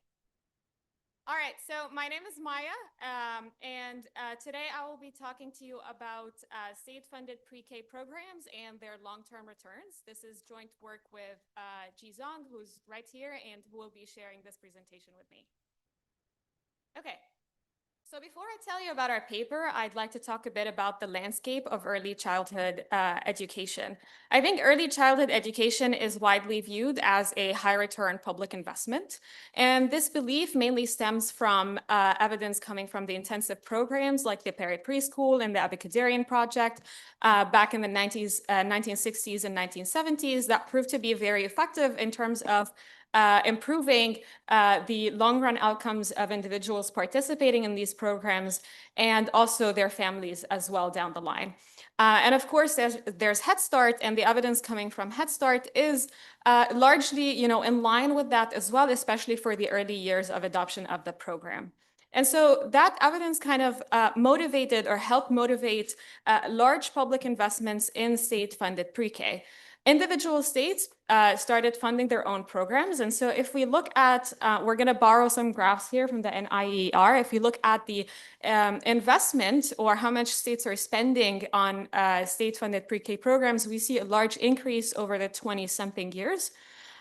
All right, so my name is Maya, and today I will be talking to you about state-funded pre-K programs and their long-term returns. This is joint work with Ji Zong, who's right here, and who will be sharing this presentation with me. Okay. So before I tell you about our paper, I'd like to talk a bit about the landscape of early childhood education. I think early childhood education is widely viewed as a high return public investment. And this belief mainly stems from evidence coming from the intensive programs like the Perry Preschool and the Abecedarian Project back in the 1960s and 1970s that proved to be very effective in terms of improving the long-run outcomes of individuals participating in these programs and also their families as well down the line. And of course, there's Head Start, and the evidence coming from Head Start is largely, in line with that as well, especially for the early years of adoption of the program. And so that evidence kind of motivated or helped motivate large public investments in state-funded pre-K. Individual states started funding their own programs. And so if we look at, we're going to borrow some graphs here from the NIER. If we look at the investment or how much states are spending on state-funded pre-K programs, we see a large increase over the 20-something years.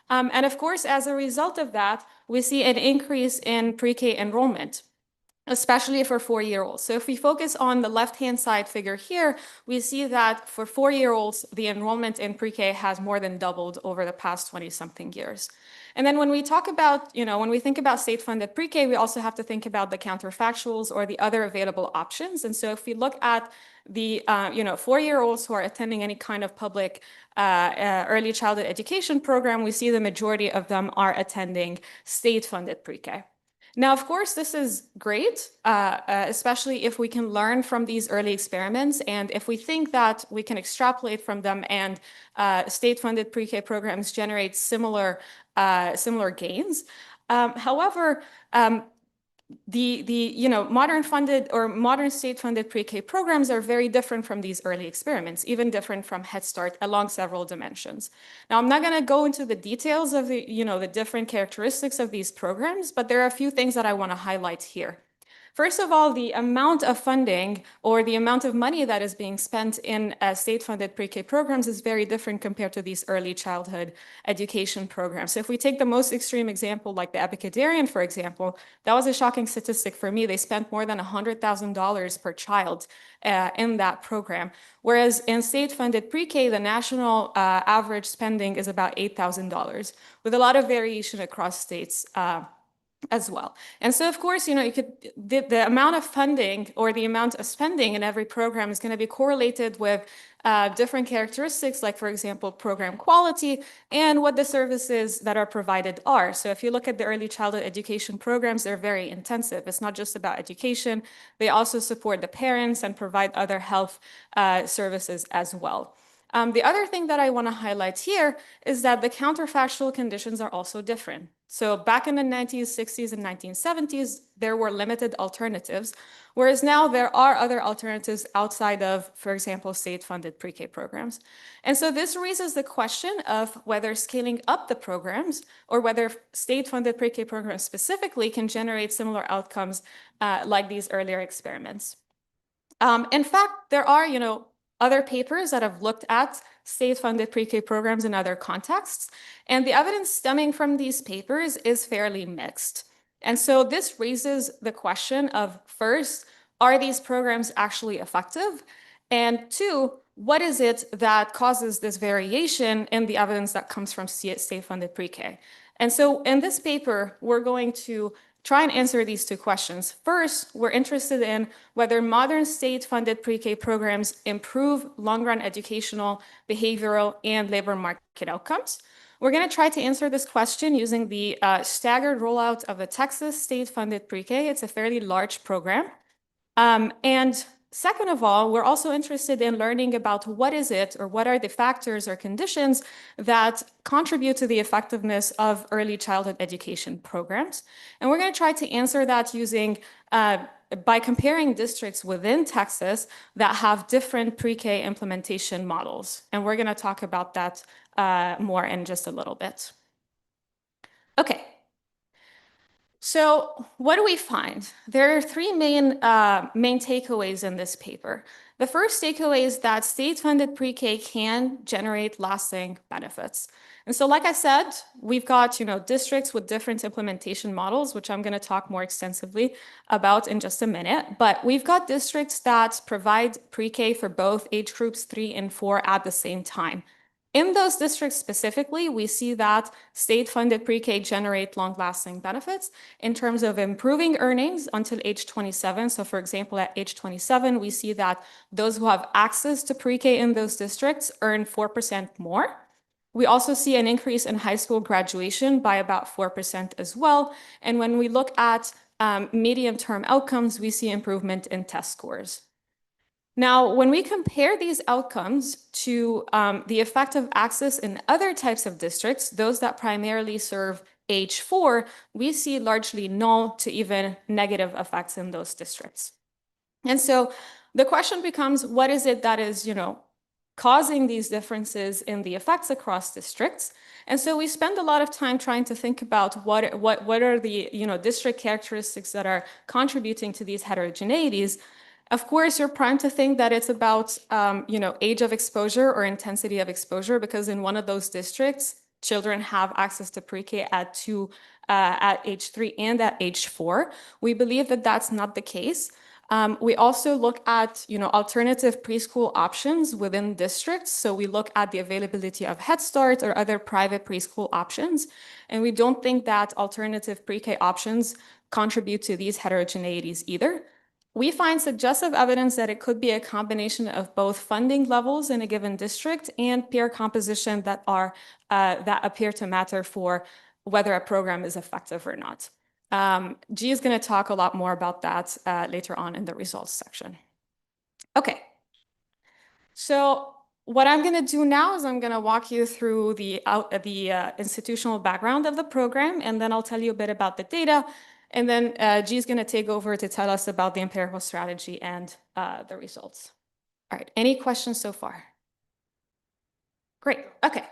And of course, as a result of that, we see an increase in pre-K enrollment, especially for 4-year-olds. So if we focus on the left-hand side figure here, we see that for 4-year-olds, the enrollment in pre-K has more than doubled over the past 20-something years. And then when we talk about, when we think about state-funded pre-K, we also have to think about the counterfactuals or the other available options. And so if we look at the, 4-year-olds who are attending any kind of public early childhood education program, we see the majority of them are attending state-funded pre-K. Now, of course, this is great, especially if we can learn from these early experiments and if we think that we can extrapolate from them and state-funded pre-K programs generate similar gains. However, modern funded or modern state-funded pre-K programs are very different from these early experiments, even different from Head Start along several dimensions. Now, I'm not going to go into the details of the different characteristics of these programs, but there are a few things that I want to highlight here. First of all, the amount of funding or the amount of money that is being spent in state-funded pre-K programs is very different compared to these early childhood education programs. So if we take the most extreme example, like the Epicadarian, for example, that was a shocking statistic for me. They spent more than $100,000 per child in that program. Whereas in state-funded pre-K, the national average spending is about $8,000, with a lot of variation across states as well. And so, of course, the amount of funding or the amount of spending in every program is going to be correlated with different characteristics, like, for example, program quality and what the services that are provided are. So if you look at the early childhood education programs, they're very intensive. It's not just about education. They also support the parents and provide other health services as well. The other thing that I want to highlight here is that the counterfactual conditions are also different. So back in the 1960s and 1970s, there were limited alternatives, whereas now there are other alternatives outside of, for example, state-funded pre-K programs. And so this raises the question of whether scaling up the programs or whether state-funded pre-K programs specifically can generate similar outcomes like these earlier experiments. In fact, there are, other papers that have looked at state-funded pre-K programs in other contexts, and the evidence stemming from these papers is fairly mixed. And so this raises the question of, first, are these programs actually effective? And two, what is it that causes this variation in the evidence that comes from state-funded pre-K? And so in this paper, we're going to try and answer these two questions. First, we're interested in whether modern state-funded pre-K programs improve long-run educational, behavioral, and labor market outcomes. We're going to try to answer this question using the staggered rollout of the Texas state-funded pre-K. It's a fairly large program. And second of all, we're also interested in learning about what is it or what are the factors or conditions that contribute to the effectiveness of early childhood education programs. And we're going to try to answer that using by comparing districts within Texas that have different pre-K implementation models. And we're going to talk about that more in just a little bit. Okay. So what do we find? There are three main takeaways in this paper. The first takeaway is that state-funded pre-K can generate lasting benefits. And so, like I said, we've got districts with different implementation models, which I'm going to talk more extensively about in just a minute. But we've got districts that provide pre-K for both age groups 3 and 4 at the same time. In those districts specifically, we see that state-funded pre-K generate long-lasting benefits in terms of improving earnings until age 27. So for example, at age 27, we see that those who have access to pre-K in those districts earn 4% more. We also see an increase in high school graduation by about 4% as well. And when we look at medium-term outcomes, we see improvement in test scores. Now, when we compare these outcomes to the effect of access in other types of districts, those that primarily serve age 4, we see largely null to even negative effects in those districts. And so the question becomes, what is it that is, causing these differences in the effects across districts? And so we spend a lot of time trying to think about what are the, district characteristics that are contributing to these heterogeneities. Of course, you're primed to think that it's about, age of exposure or intensity of exposure, because in one of those districts, children have access to pre-K at age 3 and at age 4. We believe that that's not the case. We also look at, alternative preschool options within districts. So we look at the availability of Head Start or other private preschool options. And we don't think that alternative pre-K options contribute to these heterogeneities either. We find suggestive evidence that it could be a combination of both funding levels in a given district and peer composition that appear to matter for whether a program is effective or not. G is going to talk a lot more about that later on in the results section. Okay. So what I'm going to do now is I'm going to walk you through the institutional background of the program, and then I'll tell you a bit about the data. And then G is going to take over to tell us about the empirical strategy and the results. All right, any questions so far? Great, okay.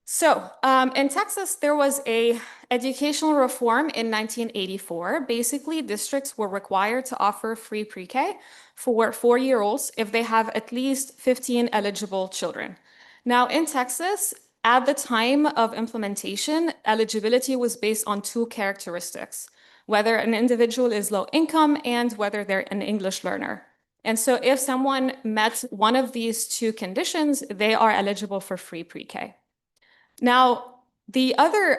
So in Texas, there was a educational reform in 1984. Basically, districts were required to offer free pre-K for 4-year-olds if they have at least 15 eligible children. Now, in Texas, at the time of implementation, eligibility was based on 2 characteristics, whether an individual is low income and whether they're an English learner. And so if someone met one of these 2 conditions, they are eligible for free pre-K. Now, the other,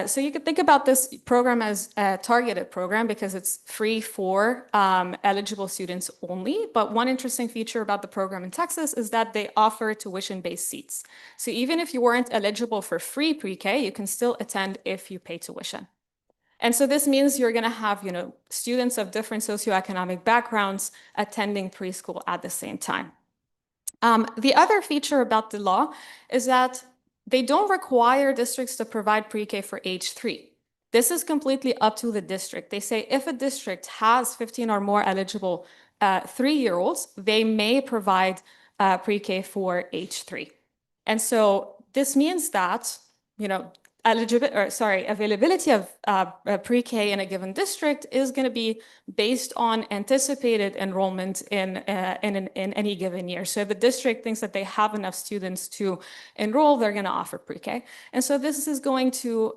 so you could think about this program as a targeted program because it's free for eligible students only. But one interesting feature about the program in Texas is that they offer tuition-based seats. So even if you weren't eligible for free pre-K, you can still attend if you pay tuition. And so this means you're going to have, students of different socioeconomic backgrounds attending preschool at the same time. The other feature about the law is that they don't require districts to provide pre-K for age 3. This is completely up to the district. They say if a district has 15 or more eligible 3-year-olds, they may provide pre-K for age 3. And so this means that, availability of pre-K in a given district is going to be based on anticipated enrollment in any given year. So if the district thinks that they have enough students to enroll, they're going to offer pre-K. And so this is going to,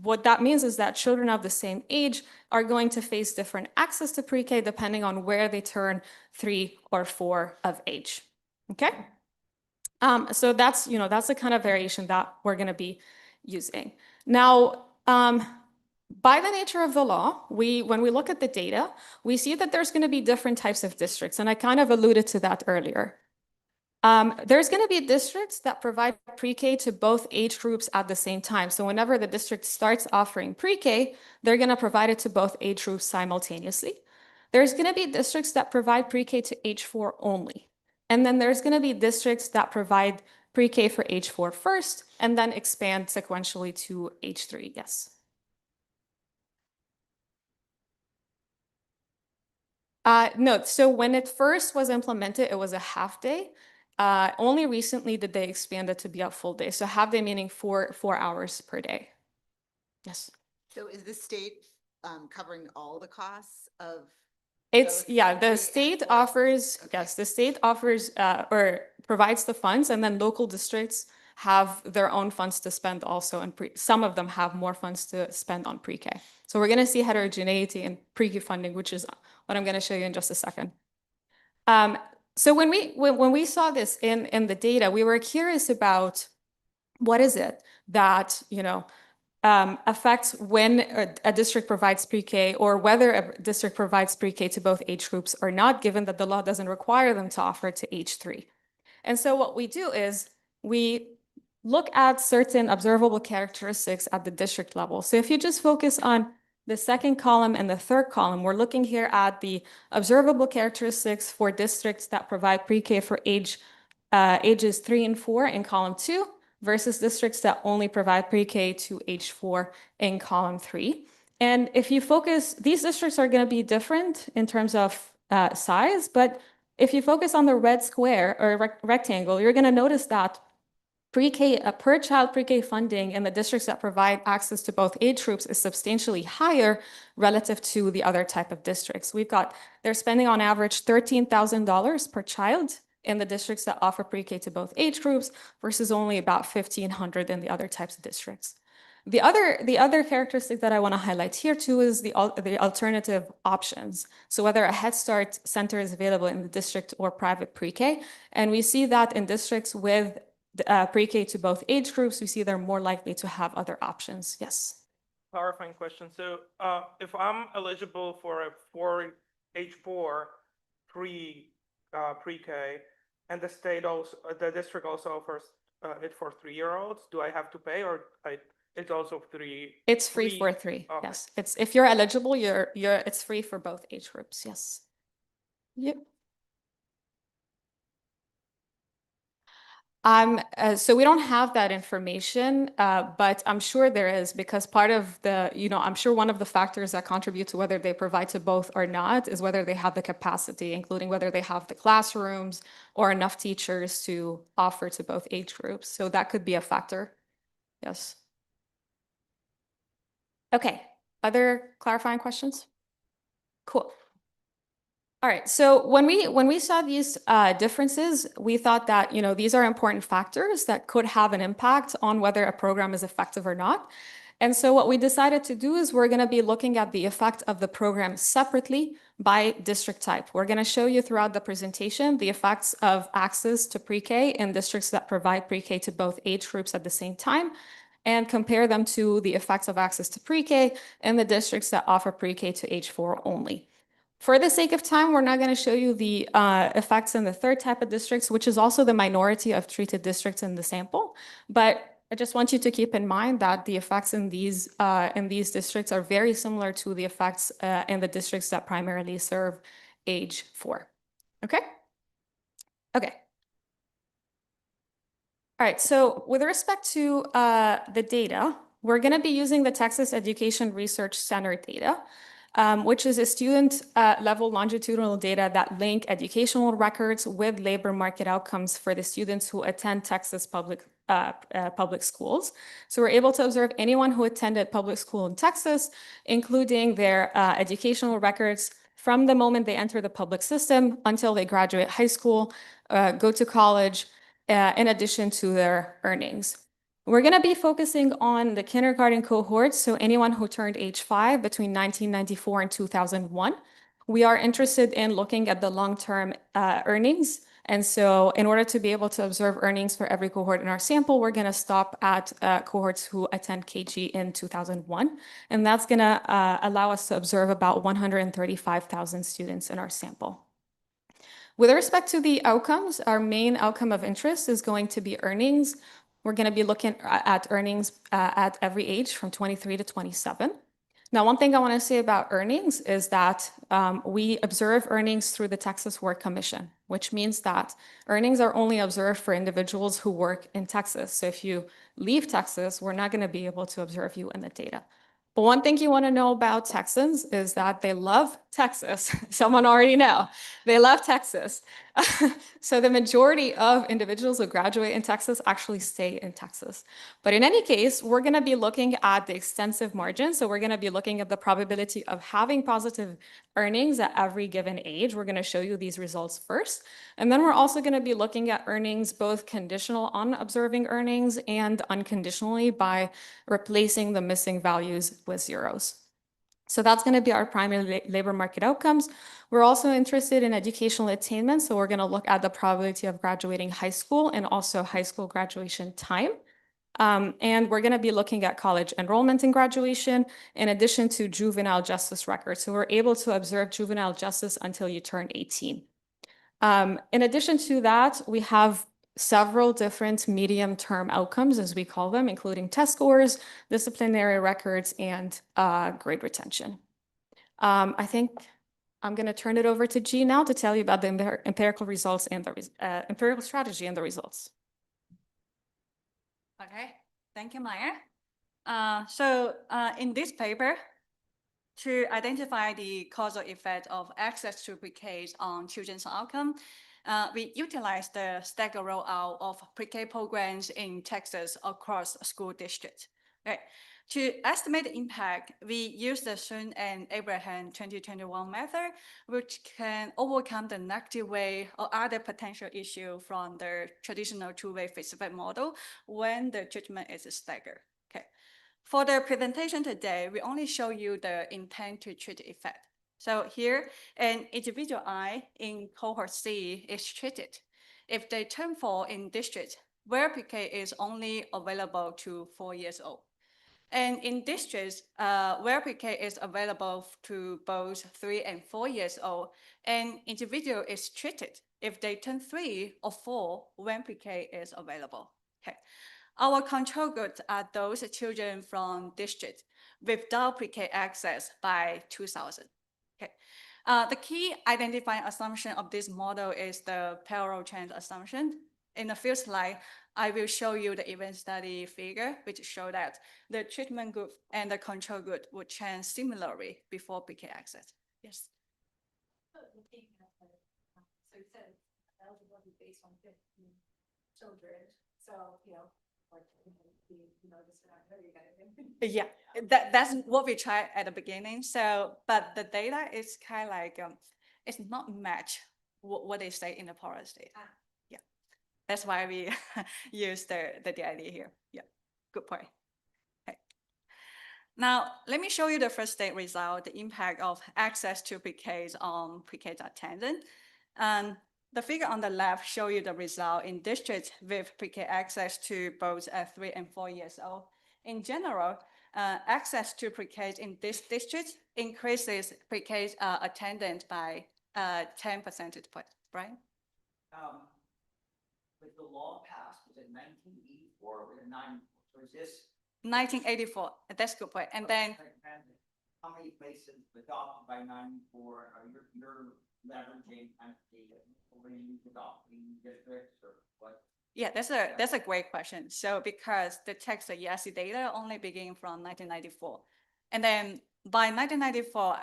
what that means is that children of the same age are going to face different access to pre-K depending on where they turn 3 or 4 of age. Okay? So that's the kind of variation that we're going to be using. Now, by the nature of the law, when we look at the data, we see that there's going to be different types of districts, and I kind of alluded to that earlier. There's going to be districts that provide pre-K to both age groups at the same time. So whenever the district starts offering pre-K, they're going to provide it to both age groups simultaneously. There's going to be districts that provide pre-K to age 4 only. And then there's going to be districts that provide pre-K for age 4 first, and then expand sequentially to age 3. Yes. No, so when it first was implemented, it was a half day. Only recently did they expand it to be a full day. So half day meaning 4 hours per day. Yes. So is the state covering all the costs of? The state offers, yes, the state offers or provides the funds, and then local districts have their own funds to spend also, and some of them have more funds to spend on pre-K. So we're going to see heterogeneity in pre-K funding, which is what I'm going to show you in just a second. So when we saw this in the data, we were curious about what is it that, affects when a district provides pre-K, or whether a district provides pre-K to both age groups or not, given that the law doesn't require them to offer it to age 3. And so what we do is we look at certain observable characteristics at the district level. So if you just focus on the second column and the third column, we're looking here at the observable characteristics for districts that provide pre-K for ages 3 and 4 in column 2, versus districts that only provide pre-K to age 4 in column 3. And if you focus, these districts are going to be different in terms of size, but if you focus on the red square or rectangle, you're going to notice that pre-K, per child pre-K funding in the districts that provide access to both age groups is substantially higher relative to the other type of districts. They're spending on average $13,000 per child in the districts that offer pre-K to both age groups versus only about $1,500 in the other types of districts. The other characteristic that I want to highlight here too is the alternative options. So whether a Head Start center is available in the district or private pre-K, and we see that in districts with pre-K to both age groups, we see they're more likely to have other options. Yes. Clarifying question. So if I'm eligible for a age 4 pre-K, and the district also offers it for 3-year-olds, do I have to pay, or it's also 3? It's free for 3. Okay. Yes. It's if you're eligible, it's free for both age groups. Yes. Yep. So we don't have that information, but I'm sure there is, because part of the, I'm sure one of the factors that contribute to whether they provide to both or not is whether they have the capacity, including whether they have the classrooms or enough teachers to offer to both age groups. So that could be a factor. Yes. Okay, other clarifying questions? Cool. All right, so when we saw these differences, we thought that, you know, these are important factors that could have an impact on whether a program is effective or not. And so what we decided to do is we're going to be looking at the effect of the program separately by district type. We're going to show you throughout the presentation the effects of access to pre-K in districts that provide pre-K to both age groups at the same time, and compare them to the effects of access to pre-K in the districts that offer pre-K to age 4 only. For the sake of time, we're not going to show you the effects in the third type of districts, which is also the minority of treated districts in the sample. But I just want you to keep in mind that the effects in these districts are very similar to the effects in the districts that primarily serve age 4. Okay? Okay. All right, so with respect to the data, we're going to be using the Texas Education Research Center data, which is a student level longitudinal data that link educational records with labor market outcomes for the students who attend Texas public schools. So we're able to observe anyone who attended public school in Texas, including their educational records from the moment they enter the public system until they graduate high school, go to college, in addition to their earnings. We're going to be focusing on the kindergarten cohort, so anyone who turned age 5 between 1994 and 2001. We are interested in looking at the long-term earnings. And so in order to be able to observe earnings for every cohort in our sample, we're going to stop at cohorts who attend KG in 2001. And that's going to allow us to observe about 135,000 students in our sample. With respect to the outcomes, our main outcome of interest is going to be earnings. We're going to be looking at earnings at every age from 23 to 27. Now, one thing I want to say about earnings is that we observe earnings through the Texas Work Commission, which means that earnings are only observed for individuals who work in Texas. So if you leave Texas, we're not going to be able to observe you in the data. But one thing you want to know about Texans is that they love Texas. Someone already know. They love Texas. So the majority of individuals who graduate in Texas actually stay in Texas. But in any case, we're going to be looking at the extensive margin. So we're going to be looking at the probability of having positive earnings at every given age. We're going to show you these results first. And then we're also going to be looking at earnings, both conditional on observing earnings and unconditionally by replacing the missing values with zeros. So that's going to be our primary labor market outcomes. We're also interested in educational attainment. So we're going to look at the probability of graduating high school and also high school graduation time. And we're going to be looking at college enrollment and graduation in addition to juvenile justice records. So we're able to observe juvenile justice until you turn 18. In addition to that, we have several different medium-term outcomes, as we call them, including test scores, disciplinary records, and grade retention. I think I'm going to turn it over to G now to tell you about the empirical results and the empirical strategy and the results. Okay, thank you, Maya. In this paper, to identify the causal effect of access to pre-K on children's outcome, we utilized the staggered rollout of pre-K programs in Texas across school districts. Right. To estimate the impact, we used the Sun and Abraham 2021 method, which can overcome the negative way or other potential issue from the traditional two-way feedback model when the treatment is staggered. Okay. For the presentation today, we only show you the intent to treat effect. So here, an individual eye in cohort C is treated if they turn 4 in district where pre-K is only available to 4 years old. And in districts where pre-K is available to both 3 and 4 years old, an individual is treated if they turn 3 or 4 when pre-K is available. Okay. Our control groups are those children from districts without pre-K access by 2000. Okay. The key identifying assumption of this model is the parallel trend assumption. In a few slides, I will show you the event study figure, which show that the treatment group and the control group would change similarly before pre-K access. Yes. So you said eligibility based on 15 children. So, you know, Yeah, that's what we tried at the beginning. So, but the data is kind of like, it's not match what they say in the policy. Yeah, that's why we use the idea here. Yeah, good point. Okay. Now, let me show you the first state result, the impact of access to pre-Ks on pre-K attendance. The figure on the left show you the result in districts with pre-K access to both 3 and 4 years old. In general, access to pre-Ks in this district increases pre-K attendance by 10 percentage points, right? With the law passed, was it 1984 or 9? Or is this? 1984, that's a good point. And then How many places adopted by 94 are you're leveraging kind of data when you adopting districts or what? yeah, that's a great question. So because the text of ESC data only begin from 1994. And then by 1994,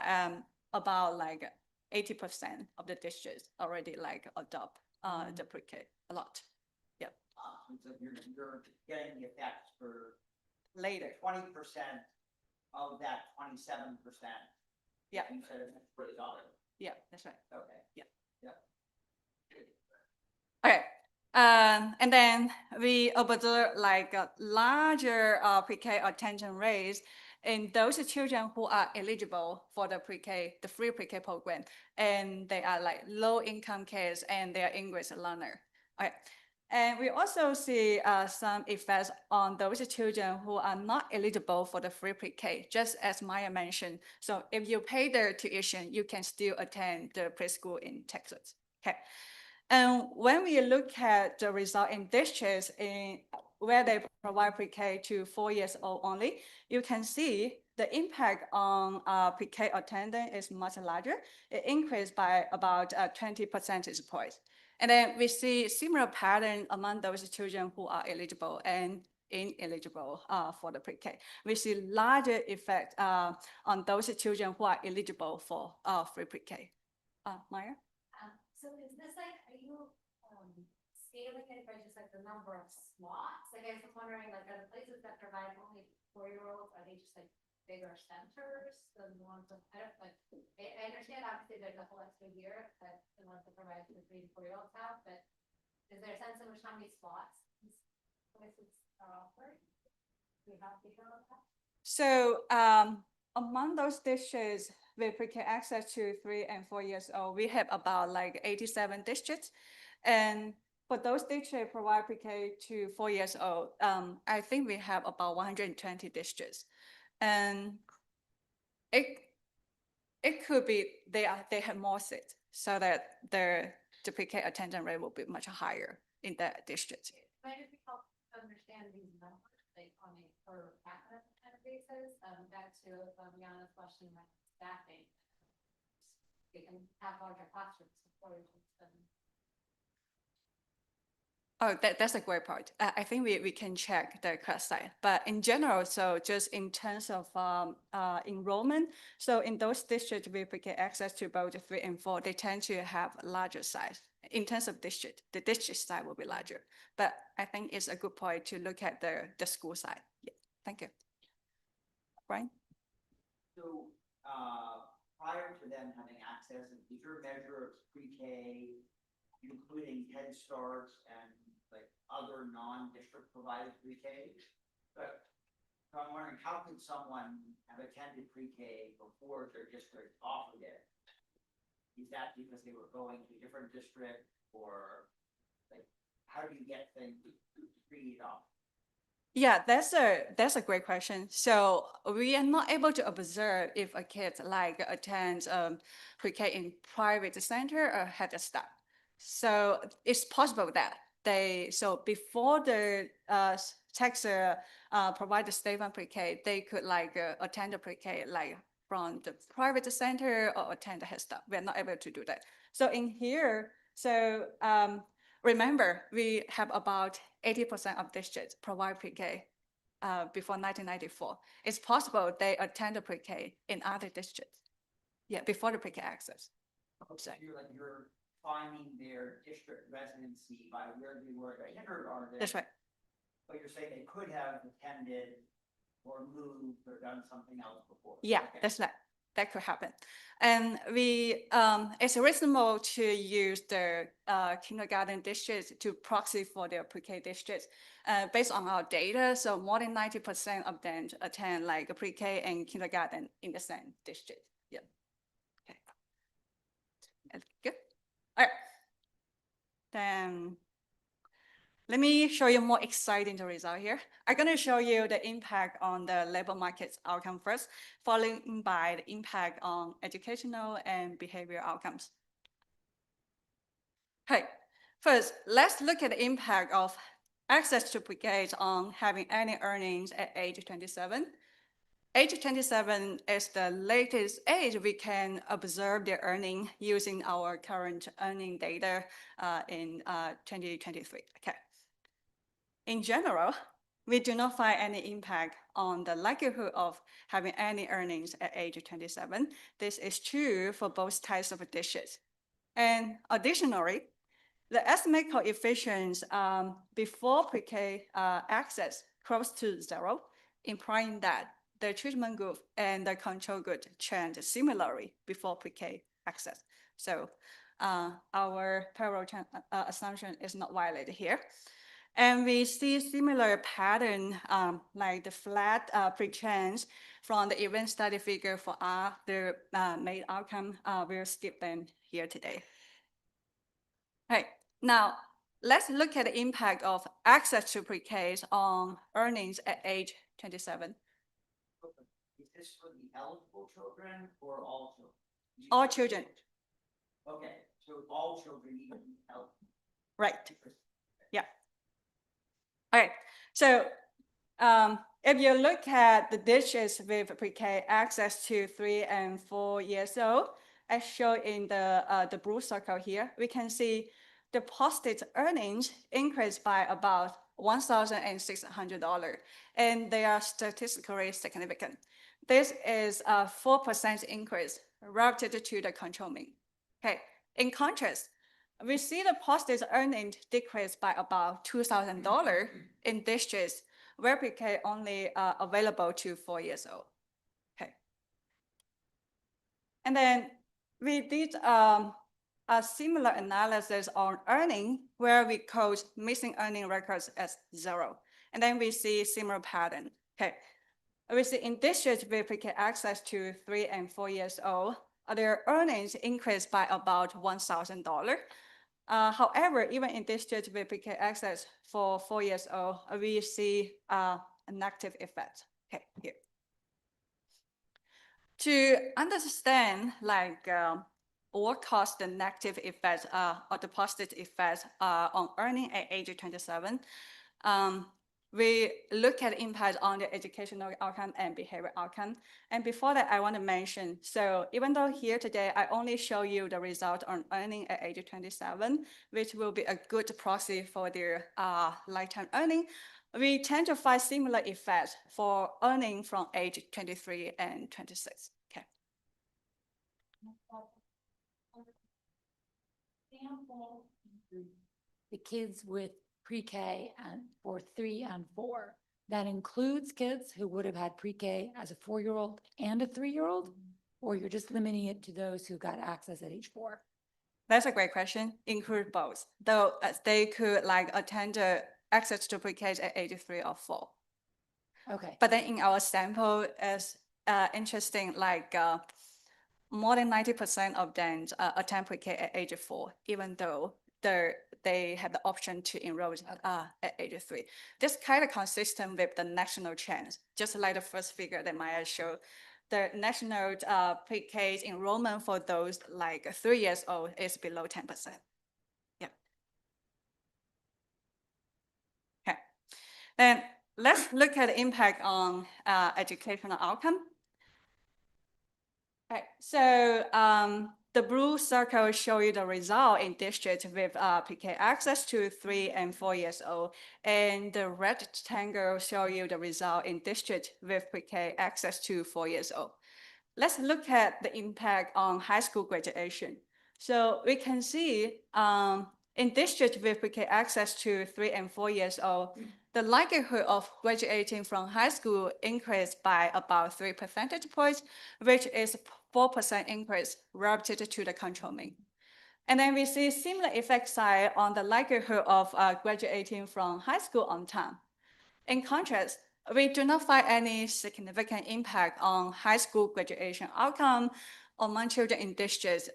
about like 80% of the districts already like adopt the pre-K a lot. Yeah. So you're getting the effects for Later. 20% of that 27%. Yeah. Instead of $40. Yeah, that's right. Okay. Yeah. Yeah. Okay. And then we observe like a larger pre-K attention rates in those children who are eligible for the pre-K, the free pre-K program, and they are like low income kids and they are English learner. Okay. And we also see some effects on those children who are not eligible for the free pre-K, just as Maya mentioned. So if you pay their tuition, you can still attend the preschool in Texas. Okay. And when we look at the result in districts in where they provide pre-K to 4 years old only, you can see the impact on pre-K attendance is much larger. It increased by about 20 percentage points. And then we see similar pattern among those children who are eligible and ineligible for the pre-K. We see larger effect on those children who are eligible for free pre-K. Maya? So is this like, are you scaling it by just like the number of slots? Like I was wondering, like are the places that provide only 4-year-olds, are they just like bigger centers than the ones that, I understand obviously there's a whole extra year that the ones that provide the 3 and 4-year-olds have, but is there a sense in which how many slots these places are offering? Do you have detail on that? So among those districts with pre-K access to 3 and 4 years old, we have about like 87 districts. And for those districts provide pre-K to 4 years old, I think we have about 120 districts. And it could be they have more seats so that the pre-K attendance rate will be much higher in that district. Might it be helpful to understand these numbers, like on a per capita kind of basis? Back to Yana's question about staffing. We can have larger classrooms. Oh, that's a great part. I think we can check the class size, but in general, so just in terms of enrollment, so in those districts we get access to both 3 and 4, they tend to have larger size. In terms of district, the district size will be larger, but I think it's a good point to look at the school side. Yeah, thank you. Brian? So prior to them having access, is your measure of pre-K including Head Starts and like other non-district provided pre-K? But so I'm wondering, how could someone have attended pre-K before their district offered it? Is that because they were going to a different district, or like how do you get things freed up? Yeah, that's a great question. So we are not able to observe if a kid like attends pre-K in private center or Head Start. So it's possible that so before the Texas provide the state fund pre-K, they could like attend the pre-K like from the private center or attend the Head Start. We're not able to do that. So in here, so remember, we have about 80% of districts provide pre-K before 1994. It's possible they attend the pre-K in other districts. Yeah, before the pre-K access. So you're finding their district residency by where they were at kindergarten. That's right. But you're saying they could have attended or moved or done something else before? Yeah, Okay. that's right. That could happen. And it's reasonable to use the kindergarten districts to proxy for their pre-K districts based on our data. So more than 90% of them attend like a pre-K and kindergarten in the same district. Yeah. Okay. That's good. All right. Then let me show you more exciting the result here. I'm going to show you the impact on the labor market outcome first, followed by the impact on educational and behavioral outcomes. Okay, first, let's look at the impact of access to pre-K on having any earnings at age 27. Age 27 is the latest age we can observe the earning using our current earning data in 2023. Okay. In general, we do not find any impact on the likelihood of having any earnings at age 27. This is true for both types of dishes. And additionally, the estimate coefficients before pre-K access close to 0, implying that the treatment group and the control group trend similarly before pre-K access. So our parallel assumption is not violated here. And we see similar pattern like the flat pre-change from the event study figure for the main outcome. We'll skip them here today. Right, now let's look at the impact of access to pre-Ks on earnings at age 27. Is this for the eligible children or all children? All children. Okay, so all children need to be eligible. Right. Yeah. All right, so if you look at the dishes with pre-K access to 3 and 4 years old, as shown in the blue circle here, we can see deposited earnings increased by about $1,600, and they are statistically significant. This is a 4% increase relative to the control mean. Okay, in contrast, we see the postage earnings decrease by about $2,000 in districts where pre-K only available to 4 years old. Okay. And then we did a similar analysis on earning where we code missing earning records as 0. And then we see similar pattern. Okay. We see in districts with pre-K access to 3 and 4 years old, their earnings increased by about $1,000. However, even in districts with pre-K access for 4 years old, we see a negative effect. Okay, here. To understand like what caused the negative effects or the positive effects on earning at age 27, we look at impact on the educational outcome and behavioral outcome. And before that, I want to mention, so even though here today, I only show you the result on earning at age 27, which will be a good proxy for their lifetime earning, we tend to find similar effects for earning from age 23 and 26. Okay. The kids with pre-K and for 3 and 4. That includes kids who would have had pre-K as a 4-year-old and a 3-year-old, or you're just limiting it to those who got access at age 4? That's a great question. Include both, though they could like attend access to pre-K at age 3 or 4. Okay. But then in our sample, is interesting, like more than 90% of them attend pre-K at age 4, even though they have the option to enroll at age 3. This kind of consistent with the national trends, just like the first figure that Maya showed. The national pre-K enrollment for those like 3 years old is below 10%. Yeah. Okay. Then let's look at the impact on educational outcome. Right. So the blue circle show you the result in districts with pre-K access to 3 and 4 years old, and the red rectangle show you the result in districts with pre-K access to 4 years old. Let's look at the impact on high school graduation. So we can see in districts with pre-K access to 3 and 4 years old, the likelihood of graduating from high school increased by about 3 percentage points, which is 4% increase relative to the control mean. And then we see similar effect size on the likelihood of graduating from high school on time. In contrast, we do not find any significant impact on high school graduation outcome among children in districts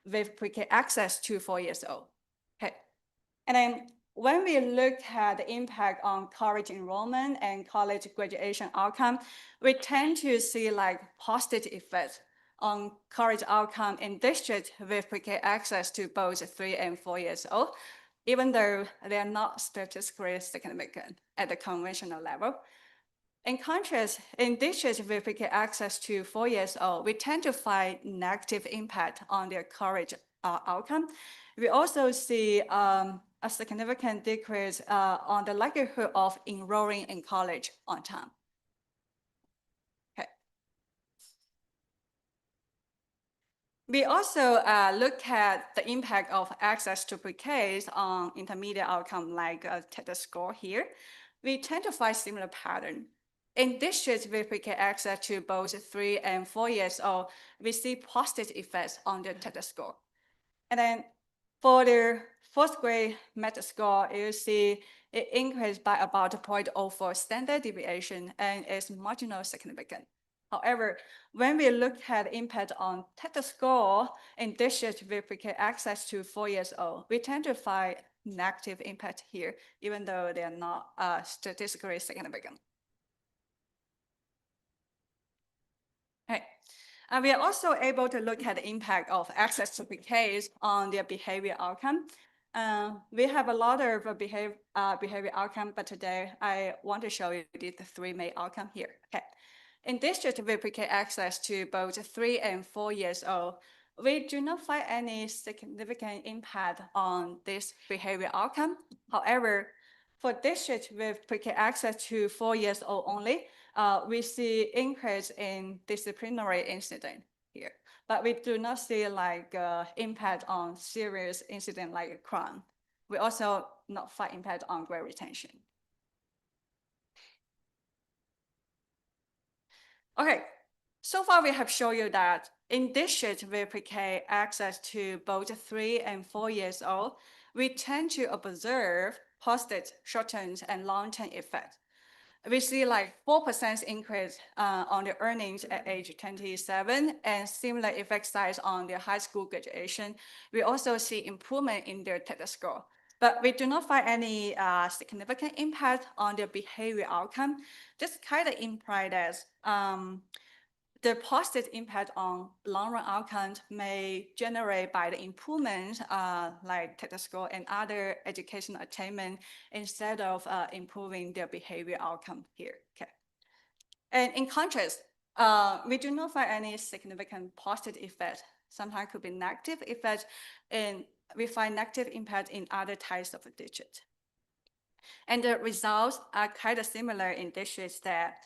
with pre-K access to 4 years old. Okay. And then when we look at the impact on college enrollment and college graduation outcome, we tend to see like positive effects on college outcome in districts with pre-K access to both 3 and 4 years old, even though they are not statistically significant at the conventional level. In contrast, in districts with pre-K access to 4 years old, we tend to find negative impact on their college outcome. We also see a significant decrease on the likelihood of enrolling in college on time. Okay. We also look at the impact of access to pre-Ks on intermediate outcome like TET score here. We tend to find similar pattern. In districts with pre-K access to both 3 and 4 years old, we see positive effects on the TET score. And then for the fourth grade MET score, you see it increased by about 0.04 standard deviation and is marginal significant. However, when we look at the impact on TET score in districts with pre-K access to 4 years old, we tend to find negative impact here, even though they are not statistically significant. Okay. We are also able to look at the impact of access to pre-Ks on their behavior outcome. We have a lot of behavior outcome, but today I want to show you the 3 main outcome here. Okay. In districts with pre-K access to both 3 and 4 years old, we do not find any significant impact on this behavior outcome. However, for districts with pre-K access to 4 years old only, we see increase in disciplinary incident here, but we do not see like impact on serious incident like a crime. We also not find impact on grade retention. Okay, so far we have shown you that in districts with pre-K access to both 3 and 4 years old, we tend to observe positive short-term and long-term effects. We see like 4% increase on the earnings at age 27 and similar effect size on their high school graduation. We also see improvement in their TET score, but we do not find any significant impact on their behavior outcome. This kind of implies that the positive impact on long-run outcomes may generate by the improvement like TET score and other educational attainment instead of improving their behavior outcome here. Okay. And in contrast, we do not find any significant positive effect. Sometimes could be negative effect, and we find negative impact in other types of digits. And the results are kind of similar in districts that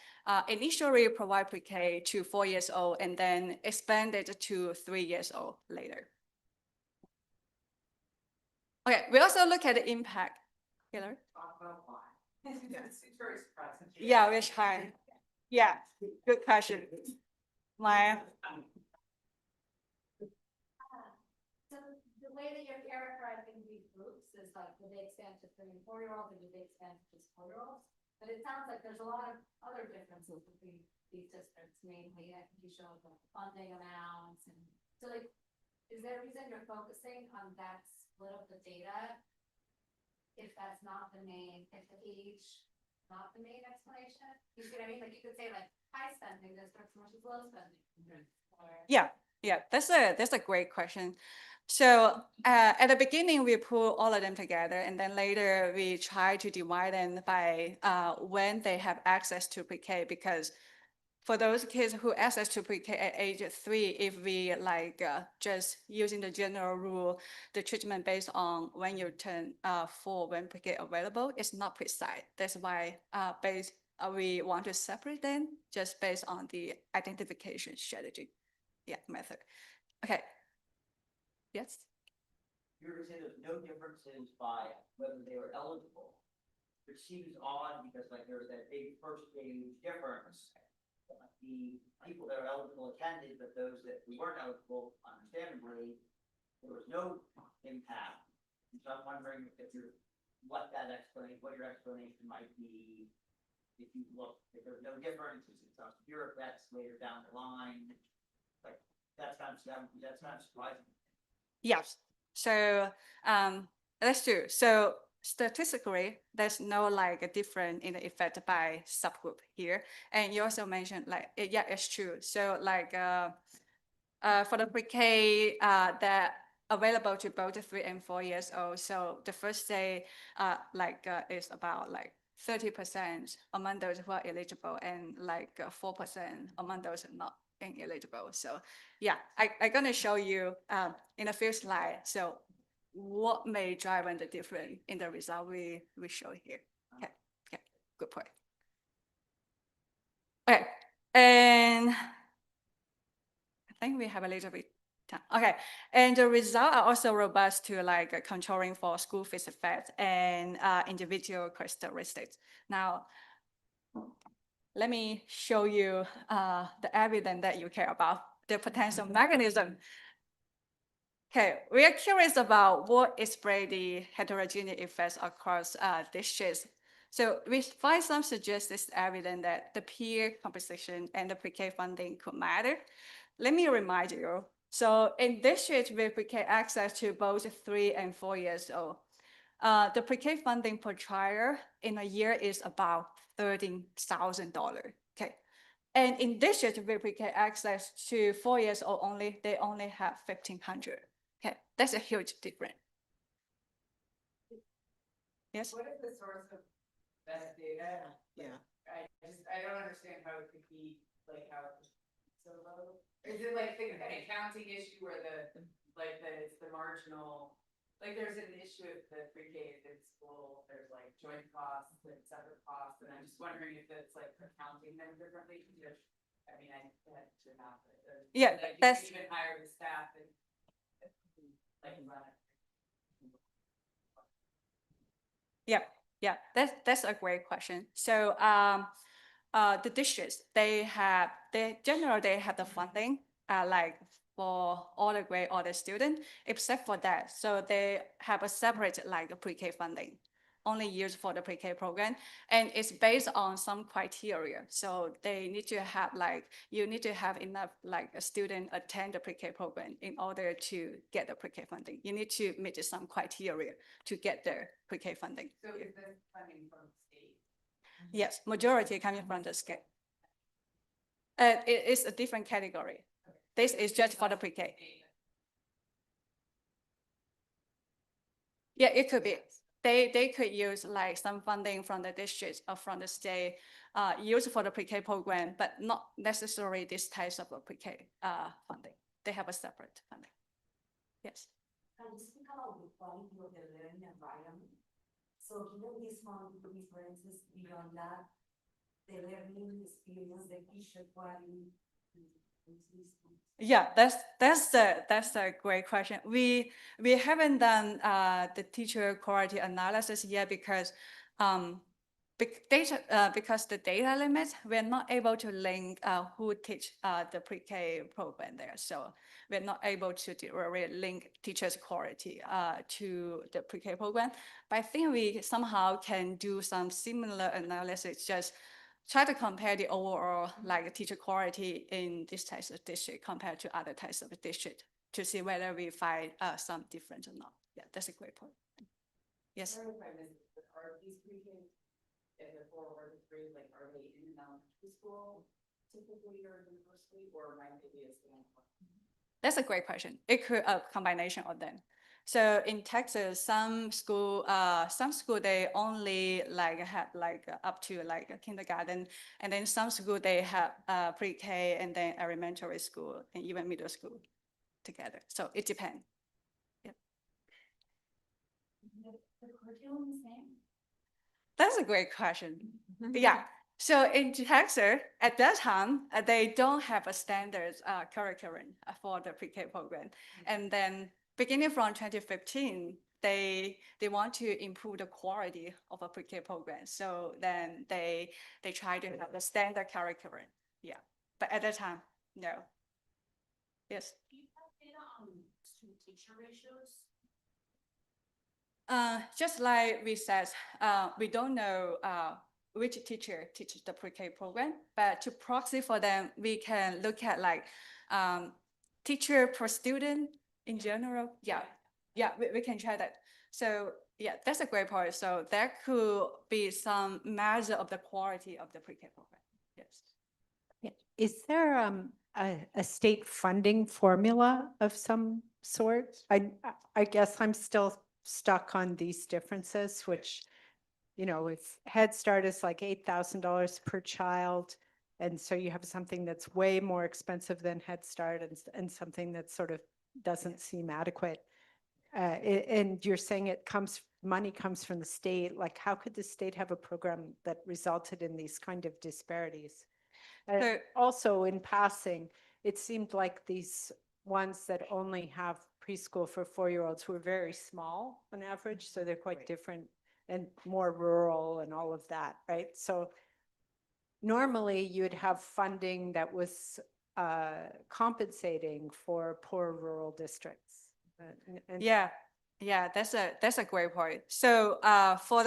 initially provide pre-K to 4 years old and then expanded to 3 years old later. Okay, we also look at the impact. Hillary? It's very surprising. Yeah, which kind? Yeah, good question. Maya? So the way that you're characterizing these groups is like, do they expand to 3 and 4-year-olds, or do they expand to just 4-year-olds? But it sounds like there's a lot of other differences between these districts, mainly I think you showed the funding amounts. And so like, is there a reason you're focusing on that split of the data? If that's not the main, if the age, not the main explanation? You see what I mean? Like you could say like high spending districts versus low spending. Yeah, that's a great question. So at the beginning, we pull all of them together, and then later we try to divide them by when they have access to pre-K, because for those kids who access to pre-K at age 3, if we like just using the general rule, the treatment based on when you turn 4, when pre-K available, it's not precise. That's why we want to separate them just based on the identification strategy, method. Okay. Yes? You were saying there's no differences by whether they were eligible. which seems odd because like there's that big first stage difference. The people that are eligible attended, but those that weren't eligible, understandably, there was no impact. And so I'm wondering if you're, what your explanation might be. If you look, if there's no difference, is it some bureaucrats later down the line? Like, that's kind of surprising. Yes. So that's true. So statistically, there's no like a difference in the effect by subgroup here. And you also mentioned like, yeah, it's true. So like for the pre-K that available to both 3 and 4 years old. So the first day is about like 30% among those who are eligible and like 4% among those who are not ineligible. So yeah, I'm gonna show you in a few slides. So what may drive the difference in the result we show here. Okay, okay, good point. Okay, and I think we have a little bit time. Okay, and the results are also robust to like controlling for school fees effect and individual characteristics. Now, let me show you the evidence that you care about, the potential mechanism. Okay, we are curious about what explains the heterogeneous effects across districts. So we find some suggested evidence that the peer composition and the pre-K funding could matter. Let me remind you. So in districts with pre-K access to both 3 and 4 years old, the pre-K funding per child in a year is about $13,000. Okay, and in districts with pre-K access to 4 years old only, they only have $1,500. Okay, that's a huge difference. Yes. What is the source of that data? Yeah. I don't understand how it could be like how it's so low. Is it like an accounting issue where it's the marginal, like there's an issue with the pre-K in school, there's like joint costs and separate costs, and I'm just wondering if it's like accounting them differently. I mean, I had to not. Yeah, like that's you even hire the staff and like run it. Yeah, that's a great question. So the districts, they generally have the funding like for all the grade, all the students, except for that. So they have a separate like pre-K funding, only used for the pre-K program, and it's based on some criteria. So they need to have you need to have enough like a student attend the pre-K program in order to get the pre-K funding. You need to meet some criteria to get the pre-K funding. So is this funding from the state? Yes, majority coming from the state. It is a different category. This is just for the pre-K. Yeah, it could be. They could use like some funding from the district or from the state used for the pre-K program, but not necessarily this type of a pre-K funding. They have a separate funding. Yes. Can you speak about the quality of the learning environment? So given these differences beyond that, the learning experience, the teacher quality. Yeah, that's a great question. We haven't done the teacher quality analysis yet because because the data limits, we're not able to link who teach the pre-K program there. So we're not able to really link teachers' quality to the pre-K program. But I think we somehow can do some similar analysis, just try to compare the overall like teacher quality in this type of district compared to other types of district to see whether we find some difference or not. Yeah, that's a great point. Yes. Are these pre-K in the 4 or the 3, like are they in elementary school typically or university, or might they be a standalone? That's a great question. It could a combination of them. So in Texas, some school they only like have like up to like a kindergarten, and then some school they have pre-K and then elementary school and even middle school together. So it depends. Yeah. The curriculum is same? That's a great question. Yeah. So in Texas, at that time, they don't have a standard curriculum for the pre-K program. And then beginning from 2015, they want to improve the quality of a pre-K program. So then they try to have the standard curriculum. Yeah, but at that time, no. Yes. Do you have data on student teacher ratios? Just like we said, we don't know which teacher teaches the pre-K program, but to proxy for them, we can look at like teacher per student in general. Yeah, yeah, we can try that. So yeah, that's a great point. So there could be some measure of the quality of the pre-K program. Yes. Yeah. Is there a state funding formula of some sort? I guess I'm still stuck on these differences, which, you know, if Head Start is like $8,000 per child, and so you have something that's way more expensive than Head Start and something that sort of doesn't seem adequate. And you're saying money comes from the state. Like, how could the state have a program that resulted in these kind of disparities? Also, in passing, it seemed like these ones that only have preschool for 4-year-olds were very small on average, so they're quite different and more rural and all of that, right? So normally you'd have funding that was compensating for poor rural districts. Yeah, yeah, that's a great point. So for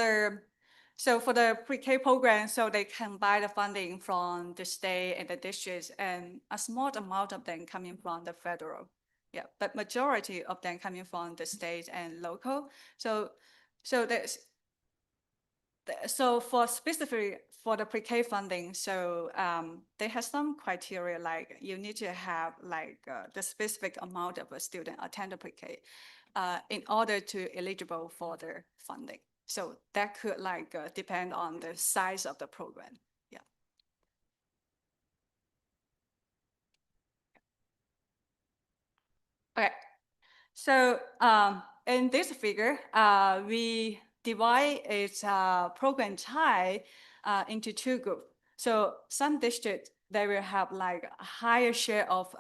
the pre-K program, so they can buy the funding from the state and the districts, and a small amount of them coming from the federal. Yeah, but majority of them coming from the state and local. So for specifically for the pre-K funding, so they have some criteria, like you need to have like the specific amount of a student attend the pre-K in order to eligible for the funding. So that could like depend on the size of the program. Yeah. Okay. So in this figure, we divide its program type into two groups. So some districts, they will have like a higher share of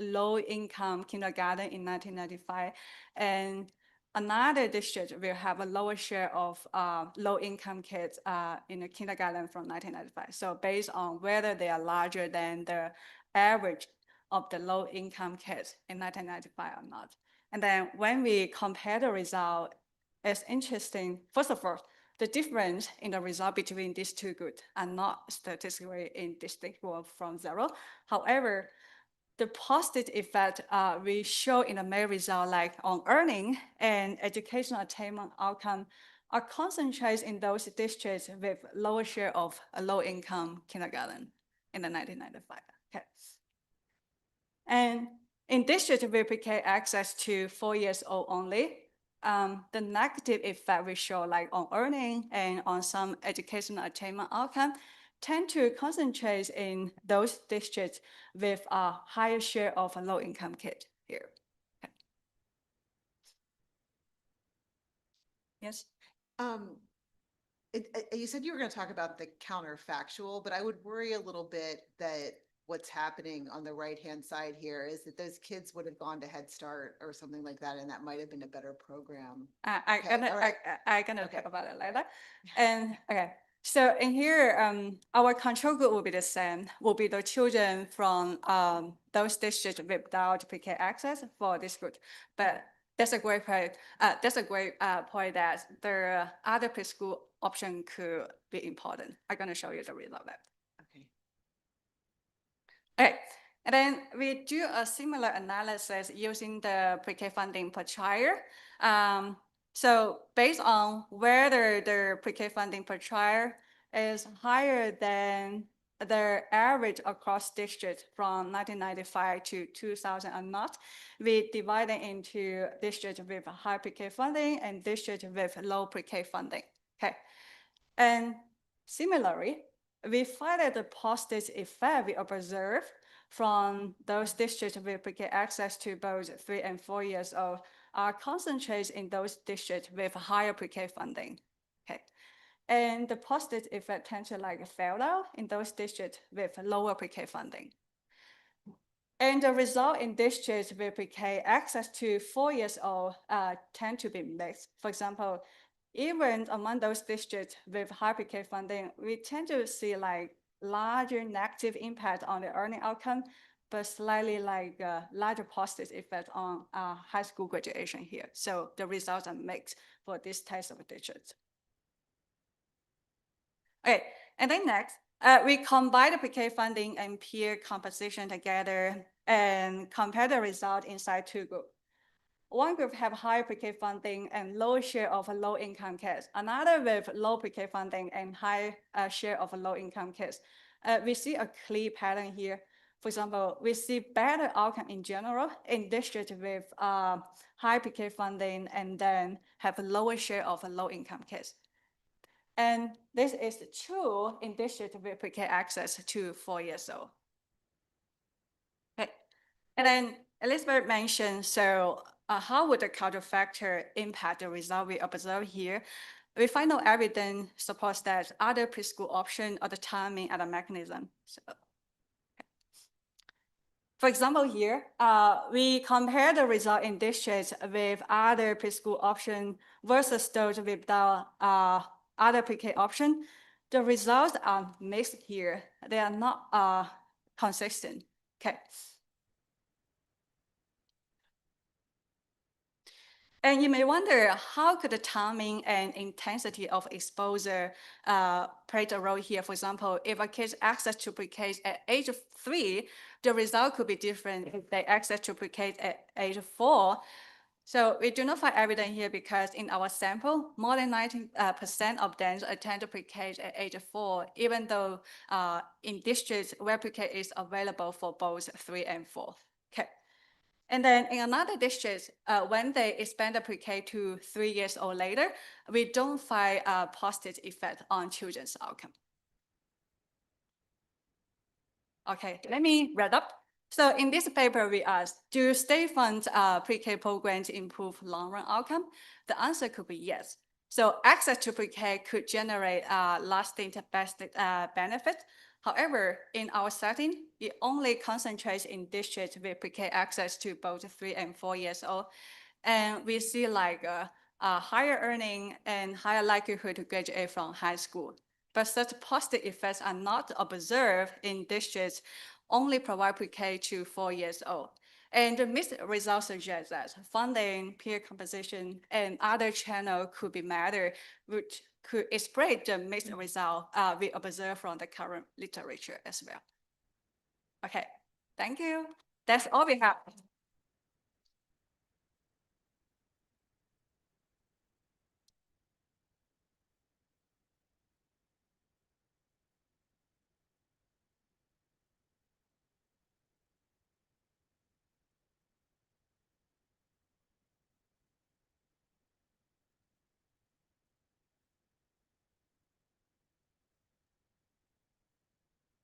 low-income kindergarten in 1995, and another district will have a lower share of low-income kids in the kindergarten from 1995. So based on whether they are larger than the average of the low-income kids in 1995 or not. And then when we compare the result, it's interesting. First of all, the difference in the result between these two groups are not statistically indistinguishable from zero. However, the positive effect we show in the main result, like on earning and educational attainment outcome, are concentrated in those districts with lower share of a low-income kindergarten in the 1995. Okay. And in districts with pre-K access to 4 years old only, the negative effect we show, like on earning and on some educational attainment outcome, tend to concentrate in those districts with a higher share of a low-income kid here. Okay. Yes? You said you were going to talk about the counterfactual, but I would worry a little bit that what's happening on the right-hand side here is that those kids would have gone to Head Start or something like that, and that might have been a better program. I'm gonna talk about it later. And okay, so in here, our control group will be the same. Will be the children from those districts without pre-K access for this group. But that's a great point. That's a great point that the other preschool option could be important. I'm gonna show you the result of that. Okay, and then we do a similar analysis using the pre-K funding per child. So based on whether the pre-K funding per child is higher than the average across districts from 1995 to 2000 or not, we divide it into districts with high pre-K funding and districts with low pre-K funding. Okay, and similarly, we find that the positive effect we observe from those districts with pre-K access to both 3 and 4 years old are concentrated in those districts with higher pre-K funding. Okay, and the positive effect tends to like fail out in those districts with lower pre-K funding. And the result in districts with pre-K access to 4 years old tend to be mixed. For example, even among those districts with high pre-K funding, we tend to see like larger negative impact on the earning outcome, but slightly like larger positive effect on high school graduation here. So the results are mixed for this type of districts. Okay, and then next, we combine the pre-K funding and peer composition together and compare the result inside two groups. One group have high pre-K funding and low share of low-income kids. Another with low pre-K funding and high share of low-income kids. We see a clear pattern here. For example, we see better outcome in general in districts with high pre-K funding and then have a lower share of low-income kids. And this is true in districts with pre-K access to 4 years old. Okay. And then Elizabeth mentioned, so how would the cultural factor impact the result we observe here? We find no evidence supports that other preschool option or the timing and the mechanism. So, for example, here, we compare the result in districts with other preschool option versus those without other pre-K option. The results are mixed here. They are not consistent. Okay. And you may wonder, how could the timing and intensity of exposure play a role here? For example, if a kid's access to pre-K at age 3, the result could be different if they access to pre-K at age 4. So we do not find evidence here because in our sample, more than 90% of them attend pre-K at age 4, even though in districts where pre-K is available for both 3 and 4. Okay. And then in another district, when they expand the pre-K to 3 years old later, we don't find a positive effect on children's outcome. Okay, let me wrap up. So in this paper, we asked, do state funds pre-K programs improve long-run outcome? The answer could be yes. So access to pre-K could generate lasting benefit. However, in our setting, it only concentrates in districts with pre-K access to both 3 and 4 years old. And we see like a higher earning and higher likelihood to graduate from high school. But such positive effects are not observed in districts only provide pre-K to 4 years old. And the mixed results suggest that funding, peer composition, and other channels could be matter, which could explain the mixed result we observe from the current literature as well. Okay, thank you. That's all we have.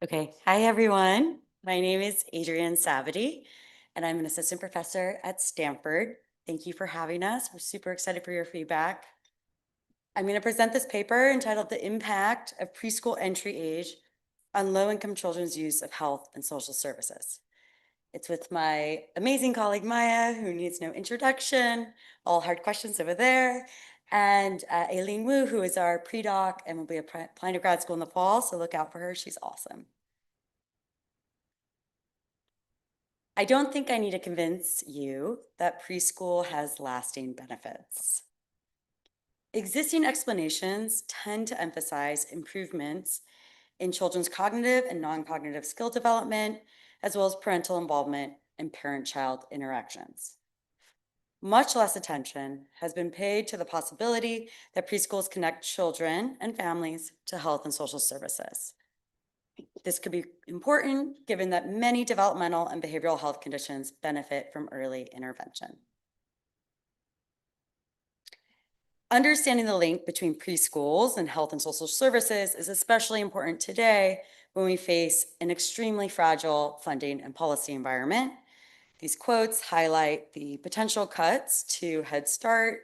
Okay, hi everyone. My name is Adrienne Savity, and I'm an assistant professor at Stanford. Thank you for having us. We're super excited for your feedback. I'm going to present this paper entitled The Impact of Preschool Entry Age on Low-Income Children's Use of Health and Social Services. It's with my amazing colleague Maya, who needs no introduction, all hard questions over there, and Aileen Wu, who is our pre-doc and will be applying to grad school in the fall, so look out for her. She's awesome. I don't think I need to convince you that preschool has lasting benefits. Existing explanations tend to emphasize improvements in children's cognitive and non-cognitive skill development, as well as parental involvement and parent-child interactions. Much less attention has been paid to the possibility that preschools connect children and families to health and social services. This could be important given that many developmental and behavioral health conditions benefit from early intervention. Understanding the link between preschools and health and social services is especially important today when we face an extremely fragile funding and policy environment. These quotes highlight the potential cuts to Head Start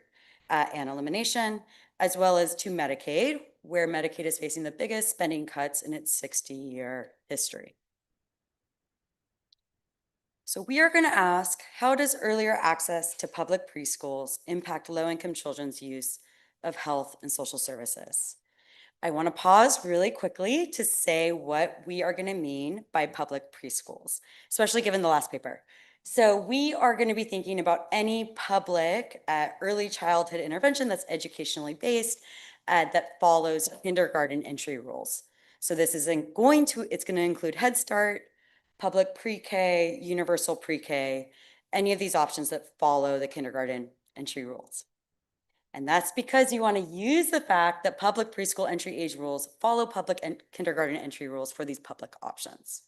and elimination, as well as to Medicaid, where Medicaid is facing the biggest spending cuts in its 60-year history. So we are going to ask, how does earlier access to public preschools impact low-income children's use of health and social services? I want to pause really quickly to say what we are going to mean by public preschools, especially given the last paper. So we are going to be thinking about any public early childhood intervention that's educationally based that follows kindergarten entry rules. So this isn't going to, it's going to include Head Start, public pre-K, universal pre-K, any of these options that follow the kindergarten entry rules. And that's because you want to use the fact that public preschool entry age rules follow public and kindergarten entry rules for these public options.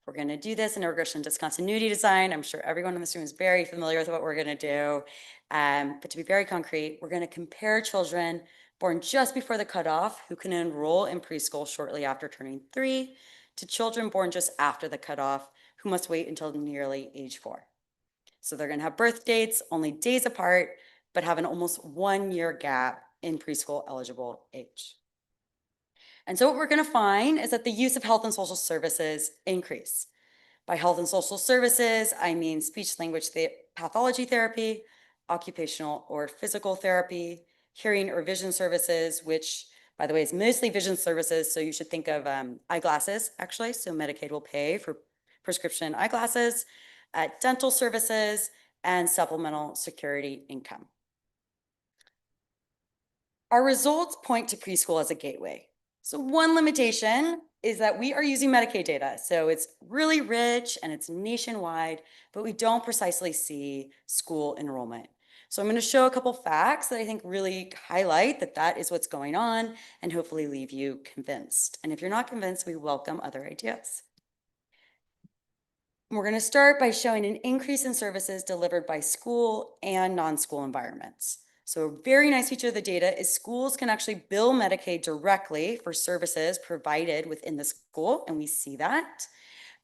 We're going to do this in a regression discontinuity design. I'm sure everyone in this room is very familiar with what we're going to do. But to be very concrete, we're going to compare children born just before the cutoff who can enroll in preschool shortly after turning 3 to children born just after the cutoff who must wait until nearly age 4. So they're going to have birth dates only days apart, but have an almost 1-year gap in preschool eligible age. And so what we're going to find is that the use of health and social services increase. By health and social services, I mean speech language pathology therapy, occupational or physical therapy, hearing or vision services, which by the way is mostly vision services. So you should think of eyeglasses actually. So Medicaid will pay for prescription eyeglasses, dental services, and supplemental security income. Our results point to preschool as a gateway. So one limitation is that we are using Medicaid data. So it's really rich and it's nationwide, but we don't precisely see school enrollment. So I'm going to show a couple facts that I think really highlight that that is what's going on and hopefully leave you convinced. And if you're not convinced, we welcome other ideas. We're going to start by showing an increase in services delivered by school and non-school environments. So a very nice feature of the data is schools can actually bill Medicaid directly for services provided within the school, and we see that.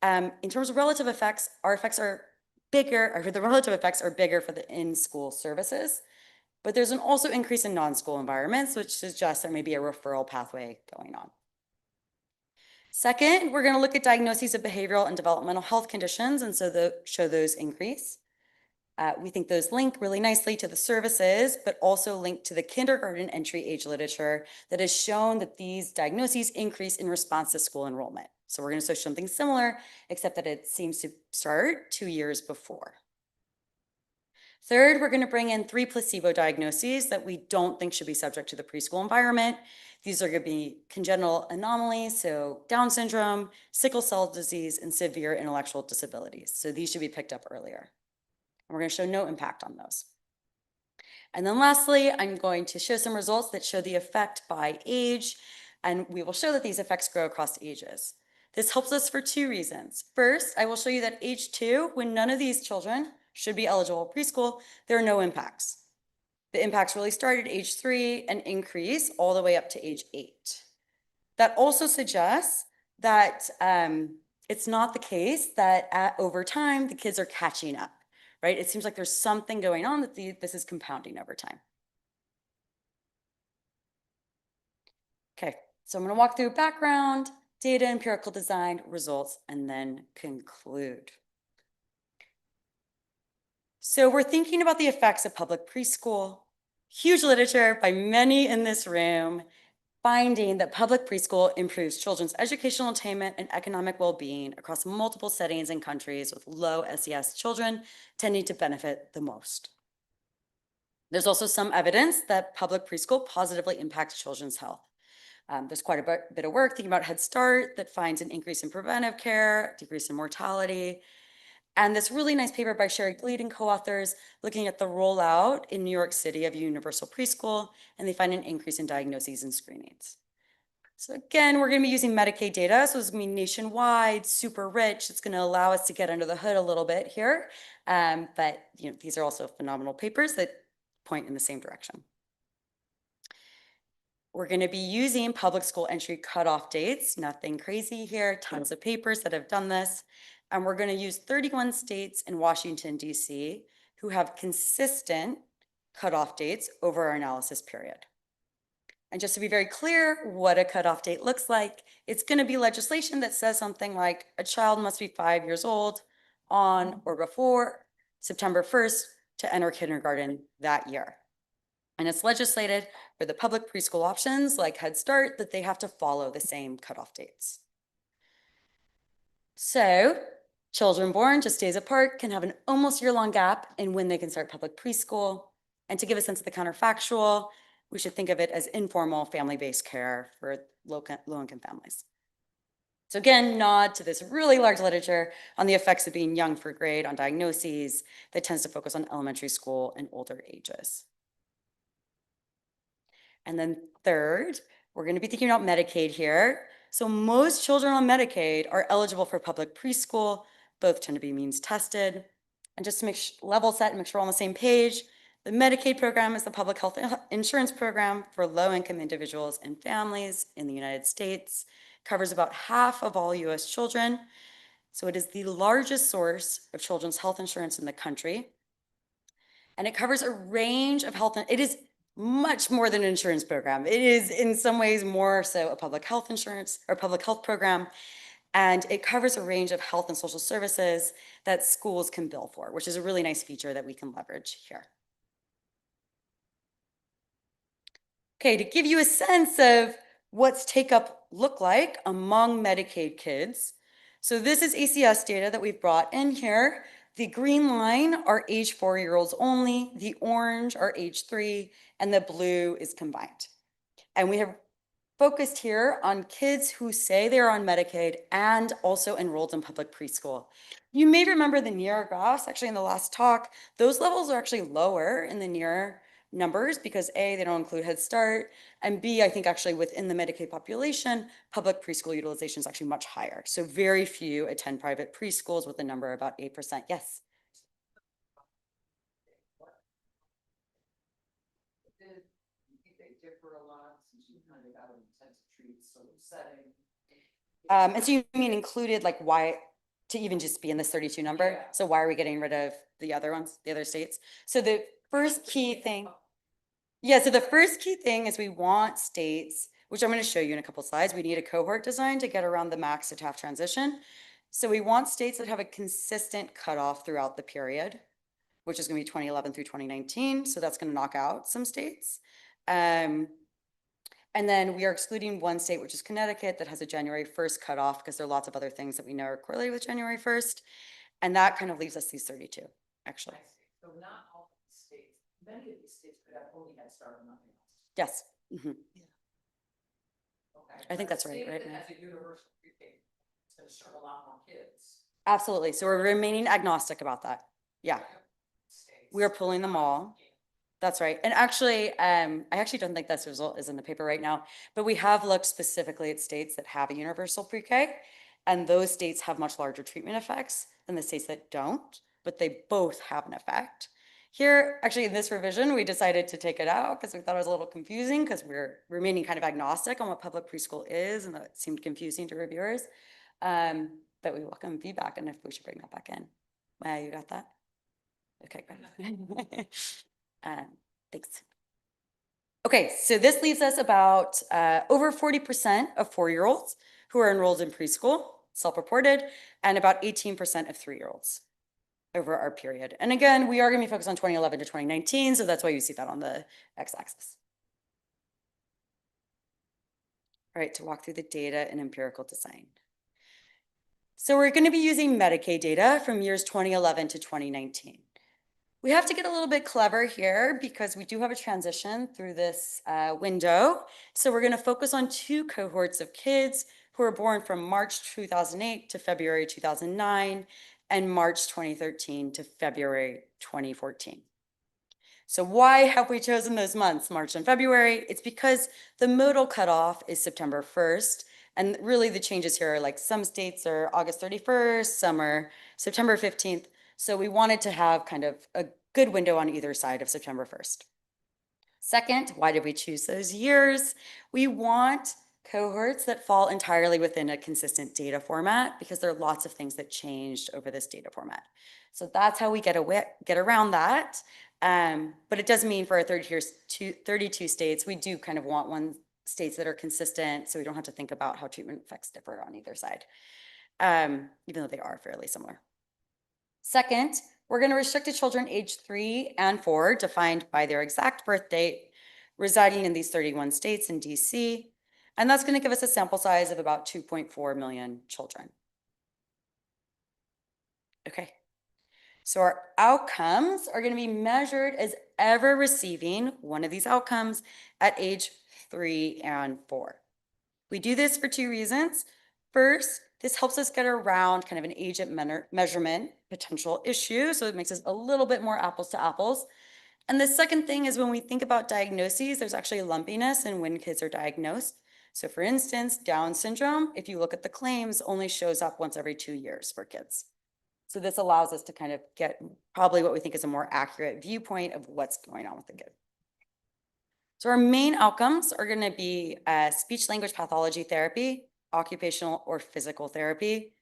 In terms of relative effects, our effects are bigger, or the relative effects are bigger for the in-school services, but there's an also increase in non-school environments, which suggests there may be a referral pathway going on. Second, we're going to look at diagnoses of behavioral and developmental health conditions, and so show those increase. We think those link really nicely to the services, but also link to the kindergarten entry age literature that has shown that these diagnoses increase in response to school enrollment. So we're going to show something similar, except that it seems to start 2 years before. Third, we're going to bring in 3 placebo diagnoses that we don't think should be subject to the preschool environment. These are going to be congenital anomalies, so Down syndrome, sickle cell disease, and severe intellectual disabilities. So these should be picked up earlier. And we're going to show no impact on those. And then lastly, I'm going to show some results that show the effect by age, and we will show that these effects grow across ages. This helps us for 2 reasons. First, I will show you that age 2, when none of these children should be eligible for preschool, there are no impacts. The impacts really start at age 3 and increase all the way up to age 8. That also suggests that it's not the case that over time the kids are catching up. Right? It seems like there's something going on that this is compounding over time. Okay, so I'm going to walk through background, data, empirical design, results, and then conclude. So we're thinking about the effects of public preschool. Huge literature by many in this room finding that public preschool improves children's educational attainment and economic well-being across multiple settings and countries with low SES children tending to benefit the most. There's also some evidence that public preschool positively impacts children's health. There's quite a bit of work thinking about Head Start that finds an increase in preventive care, decrease in mortality, and this really nice paper by Sherry Gleed and co-authors looking at the rollout in New York City of universal preschool, and they find an increase in diagnoses and screenings. So again, we're going to be using Medicaid data, so it's going to be nationwide, super rich. It's going to allow us to get under the hood a little bit here, but these are also phenomenal papers that point in the same direction. We're going to be using public school entry cutoff dates, nothing crazy here, tons of papers that have done this. And we're going to use 31 states in Washington, D.C. who have consistent cutoff dates over our analysis period. And just to be very clear what a cutoff date looks like, it's going to be legislation that says something like a child must be 5 years old on or before September 1st to enter kindergarten that year. And it's legislated for the public preschool options like Head Start that they have to follow the same cutoff dates. So children born just days apart can have an almost year-long gap in when they can start public preschool. And to give a sense of the counterfactual, we should think of it as informal family-based care for low-income families. So again, nod to this really large literature on the effects of being young for grade on diagnoses that tends to focus on elementary school and older ages. And then third, we're going to be thinking about Medicaid here. So most children on Medicaid are eligible for public preschool. Both tend to be means tested. And just to make level set and make sure we're on the same page, the Medicaid program is the public health insurance program for low-income individuals and families in the United States. Covers about half of all US children. So it is the largest source of children's health insurance in the country. And it covers a range of health, it is much more than an insurance program. It is in some ways more so a public health insurance or public health program. And it covers a range of health and social services that schools can bill for, which is a really nice feature that we can leverage here. Okay, to give you a sense of what's take-up look like among Medicaid kids. So this is ACS data that we've brought in here. The green line are age 4-year-olds only, the orange are age 3, and the blue is combined. And we have focused here on kids who say they're on Medicaid and also enrolled in public preschool. You may remember the NBER graphs, actually in the last talk, those levels are actually lower in the NBER numbers because A, they don't include Head Start, and B, I think actually within the Medicaid population, public preschool utilization is actually much higher. So very few attend private preschools with a number about 8%. Yes? They differ a lot since you kind of got an intensive treat sort of setting. And so you mean included like why to even just be in this 32 number? Yeah. So why are we getting rid of the other ones, the other states? So the first key thing, so the first key thing is we want states, which I'm going to show you in a couple slides. We need a cohort design to get around the max to TAF transition. So we want states that have a consistent cutoff throughout the period, which is going to be 2011 through 2019. So that's going to knock out some states. And then we are excluding one state, which is Connecticut, that has a January 1st cutoff because there are lots of other things that we know are correlated with January 1st. And that kind of leaves us these 32, actually. So not all states, many of these states could have only Head Start and nothing else. Yes. Mhm. Okay. I think that's right, right? As a universal pre-K, it's going to serve a lot more kids. Absolutely. So we're remaining agnostic about that. Yeah. We are pulling them all. That's right. And actually, I actually don't think this result is in the paper right now, but we have looked specifically at states that have a universal pre-K, and those states have much larger treatment effects than the states that don't, but they both have an effect. Here, actually in this revision, we decided to take it out because we thought it was a little confusing because we're remaining kind of agnostic on what public preschool is, and that seemed confusing to reviewers. But we welcome feedback and if we should bring that back in. Maya, you got that? Okay, great. Thanks. Okay, so this leaves us about over 40% of 4-year-olds who are enrolled in preschool, self-reported, and about 18% of 3-year-olds over our period. And again, we are going to be focused on 2011 to 2019, so that's why you see that on the x-axis. All right, to walk through the data and empirical design. So we're going to be using Medicaid data from years 2011 to 2019. We have to get a little bit clever here because we do have a transition through this window. So we're going to focus on 2 cohorts of kids who were born from March 2008 to February 2009 and March 2013 to February 2014. So why have we chosen those months, March and February? It's because the modal cutoff is September 1st. And really the changes here are like some states are August 31st, some are September 15th. So we wanted to have kind of a good window on either side of September 1st. Second, why did we choose those years? We want cohorts that fall entirely within a consistent data format because there are lots of things that changed over this data format. So that's how we get around that. But it does mean for our 32 states, we do kind of want states that are consistent so we don't have to think about how treatment effects differ on either side, even though they are fairly similar. Second, we're going to restrict to children aged 3 and 4, defined by their exact birth date, residing in these 31 states and DC. And that's going to give us a sample size of about 2.4 million children. Okay. So our outcomes are going to be measured as ever receiving one of these outcomes at age 3 and 4. We do this for 2 reasons. First, this helps us get around kind of an age at measurement potential issue. So it makes us a little bit more apples to apples. And the second thing is when we think about diagnoses, there's actually lumpiness in when kids are diagnosed. So for instance, Down syndrome, if you look at the claims, only shows up once every 2 years for kids. So this allows us to kind of get probably what we think is a more accurate viewpoint of what's going on with the kid. So our main outcomes are going to be speech language pathology therapy, occupational or physical therapy,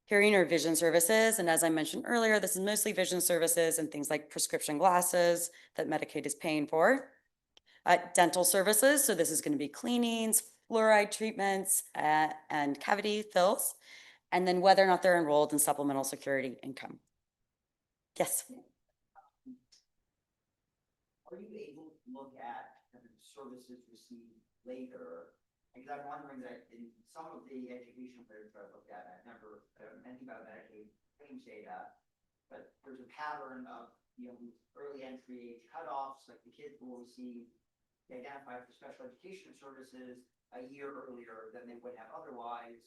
hearing or vision services. And as I mentioned earlier, this is mostly vision services and things like prescription glasses that Medicaid is paying for. Dental services, so this is going to be cleanings, fluoride treatments, and cavity fills. And then whether or not they're enrolled in supplemental security income. Yes. Are you able to look at kind of services received later? Because I'm wondering that in some of the education literature I've looked at, I've never anything about Medicaid claims data, but there's a pattern of, you know, early entry age cutoffs, like the kids will receive, they identify for special education services a year earlier than they would have otherwise.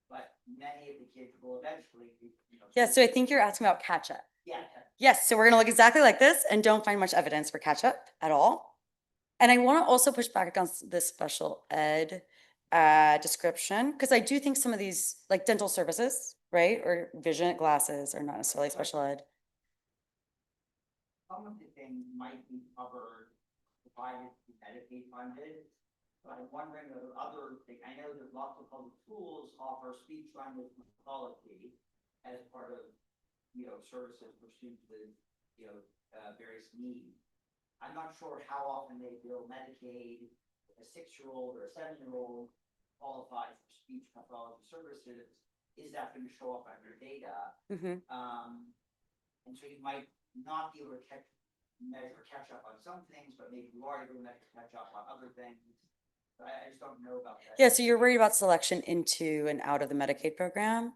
But many of the kids will eventually, you know. Yeah, so I think you're asking about catch-up. Yeah. Yes, so we're gonna look exactly like this and don't find much evidence for catch-up at all. And I wanna also push back against this special ed description, because I do think some of these, like dental services, right, or vision glasses are not necessarily special ed. Some of the things might be covered, provided Medicaid funded. But I'm wondering whether other things, I know that lots of public schools offer speech language pathology as part of, you know, services for students with, you know, various needs. I'm not sure how often they bill Medicaid, a 6-year-old or a 7-year-old qualifies for speech pathology services. Is that going to show up on your data? And so you might not be able to catch up on some things, but maybe you are able to catch up on other things. I just don't know about that. Yeah, so you're worried about selection into and out of the Medicaid program?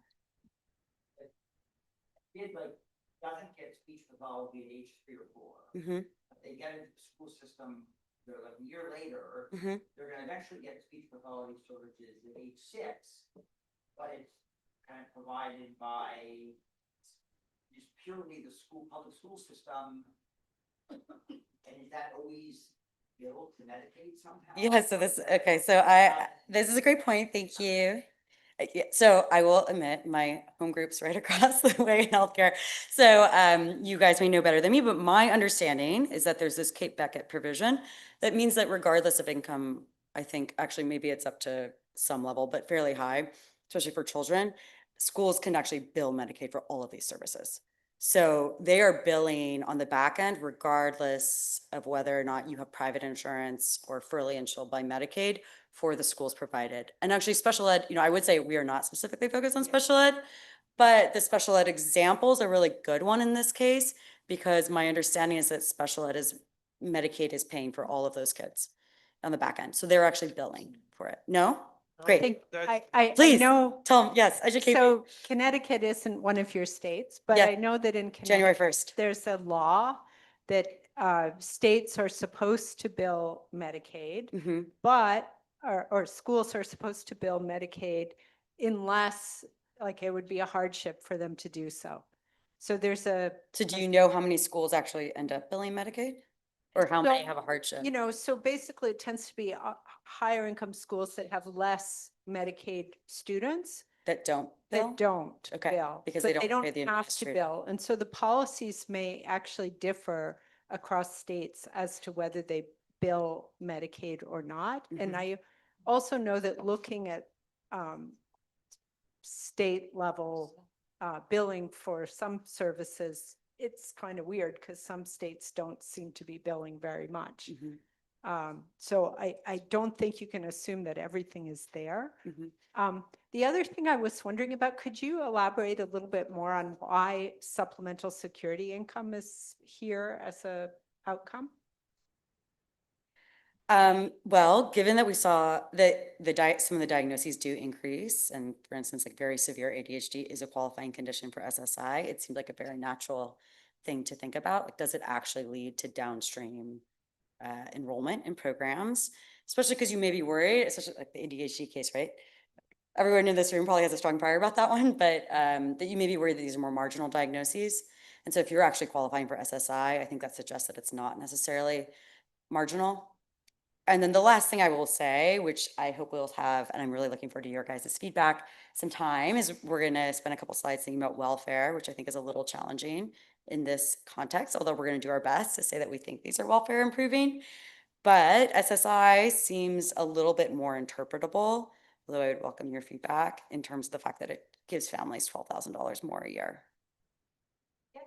Kid like doesn't get speech pathology at age 3 or 4. But they get into the school system, they're like a year later, they're gonna eventually get speech pathology services at age 6, but it's kind of provided by just purely the public school system. And is that always billed to Medicaid somehow? Yeah, so this is a great point, thank you. Yeah, so I will admit my home group's right across the way in healthcare. So you guys may know better than me, but my understanding is that there's this Kate Beckett provision that means that regardless of income, I think actually maybe it's up to some level, but fairly high, especially for children, schools can actually bill Medicaid for all of these services. So they are billing on the back end regardless of whether or not you have private insurance or fully insured by Medicaid for the schools provided. And actually special ed, you know, I would say we are not specifically focused on special ed, but the special ed example is a really good one in this case, because my understanding is that special ed is Medicaid is paying for all of those kids on the back end. So they're actually billing for it. No? Great. I Please know. tell them, yes, educate me. So Connecticut isn't one of your states, but Yes. I know that in January Connecticut, 1st. there's a law that states are supposed to bill Medicaid, but, or schools are supposed to bill Medicaid unless, like, it would be a hardship for them to do so. So there's a. So do you know how many schools actually end up billing Medicaid? Or how many have a hardship? You know, so basically it tends to be higher income schools that have less Medicaid students. That don't bill? That don't Okay, bill. because but they don't pay the have to administrator. bill. And so the policies may actually differ across states as to whether they bill Medicaid or not. And I also know that looking at state level billing for some services, it's kind of weird because some states don't seem to be billing very much. So I don't think you can assume that everything is there. Mhm. The other thing I was wondering about, could you elaborate a little bit more on why supplemental security income is here as a outcome? Well, given that we saw that some of the diagnoses do increase, and for instance, like very severe ADHD is a qualifying condition for SSI, it seemed like a very natural thing to think about. Like, does it actually lead to downstream enrollment in programs? Especially because you may be worried, especially like the ADHD case, right? Everyone in this room probably has a strong prior about that one, but that you may be worried that these are more marginal diagnoses. And so if you're actually qualifying for SSI, I think that suggests that it's not necessarily marginal. And then the last thing I will say, which I hope we'll have, and I'm really looking forward to your guys' feedback some time, is we're gonna spend a couple slides thinking about welfare, which I think is a little challenging in this context, although we're gonna do our best to say that we think these are welfare improving. But SSI seems a little bit more interpretable, although I would welcome your feedback in terms of the fact that it gives families $12,000 more a year. I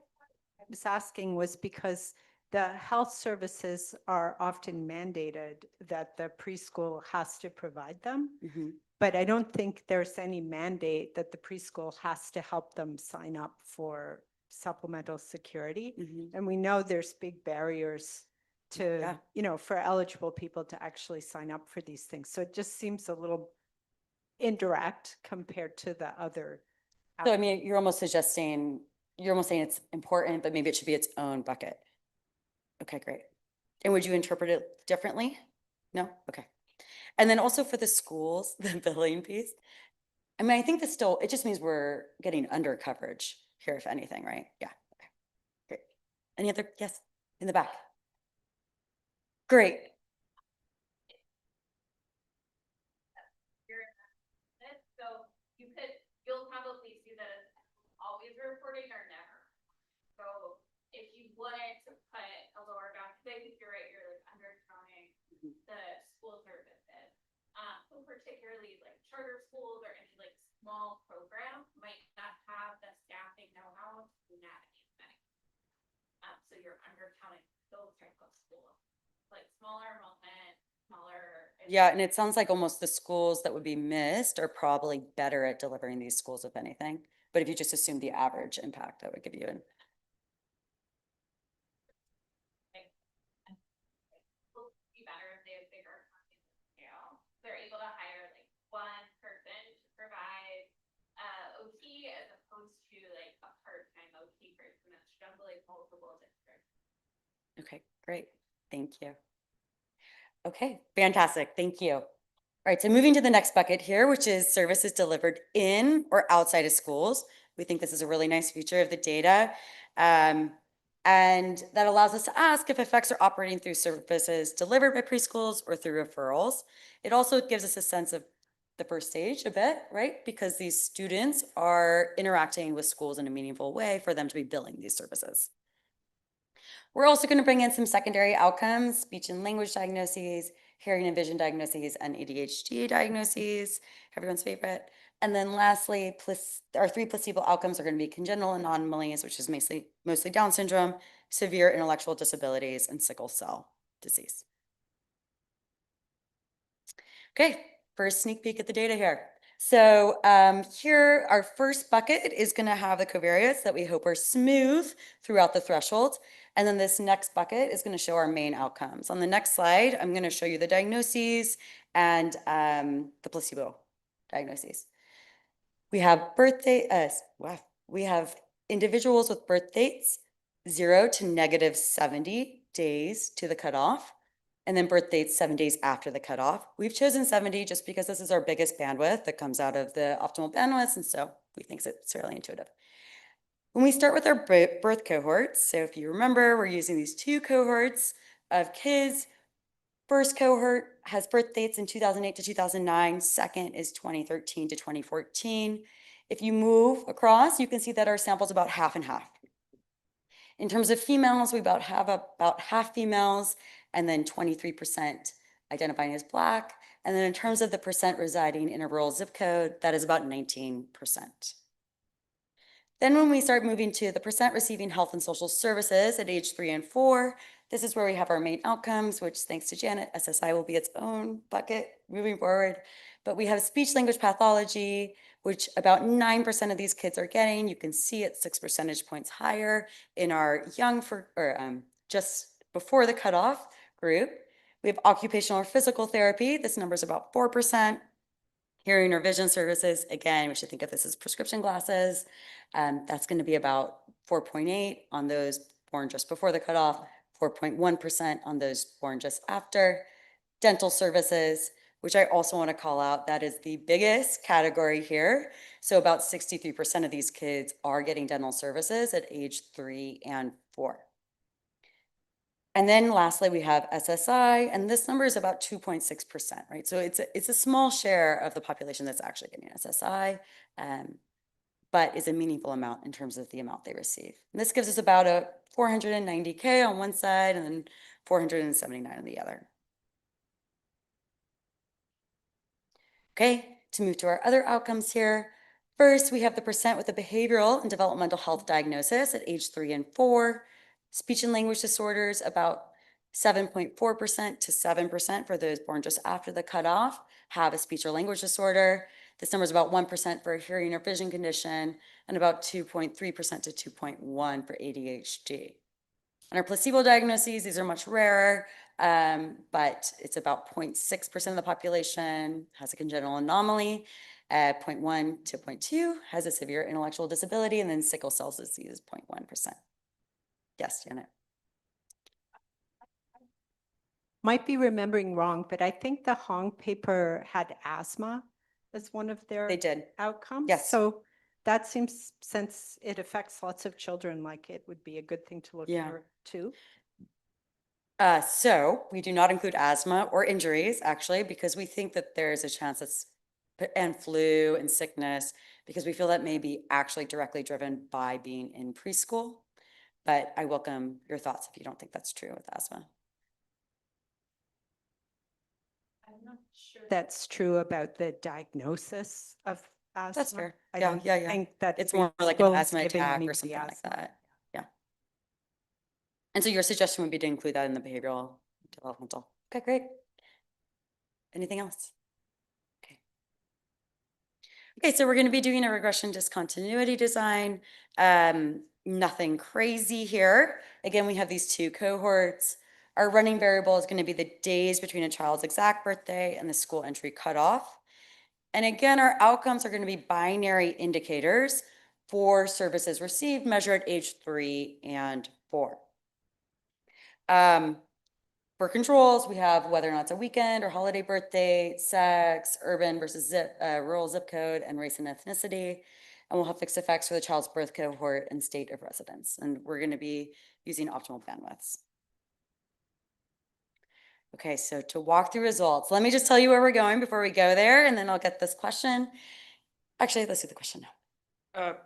was asking was because the health services are often mandated that the preschool has to provide them. Mhm. But I don't think there's any mandate that the preschool has to help them sign up for supplemental security. Mhm. And we know there's big barriers to, Yeah. you know, for eligible people to actually sign up for these things. So it just seems a little indirect compared to the other. So I mean, you're almost saying it's important, but maybe it should be its own bucket. Okay, great. And would you interpret it differently? No? Okay. And then also for the schools, the billing piece, I mean, I think this still, it just means we're getting under coverage here, if anything, right? Yeah. Okay. Great. Any other? Yes, in the back. Great. So you'll probably see that it's always reporting or never. So if you wanted to put a lower bound, because I think you're right, you're like undercounting the school services. So particularly like charter schools or any like small program might not have the staffing know-how to navigate that. So you're undercounting those type of schools, like smaller enrollment, smaller. Yeah, and it sounds like almost the schools that would be missed are probably better at delivering these schools, if anything. But if you just assume the average impact, that would give you an. Be better if they have bigger scale. They're able to hire like one person to provide OT as opposed to like a part-time OT person that's juggling multiple districts. Okay, great. Thank you. Okay, fantastic. Thank you. All right, so moving to the next bucket here, which is services delivered in or outside of schools. We think this is a really nice feature of the data. And that allows us to ask if effects are operating through services delivered by preschools or through referrals. It also gives us a sense of the first stage a bit, right? Because these students are interacting with schools in a meaningful way for them to be billing these services. We're also going to bring in some secondary outcomes, speech and language diagnoses, hearing and vision diagnoses, and ADHD diagnoses, everyone's favorite. And then lastly, our 3 placebo outcomes are going to be congenital anomalies, which is mostly Down syndrome, severe intellectual disabilities, and sickle cell disease. Okay, first sneak peek at the data here. So here, our first bucket is going to have the covariates that we hope are smooth throughout the threshold. And then this next bucket is going to show our main outcomes. On the next slide, I'm going to show you the diagnoses and the placebo diagnoses. We have we have individuals with birth dates 0 to -70 days to the cutoff, and then birth dates 7 days after the cutoff. We've chosen 70 just because this is our biggest bandwidth that comes out of the optimal bandwidths, and so we think it's fairly intuitive. When we start with our birth cohorts, so if you remember, we're using these 2 cohorts of kids. First cohort has birth dates in 2008 to 2009. Second is 2013 to 2014. If you move across, you can see that our sample is about half and half. In terms of females, we have about half females, and then 23% identifying as Black. And then in terms of the percent residing in a rural zip code, that is about 19%. Then when we start moving to the percent receiving health and social services at age 3 and 4, This is where we have our main outcomes, which thanks to Janet, SSI will be its own bucket moving forward. But we have speech language pathology, which about 9% of these kids are getting. You can see it's 6 percentage points higher in our just before the cutoff group. We have occupational or physical therapy. This number is about 4%. Hearing or vision services, again, we should think of this as prescription glasses. That's going to be about 4.8 on those born just before the cutoff, 4.1% on those born just after. Dental services, which I also want to call out, that is the biggest category here. So about 63% of these kids are getting dental services at age 3 and 4. And then lastly, we have SSI, and this number is about 2.6%, right? So it's a small share of the population that's actually getting SSI, but is a meaningful amount in terms of the amount they receive. And this gives us about a 490K on one side and then 479 on the other. Okay, to move to our other outcomes here. First, we have the percent with a behavioral and developmental health diagnosis at age 3 and 4. Speech and language disorders, about 7.4% to 7% for those born just after the cutoff have a speech or language disorder. This number is about 1% for a hearing or vision condition and about 2.3% to 2.1% for ADHD. On our placebo diagnoses, these are much rarer, but it's about 0.6% of the population has a congenital anomaly, 0.1 to 0.2 has a severe intellectual disability, and then sickle cell disease is 0.1%. Yes, Janet. Might be remembering wrong, but I think the Hong paper had asthma as one of their They did. outcomes. Yes. So that seems, since it affects lots of children, like it would be a good thing to look Yeah. for too. So we do not include asthma or injuries, actually, because we think that there's a chance and flu and sickness, because we feel that may be actually directly driven by being in preschool. But I welcome your thoughts if you don't think that's true with asthma. I'm not sure that's true about the diagnosis of asthma. That's fair. I Yeah, don't yeah, yeah. think that It's more like an preschool is asthma giving attack or anybody something like asthma. that. Yeah. And so your suggestion would be to include that in the behavioral developmental. Okay, great. Anything else? Okay, so we're going to be doing a regression discontinuity design. Nothing crazy here. Again, we have these two cohorts. Our running variable is going to be the days between a child's exact birthday and the school entry cutoff. And again, our outcomes are going to be binary indicators for services received measured at age 3 and 4. For controls, we have whether or not it's a weekend or holiday birthday, sex, urban versus rural zip code, and race and ethnicity. And we'll have fixed effects for the child's birth cohort and state of residence. And we're going to be using optimal bandwidths. Okay, so to walk through results, let me just tell you where we're going before we go there, and then I'll get this question. Actually, let's do the question now.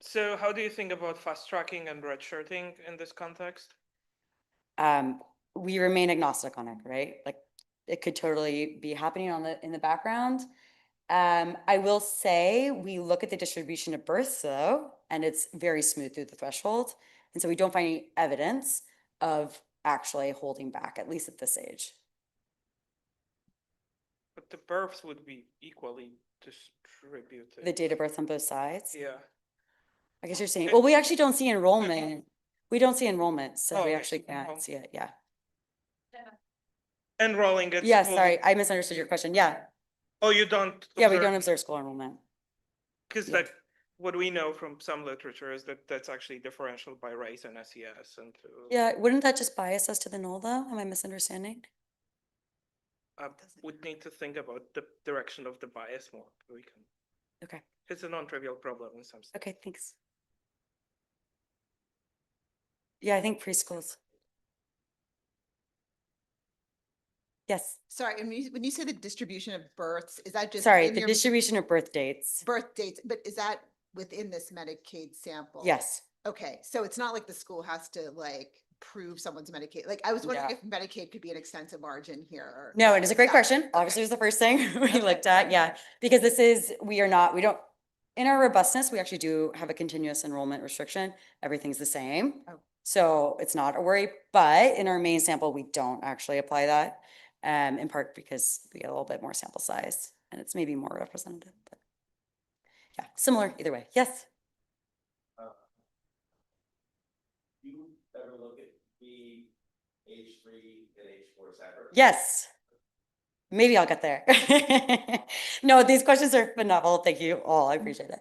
So how do you think about fast tracking and redshirting in this context? We remain agnostic on it, right? Like it could totally be happening in the background. I will say we look at the distribution of births though, and it's very smooth through the threshold. And so we don't find any evidence of actually holding back, at least at this age. But the births would be equally distributed. The date of birth on both sides? Yeah. I guess you're saying, well, we actually don't see enrollment. We don't see enrollment, so we okay. actually can't see it, yeah. Enrolling it. Yeah, sorry, I misunderstood your question, yeah. Oh, you don't? Yeah, we don't observe school enrollment. Because like what we know from some literature is that that's actually differential by race and SES. And Yeah, wouldn't that just bias us to the null though? Am I misunderstanding? would need to think about the direction of the bias more. We can. Okay. It's a non-trivial problem in some sense. Okay, thanks. Yeah, I think preschools. Yes. Sorry, when you say the distribution of births, is that just? Sorry, in the your distribution of birth dates. Birth dates, but is that within this Medicaid sample? Yes. Okay, so it's not like the school has to like prove someone's Medicaid. Like I was wondering if Medicaid could be an extensive margin here. Or No, it is a great that- question. okay. Obviously, it was the first thing we looked at. Yeah, because this is, we don't, in our robustness, we actually do have a continuous enrollment restriction. Everything's the same. Oh. So it's not a worry, but in our main sample, we don't actually apply that, in part because we get a little bit more sample size and it's maybe more representative, but yeah, similar either way. Yes? You ever look at the age 3 and age 4 separate? Yes. Maybe I'll get there. No, these questions are phenomenal. Thank you all. I appreciate it.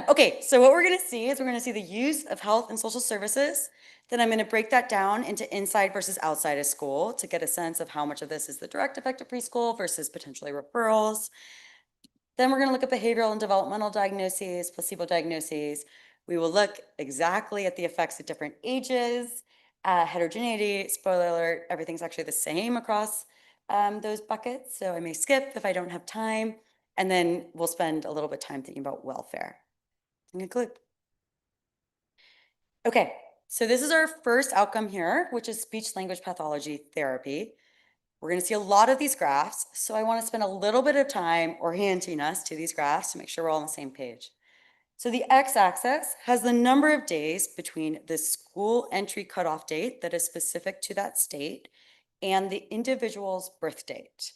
Okay, so what we're going to see is we're going to see the use of health and social services. Then I'm going to break that down into inside versus outside of school to get a sense of how much of this is the direct effect of preschool versus potentially referrals. Then we're going to look at behavioral and developmental diagnoses, placebo diagnoses. We will look exactly at the effects at different ages, heterogeneity. Spoiler alert, everything's actually the same across those buckets. So I may skip if I don't have time. And then we'll spend a little bit of time thinking about welfare and conclude. Okay, so this is our first outcome here, which is speech language pathology therapy. We're going to see a lot of these graphs, so I want to spend a little bit of time orienting us to these graphs to make sure we're all on the same page. So the x-axis has the number of days between the school entry cutoff date that is specific to that state and the individual's birth date.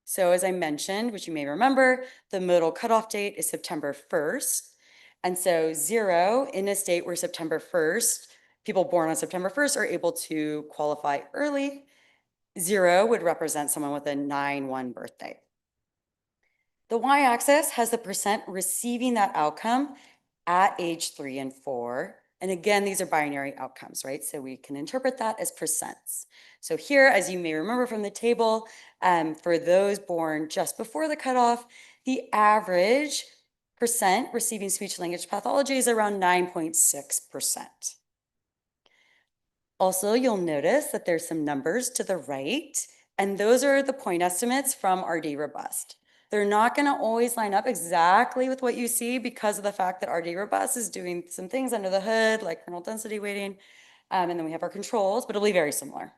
So as I mentioned, which you may remember, the modal cutoff date is September 1st. And so 0 in a state where September 1st, people born on September 1st are able to qualify early. 0 would represent someone with a 9/1 birthday. The y-axis has the percent receiving that outcome at age 3 and 4. And again, these are binary outcomes, right? So we can interpret that as percents. So here, as you may remember from the table, for those born just before the cutoff, the average percent receiving speech language pathology is around 9.6%. Also, you'll notice that there's some numbers to the right, and those are the point estimates from RD Robust. They're not going to always line up exactly with what you see because of the fact that RD Robust is doing some things under the hood, like kernel density weighting, and then we have our controls, but it'll be very similar.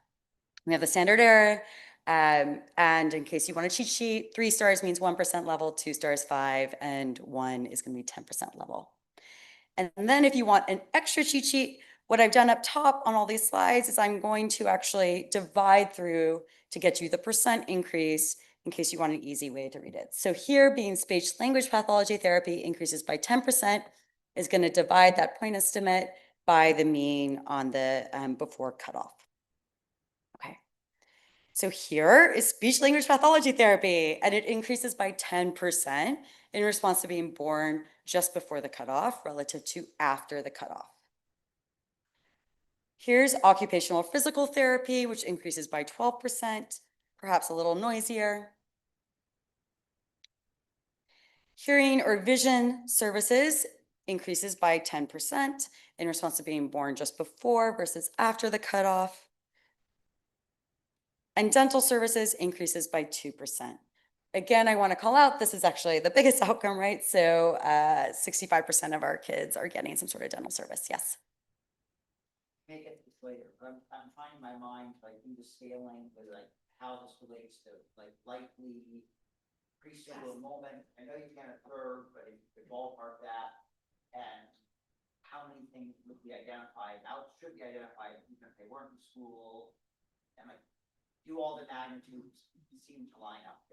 We have the standard error, and in case you want a cheat sheet, 3 stars means 1% level, 2 stars 5, and 1 is going to be 10% level. And then if you want an extra cheat sheet, what I've done up top on all these slides is I'm going to actually divide through to get you the percent increase in case you want an easy way to read it. So here, being speech language pathology therapy increases by 10% is going to divide that point estimate by the mean on the before cutoff. Okay. So here is speech language pathology therapy, and it increases by 10% in response to being born just before the cutoff relative to after the cutoff. Here's occupational physical therapy, which increases by 12%, perhaps a little noisier. Hearing or vision services increases by 10% in response to being born just before versus after the cutoff. And dental services increases by 2%. Again, I want to call out, this is actually the biggest outcome, right? So 65% of our kids are getting some sort of dental service. Yes. Make it later, but I'm trying in my mind, like, do the scaling with like how this relates to like likely preschool enrollment. I know you can't observe, but if you could ballpark that, and how many things would be identified, should be identified even if they weren't in school, and like do all the magnitudes seem to line up.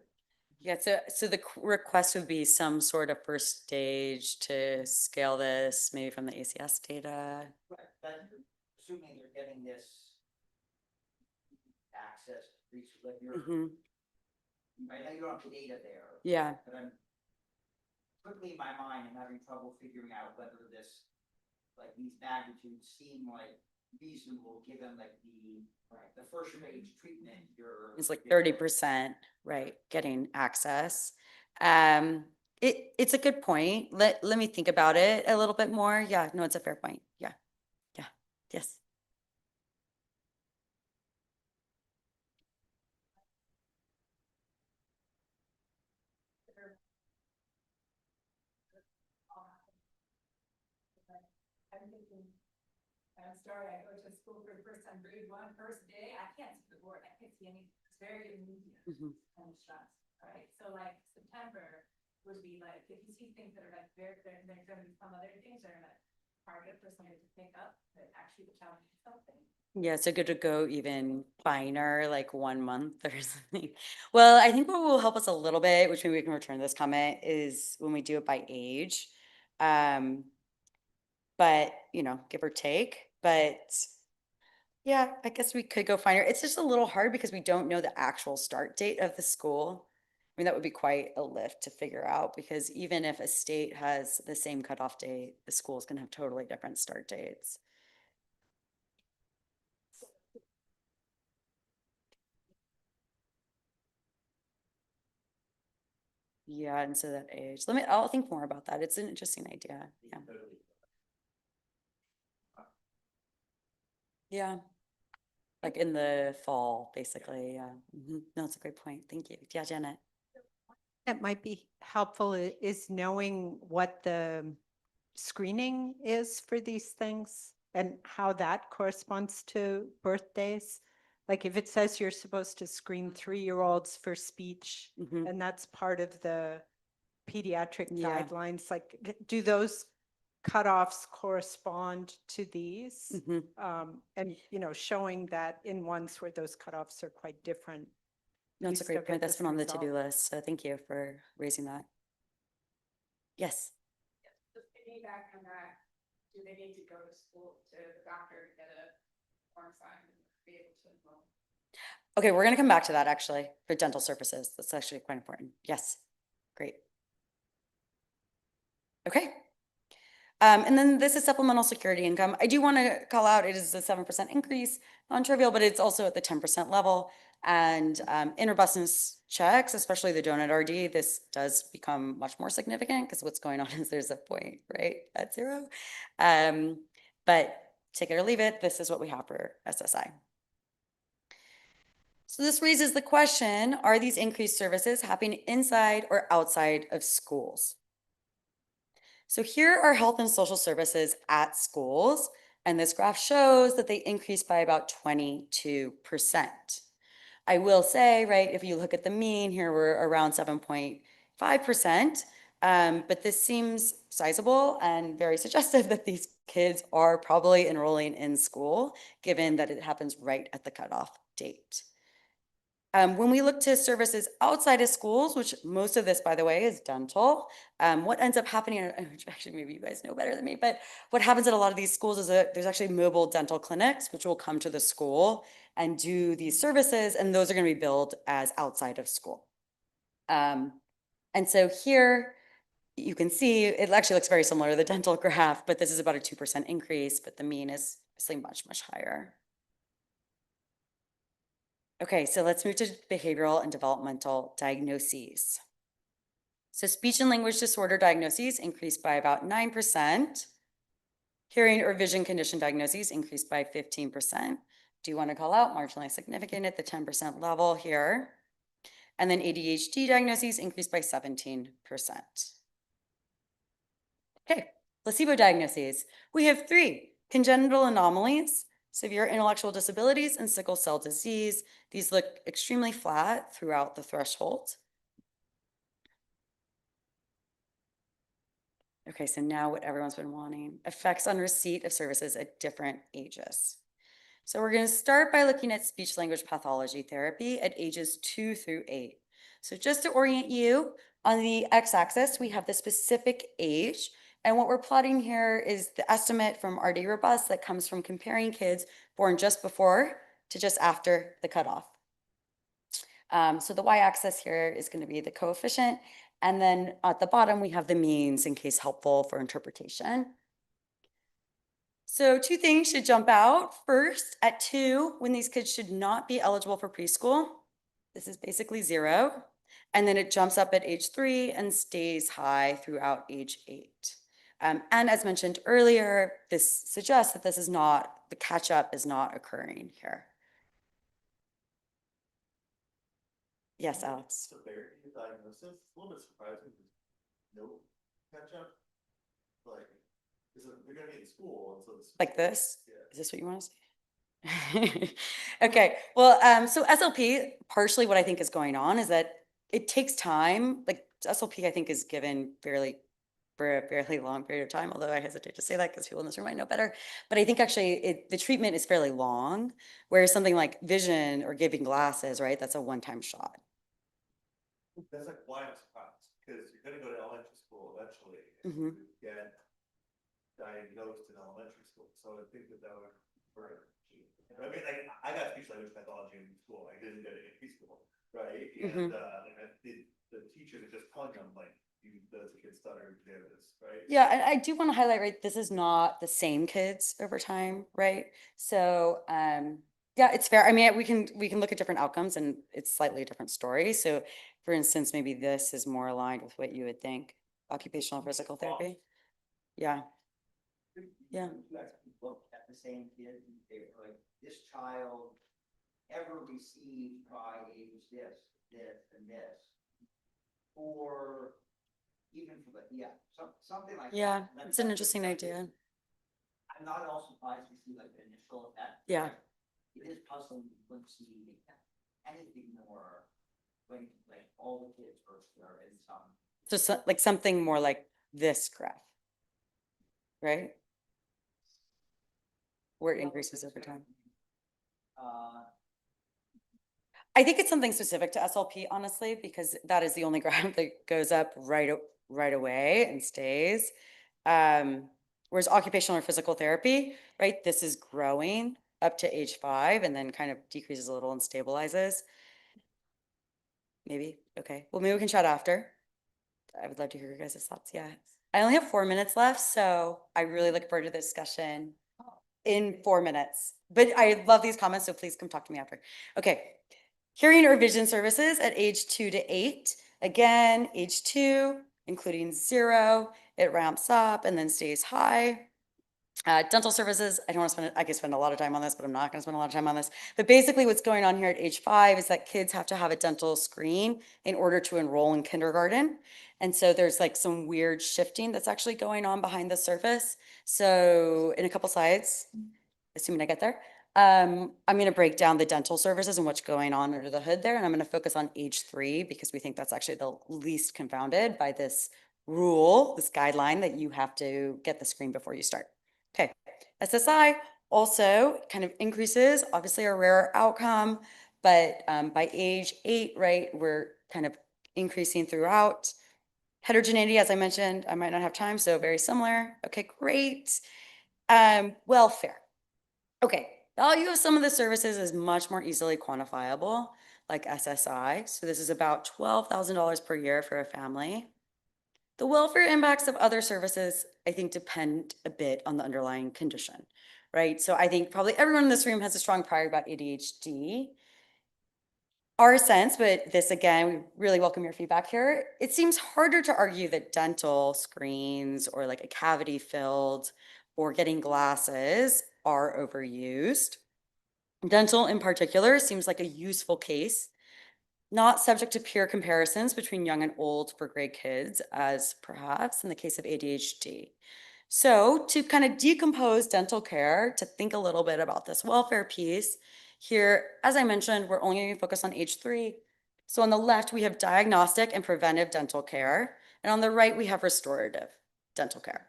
Yeah, so the request would be some sort of first stage to scale this, maybe from the ACS data. Right, but assuming you're getting this access to preschool, like you're, I know you don't have data there. Yeah. But I'm quickly in my mind, I'm having trouble figuring out whether this, like these magnitudes seem like reasonable given like the first stage treatment It's like 30%, right, getting access. It's a good point. Let me think about it a little bit more. Yeah, no, it's a fair point. Yeah. Yes. I'm thinking, I'm sorry, I go to school for the first time, grade 1, first day, I can't see the board, I can't see any, it's very immediate kind of shots, right? So like September would be like, if you see things that are like very, there's gonna be some other things that are like target for somebody to pick up, that actually the child needs something. Yeah, so good to go even finer, like 1 month or something. Well, I think what will help us a little bit, which maybe we can return this comment, is when we do it by age. But, give or take, but yeah, I guess we could go finer. It's just a little hard because we don't know the actual start date of the school. I mean, that would be quite a lift to figure out because even if a state has the same cutoff date, the school's gonna have totally different start dates. Yeah, and so that age. I'll think more about that. It's an interesting idea. Yeah. Yeah. Like in the fall, basically. Yeah. No, that's a great point. Thank you. Yeah, Janet. That might be helpful is knowing what the screening is for these things and how that corresponds to birthdays. Like if it says you're supposed to screen 3-year-olds for speech, and that's part of the pediatric Yeah. guidelines, like do those cutoffs correspond to these? And, showing that in ones where those cutoffs are quite different. No, that's you a great still point. get That's this been on the result. to-do list. So thank you for raising that. Yes. Just feedback on that, do they need to go to school to the doctor to get a form signed and be able to enroll? Okay, we're gonna come back to that actually for dental services. That's actually quite important. Yes, great. Okay. And then this is supplemental security income. I do want to call out, it is a 7% increase, non-trivial, but it's also at the 10% level. And interbusiness checks, especially the donut RD, this does become much more significant because what's going on is there's a point, right, at 0. But take it or leave it, this is what we have for SSI. So this raises the question, are these increased services happening inside or outside of schools? So here are health and social services at schools, and this graph shows that they increased by about 22%. I will say, right, if you look at the mean here, we're around 7.5%, but this seems sizable and very suggestive that these kids are probably enrolling in school, given that it happens right at the cutoff date. When we look to services outside of schools, which most of this, by the way, is dental, what ends up happening, which actually maybe you guys know better than me, but what happens at a lot of these schools is that there's actually mobile dental clinics, which will come to the school and do these services, and those are going to be billed as outside of school. And so here you can see it actually looks very similar to the dental graph, but this is about a 2% increase, but the mean is obviously much, much higher. Okay, so let's move to behavioral and developmental diagnoses. So speech and language disorder diagnoses increased by about 9%. Hearing or vision condition diagnoses increased by 15%. Do you want to call out marginally significant at the 10% level here? And then ADHD diagnoses increased by 17%. Okay, placebo diagnoses. We have 3: congenital anomalies, severe intellectual disabilities, and sickle cell disease. These look extremely flat throughout the threshold. Okay, so now what everyone's been wanting, effects on receipt of services at different ages. So we're going to start by looking at speech language pathology therapy at ages 2 through 8. So just to orient you, on the x-axis, we have the specific age. And what we're plotting here is the estimate from RD Robust that comes from comparing kids born just before to just after the cutoff. So the y-axis here is going to be the coefficient. And then at the bottom, we have the means in case helpful for interpretation. So 2 things should jump out. First, at 2, when these kids should not be eligible for preschool, this is basically 0. And then it jumps up at age 3 and stays high throughout age 8. And as mentioned earlier, this suggests that this is not, the catch-up is not occurring here. Yes, Alex. Severity of diagnosis, a little bit surprising. No catch up. Like, they're gonna be in school, and so Like this? Yeah. Is this what you want to say? Okay, well, so SLP, partially what I think is going on is that it takes time. Like SLP, I think, is given fairly for a fairly long period of time, although I hesitate to say that because people in this room might know better. But I think actually the treatment is fairly long, whereas something like vision or giving glasses, right, that's a one-time shot. That's like why I'm surprised, because you're gonna go to elementary school eventually, Mhm. and you get diagnosed in elementary school, so I think that would work. I mean, like, I got speech language pathology in school, I didn't get it in preschool, right? Mhm. And the teachers are just telling them, like, the kids stutter, do this, right? Yeah, and I do want to highlight, right, this is not the same kids over time, right? So, yeah, it's fair. I mean, we can look at different outcomes and it's slightly a different story. So for instance, maybe this is more aligned with what you would think, occupational physical therapy. Yeah. Yeah. You guys look at the same kid, and they're like, this child ever received by age this, and this. Or even for the, something like that. Yeah, it's an interesting idea. I'm not at all surprised to see like the initial effect. Yeah. It is puzzling to see anything more when like all the kids first are in some. So, like something more like this graph, right? Where it increases over time. I think it's something specific to SLP, honestly, because that is the only graph that goes up right away and stays. Whereas occupational or physical therapy, right, this is growing up to age 5 and then kind of decreases a little and stabilizes. Maybe, okay. Well, maybe we can chat after. I would love to hear your guys' thoughts, yeah. I only have 4 minutes left, so I really look forward to the discussion in 4 minutes. But I love these comments, so please come talk to me after. Okay. Hearing or vision services at age 2 to 8. Again, age 2, including 0, it ramps up and then stays high. Dental services, I could spend a lot of time on this, but I'm not gonna spend a lot of time on this. But basically what's going on here at age 5 is that kids have to have a dental screen in order to enroll in kindergarten. And so there's like some weird shifting that's actually going on behind the surface. So in a couple slides, assuming I get there, I'm gonna break down the dental services and what's going on under the hood there. And I'm gonna focus on age 3 because we think that's actually the least confounded by this rule, this guideline that you have to get the screen before you start. Okay, SSI also kind of increases, obviously a rare outcome, but by age 8, right, we're kind of increasing throughout. Heterogeneity, as I mentioned, I might not have time, so very similar. Okay, great. Welfare. Okay, value of some of the services is much more easily quantifiable, like SSI. So this is about $12,000 per year for a family. The welfare impacts of other services, I think, depend a bit on the underlying condition, right? So I think probably everyone in this room has a strong prior about ADHD. Our sense, but this again, we really welcome your feedback here. It seems harder to argue that dental screens or like a cavity filled or getting glasses are overused. Dental in particular seems like a useful case, not subject to peer comparisons between young and old for grade kids, as perhaps in the case of ADHD. So to kind of decompose dental care, to think a little bit about this welfare piece, here, as I mentioned, we're only going to focus on age 3. So on the left, we have diagnostic and preventive dental care, and on the right, we have restorative dental care.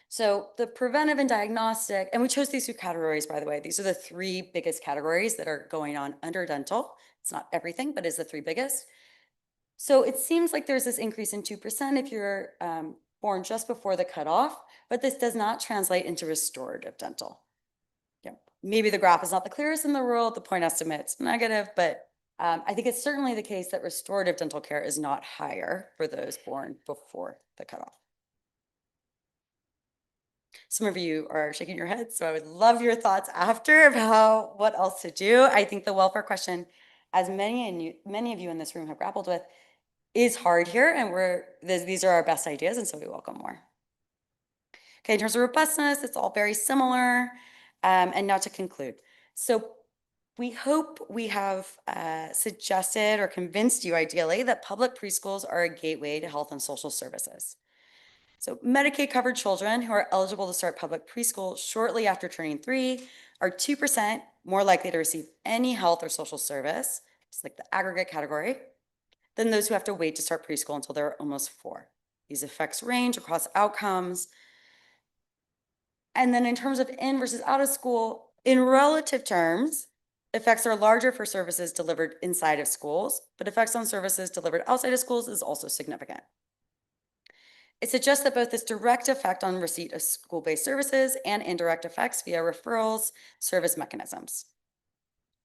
So the preventive and diagnostic, and we chose these 2 categories, by the way. These are the 3 biggest categories that are going on under dental. It's not everything, but it's the 3 biggest. So it seems like there's this increase in 2% if you're born just before the cutoff, but this does not translate into restorative dental. Yeah, maybe the graph is not the clearest in the world, the point estimate's negative, but I think it's certainly the case that restorative dental care is not higher for those born before the cutoff. Some of you are shaking your heads, so I would love your thoughts after about what else to do. I think the welfare question, as many of you in this room have grappled with, is hard here, and these are our best ideas, and so we welcome more. Okay, in terms of robustness, it's all very similar. And now to conclude. So we hope we have suggested or convinced you ideally that public preschools are a gateway to health and social services. So Medicaid covered children who are eligible to start public preschool shortly after turning 3 are 2% more likely to receive any health or social service, just like the aggregate category, than those who have to wait to start preschool until they're almost 4. These effects range across outcomes. And then in terms of in versus out of school, in relative terms, effects are larger for services delivered inside of schools, but effects on services delivered outside of schools is also significant. It suggests that both this direct effect on receipt of school-based services and indirect effects via referrals, service mechanisms.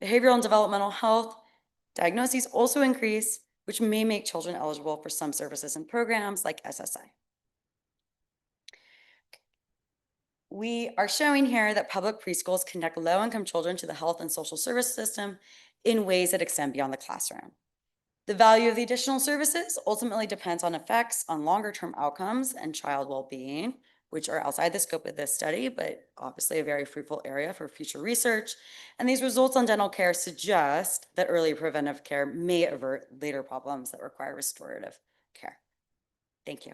Behavioral and developmental health diagnoses also increase, which may make children eligible for some services and programs like SSI. We are showing here that public preschools connect low-income children to the health and social service system in ways that extend beyond the classroom. The value of the additional services ultimately depends on effects on longer-term outcomes and child well-being, which are outside the scope of this study, but obviously a very fruitful area for future research. And these results on dental care suggest that early preventive care may avert later problems that require restorative care. Thank you.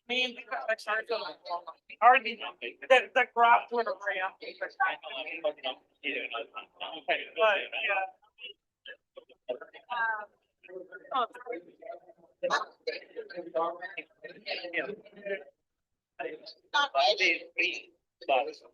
The graph would have ran. But, yeah.